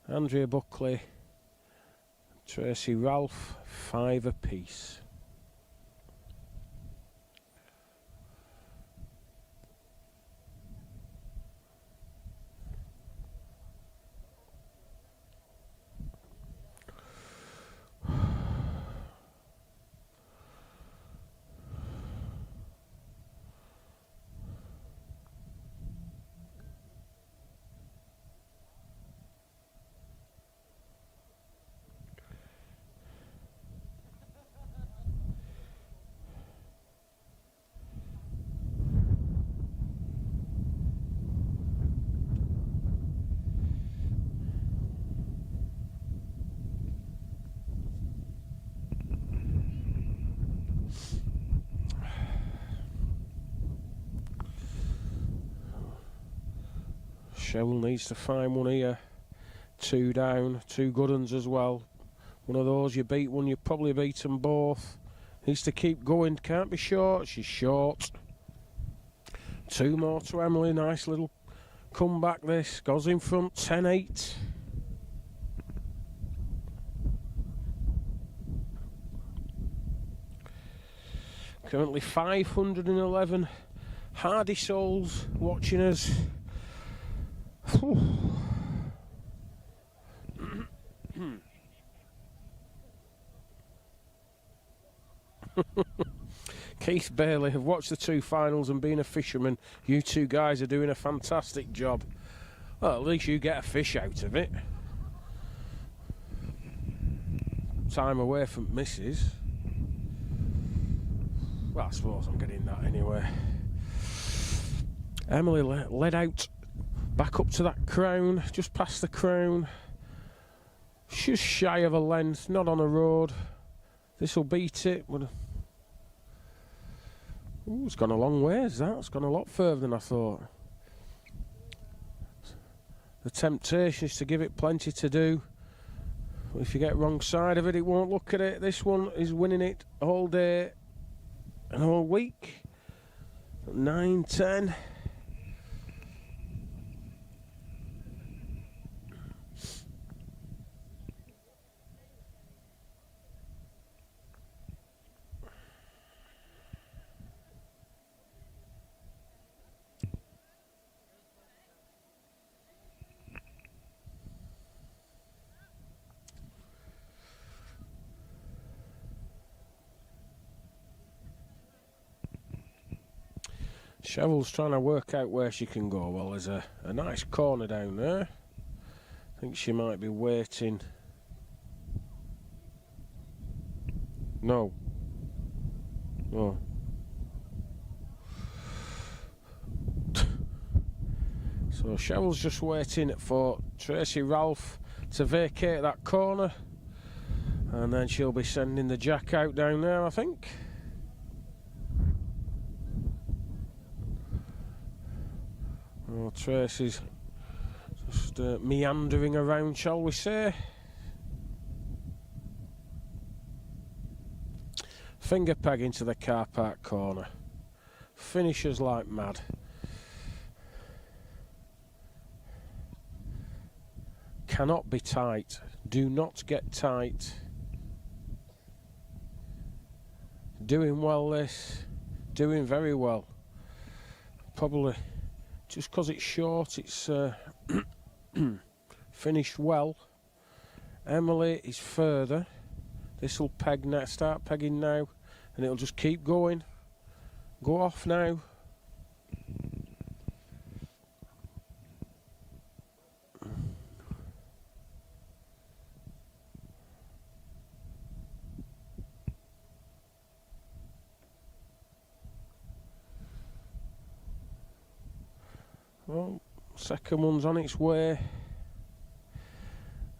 S1: Andrea Buckley, Tracy Ralph, 5 apiece. Cheryl needs to find one here. 2 down, 2 good ones as well. One of those, you beat one, you probably beat them both. Needs to keep going, can't be short. She's short. 2 more to Emily, nice little comeback this. Goes in front, 10-8. Currently 511 hardy souls watching us. Keith Bailey, have watched the 2 finals and being a fisherman, you 2 guys are doing a fantastic job. Well, at least you get a fish out of it. Time away from misses. Well, I suppose I'm getting that anyway. Emily led out back up to that crown, just past the crown. Just shy of a length, not on a road. This will beat it. Ooh, it's gone a long ways, that. It's gone a lot further than I thought. The temptation is to give it plenty to do. If you get wrong side of it, it won't look at it. This one is winning it all day and all week. 9-10. Cheryl's trying to work out where she can go. Well, there's a nice corner down there. I think she might be waiting. No. No. So Cheryl's just waiting for Tracy Ralph to vacate that corner, and then she'll be sending the jack out down there, I think. Oh, Tracy's just meandering around, shall we say. Finger peg into the car park corner. Finishes like mad. Cannot be tight. Do not get tight. Doing well this. Doing very well. Probably just because it's short, it's finished well. Emily is further. This will peg now, start pegging now, and it'll just keep going. Go off now. Well, second one's on its way.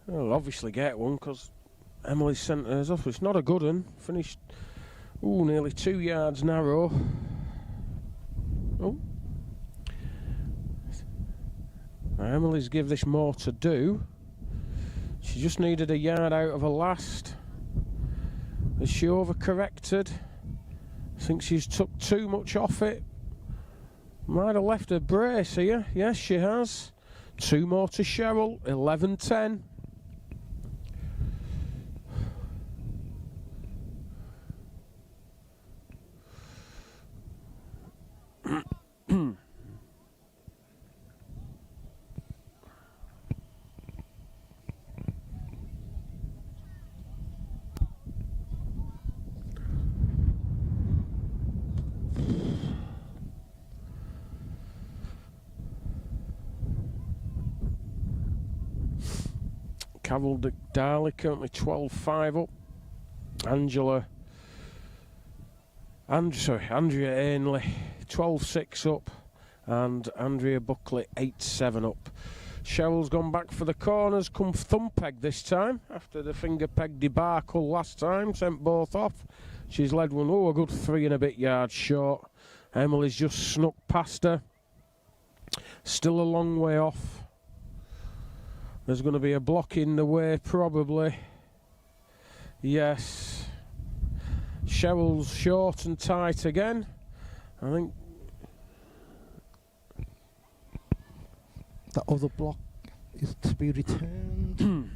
S1: I'll obviously get one because Emily sent hers off. It's not a good one. Finished, nearly 2 yards narrow. Oh. Now Emily's give this more to do. She just needed a yard out of her last. Has she overcorrected? I think she's took too much off it. Might have left her brace here. Yes, she has. 2 more to Cheryl. 11-10. Carol Darley currently 12-5 up. Andrea Ainley 12-6 up, and Andrea Buckley 8-7 up. Cheryl's gone back for the corners, come thumb peg this time after the finger peg debacle last time, sent both off. She's led one, a good 3 and a bit yards short. Emily's just snuck past her. Still a long way off. There's going to be a block in the way, probably. Yes. Cheryl's short and tight again. I think
S2: that other block is to be returned.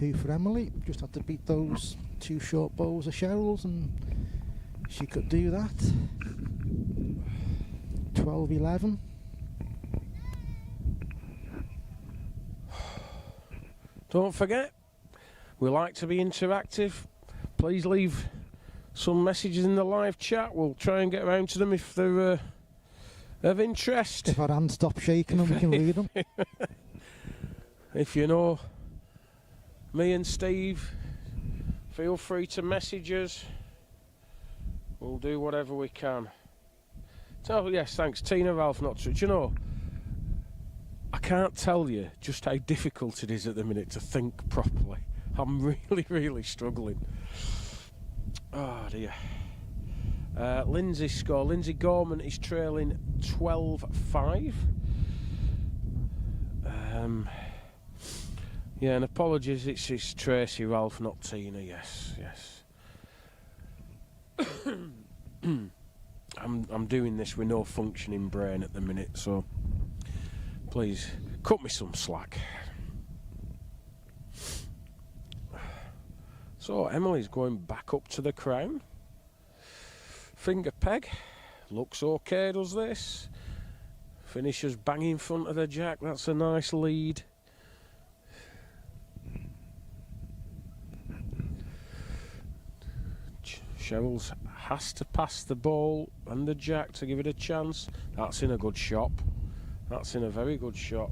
S2: 2 for Emily. Just had to beat those 2 short bows of Cheryl's, and she could do that. 12-11.
S1: Don't forget, we like to be interactive. Please leave some messages in the live chat. We'll try and get around to them if they're of interest.
S2: If our hands stop shaking and we can read them.
S1: If you know me and Steve, feel free to message us. We'll do whatever we can. So yes, thanks Tina Ralph. Not to, do you know, I can't tell you just how difficult it is at the minute to think properly. I'm really struggling. Oh dear. Lindsay's score. Lindsay Gorman is trailing 12-5. Yeah, and apologies, it's Tracy Ralph, not Tina. Yes. I'm doing this with no functioning brain at the minute, so please cut me some slack. So Emily's going back up to the crown. Finger peg. Looks okay, does this. Finishes bang in front of the jack. That's a nice lead. Cheryl's has to pass the ball and the jack to give it a chance. That's in a good shop. That's in a very good shop.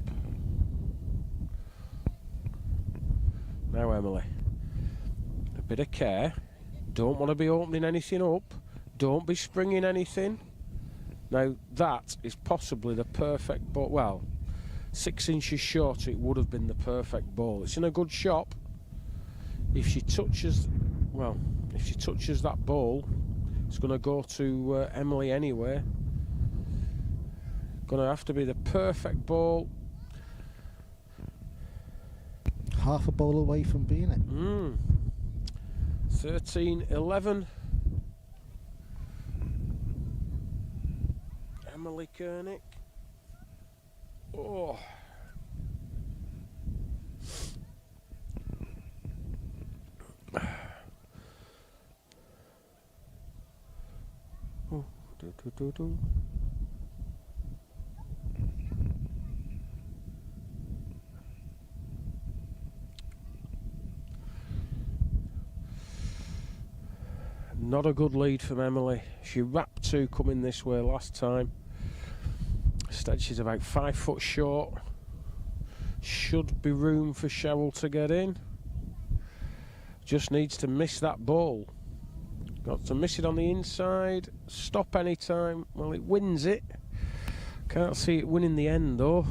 S1: Now Emily, a bit of care. Don't want to be opening anything up. Don't be springing anything. Now that is possibly the perfect ball. Well, 6 inches short, it would have been the perfect ball. It's in a good shop. If she touches, well, if she touches that ball, it's going to go to Emily anyway. Going to have to be the perfect ball.
S2: Half a ball away from being it.
S1: 13-11. Emily Koenig. Oh. Oh. Do. Not a good lead from Emily. She wrapped 2 coming this way last time. Instead she's about 5 foot short. Should be room for Cheryl to get in. Just needs to miss that ball. Got to miss it on the inside. Stop any time. Well, it wins it. Can't see it winning the end though.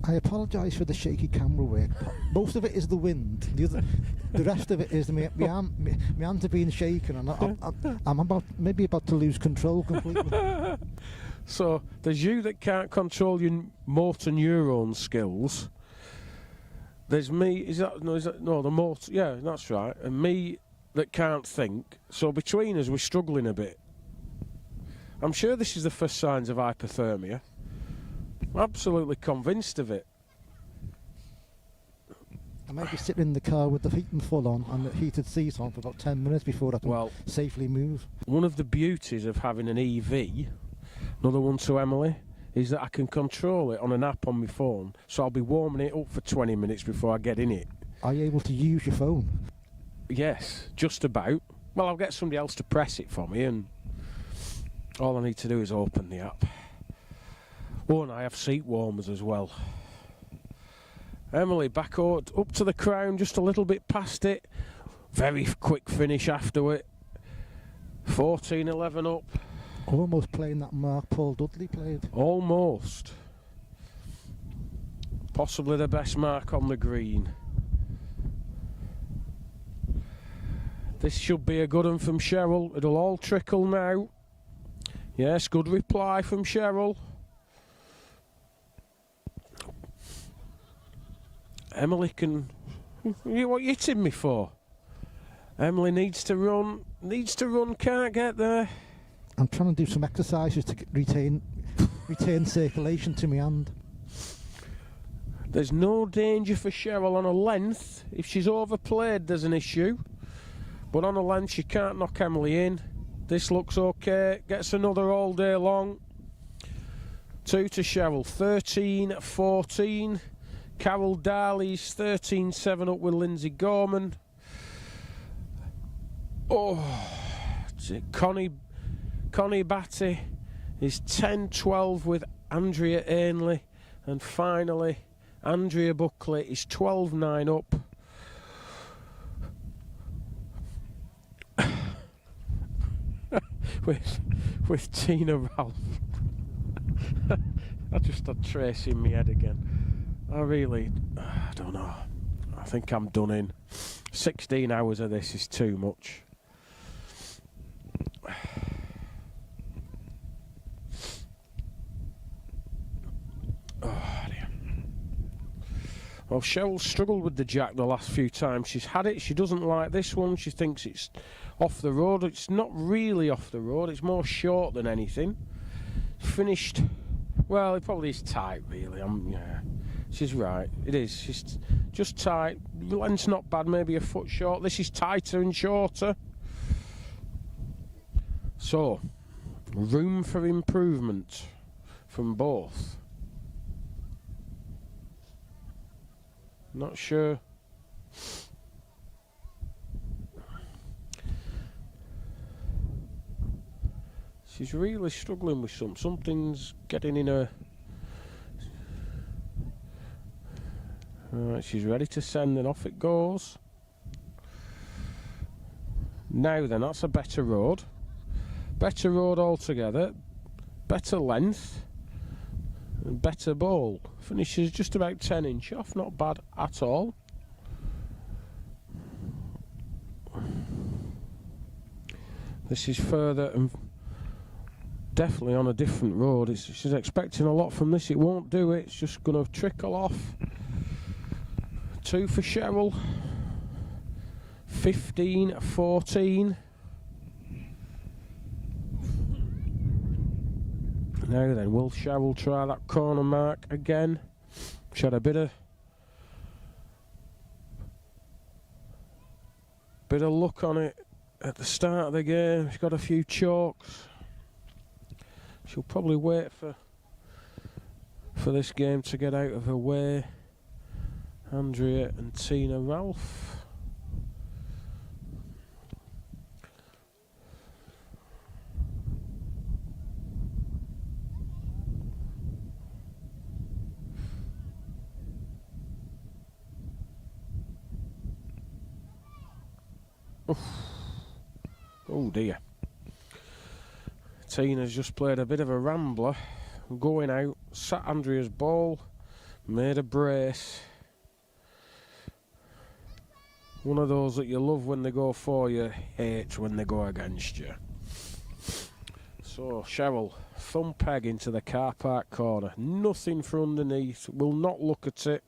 S2: I apologise for the shaky camera work. Most of it is the wind. The rest of it is my hands are being shaken, and I'm about to lose control completely.
S1: So there's you that can't control your motor neuron skills. There's me. No, the motor? Yeah, that's right. And me that can't think. So between us, we're struggling a bit. I'm sure this is the first signs of hypothermia. I'm absolutely convinced of it.
S2: I might be sitting in the car with the heating full on and the heated seat on for about 10 minutes before I can safely move.
S1: One of the beauties of having an EV, another one to Emily, is that I can control it on an app on my phone. So I'll be warming it up for 20 minutes before I get in it.
S2: Are you able to use your phone?
S1: Yes, just about. Well, I'll get somebody else to press it for me, and all I need to do is open the app. Oh, and I have seat warmers as well. Emily back up to the crown, just a little bit past it. Very quick finish after it. 14-11 up.
S2: Almost playing that mark Paul Dudley played.
S1: Almost. Possibly the best mark on the green. This should be a good one from Cheryl. It'll all trickle now. Yes, good reply from Cheryl. Emily can... What are you hitting me for? Emily needs to run, can't get there.
S2: I'm trying to do some exercises to retain circulation to my hand.
S1: There's no danger for Cheryl on a length. If she's overplayed, there's an issue. But on a length, she can't knock Emily in. This looks okay. Gets another all day long. 2 to Cheryl. 13-14. Carol Darley's 13-7 up with Lindsay Gorman. Oh, Connie Batty is 10-12 with Andrea Ainley. And finally, Andrea Buckley is 12-9 up. with Tina Ralph. I just had Tracy in my head again. I don't know. I think I'm done in. 16 hours of this is too much. Oh dear. Well, Cheryl struggled with the jack the last few times she's had it. She doesn't like this one. She thinks it's off the road. It's not really off the road. It's more short than anything. Finished. Well, it probably is tight, really. She's right. It is. She's just tight. Length's not bad. Maybe a foot short. This is tighter and shorter. So, room for improvement from both. Not sure. She's really struggling with something's getting in her. Right, she's ready to send, and off it goes. Now then, that's a better road. Better road altogether. Better length. And better ball. Finishes just about 10 inch off, not bad at all. This is further and definitely on a different road. She's expecting a lot from this. It won't do it. It's just going to trickle off. 2 for Cheryl. 15-14. Now then, will Cheryl try that corner mark again? She had a bit of luck on it at the start of the game. She's got a few chalks. She'll probably wait for this game to get out of her way. Andrea and Tina Ralph. Oof. Oh dear. Tina's just played a bit of a rambler, going out, sat Andrea's ball, made a brace. One of those that you love when they go for you, hate when they go against you. So Cheryl, thumb peg into the car park corner, nothing for underneath, will not look at it,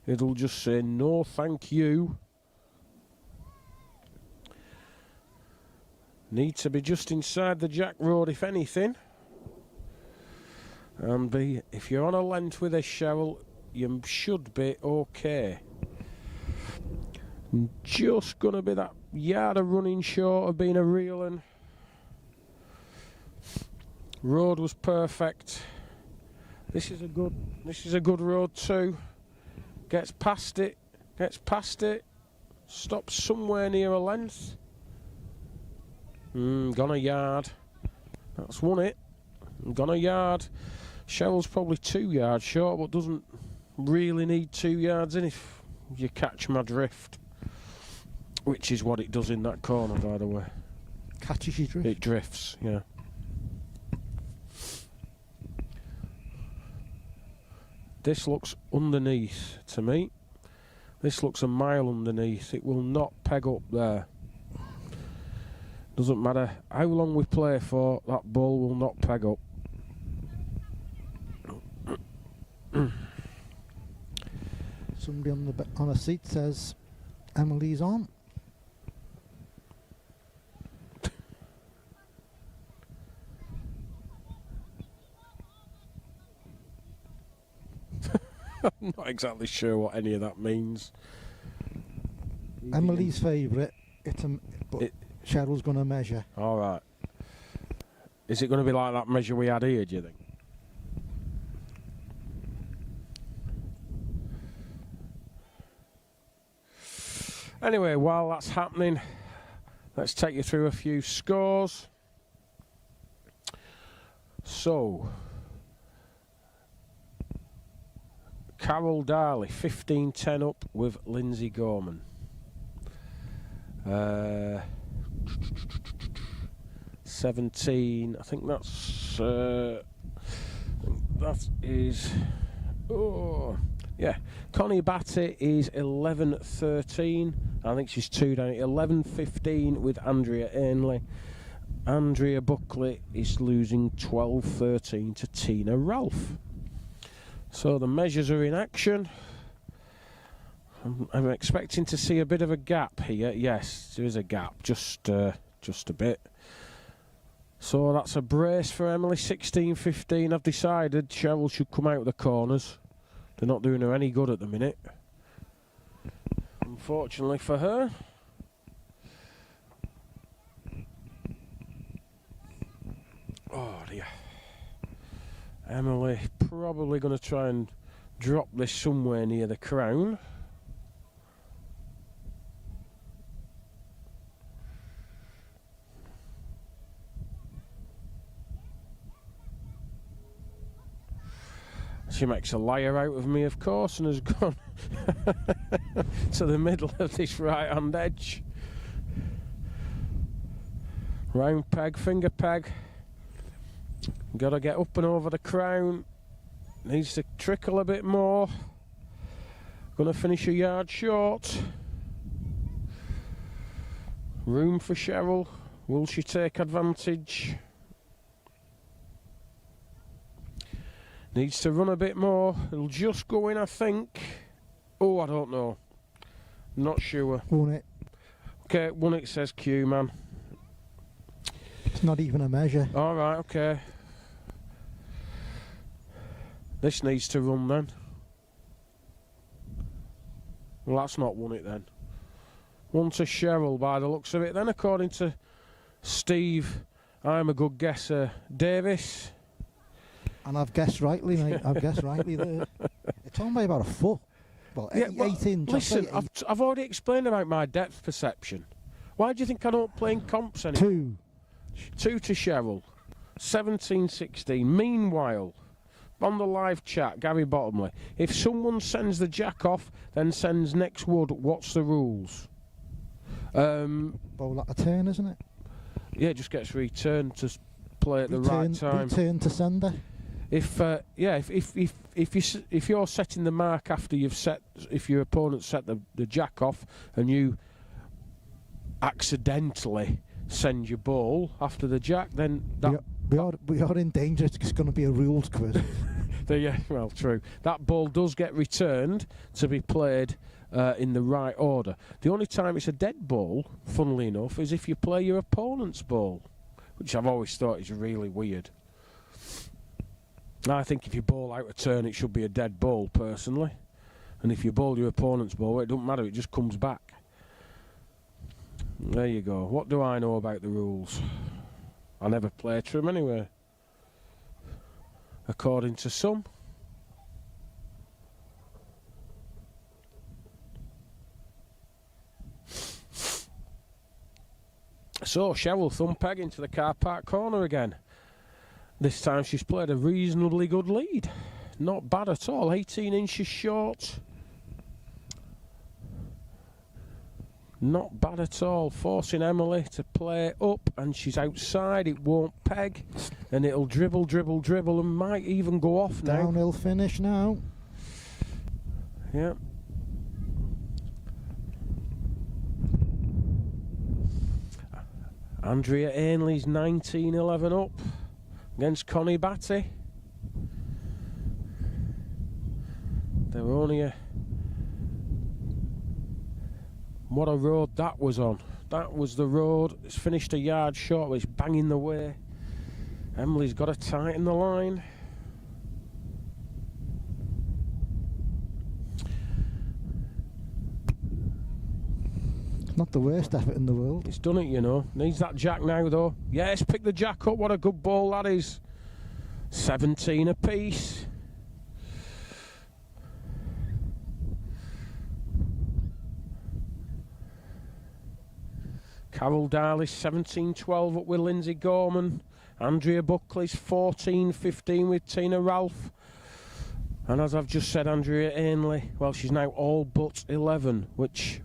S1: it'll just say no thank you. Need to be just inside the jack road if anything. And if you're on a length with this, Cheryl, you should be okay. Just gonna be that yard of running short of being a real one. Road was perfect. This is a good road too. Gets past it. Stops somewhere near a length. Gone a yard. That's won it. Gone a yard. Cheryl's probably 2 yards short, but doesn't really need 2 yards in if you catch my drift. Which is what it does in that corner, by the way.
S2: Catches your drift?
S1: It drifts, yeah. This looks underneath to me. This looks a mile underneath. It will not peg up there. Doesn't matter how long we play for, that ball will not peg up.
S2: Somebody on a seat says Emily's on.
S1: I'm not exactly sure what any of that means.
S2: Emily's favourite, but Cheryl's going to measure.
S1: All right. Is it going to be like that measure we had here, do you think? Anyway, while that's happening, let's take you through a few scores. So, Carol Darley, 15-10 up with Lindsay Gorman. 17, I think that's that is, oh yeah, Connie Batty is 11-13. I think she's 2 down. 11-15 with Andrea Ainley. Andrea Buckley is losing 12-13 to Tina Ralph. So the measures are in action. I'm expecting to see a bit of a gap here. Yes, there is a gap, just a bit. So that's a brace for Emily, 16-15. I've decided Cheryl should come out of the corners. They're not doing her any good at the minute, unfortunately for her. Oh dear. Emily probably going to try and drop this somewhere near the crown. She makes a liar out of me, of course, and has gone to the middle of this right-hand edge. Round peg, finger peg. Got to get up and over the crown. Needs to trickle a bit more. Going to finish a yard short. Room for Cheryl. Will she take advantage? Needs to run a bit more. It'll just go in, I think. Oh, I don't know. Not sure.
S2: Won it.
S1: Okay, won it, says Q, man.
S2: It's not even a measure.
S1: All right, okay. This needs to run then. Well, that's not won it then. One to Cheryl by the looks of it. Then, according to Steve, I'm a good guesser. Davis.
S2: And I've guessed rightly, mate. I've guessed rightly there. It's on by about a foot. Well,
S1: Yeah, well,
S2: 8 inches.
S1: listen, I've already explained about my depth perception. Why do you think I don't play in comps anymore? 2 to Cheryl. 17-16. Meanwhile, on the live chat, Gary Bottomley, if someone sends the jack off, then sends next wood, what's the rules?
S2: Bowl at a turn, isn't it?
S1: Yeah, it just gets returned to play at the right time.
S2: Return to sender.
S1: If you're setting the mark after you've set, if your opponent set the jack off and you accidentally send your ball after the jack, then that
S2: we are in danger. It's going to be a rules quiz.
S1: yeah, well, true. That ball does get returned to be played in the right order. The only time it's a dead ball, funnily enough, is if you play your opponent's ball, which I've always thought is really weird. I think if you ball out a turn, it should be a dead ball, personally. And if you ball your opponent's ball, it doesn't matter, it just comes back. There you go. What do I know about the rules? I never play to them anyway. According to some. So, Cheryl Thumpeg into the car park corner again. This time she's played a reasonably good lead. Not bad at all. 18 inches short. Not bad at all. Forcing Emily to play up, and she's outside. It won't peg, and it'll dribble, dribble, dribble, and might even go off now.
S2: Downhill finish now.
S1: Yeah. Andrea Ainley's 19-11 up against Connie Batty. They were only a... What a road that was on. That was the road. It's finished a yard short, but it's banging the way. Emily's got to tighten the line.
S2: Not the worst effort in the world.
S1: It's done it, you know. Needs that jack now, though. Yes, pick the jack up. What a good ball that is. 17 apiece. Carol Darley's 17-12 up with Lindsay Gorman. Andrea Buckley's 14-15 with Tina Ralph. And as I've just said, Andrea Ainley, well, she's now all but 11, which...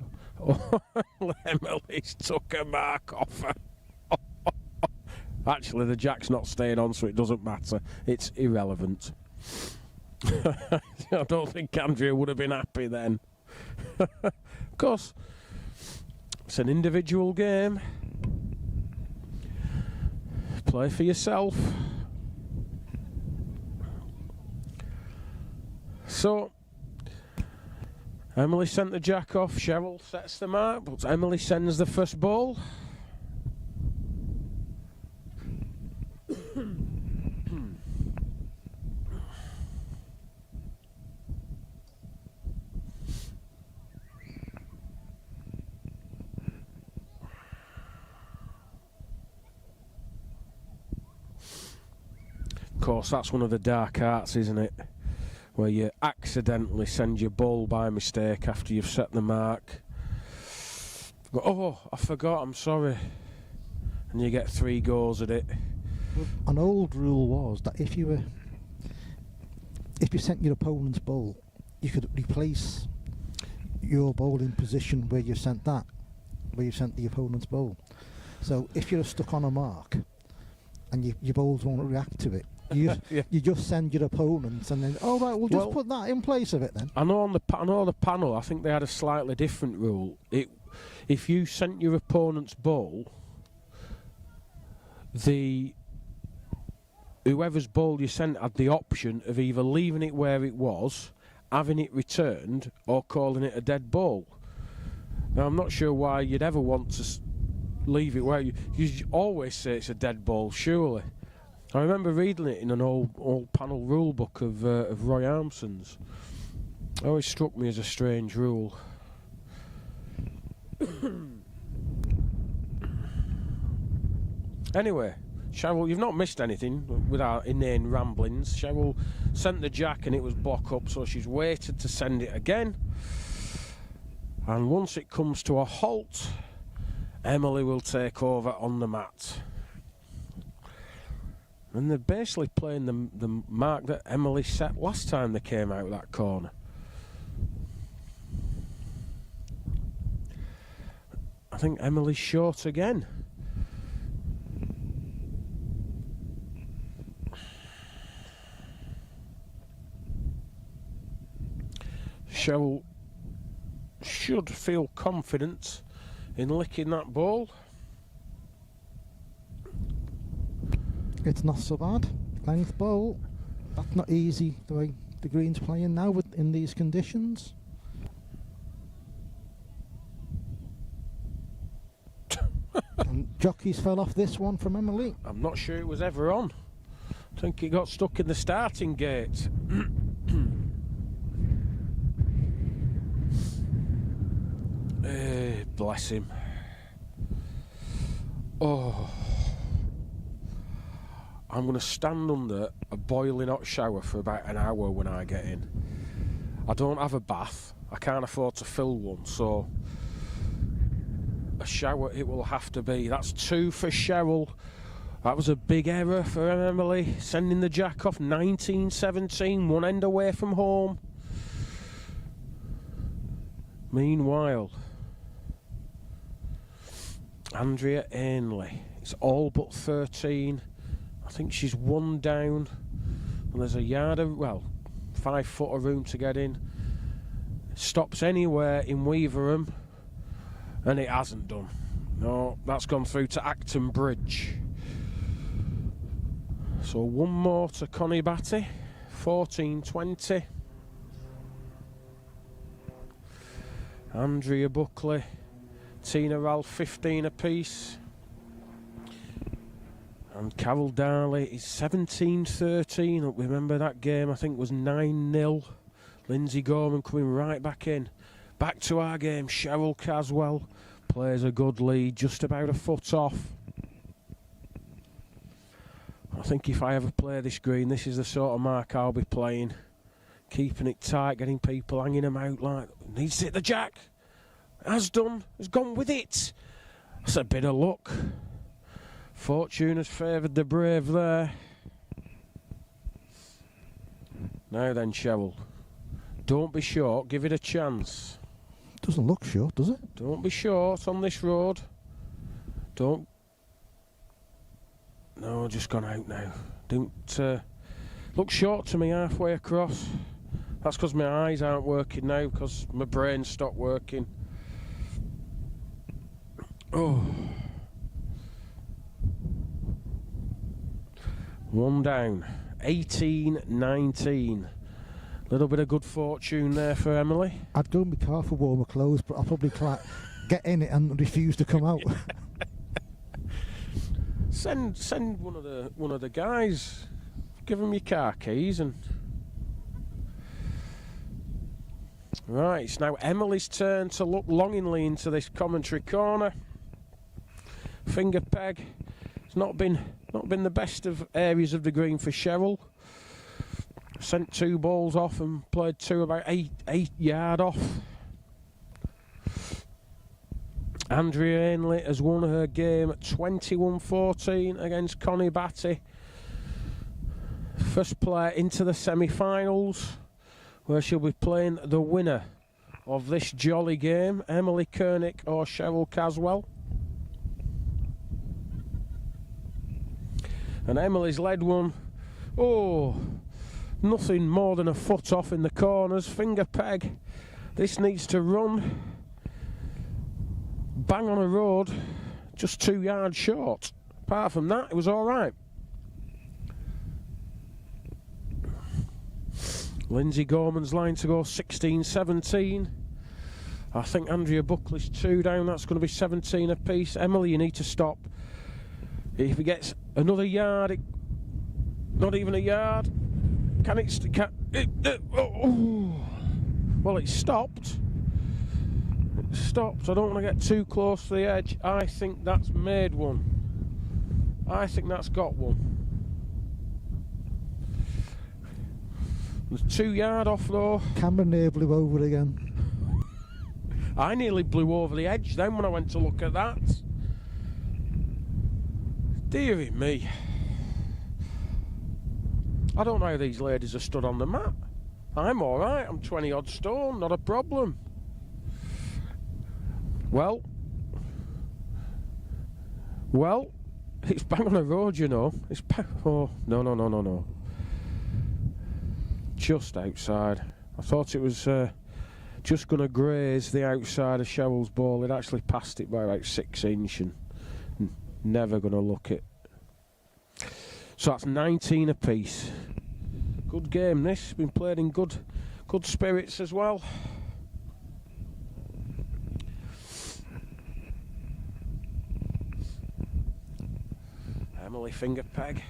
S1: Emily's took a mark off her. Actually, the jack's not staying on, so it doesn't matter. It's irrelevant. I don't think Andrea would have been happy then. Of course, it's an individual game. Play for yourself. So, Emily sent the jack off, Cheryl sets the mark, but Emily sends the first ball. course, that's one of the dark arts, isn't it? Where you accidentally send your ball by mistake after you've set the mark. Go, oh, I forgot, I'm sorry. And you get 3 goals at it.
S2: An old rule was that if you sent your opponent's ball, you could replace your ball in position where you sent the opponent's ball. So if you're stuck on a mark and your balls won't react to it, you you just send your opponents and then, oh right, we'll just put that in place of it then.
S1: I know on the panel, I think they had a slightly different rule. If you sent your opponent's ball, whoever's ball you sent had the option of either leaving it where it was, having it returned, or calling it a dead ball. Now I'm not sure why you'd ever want to leave it where you always say it's a dead ball, surely. I remember reading it in an old panel rule book of Roy Armson's. It always struck me as a strange rule. Anyway, Cheryl, you've not missed anything with our inane ramblings. Cheryl sent the jack and it was block up, so she's waited to send it again. And once it comes to a halt, Emily will take over on the mat. And they're basically playing the mark that Emily set last time they came out of that corner. I think Emily's short again. Cheryl should feel confident in licking that ball.
S2: It's not so bad. Length ball. That's not easy the way the green's playing now in these conditions. And jockeys fell off this one from Emily.
S1: I'm not sure it was ever on. I think it got stuck in the starting gate. Bless him. Oh. I'm going to stand under a boiling hot shower for about an hour when I get in. I don't have a bath. I can't afford to fill one, so a shower it will have to be. That's 2 for Cheryl. That was a big error for Emily, sending the jack off. 19-17, one end away from home. Meanwhile, Andrea Ainley, it's all but 13. I think she's 1 down, and there's a yard of, 5 foot of room to get in. Stops anywhere in Weaverham, and it hasn't done. No, that's gone through to Acton Bridge. So 1 more to Connie Batty, 14-20. Andrea Buckley, Tina Ralph, 15 apiece. And Carol Darley is 17-13. Remember that game, I think, was 9-0. Lindsay Gorman coming right back in. Back to our game. Cheryl Caswell plays a good lead, just about a foot off. I think if I ever play this green, this is the sort of mark I'll be playing. Keeping it tight, getting people hanging them out like, needs to hit the jack. Has done, has gone with it. That's a bit of luck. Fortune has favoured the brave there. Now then, Cheryl. Don't be short, give it a chance.
S2: Doesn't look short, does it?
S1: Don't be short on this road. Don't. No, just gone out now. Don't look short to me halfway across. That's because my eyes aren't working now, because my brain stopped working. Oh. 1 down. 18-19. Little bit of good fortune there for Emily.
S2: I'd go in my car for warmer clothes, but I'll probably get in it and refuse to come out.
S1: Send one of the guys. Give them your car keys and. Right, it's now Emily's turn to look longingly into this commentary corner. Finger peg. It's not been Not been the best of areas of the green for Cheryl. Sent 2 balls off and played 2 about 8 yard off. Andrea Bley has won her game at 21-14 against Connie Batty. First player into the semi-finals, where she'll be playing the winner of this jolly game, Emily Koenig or Cheryl Caswell. And Emily's led one, nothing more than a foot off in the corners, finger peg. This needs to run. Bang on a road, just 2 yards short. Apart from that, it was all right. Lindsay Gorman's line to go 16-17. I think Andrea Buckley's 2 down. That's going to be 17 apiece. Emily, you need to stop. If he gets another yard, not even a yard. Can it? Well, it stopped. It stopped. I don't want to get too close to the edge. I think that's made one. I think that's got one. There's 2 yard off though.
S2: Cameron near blew over again.
S1: I nearly blew over the edge then when I went to look at that. Dearie me. I don't know how these ladies are stood on the mat. I'm alright, I'm 20 odd stone, not a problem. Well, it's bang on the road, you know. It's oh, no. Just outside. I thought it was just going to graze the outside of Cheryl's ball. It actually passed it by about 6 inches and never going to look it. So that's 19 apiece. Good game this. Been played in good spirits as well. Emily finger peg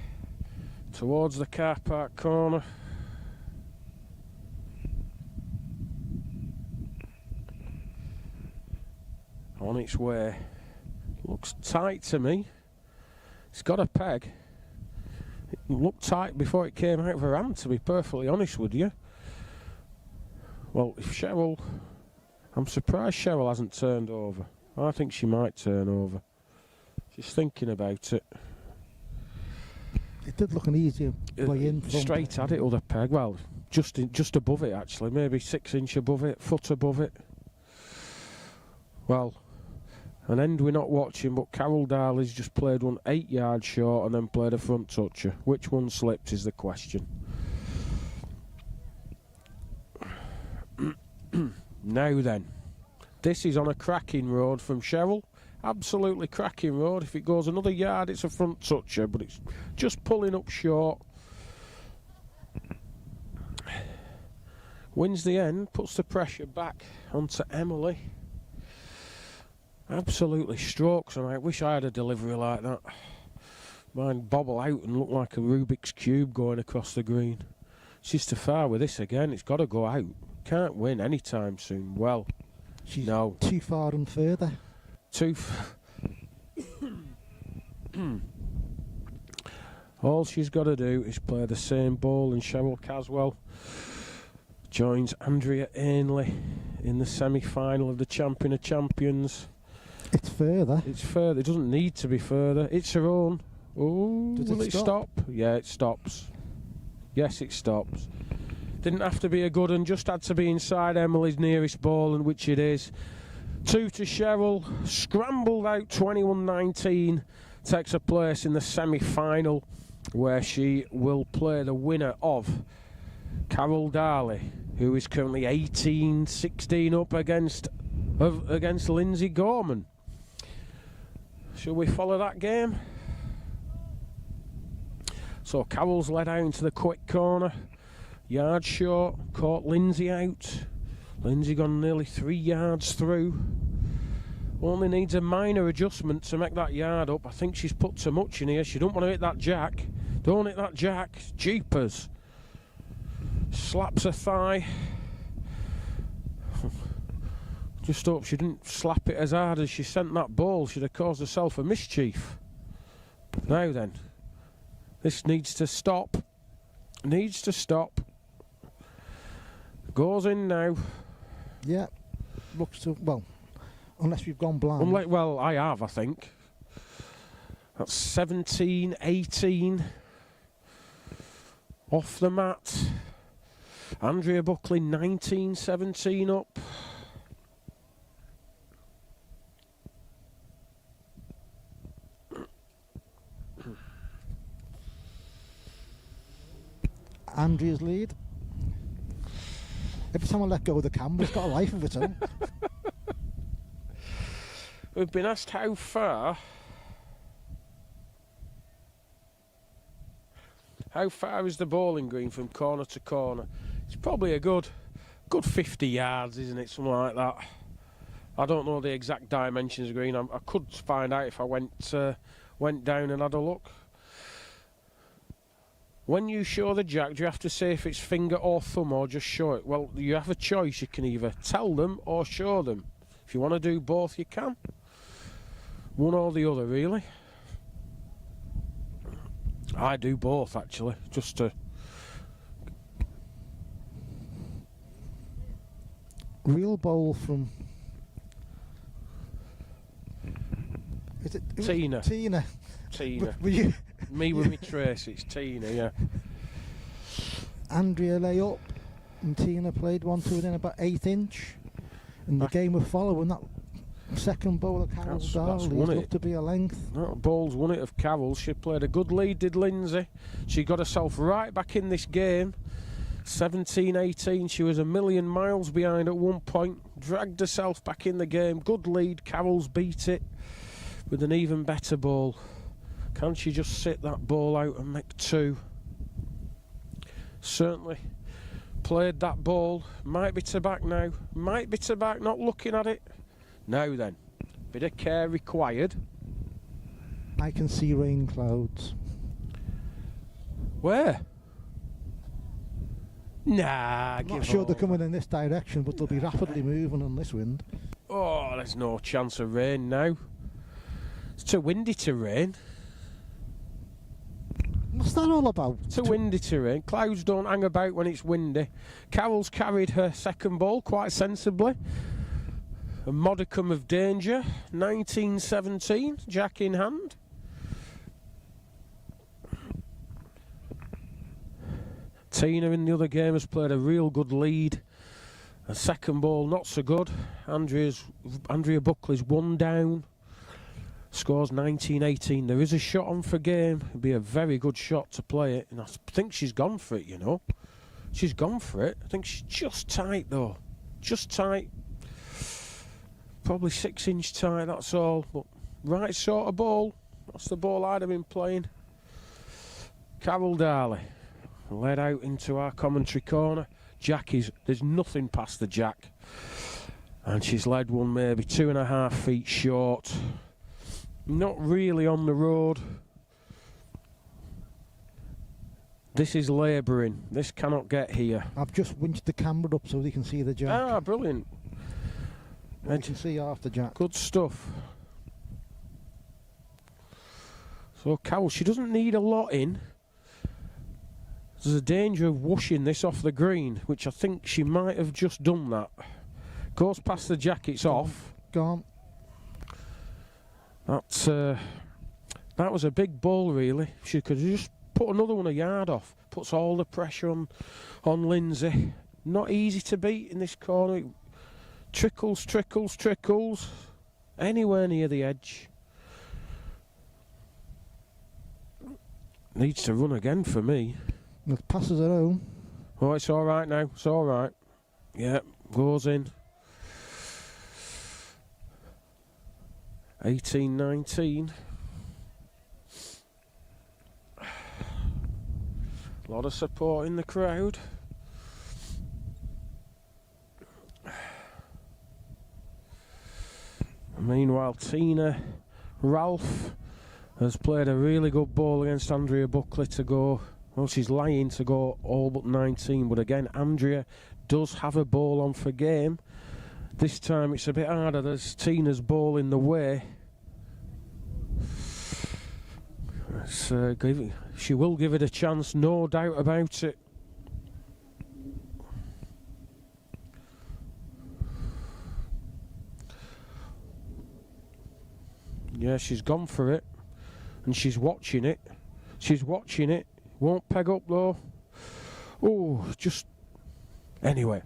S1: towards the car park corner. On its way. Looks tight to me. It's got a peg. It looked tight before it came out of her hand, to be perfectly honest with you. Well, if Cheryl... I'm surprised Cheryl hasn't turned over. I think she might turn over. She's thinking about it.
S2: It did look an easier way in.
S1: Straight at it, other peg. Well, just above it actually. Maybe 6 inch above it, foot above it. Well, an end we're not watching, but Carol Darley's just played one 8 yards short and then played a front toucher. Which one slipped is the question. Now then, this is on a cracking road from Cheryl. Absolutely cracking road. If it goes another yard, it's a front toucher, but it's just pulling up short. Wins the end, puts the pressure back onto Emily. Absolutely strokes, and I wish I had a delivery like that. Mine bobble out and look like a Rubik's Cube going across the green. She's too far with this again. It's got to go out. Can't win anytime soon. Well,
S2: she's
S1: no.
S2: Too far and further.
S1: All she's got to do is play the same ball, and Cheryl Caswell joins Andrea Bley in the semi-final of the Champion of Champions.
S2: It's further.
S1: It's further. It doesn't need to be further. It's her own. Oh, will it stop? Yeah, it stops. Yes, it stops. Didn't have to be a good one, just had to be inside Emily's nearest ball, and which it is. 2 to Cheryl, scrambled out 21-19, takes a place in the semi-final, where she will play the winner of Carol Darley, who is currently 18-16 up against Lindsay Gorman. Shall we follow that game? So Carol's led out into the quick corner. Yard short, caught Lindsay out. Lindsay gone nearly 3 yards through. Only needs a minor adjustment to make that yard up. I think she's put too much in here. She don't want to hit that jack. Don't hit that jack. Jeepers. Slaps her thigh. Just hope she didn't slap it as hard as she sent that ball. She'd have caused herself a mischief. Now then, This needs to stop. Needs to stop. Goes in now.
S2: Yeah, looks to, well, unless we've gone blind.
S1: Well, I have, I think. That's 17, 18. Off the mat. Andrea Buckley 19, 17 up.
S2: Andrea's lead. Every time I let go of the camera, it's got a life of its own.
S1: We've been asked how far. How far is the bowling green from corner to corner? It's probably a good 50 yards, isn't it? Something like that. I don't know the exact dimensions of green. I could find out if I went down and had a look. When you show the jack, do you have to say if it's finger or thumb or just show it? Well, you have a choice. You can either tell them or show them. If you want to do both, you can. One or the other, really. I do both, actually, just to...
S2: Real bowl from... Is it...
S1: Tina.
S2: Tina.
S1: Tina.
S2: Were you...
S1: Me with me trace, it's Tina, yeah.
S2: Andrea lay up and Tina played one to within about 1/8 inch. And the game of following that second bowl of Carol's Darley looked to be a length.
S1: That bowl's won it of Carol. She played a good lead, did Lindsay. She got herself right back in this game. 17-18, she was a million miles behind at one point. Dragged herself back in the game. Good lead, Carol's beat it with an even better ball. Can she just sit that ball out and make two? Certainly played that ball. Might be to back now. Might be to back, not looking at it. Now then, bit of care required.
S2: I can see rain clouds.
S1: Where? Nah,
S2: I'm not sure they're coming in this direction, but they'll be rapidly moving on this wind.
S1: Oh, there's no chance of rain now. It's too windy to rain.
S2: What's that all about?
S1: Too windy to rain. Clouds don't hang about when it's windy. Carol's carried her second ball quite sensibly. A modicum of danger. 19-17, jack in hand. Tina in the other game has played a real good lead. A second ball not so good. Andrea Buckley's one down. Scores 19-18. There is a shot on for game. It'd be a very good shot to play it. And I think she's gone for it, you know. She's gone for it. I think she's just tight, though. Just tight. Probably 6 inch tight, that's all. But right sort of ball. That's the ball I'd have been playing. Carol Darley led out into our commentary corner. There's nothing past the jack. And she's led one maybe 2.5 feet short. Not really on the road. This is labouring. This cannot get here.
S2: I've just winched the camera up so they can see the jack.
S1: Ah, brilliant.
S2: You can see half the jack.
S1: Good stuff. So Carol, she doesn't need a lot in. There's a danger of whooshing this off the green, which I think she might have just done that. Goes past the jack, it's off.
S2: Gone.
S1: That was a big ball, really. She could have just put another one a yard off. Puts all the pressure on Lindsay. Not easy to beat in this corner. It trickles, trickles, trickles. Anywhere near the edge. Needs to run again for me.
S2: The passes her home.
S1: Oh, it's all right now. It's all right. Yeah, goes in. 18-19. A lot of support in the crowd. Meanwhile, Tina Ralph has played a really good ball against Andrea Buckley to go. Well, she's lying to go all but 19, but again, Andrea does have a ball on for game. This time it's a bit harder. There's Tina's ball in the way. She will give it a chance, no doubt about it. Yeah, she's gone for it, and she's watching it. She's watching it. Won't peg up though. Oh, just anyway.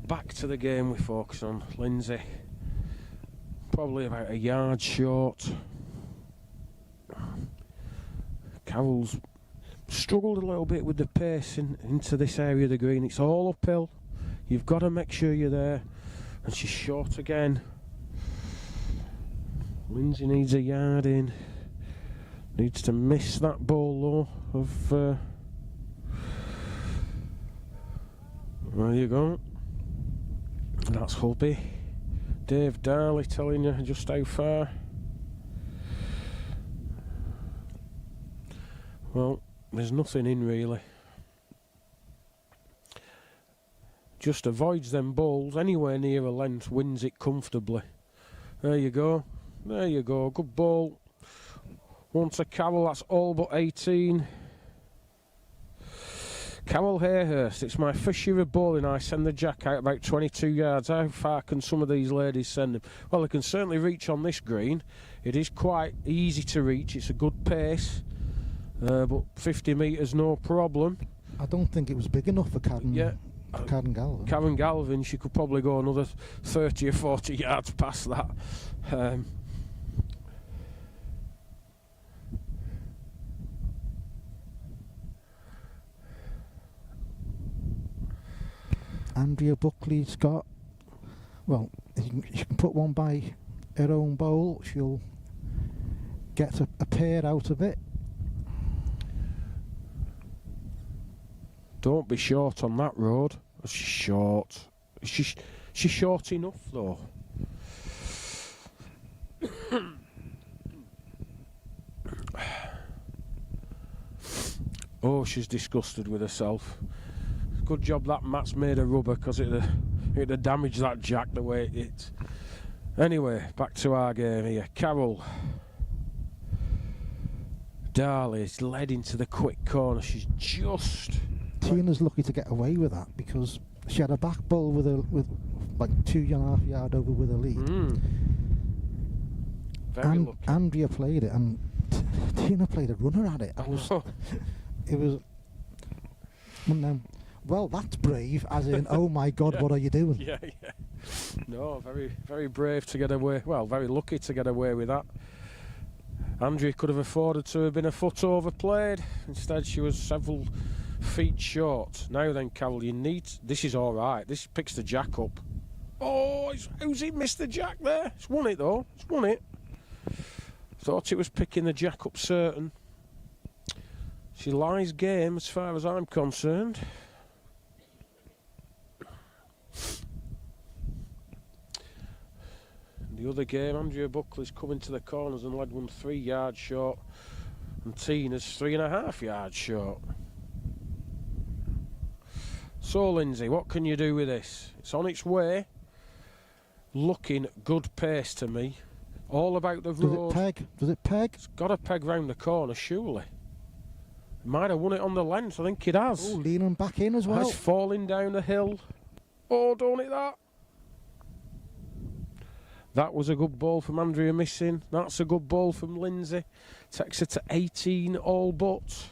S1: Back to the game we focus on. Lindsay, probably about a yard short. Carol's struggled a little bit with the pace into this area of the green. It's all uphill. You've got to make sure you're there. And she's short again. Lindsay needs a yard in. Needs to miss that ball though of there you go. That's hubby. Dave Darley telling you just how far. Well, there's nothing in really. Just avoids them balls. Anywhere near a length, wins it comfortably. There you go. There you go. Good ball. One to Carol. That's all but 18. Carol Hayhurst. It's my first year of bowling. I send the jack out about 22 yards. How far can some of these ladies send them? Well, they can certainly reach on this green. It is quite easy to reach. It's a good pace. But 50 metres, no problem.
S2: I don't think it was big enough for Karen.
S1: Yeah.
S2: Karen Galvin.
S1: Karen Galvin, she could probably go another 30 or 40 yards past that.
S2: Andrea Buckley's got, well, she can put one by her own bowl. She'll get a pair out of it.
S1: Don't be short on that road. She's short. She's short enough though. Oh, she's disgusted with herself. Good job that Matt's made a rubber, because it'd have damaged that jack the way it hit. Anyway, back to our game here. Carol Darley's led into the quick corner. She's just...
S2: Tina's lucky to get away with that, because she had a back ball with like 2.5 yards over with a lead.
S1: Very lucky.
S2: Andrea played it, and Tina played a runner at it. It was. Well, that's brave, as in, oh my God, what are you doing?
S1: Yeah. No, very, very brave to get away. Well, very lucky to get away with that. Andrea could have afforded to have been a foot overplayed. Instead, she was several feet short. Now then, Carol, you need... This is all right. This picks the jack up. Oh, how's he missed the jack there? It's won it, though. It's won it. Thought it was picking the jack up certain. She lies game as far as I'm concerned. The other game, Andrea Buckley's coming to the corners and led one 3 yards short, and Tina's 3.5 yards short. So, Lindsay, what can you do with this? It's on its way. Looking good pace to me. All about the road.
S2: Does it peg? Does it peg?
S1: It's got to peg round the corner, surely. It might have won it on the length. I think it has.
S2: Oh, leaning back in as well.
S1: It's falling down the hill. Oh, don't hit that. That was a good ball from Andrea missing. That's a good ball from Lindsay. Takes her to 18 all but.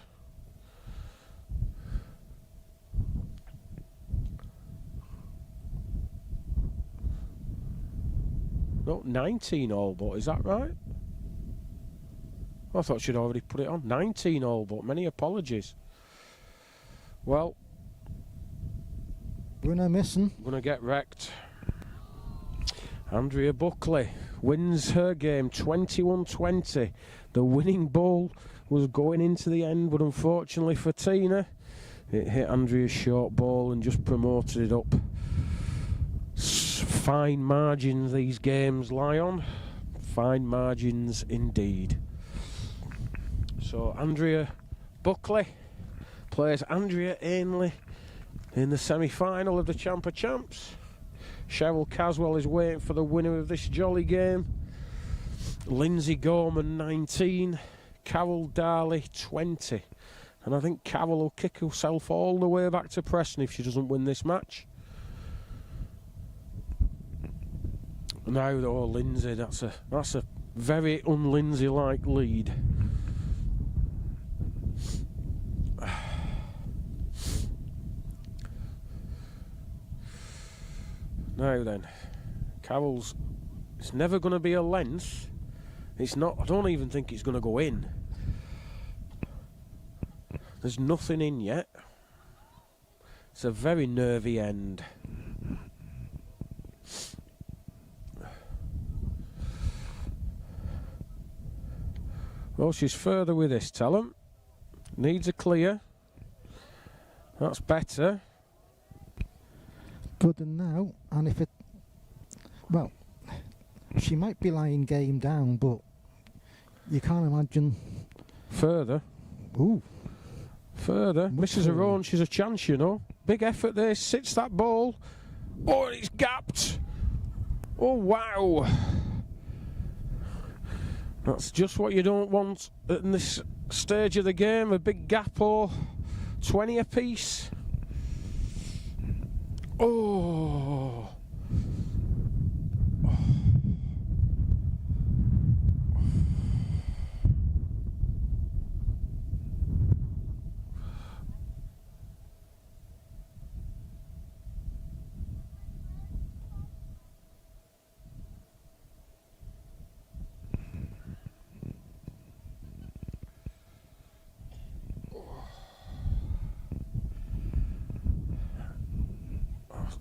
S1: No, 19 all but, is that right? I thought she'd already put it on. 19 all but, many apologies. Well,
S2: Bruno missing.
S1: Gonna get wrecked. Andrea Buckley wins her game 21-20. The winning ball was going into the end, but unfortunately for Tina, it hit Andrea's short ball and just promoted it up. Fine margins these games lie on. Fine margins indeed. So Andrea Buckley plays Andrea Ainley in the semi-final of the Champ of Champs. Cheryl Caswell is waiting for the winner of this jolly game. Lindsay Gorman 19, Carol Darley 20. And I think Carol will kick herself all the way back to Preston if she doesn't win this match. Now though, Lindsay, that's a very un-Lindsay-like lead. Now then, Carol's, it's never going to be a length. It's not, I don't even think it's going to go in. There's nothing in yet. It's a very nervy end. Well, she's further with this, tell 'em. Needs a clear. That's better.
S2: Good and now, and if it... Well, she might be lying game down, but you can't imagine...
S1: Further.
S2: Ooh.
S1: Further. Misses her own, she's a chance, you know. Big effort there, sits that ball. Oh, and it's gapped. Oh, wow. That's just what you don't want at this stage of the game, a big gap or 20 apiece. Oh.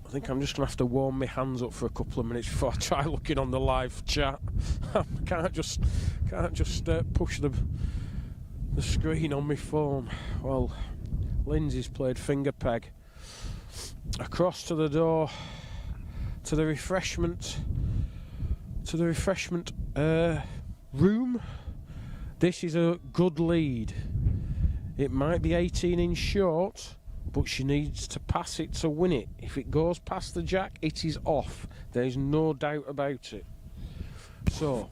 S1: I think I'm just going to have to warm my hands up for a couple of minutes before I try looking on the live chat. I can't just push the screen on my phone. Well, Lindsay's played finger peg. Across to the door, to the refreshment room. This is a good lead. It might be 18 in short, but she needs to pass it to win it. If it goes past the jack, it is off. There is no doubt about it. So,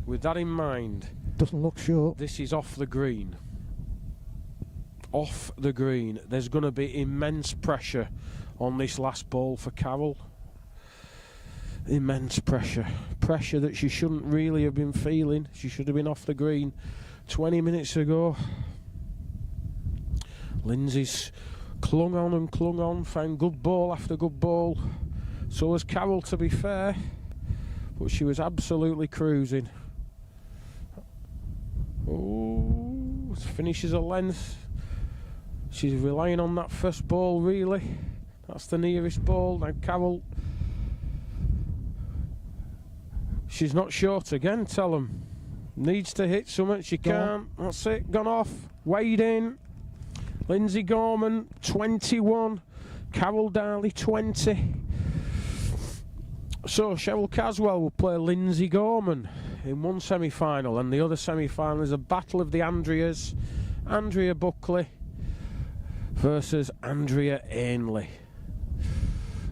S1: with that in mind,
S2: doesn't look short.
S1: This is off the green. Off the green. There's going to be immense pressure on this last ball for Carol. Immense pressure. Pressure that she shouldn't really have been feeling. She should have been off the green 20 minutes ago. Lindsay's clung on, found good ball after good ball. So was Carol, to be fair, but she was absolutely cruising. Oh, finishes a length. She's relying on that first ball, really. That's the nearest ball. Now Carol, she's not short again, tell them. Needs to hit something, she can't. That's it, gone off. Wade in. Lindsay Gorman, 21. Carol Darley, 20. So, Cheryl Caswell will play Lindsay Gorman in one semi-final, and the other semi-final is a battle of the Andreas. Andrea Buckley versus Andrea Ainley.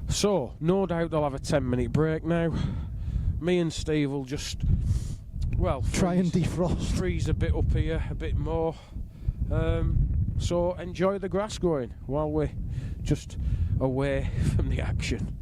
S1: So, no doubt they'll have a 10-minute break now. Me and Steve will just, well,
S2: try and defrost.
S1: Freeze a bit up here, a bit more. So enjoy the grass growing while we're just away from the action.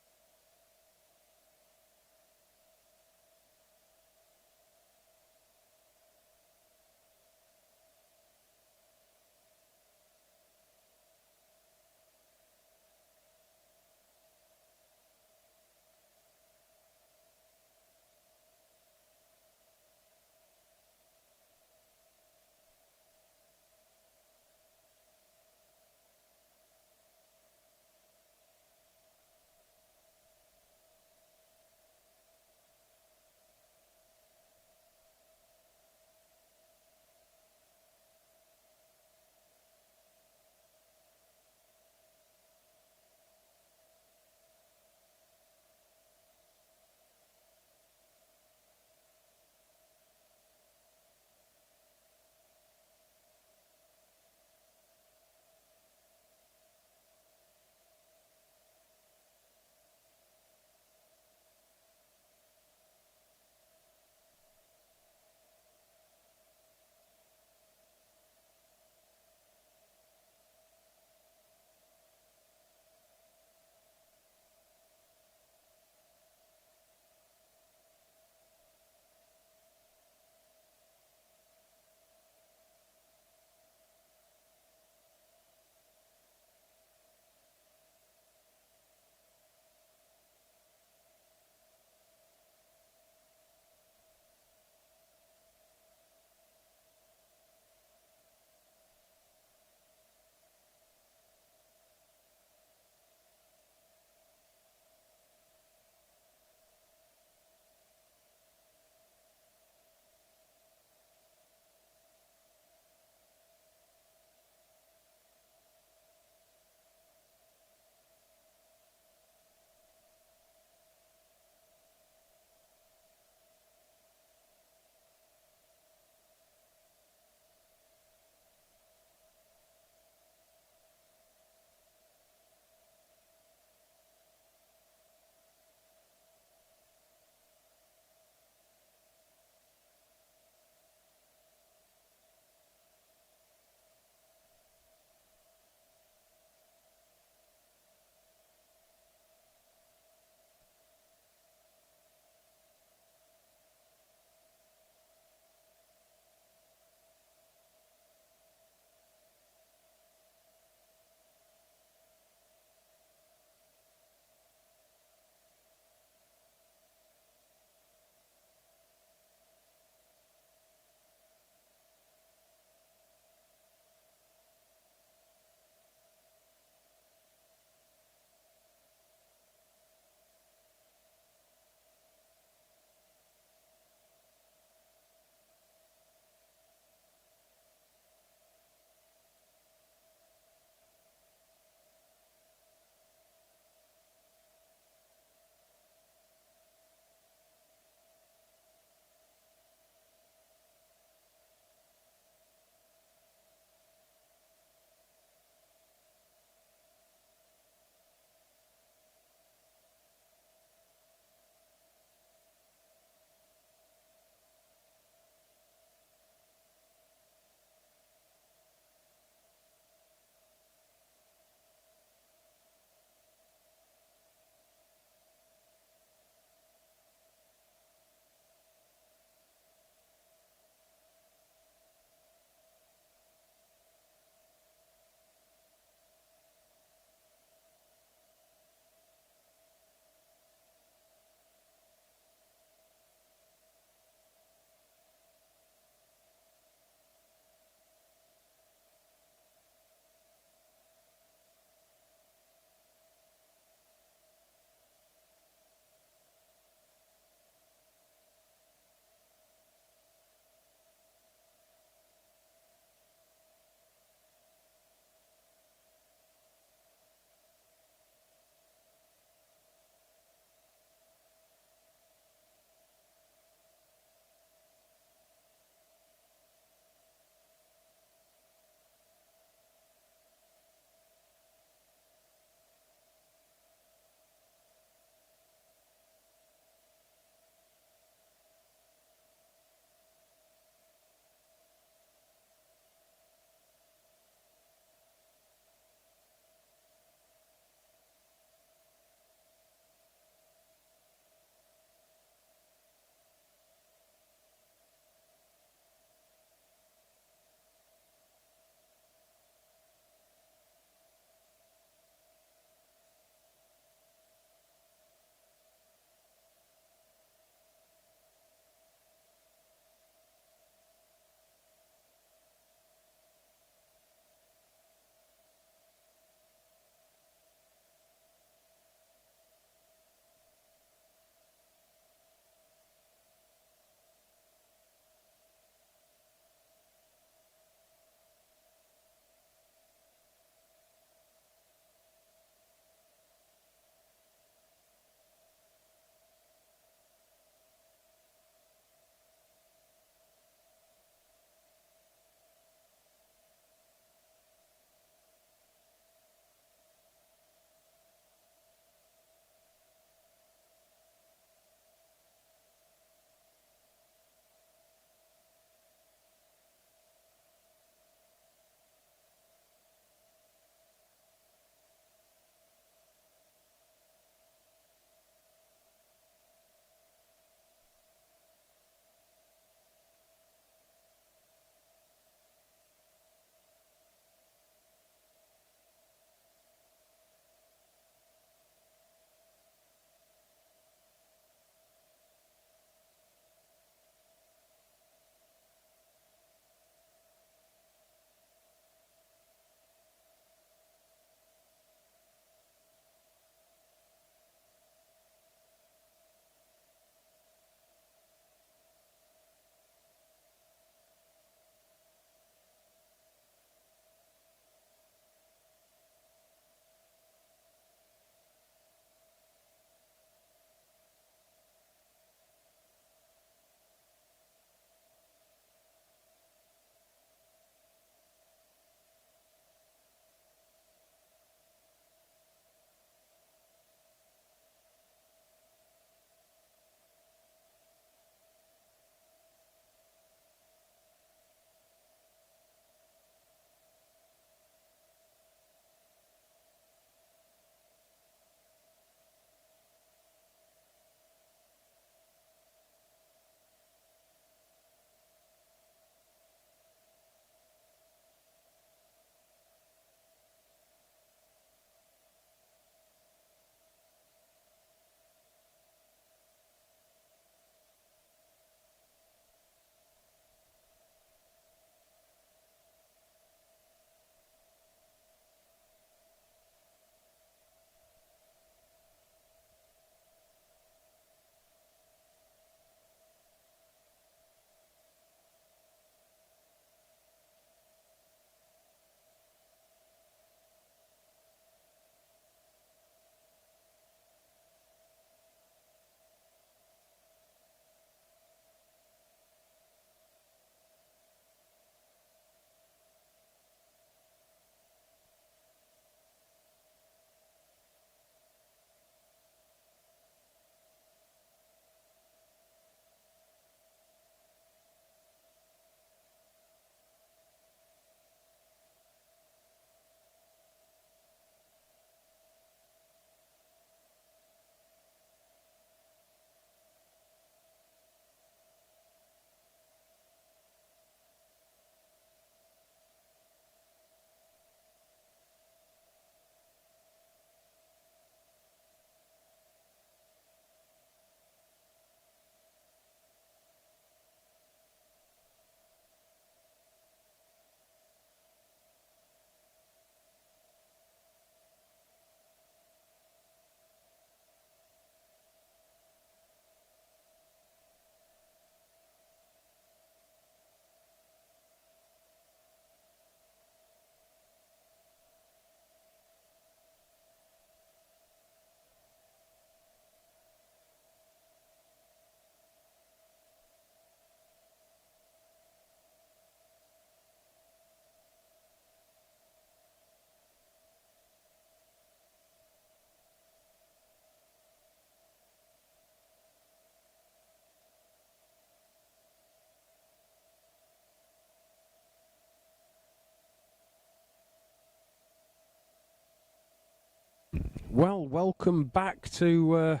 S1: Well, welcome back to,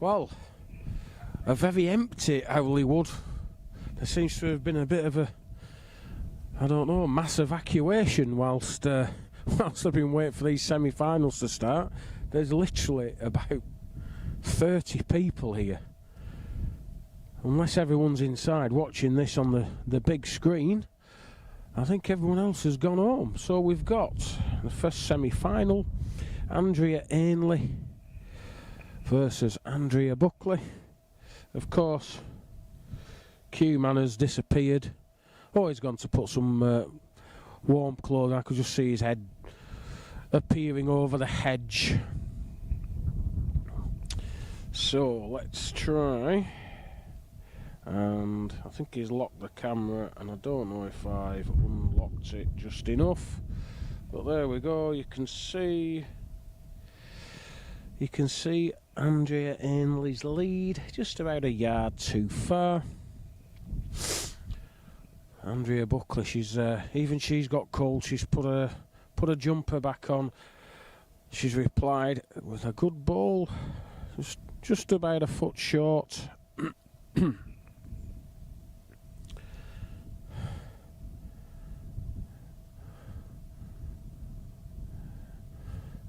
S1: well, a very empty Owley Wood. There seems to have been a bit of a, I don't know, mass evacuation whilst I've been waiting for these semi-finals to start. There's literally about 30 people here. Unless everyone's inside watching this on the big screen, I think everyone else has gone home. So we've got the first semi-final, Andrea Ainley versus Andrea Buckley. Of course, Q-Man has disappeared. Oh, he's gone to put some warm clothes. I could just see his head appearing over the hedge. So let's try. And I think he's locked the camera, and I don't know if I've unlocked it just enough. But there we go. You can see Andrea Ainley's lead, just about a yard too far. Andrea Buckley, she's got cold. She's put a jumper back on. She's replied with a good ball, just about a foot short.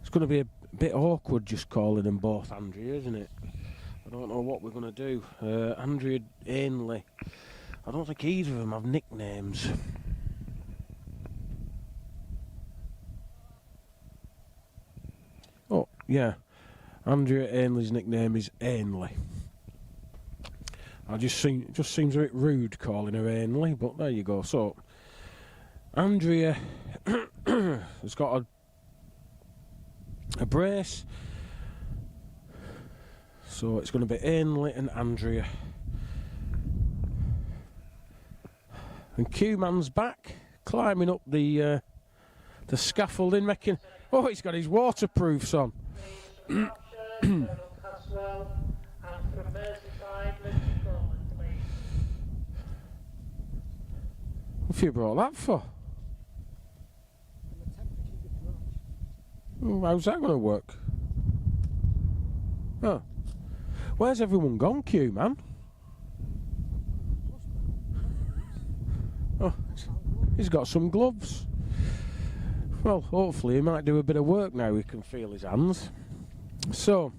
S1: It's going to be a bit awkward just calling them both Andrea, isn't it? I don't know what we're going to do. Andrea Ainley, I don't think either of them have nicknames. Oh, yeah. Andrea Ainley's nickname is Ainley. It just seems a bit rude calling her Ainley, but there you go. So, Andrea has got a brace, so it's going to be Ainley and Andrea. And Q-Man's back, climbing up the scaffolding, making... Oh, he's got his waterproofs on. What have you brought that for? Oh, how's that going to work? Oh. Where's everyone gone, Q-Man? Oh, he's got some gloves. Well, hopefully he might do a bit of work now. He can feel his hands. So,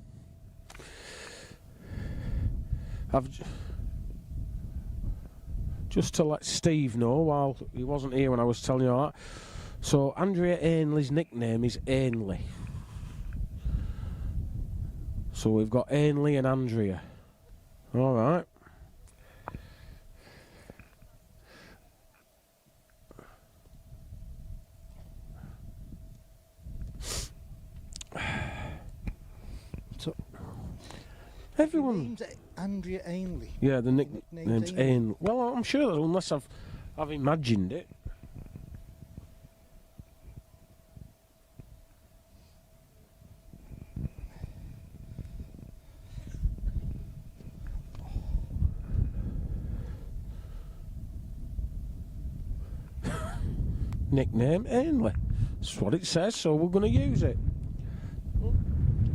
S1: just to let Steve know, while he wasn't here when I was telling you all that. So, Andrea Ainley's nickname is Ainley. So we've got Ainley and Andrea. All right. So everyone.
S2: Name's Andrea Ainley.
S1: Yeah, the nickname's Ainley. Well, I'm sure that unless I've imagined it. Nickname Ainley. That's what it says, so we're going to use it.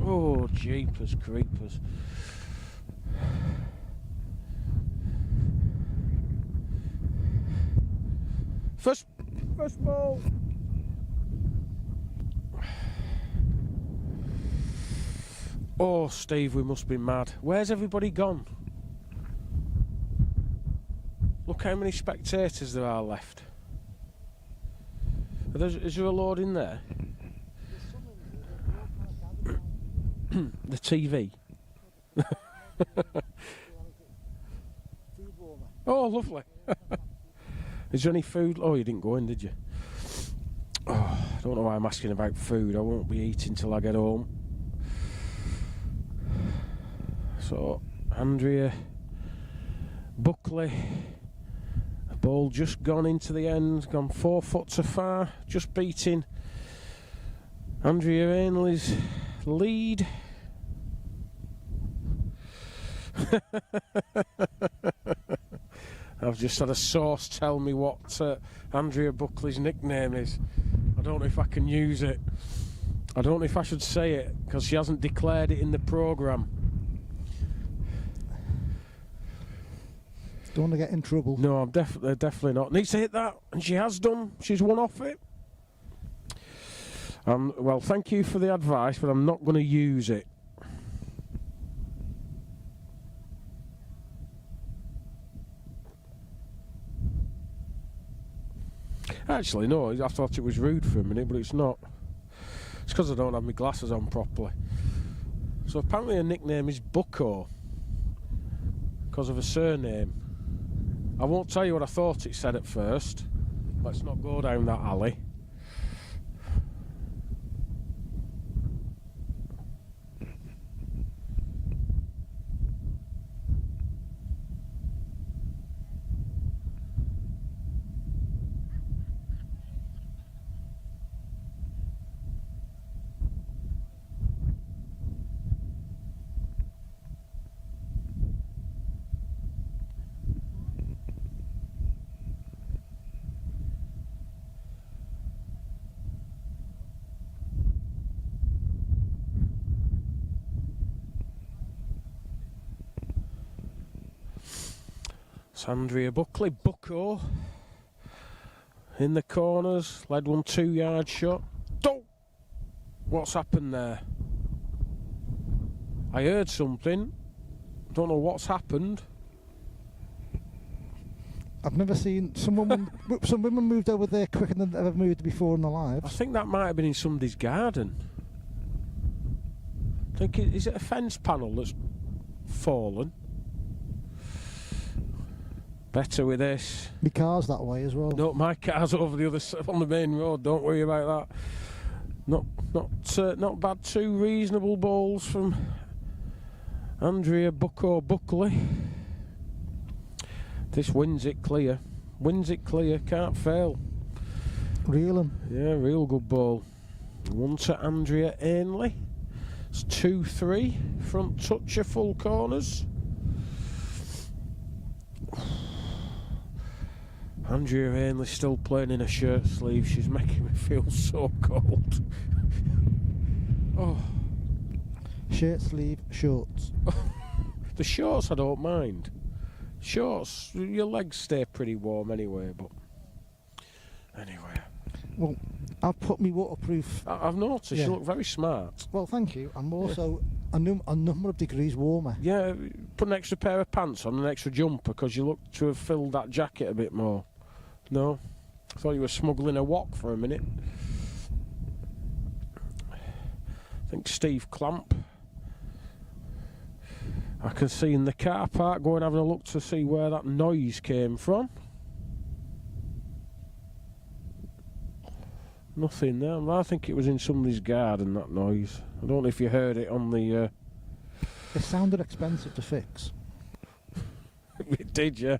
S1: Oh, jeepers creepers. First ball. Oh, Steve, we must be mad. Where's everybody gone? Look how many spectators there are left. Is there a load in there? The TV. Oh, lovely. Is there any food? Oh, you didn't go in, did you? Oh, I don't know why I'm asking about food. I won't be eating till I get home. So, Andrea Buckley. Ball just gone into the end, gone 4 foot too far, just beating Andrea Ainley's lead. I've just had a source tell me what Andrea Buckley's nickname is. I don't know if I can use it. I don't know if I should say it because she hasn't declared it in the programme.
S2: Don't want to get in trouble.
S1: No, I'm definitely not. Needs to hit that, and she has done. She's won off it. Well, thank you for the advice, but I'm not going to use it. Actually, no, I thought it was rude for a minute, but it's not. It's because I don't have my glasses on properly. So apparently her nickname is Bucko because of her surname. I won't tell you what I thought it said at first. Let's not go down that alley. It's Andrea Buckley, Bucko, in the corners, led 1 2-yard shot. Oh! What's happened there? I heard something. Don't know what's happened.
S2: I've never seen some women moved over there quicker than they've ever moved before in their
S1: I
S2: lives.
S1: think that might have been in somebody's garden. I think is it a fence panel that's fallen? Better with this.
S2: My car's that way as well.
S1: No, my car's over the other side on the main road. Don't worry about that. Not bad. 2 reasonable balls from Andrea Bucko Buckley. This wins it clear. Wins it clear. Can't fail.
S2: Reeling.
S1: Yeah, real good ball. 1 to Andrea Ainley. It's 2-3. Front toucher, full corners. Andrea Ainley still playing in a shirt sleeve. She's making me feel so cold. Oh,
S2: Shirt sleeve, shorts.
S1: the shorts I don't mind. Shorts, your legs stay pretty warm anyway. But anyway,
S2: Well, I've put me waterproof.
S1: I've noticed
S2: Yeah.
S1: you look very smart.
S2: Well, thank you. I'm also a number of degrees warmer.
S1: Yeah, put an extra pair of pants on, an extra jumper, because you look to have filled that jacket a bit more. No? I thought you were smuggling a wok for a minute. I think Steve Clamp. I can see in the car park, go and having a look to see where that noise came from. Nothing there. I think it was in somebody's garden, that noise. I don't know if you heard it on the...
S2: It sounded expensive to fix.
S1: It did, yeah.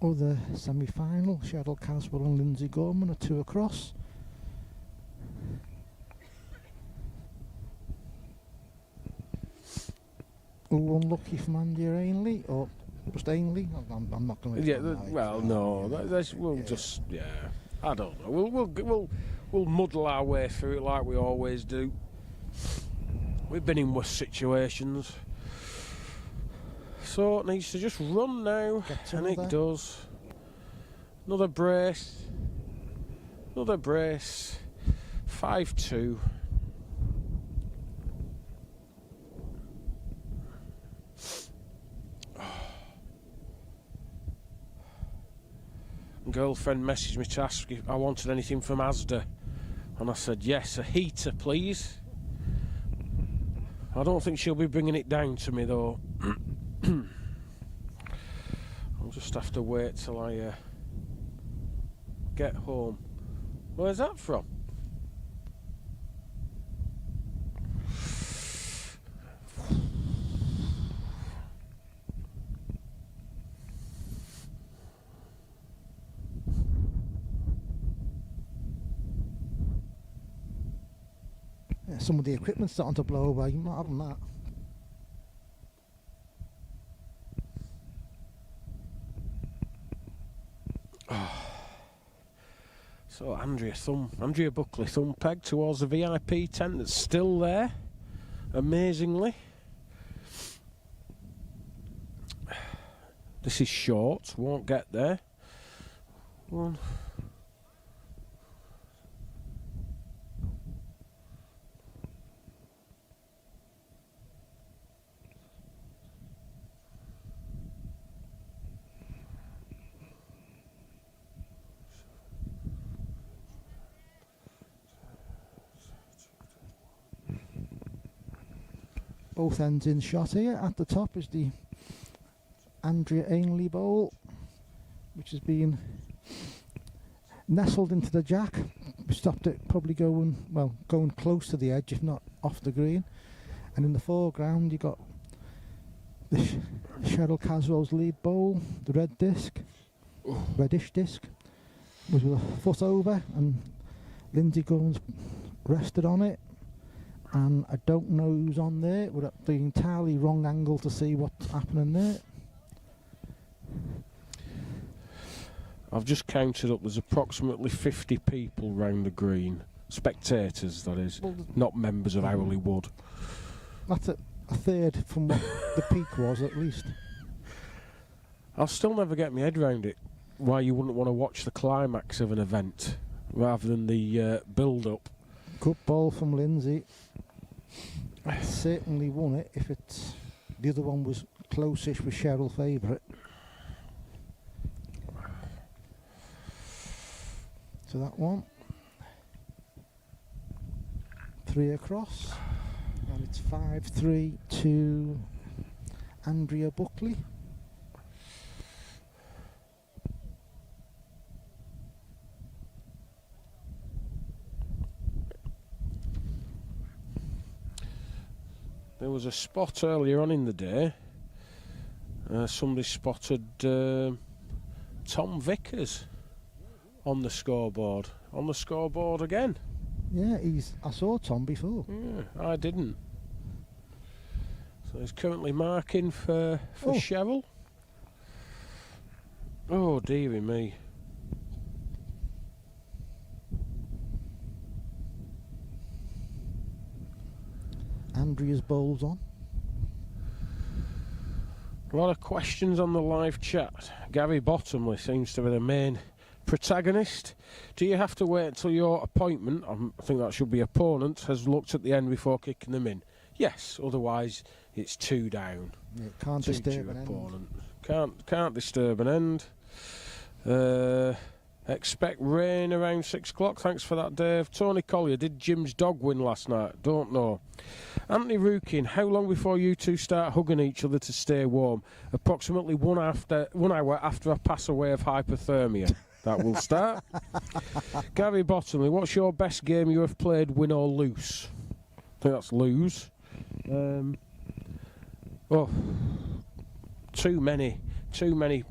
S2: Other semi-final, Cheryl Caswell and Lindsay Gorman are 2 across. Unlucky from Andrea Ainley, or just Ainley. I'm not going to.
S1: Yeah, well, no, we'll just, yeah. I don't know. We'll muddle our way through it like we always do. We've been in worse situations. So it needs to just run now, and it does. Another brace. Another brace. 5-2. Girlfriend messaged me to ask if I wanted anything from Asda, and I said yes, a heater please. I don't think she'll be bringing it down to me though. I'll just have to wait till I get home. Where's that from?
S2: some of the equipment's starting to blow away. I'm not having that.
S1: So Andrea Buckley thumb peg towards the VIP tent that's still there, amazingly. This is short, won't get there. One.
S2: Both ends in shot here. At the top is the Andrea Ainley bowl, which has been nestled into the jack. We stopped it probably going close to the edge, if not off the green. And in the foreground you got the Cheryl Caswell's lead bowl, the red disc, reddish disc, was with a foot over, and Lindsay Gunn's rested on it. And I don't know who's on there. We're at the entirely wrong angle to see what's happening there.
S1: I've just counted up, there's approximately 50 people round the green. Spectators, that is,
S2: Well,
S1: not members of Owley Wood.
S2: That's a third from what the peak was, at least.
S1: I'll still never get my head round it, why you wouldn't want to watch the climax of an event rather than the build-up.
S2: Good ball from Lindsay. Certainly won it. If it's the other one was close-ish with Cheryl favourite. So that one. 3 across. And it's 5-3 to Andrea Buckley.
S1: There was a spot earlier on in the day. Somebody spotted Tom Vickers on the scoreboard. On the scoreboard again.
S2: Yeah, I saw Tom before.
S1: Yeah, I didn't. So he's currently marking for Cheryl. Oh, dearie me.
S2: Andrea's bowls on.
S1: A lot of questions on the live chat. Gary Bottomley seems to be the main protagonist. Do you have to wait until your appointment, I think that should be opponent, has looked at the end before kicking them in? Yes, otherwise it's 2 down.
S2: Yeah, can't disturb an
S1: opponent. Can't disturb an end. Expect rain around 6 o'clock. Thanks for that, Dave. Tony Collier, did Jim's dog win last night? Don't know. Anthony Rukin, how long before you two start hugging each other to stay warm? Approximately 1 hour after I pass away of hypothermia. That will start. Gary Bottomley, what's your best game you have played, win or lose? I think that's lose. Too many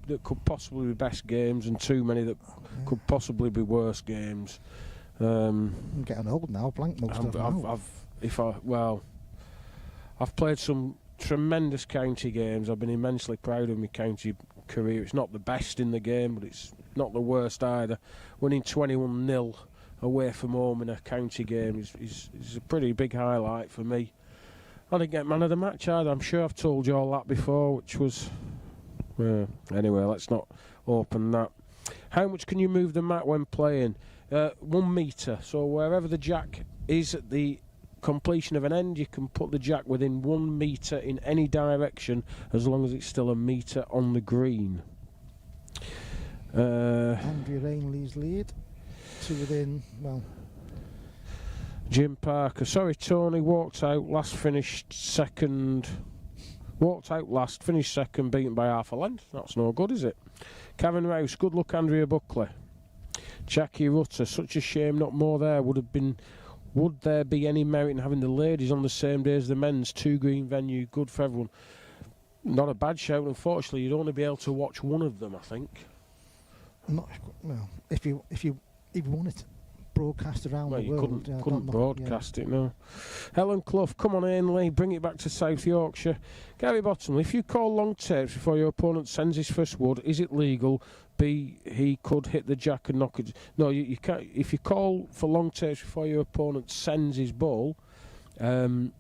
S1: that could possibly be best games, and too many that could possibly be worse games.
S2: I'm getting old now, blank most of them.
S1: I've played some tremendous county games. I've been immensely proud of my county career. It's not the best in the game, but it's not the worst either. Winning 21-0 away from home in a county game is a pretty big highlight for me. I didn't get man of the match either. I'm sure I've told you all that before, which was... anyway, let's not open that. How much can you move the mat when playing? 1 metre. So wherever the jack is at the completion of an end, you can put the jack within 1 metre in any direction, as long as it's still a metre on the green.
S2: Andrea Ainley's lead to within,
S1: Jim Parker, sorry Tony, walked out last, finished second. Walked out last, finished second, beaten by half a length. That's no good, is it? Kevin Rouse, good luck Andrea Buckley. Jackie Rutter, such a shame not more there. Would there be any merit in having the ladies on the same day as the men's? 2 green venue, good for everyone. Not a bad shout. Unfortunately, you'd only be able to watch one of them, I think.
S2: if you want it. broadcast around
S1: Well,
S2: the
S1: you
S2: world.
S1: couldn't broadcast it, no. Helen Clough, come on, Ainley, bring it back to South Yorkshire. Gary Bottomley, if you call long tapes before your opponent sends his first wood, is it legal? B, he could hit the jack and knock it. No, you can't. If you call for long tapes before your opponent sends his ball, the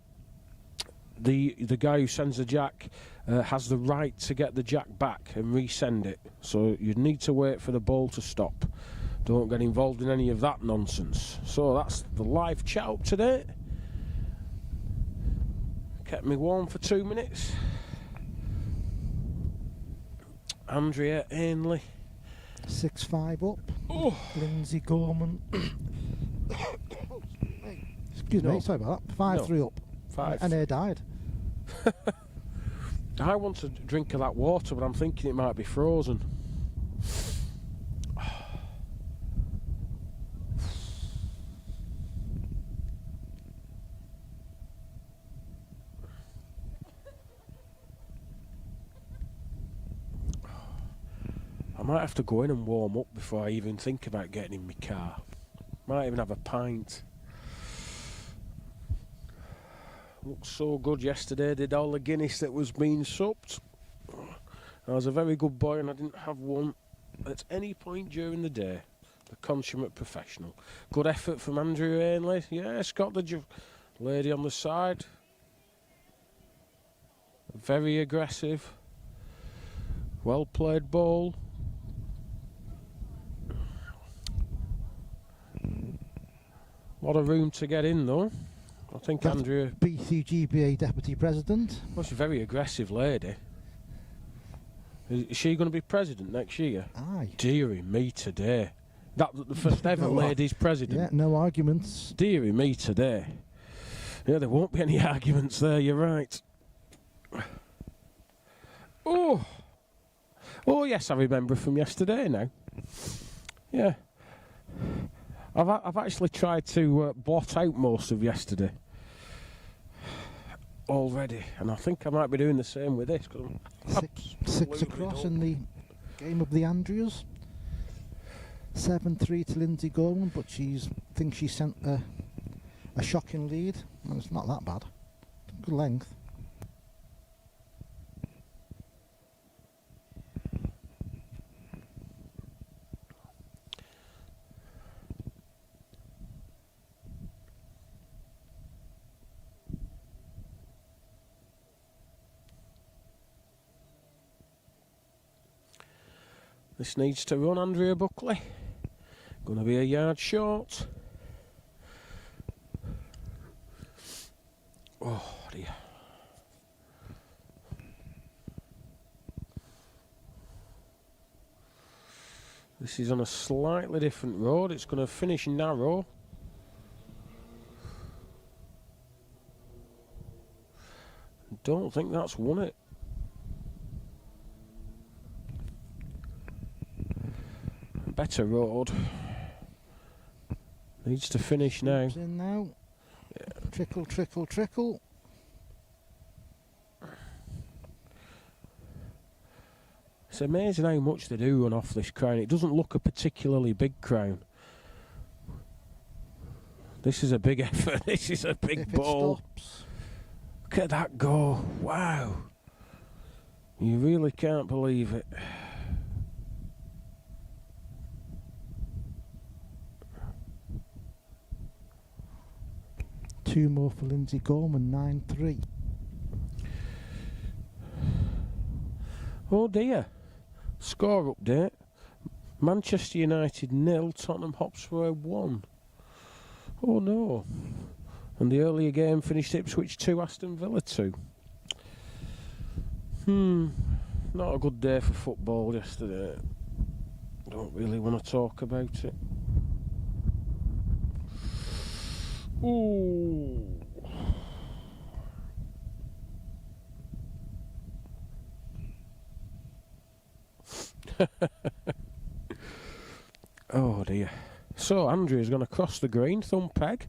S1: guy who sends the jack has the right to get the jack back and resend it. So you need to wait for the ball to stop. Don't get involved in any of that nonsense. So that's the live chat up to date. Kept me warm for 2 minutes. Andrea Ainley.
S2: 6-5 up.
S1: Oh.
S2: Lindsay Gorman. Excuse me, sorry about that. 5-3 up.
S1: 5.
S2: And they died.
S1: I want a drink of that water, but I'm thinking it might be frozen. I might have to go in and warm up before I even think about getting in my car. Might even have a pint. Looked so good yesterday, did all the Guinness that was being supped. I was a very good boy and I didn't have one at any point during the day. The consummate professional. Good effort from Andrew Ainley. Yes, got the lady on the side. Very aggressive. Well played ball. A lot of room to get in though. I think
S2: That's
S1: Andrea...
S2: BCGBA Deputy President.
S1: Well, she's a very aggressive lady. Is she going to be president next year?
S2: Aye.
S1: Dearie me today. That the first ever ladies president.
S2: Yeah, no arguments.
S1: Dearie me today. Yeah, there won't be any arguments there, you're right. Oh! Oh yes, I remember from yesterday now. Yeah. I've actually tried to blot out most of yesterday already, and I think I might be doing the same with this.
S2: 6 across in the game of the Andrews. 7-3 to Lindsay Gorman, but thinks she sent a shocking lead. Well, it's not that bad. Good length.
S1: This needs to run, Andrea Buckley. Going to be a yard short. Oh dear. This is on a slightly different road. It's going to finish narrow. Don't think that's won it. Better road. Needs to finish now.
S2: In now. Yeah. Trickle, trickle, trickle.
S1: It's amazing how much they do run off this crown. It doesn't look a particularly big crown. This is a big effort. This is a big ball. Look at that go. Wow. You really can't believe it.
S2: Two more for Lindsay Gorman, 9-3.
S1: Oh dear. Score update. Manchester United 0, Tottenham Hotspur 1. Oh no. And the earlier game finished Ipswich 2, Aston Villa 2. Not a good day for football yesterday. Don't really want to talk about it. Ooh. Oh dear. So Andrea's going to cross the green, thumb peg.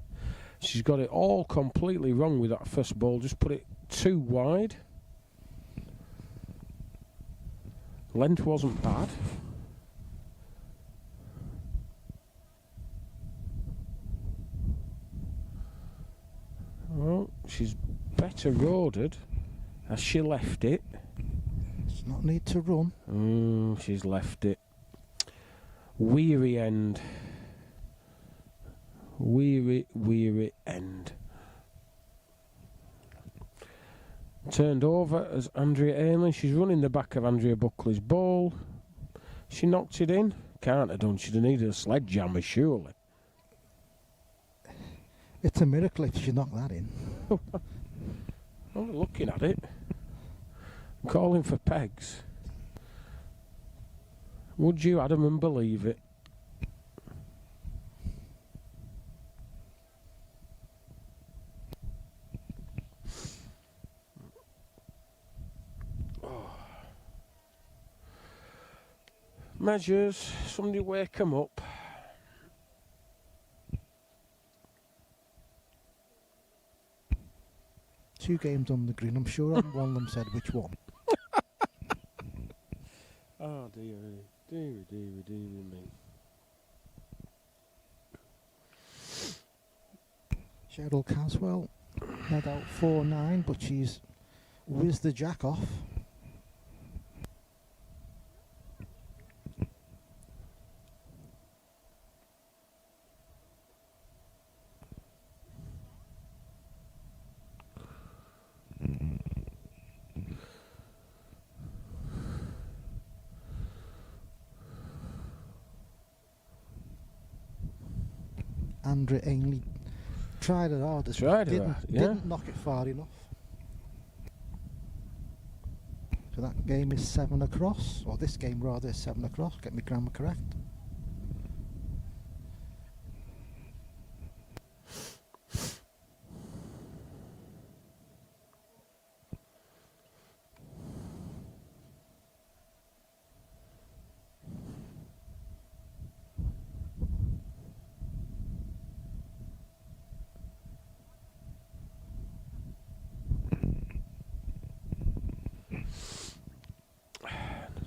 S1: She's got it all completely wrong with that first ball. Just put it too wide. Length wasn't bad. better roaded. Has she left it?
S2: Does not need to run.
S1: She's left it. Weary end. Weary end. Turned over as Andrea Ainley. She's running the back of Andrea Buckley's ball. She knocked it in. Can't have done. She'd have needed a sledgehammer, surely.
S2: It's a miracle if she knocked that in.
S1: I'm looking at it. I'm calling for pegs. Would you, Adam, and believe it? Measures, somebody wake 'em up.
S2: Two games on the green. I'm sure one of them said which one.
S1: Oh dear me.
S2: Cheryl Caswell led out 4-9, but she's whizzed the jack off. Andrea Ainley tried her hardest, didn't knock it far enough. So that game is 7 across, or this game rather is 7 across, get my grammar correct.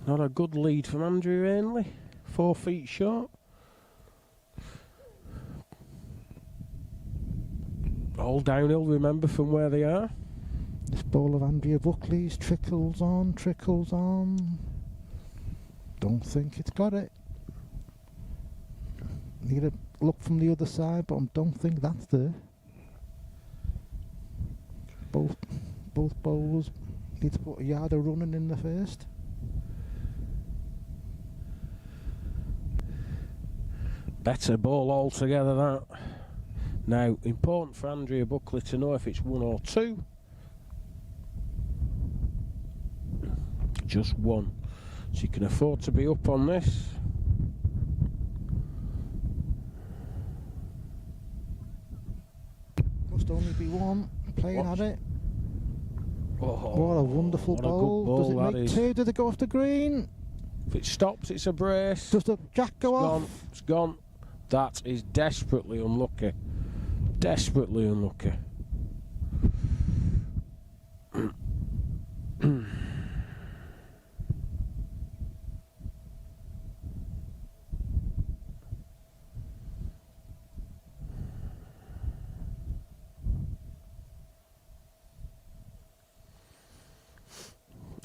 S1: Not a good lead from Andrea Ainley. 4 feet short. All downhill, remember, from where they are.
S2: This ball of Andrea Buckley's trickles on. Don't think it's got it. Need a look from the other side, but I don't think that's there. Both bowlers need to put a yard of running in the first.
S1: Better ball altogether, that. Now, important for Andrea Buckley to know if it's 1 or 2. Just 1. She can afford to be up on this.
S2: Must only be 1. Playing at it.
S1: Oh,
S2: what a wonderful ball. Does it make 2? Did it go off the green?
S1: If it stops, it's a brace.
S2: Does the jack go off?
S1: It's gone. That is desperately unlucky. Desperately unlucky.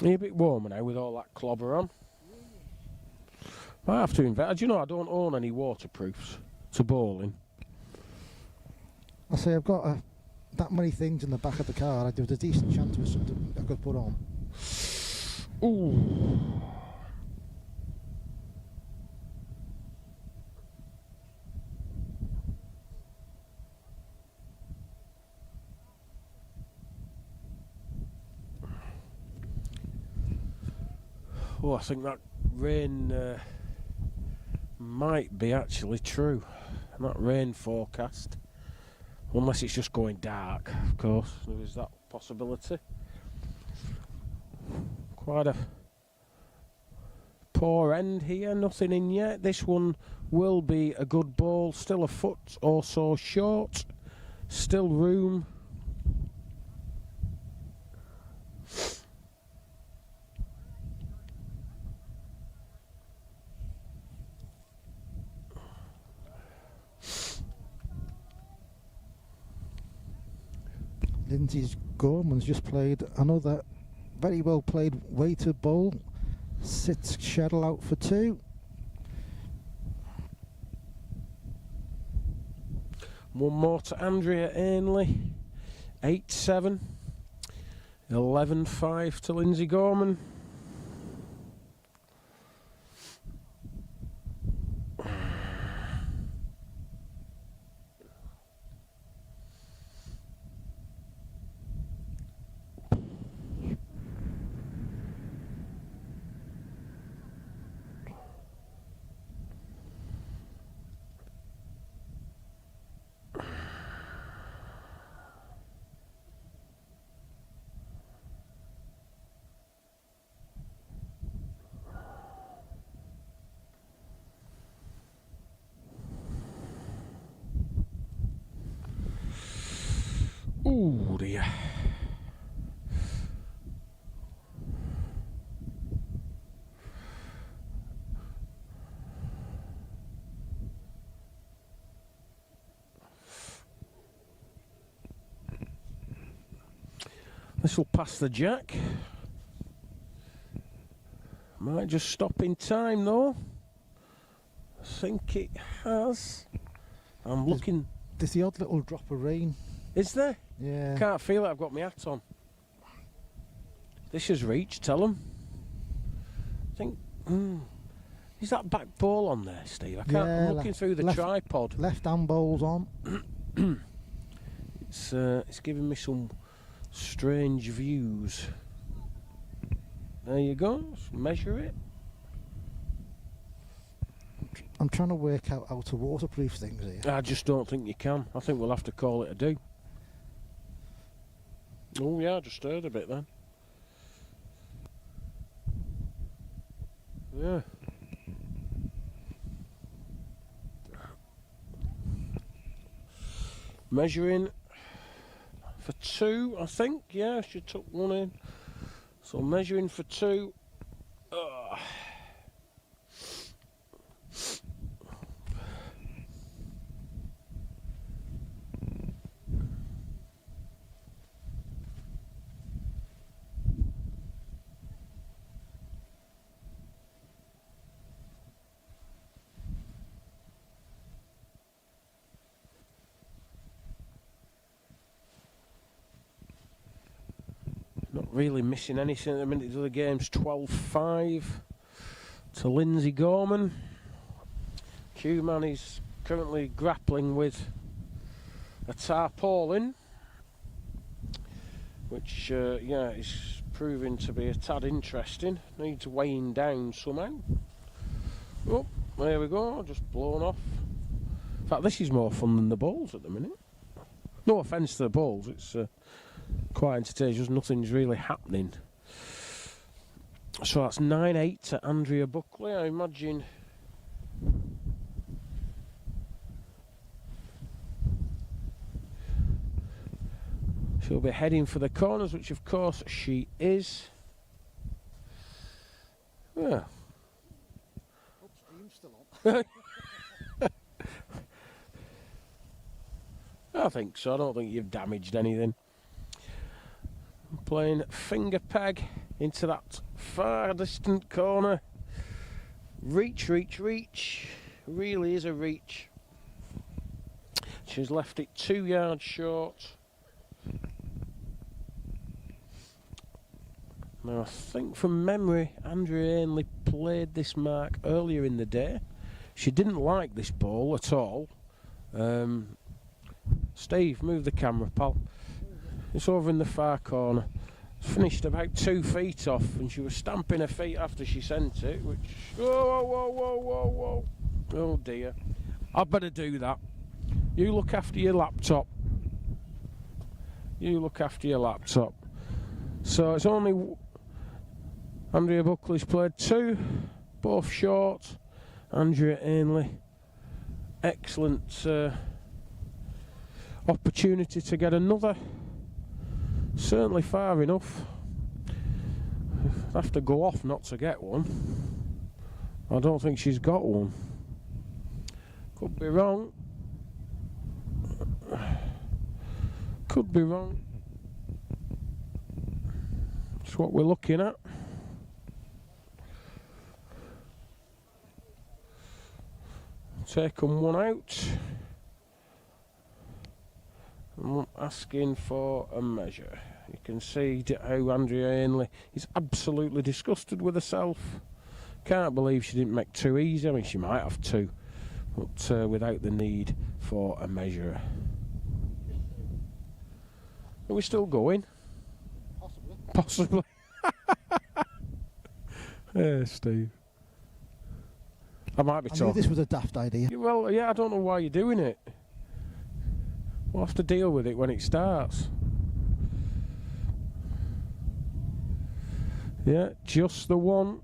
S1: Are you a bit warmer now with all that clobber on? I have to invest. Do you know I don't own any waterproofs to bowling?
S2: I say I've got that many things in the back of the car. There was a decent chance with something I could put on.
S1: Ooh. Oh, I think that rain might be actually true. That rain forecast. Unless it's just going dark, of course. There is that possibility. Quite a poor end here, nothing in yet. This one will be a good ball. Still a foot or so short. Still room.
S2: Lindsay Gorman's just played another very well played weighted bowl. Sits Cheryl out for 2.
S1: One more to Andrea Ainley. 8-7. 11-5 to Lindsay Gorman. Ooh dear. This will pass the jack. Might just stop in time though. I think it has. I'm looking.
S2: There's the odd little drop of rain.
S1: Is there?
S2: Yeah.
S1: Can't feel it, I've got my hat on. This has reached, tell them. I think. Is that back ball on there, Steve? I can't.
S2: Yeah,
S1: I'm looking through the tripod.
S2: Left hand bowl's on.
S1: It's giving me some strange views. There you go. Let's measure it.
S2: I'm trying to work out how to waterproof things here.
S1: I just don't think you can. I think we'll have to call it a do. Oh yeah, I just heard a bit then. Yeah. Measuring for 2, I think. Yeah, she took 1 in. So measuring for 2. Not really missing anything at the minute. The game's 12-5 to Lindsay Gorman. Q-Man is currently grappling with a tarpaulin, which yeah, is proving to be a tad interesting. Needs weighing down somehow. Oh, there we go, just blown off. In fact, this is more fun than the balls at the minute. No offence to the balls, it's quite entertaining, just nothing's really happening. So that's 9-8 to Andrea Buckley. I imagine she'll be heading for the corners, which of course she is. Yeah.
S2: Steam's still on.
S1: I think so. I don't think you've damaged anything. Playing finger peg into that far distant corner. Reach, reach, reach. Really is a reach. She's left it 2 yards short. Now I think from memory Andrea Ainley played this mark earlier in the day. She didn't like this ball at all. Steve, move the camera, pal. It's over in the far corner. Finished about 2 feet off, and she was stamping her feet after she sent it, which... Whoa, whoa, whoa, whoa, whoa. Oh dear. I better do that. You look after your laptop. You look after your laptop. So it's only... Andrea Buckley's played 2, both short. Andrea Ainley. Excellent opportunity to get another. Certainly far enough. I'd have to go off not to get one. I don't think she's got one. Could be wrong. Could be wrong. That's what we're looking at. Taken one out. I'm asking for a measure. You can see how Andrea Ainley is absolutely disgusted with herself. Can't believe she didn't make too easy. I mean, she might have two, but without the need for a measure. Are we still going?
S2: Possibly.
S1: Possibly. Yeah, Steve. I might be
S2: I knew
S1: talking.
S2: this was a daft idea.
S1: Well, yeah, I don't know why you're doing it. We'll have to deal with it when it starts. Yeah, just the one.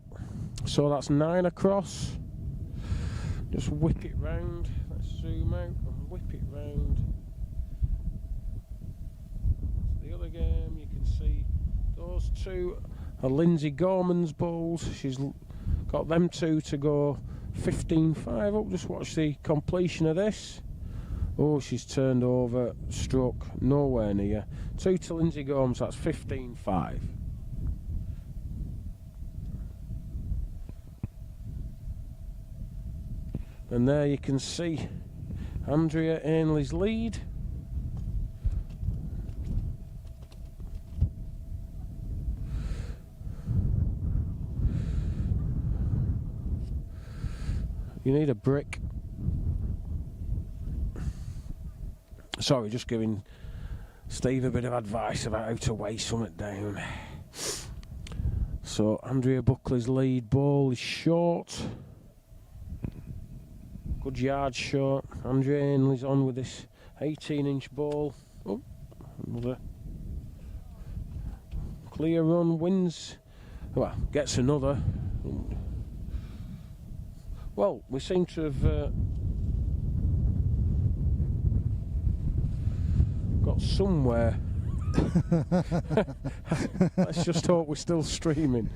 S1: So that's 9 across. Just whip it round. Let's zoom out and whip it round. The other game, you can see those two are Lindsay Gorman's bowls. She's got them two to go 15-5 up. Just watch the completion of this. Oh, she's turned over, struck, nowhere near. 2 to Lindsay Gorman's, that's 15-5. And there you can see Andrea Ainley's lead. You need a brick. Sorry, just giving Steve a bit of advice about how to weigh something down. So Andrea Buckley's lead ball is short. Good yard short. Andrea Ainley's on with this 18-inch ball. Oh, another clear run, wins. Well, gets another. Well, we seem to have got somewhere. Let's just hope we're still streaming.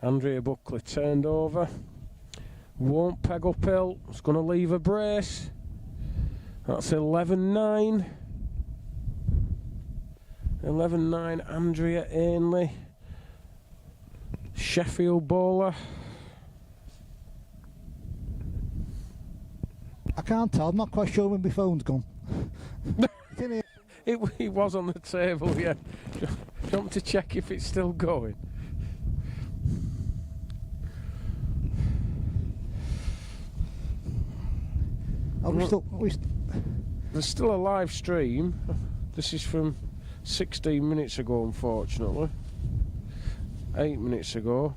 S1: Andrea Buckley turned over. Won't peg uphill. It's going to leave a brace. That's 11-9. 11-9, Andrea Ainley. Sheffield bowler.
S2: I can't tell. I'm not quite sure when my phone's gone. It's in here.
S1: It was on the table, yeah. Do you want me to check if it's still going?
S2: Oh,
S1: There's still a live stream. This is from 16 minutes ago, unfortunately. 8 minutes ago.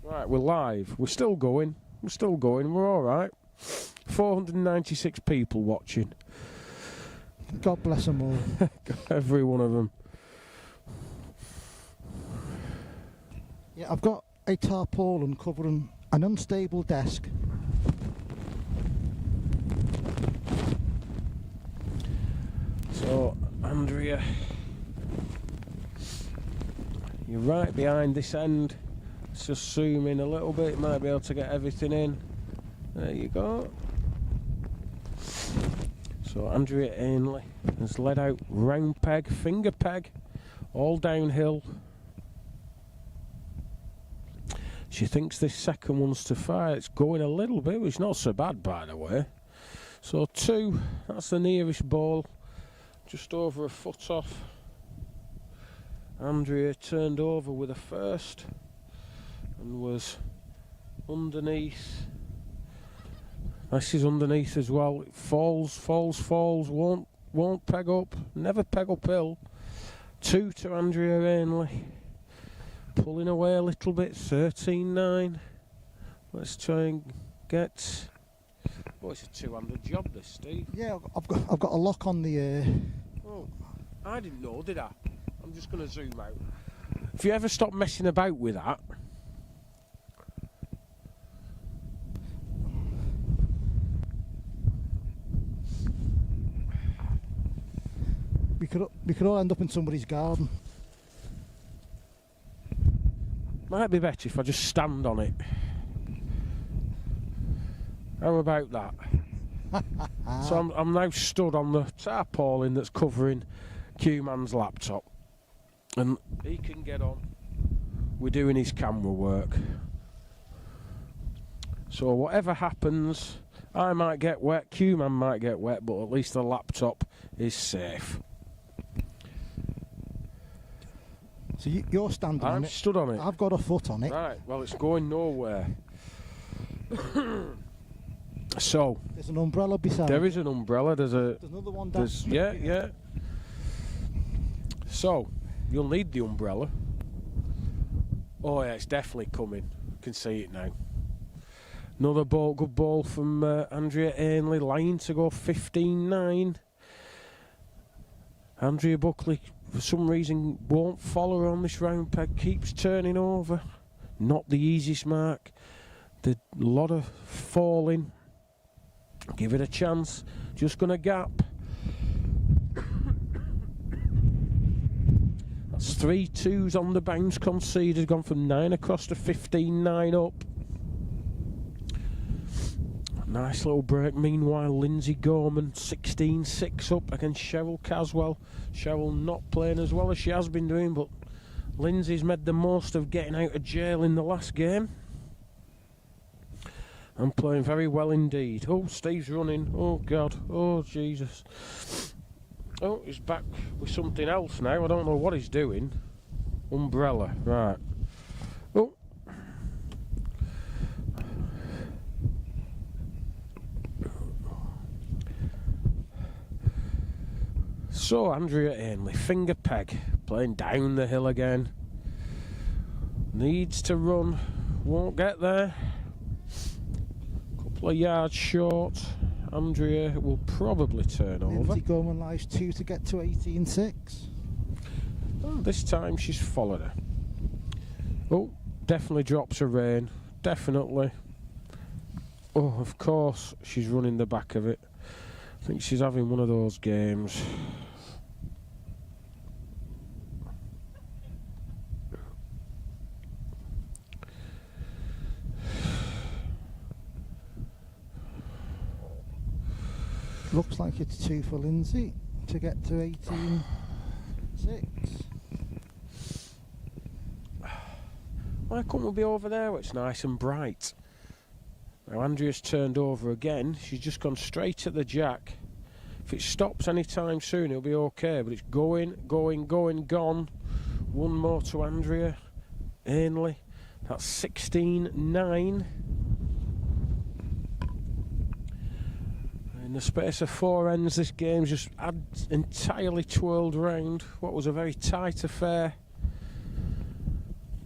S1: Right, we're live. We're still going. We're still going. We're all right. 496 people watching.
S2: God bless them all.
S1: Every one of them.
S2: Yeah, I've got a tarpaulin covering an unstable desk.
S1: So, Andrea, you're right behind this end. Let's just zoom in a little bit. Might be able to get everything in. There you go. So Andrea Ainley has led out round peg, finger peg, all downhill. She thinks this second one's to fire. It's going a little bit, which is not so bad, by the way. So 2, that's the nearest ball, just over a foot off. Andrea turned over with a first and was underneath. This is underneath as well. It falls, won't peg up, never peg uphill. 2 to Andrea Ainley. Pulling away a little bit, 13-9. Let's try and get. Oh, it's a two-handed job, this, Steve.
S2: Yeah, I've got a lock on the.
S1: Oh, I didn't know, did I? I'm just going to zoom out. If you ever stop messing about with that.
S2: We could all end up in somebody's garden.
S1: Might be better if I just stand on it. How about that? So I'm now stood on the tarpaulin that's covering Q-Man's laptop, and he can get on with doing his camera work. So whatever happens, I might get wet, Q-Man might get wet, but at least the laptop is safe.
S2: So you're standing on
S1: I'm
S2: it.
S1: stood on it.
S2: I've got a foot on it.
S1: Right, well, it's going nowhere. So
S2: There's an umbrella beside.
S1: there is an umbrella. There's
S2: another one down.
S1: yeah. So you'll need the umbrella. Oh yeah, it's definitely coming. I can see it now. Another ball, good ball from Andrea Ainley. Line to go 15-9. Andrea Buckley, for some reason, won't follow her on this round peg. Keeps turning over. Not the easiest mark. A lot of falling. Give it a chance. Just gonna gap. That's 3 2s on the bounce conceded. Gone from 9 across to 15-9 up. Nice little break. Meanwhile, Lindsay Gorman 16-6 up against Cheryl Caswell. Cheryl not playing as well as she has been doing, but Lindsay's made the most of getting out of jail in the last game. And playing very well indeed. Oh, Steve's running. Oh, God. Oh, Jesus. Oh, he's back with something else now. I don't know what he's doing. Umbrella. Right. Oh. So, Andrea Ainley. Finger peg. Playing down the hill again. Needs to run. Won't get there. Couple of yards short. Andrea will probably turn over.
S2: Lindsay Gorman lies 2 to get to 18-6.
S1: Oh, this time she's followed her. Oh, definitely drops her rein. Definitely. Oh, of course she's running the back of it. I think she's having one of those games.
S2: Looks like it's 2 for Lindsay to get to 18-6.
S1: Why couldn't we be over there where it's nice and bright? Now Andrea's turned over again. She's just gone straight at the jack. If it stops any time soon, it'll be okay. But it's going, gone. One more to Andrea Ainley. That's 16-9. In the space of 4 ends, this game's just entirely twirled round. What was a very tight affair.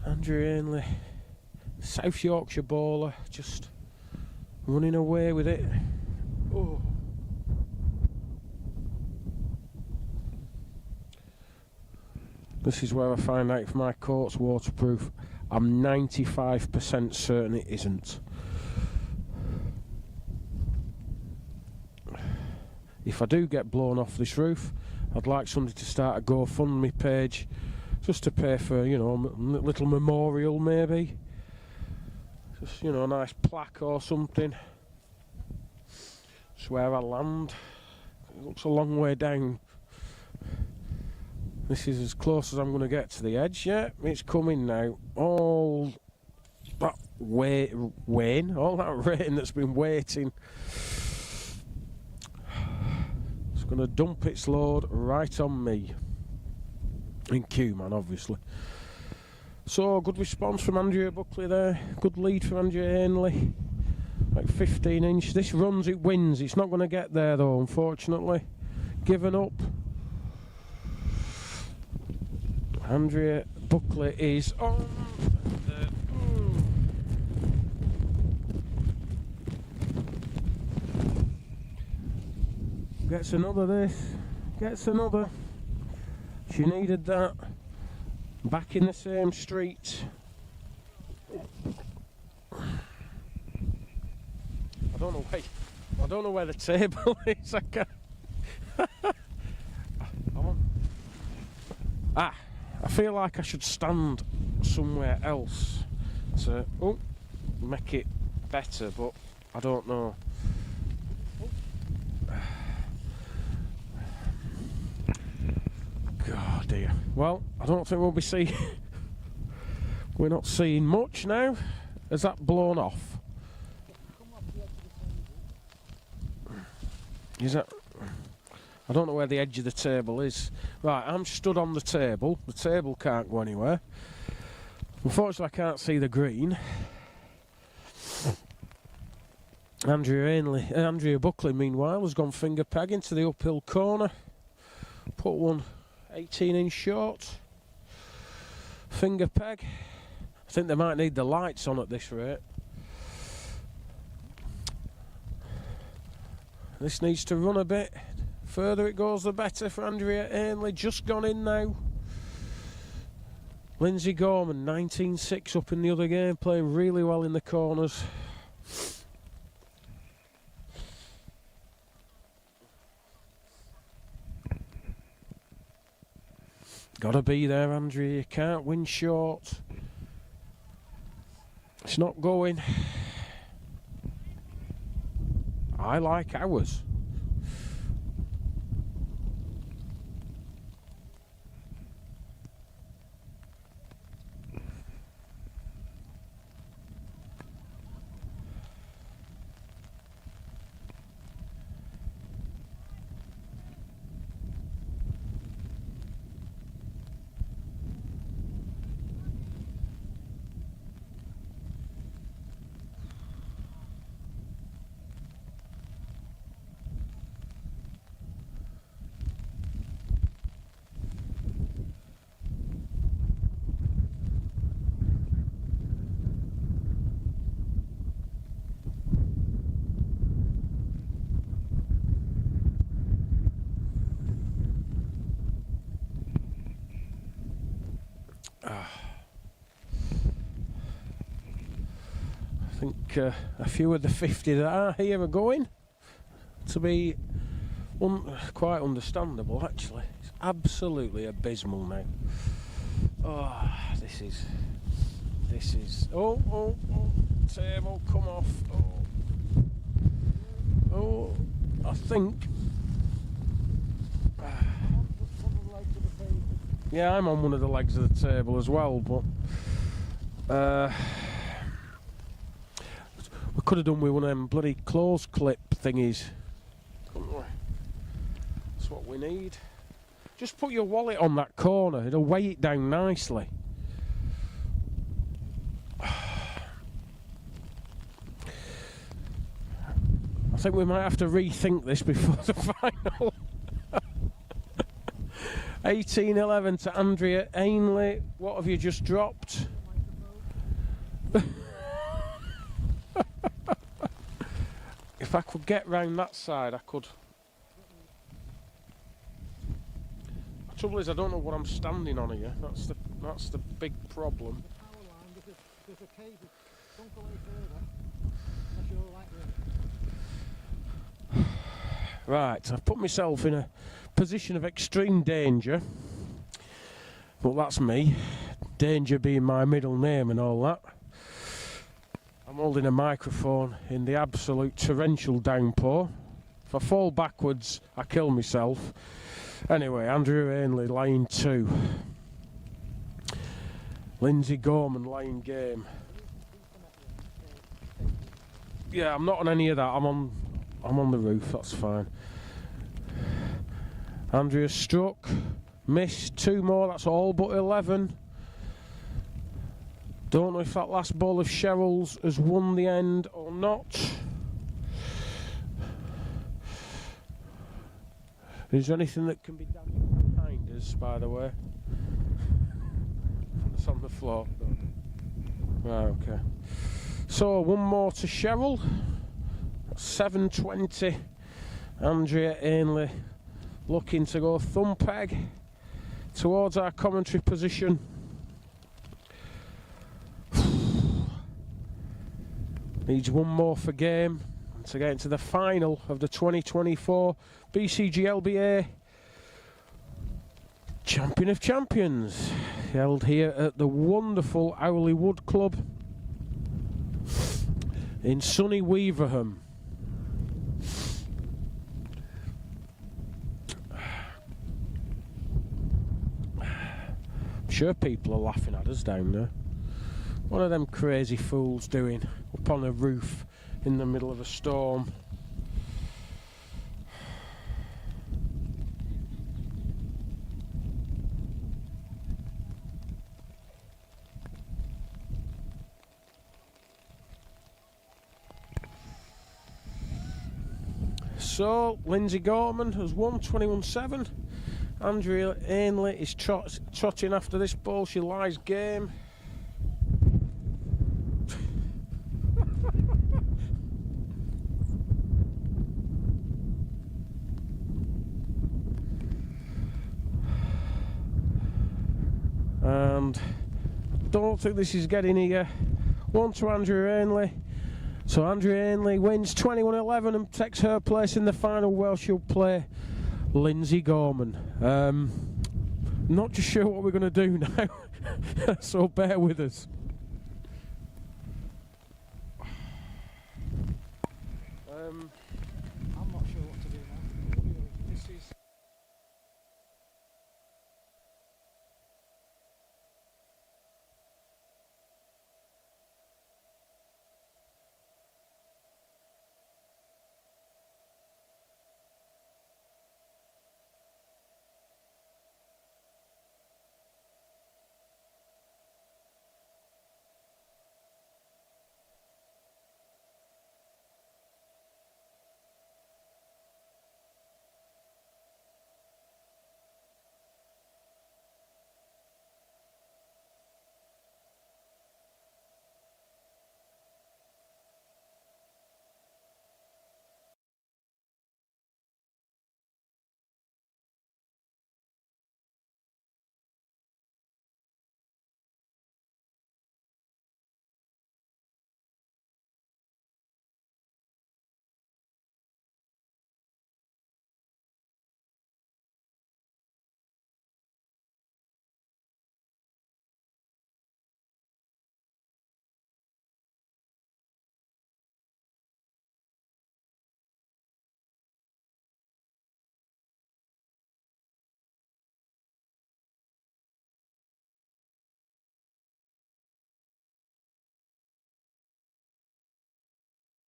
S1: Andrea Ainley, South Yorkshire bowler, just running away with it. Oh. This is where I find out if my court's waterproof. I'm 95% certain it isn't. If I do get blown off this roof, I'd like somebody to start a GoFundMe page just to pay for, you know, a little memorial maybe. Just, you know, a nice plaque or something. It's where I land. It looks a long way down. This is as close as I'm going to get to the edge. Yeah, it's coming now. All that rain, all that rain that's been waiting. It's going to dump its load right on me. In Q-Man, obviously. So, good response from Andrea Buckley there. Good lead from Andrea Ainley. Like 15 inch. This runs, it wins. It's not going to get there though, unfortunately. Given up. Andrea Buckley is on the... Gets another this. Gets another. She needed that. Back in the same street. I don't know where the table is. I can't. I feel like I should stand somewhere else to make it better, but I don't know. God dear. Well, I don't think we'll be seeing. We're not seeing much now. Has that blown off? Is that? I don't know where the edge of the table is. Right, I'm stood on the table. The table can't go anywhere. Unfortunately, I can't see the green. Andrea Buckley, meanwhile, has gone finger peg into the uphill corner. Put one 18-inch short. Finger peg. I think they might need the lights on at this rate. This needs to run a bit. Further it goes, the better for Andrea Ainley. Just gone in now. Lindsay Gorman, 19-6 up in the other game, playing really well in the corners. Gotta be there, Andrea. You can't win short. It's not going. I like ours. I think a few of the 50 that are here are going to be quite understandable, actually. It's absolutely abysmal now. Oh, this is oh, table, come off. Oh, I think yeah, I'm on one of the legs of the table as well, but we could have done with one of them bloody close clip thingies. That's what we need. Just put your wallet on that corner, it'll weigh it down nicely. I think we might have to rethink this before the final. 18-11 to Andrea Ainley. What have you just dropped? If I could get round that side, I could. The trouble is, I don't know what I'm standing on here. That's the big problem.
S2: There's a cable. Don't go any further unless you're all right with it.
S1: Right, I've put myself in a position of extreme danger. But that's me. Danger being my middle name and all that. I'm holding a microphone in the absolute torrential downpour. If I fall backwards, I kill myself. Anyway, Andrea Ainley, line 2. Lindsay Gorman, line game. Yeah, I'm not on any of that. I'm on the roof. That's fine. Andrea struck, missed 2 more. That's all but 11. Don't know if that last ball of Cheryl's has won the end or not. Is there anything that can be done behind us, by the way? It's on the floor. Right, okay. So, 1 more to Cheryl. 7:20. Andrea Ainley looking to go thumb peg towards our commentary position. Needs 1 more for game to get into the final of the 2024 BCGLBA Champion of Champions. held here at the wonderful Owley Wood Club in sunny Weaverham. I'm sure people are laughing at us down there. What are them crazy fools doing up on a roof in the middle of a storm? So, Lindsay Gorman has won 21-7. Andrea Ainley is trotting after this ball. She lies game. And don't think this is getting here. One to Andrea Ainley. So Andrea Ainley wins 21-11 and takes her place in the final, where she'll play Lindsay Gorman. Not just sure what we're going to do now, so bear with us.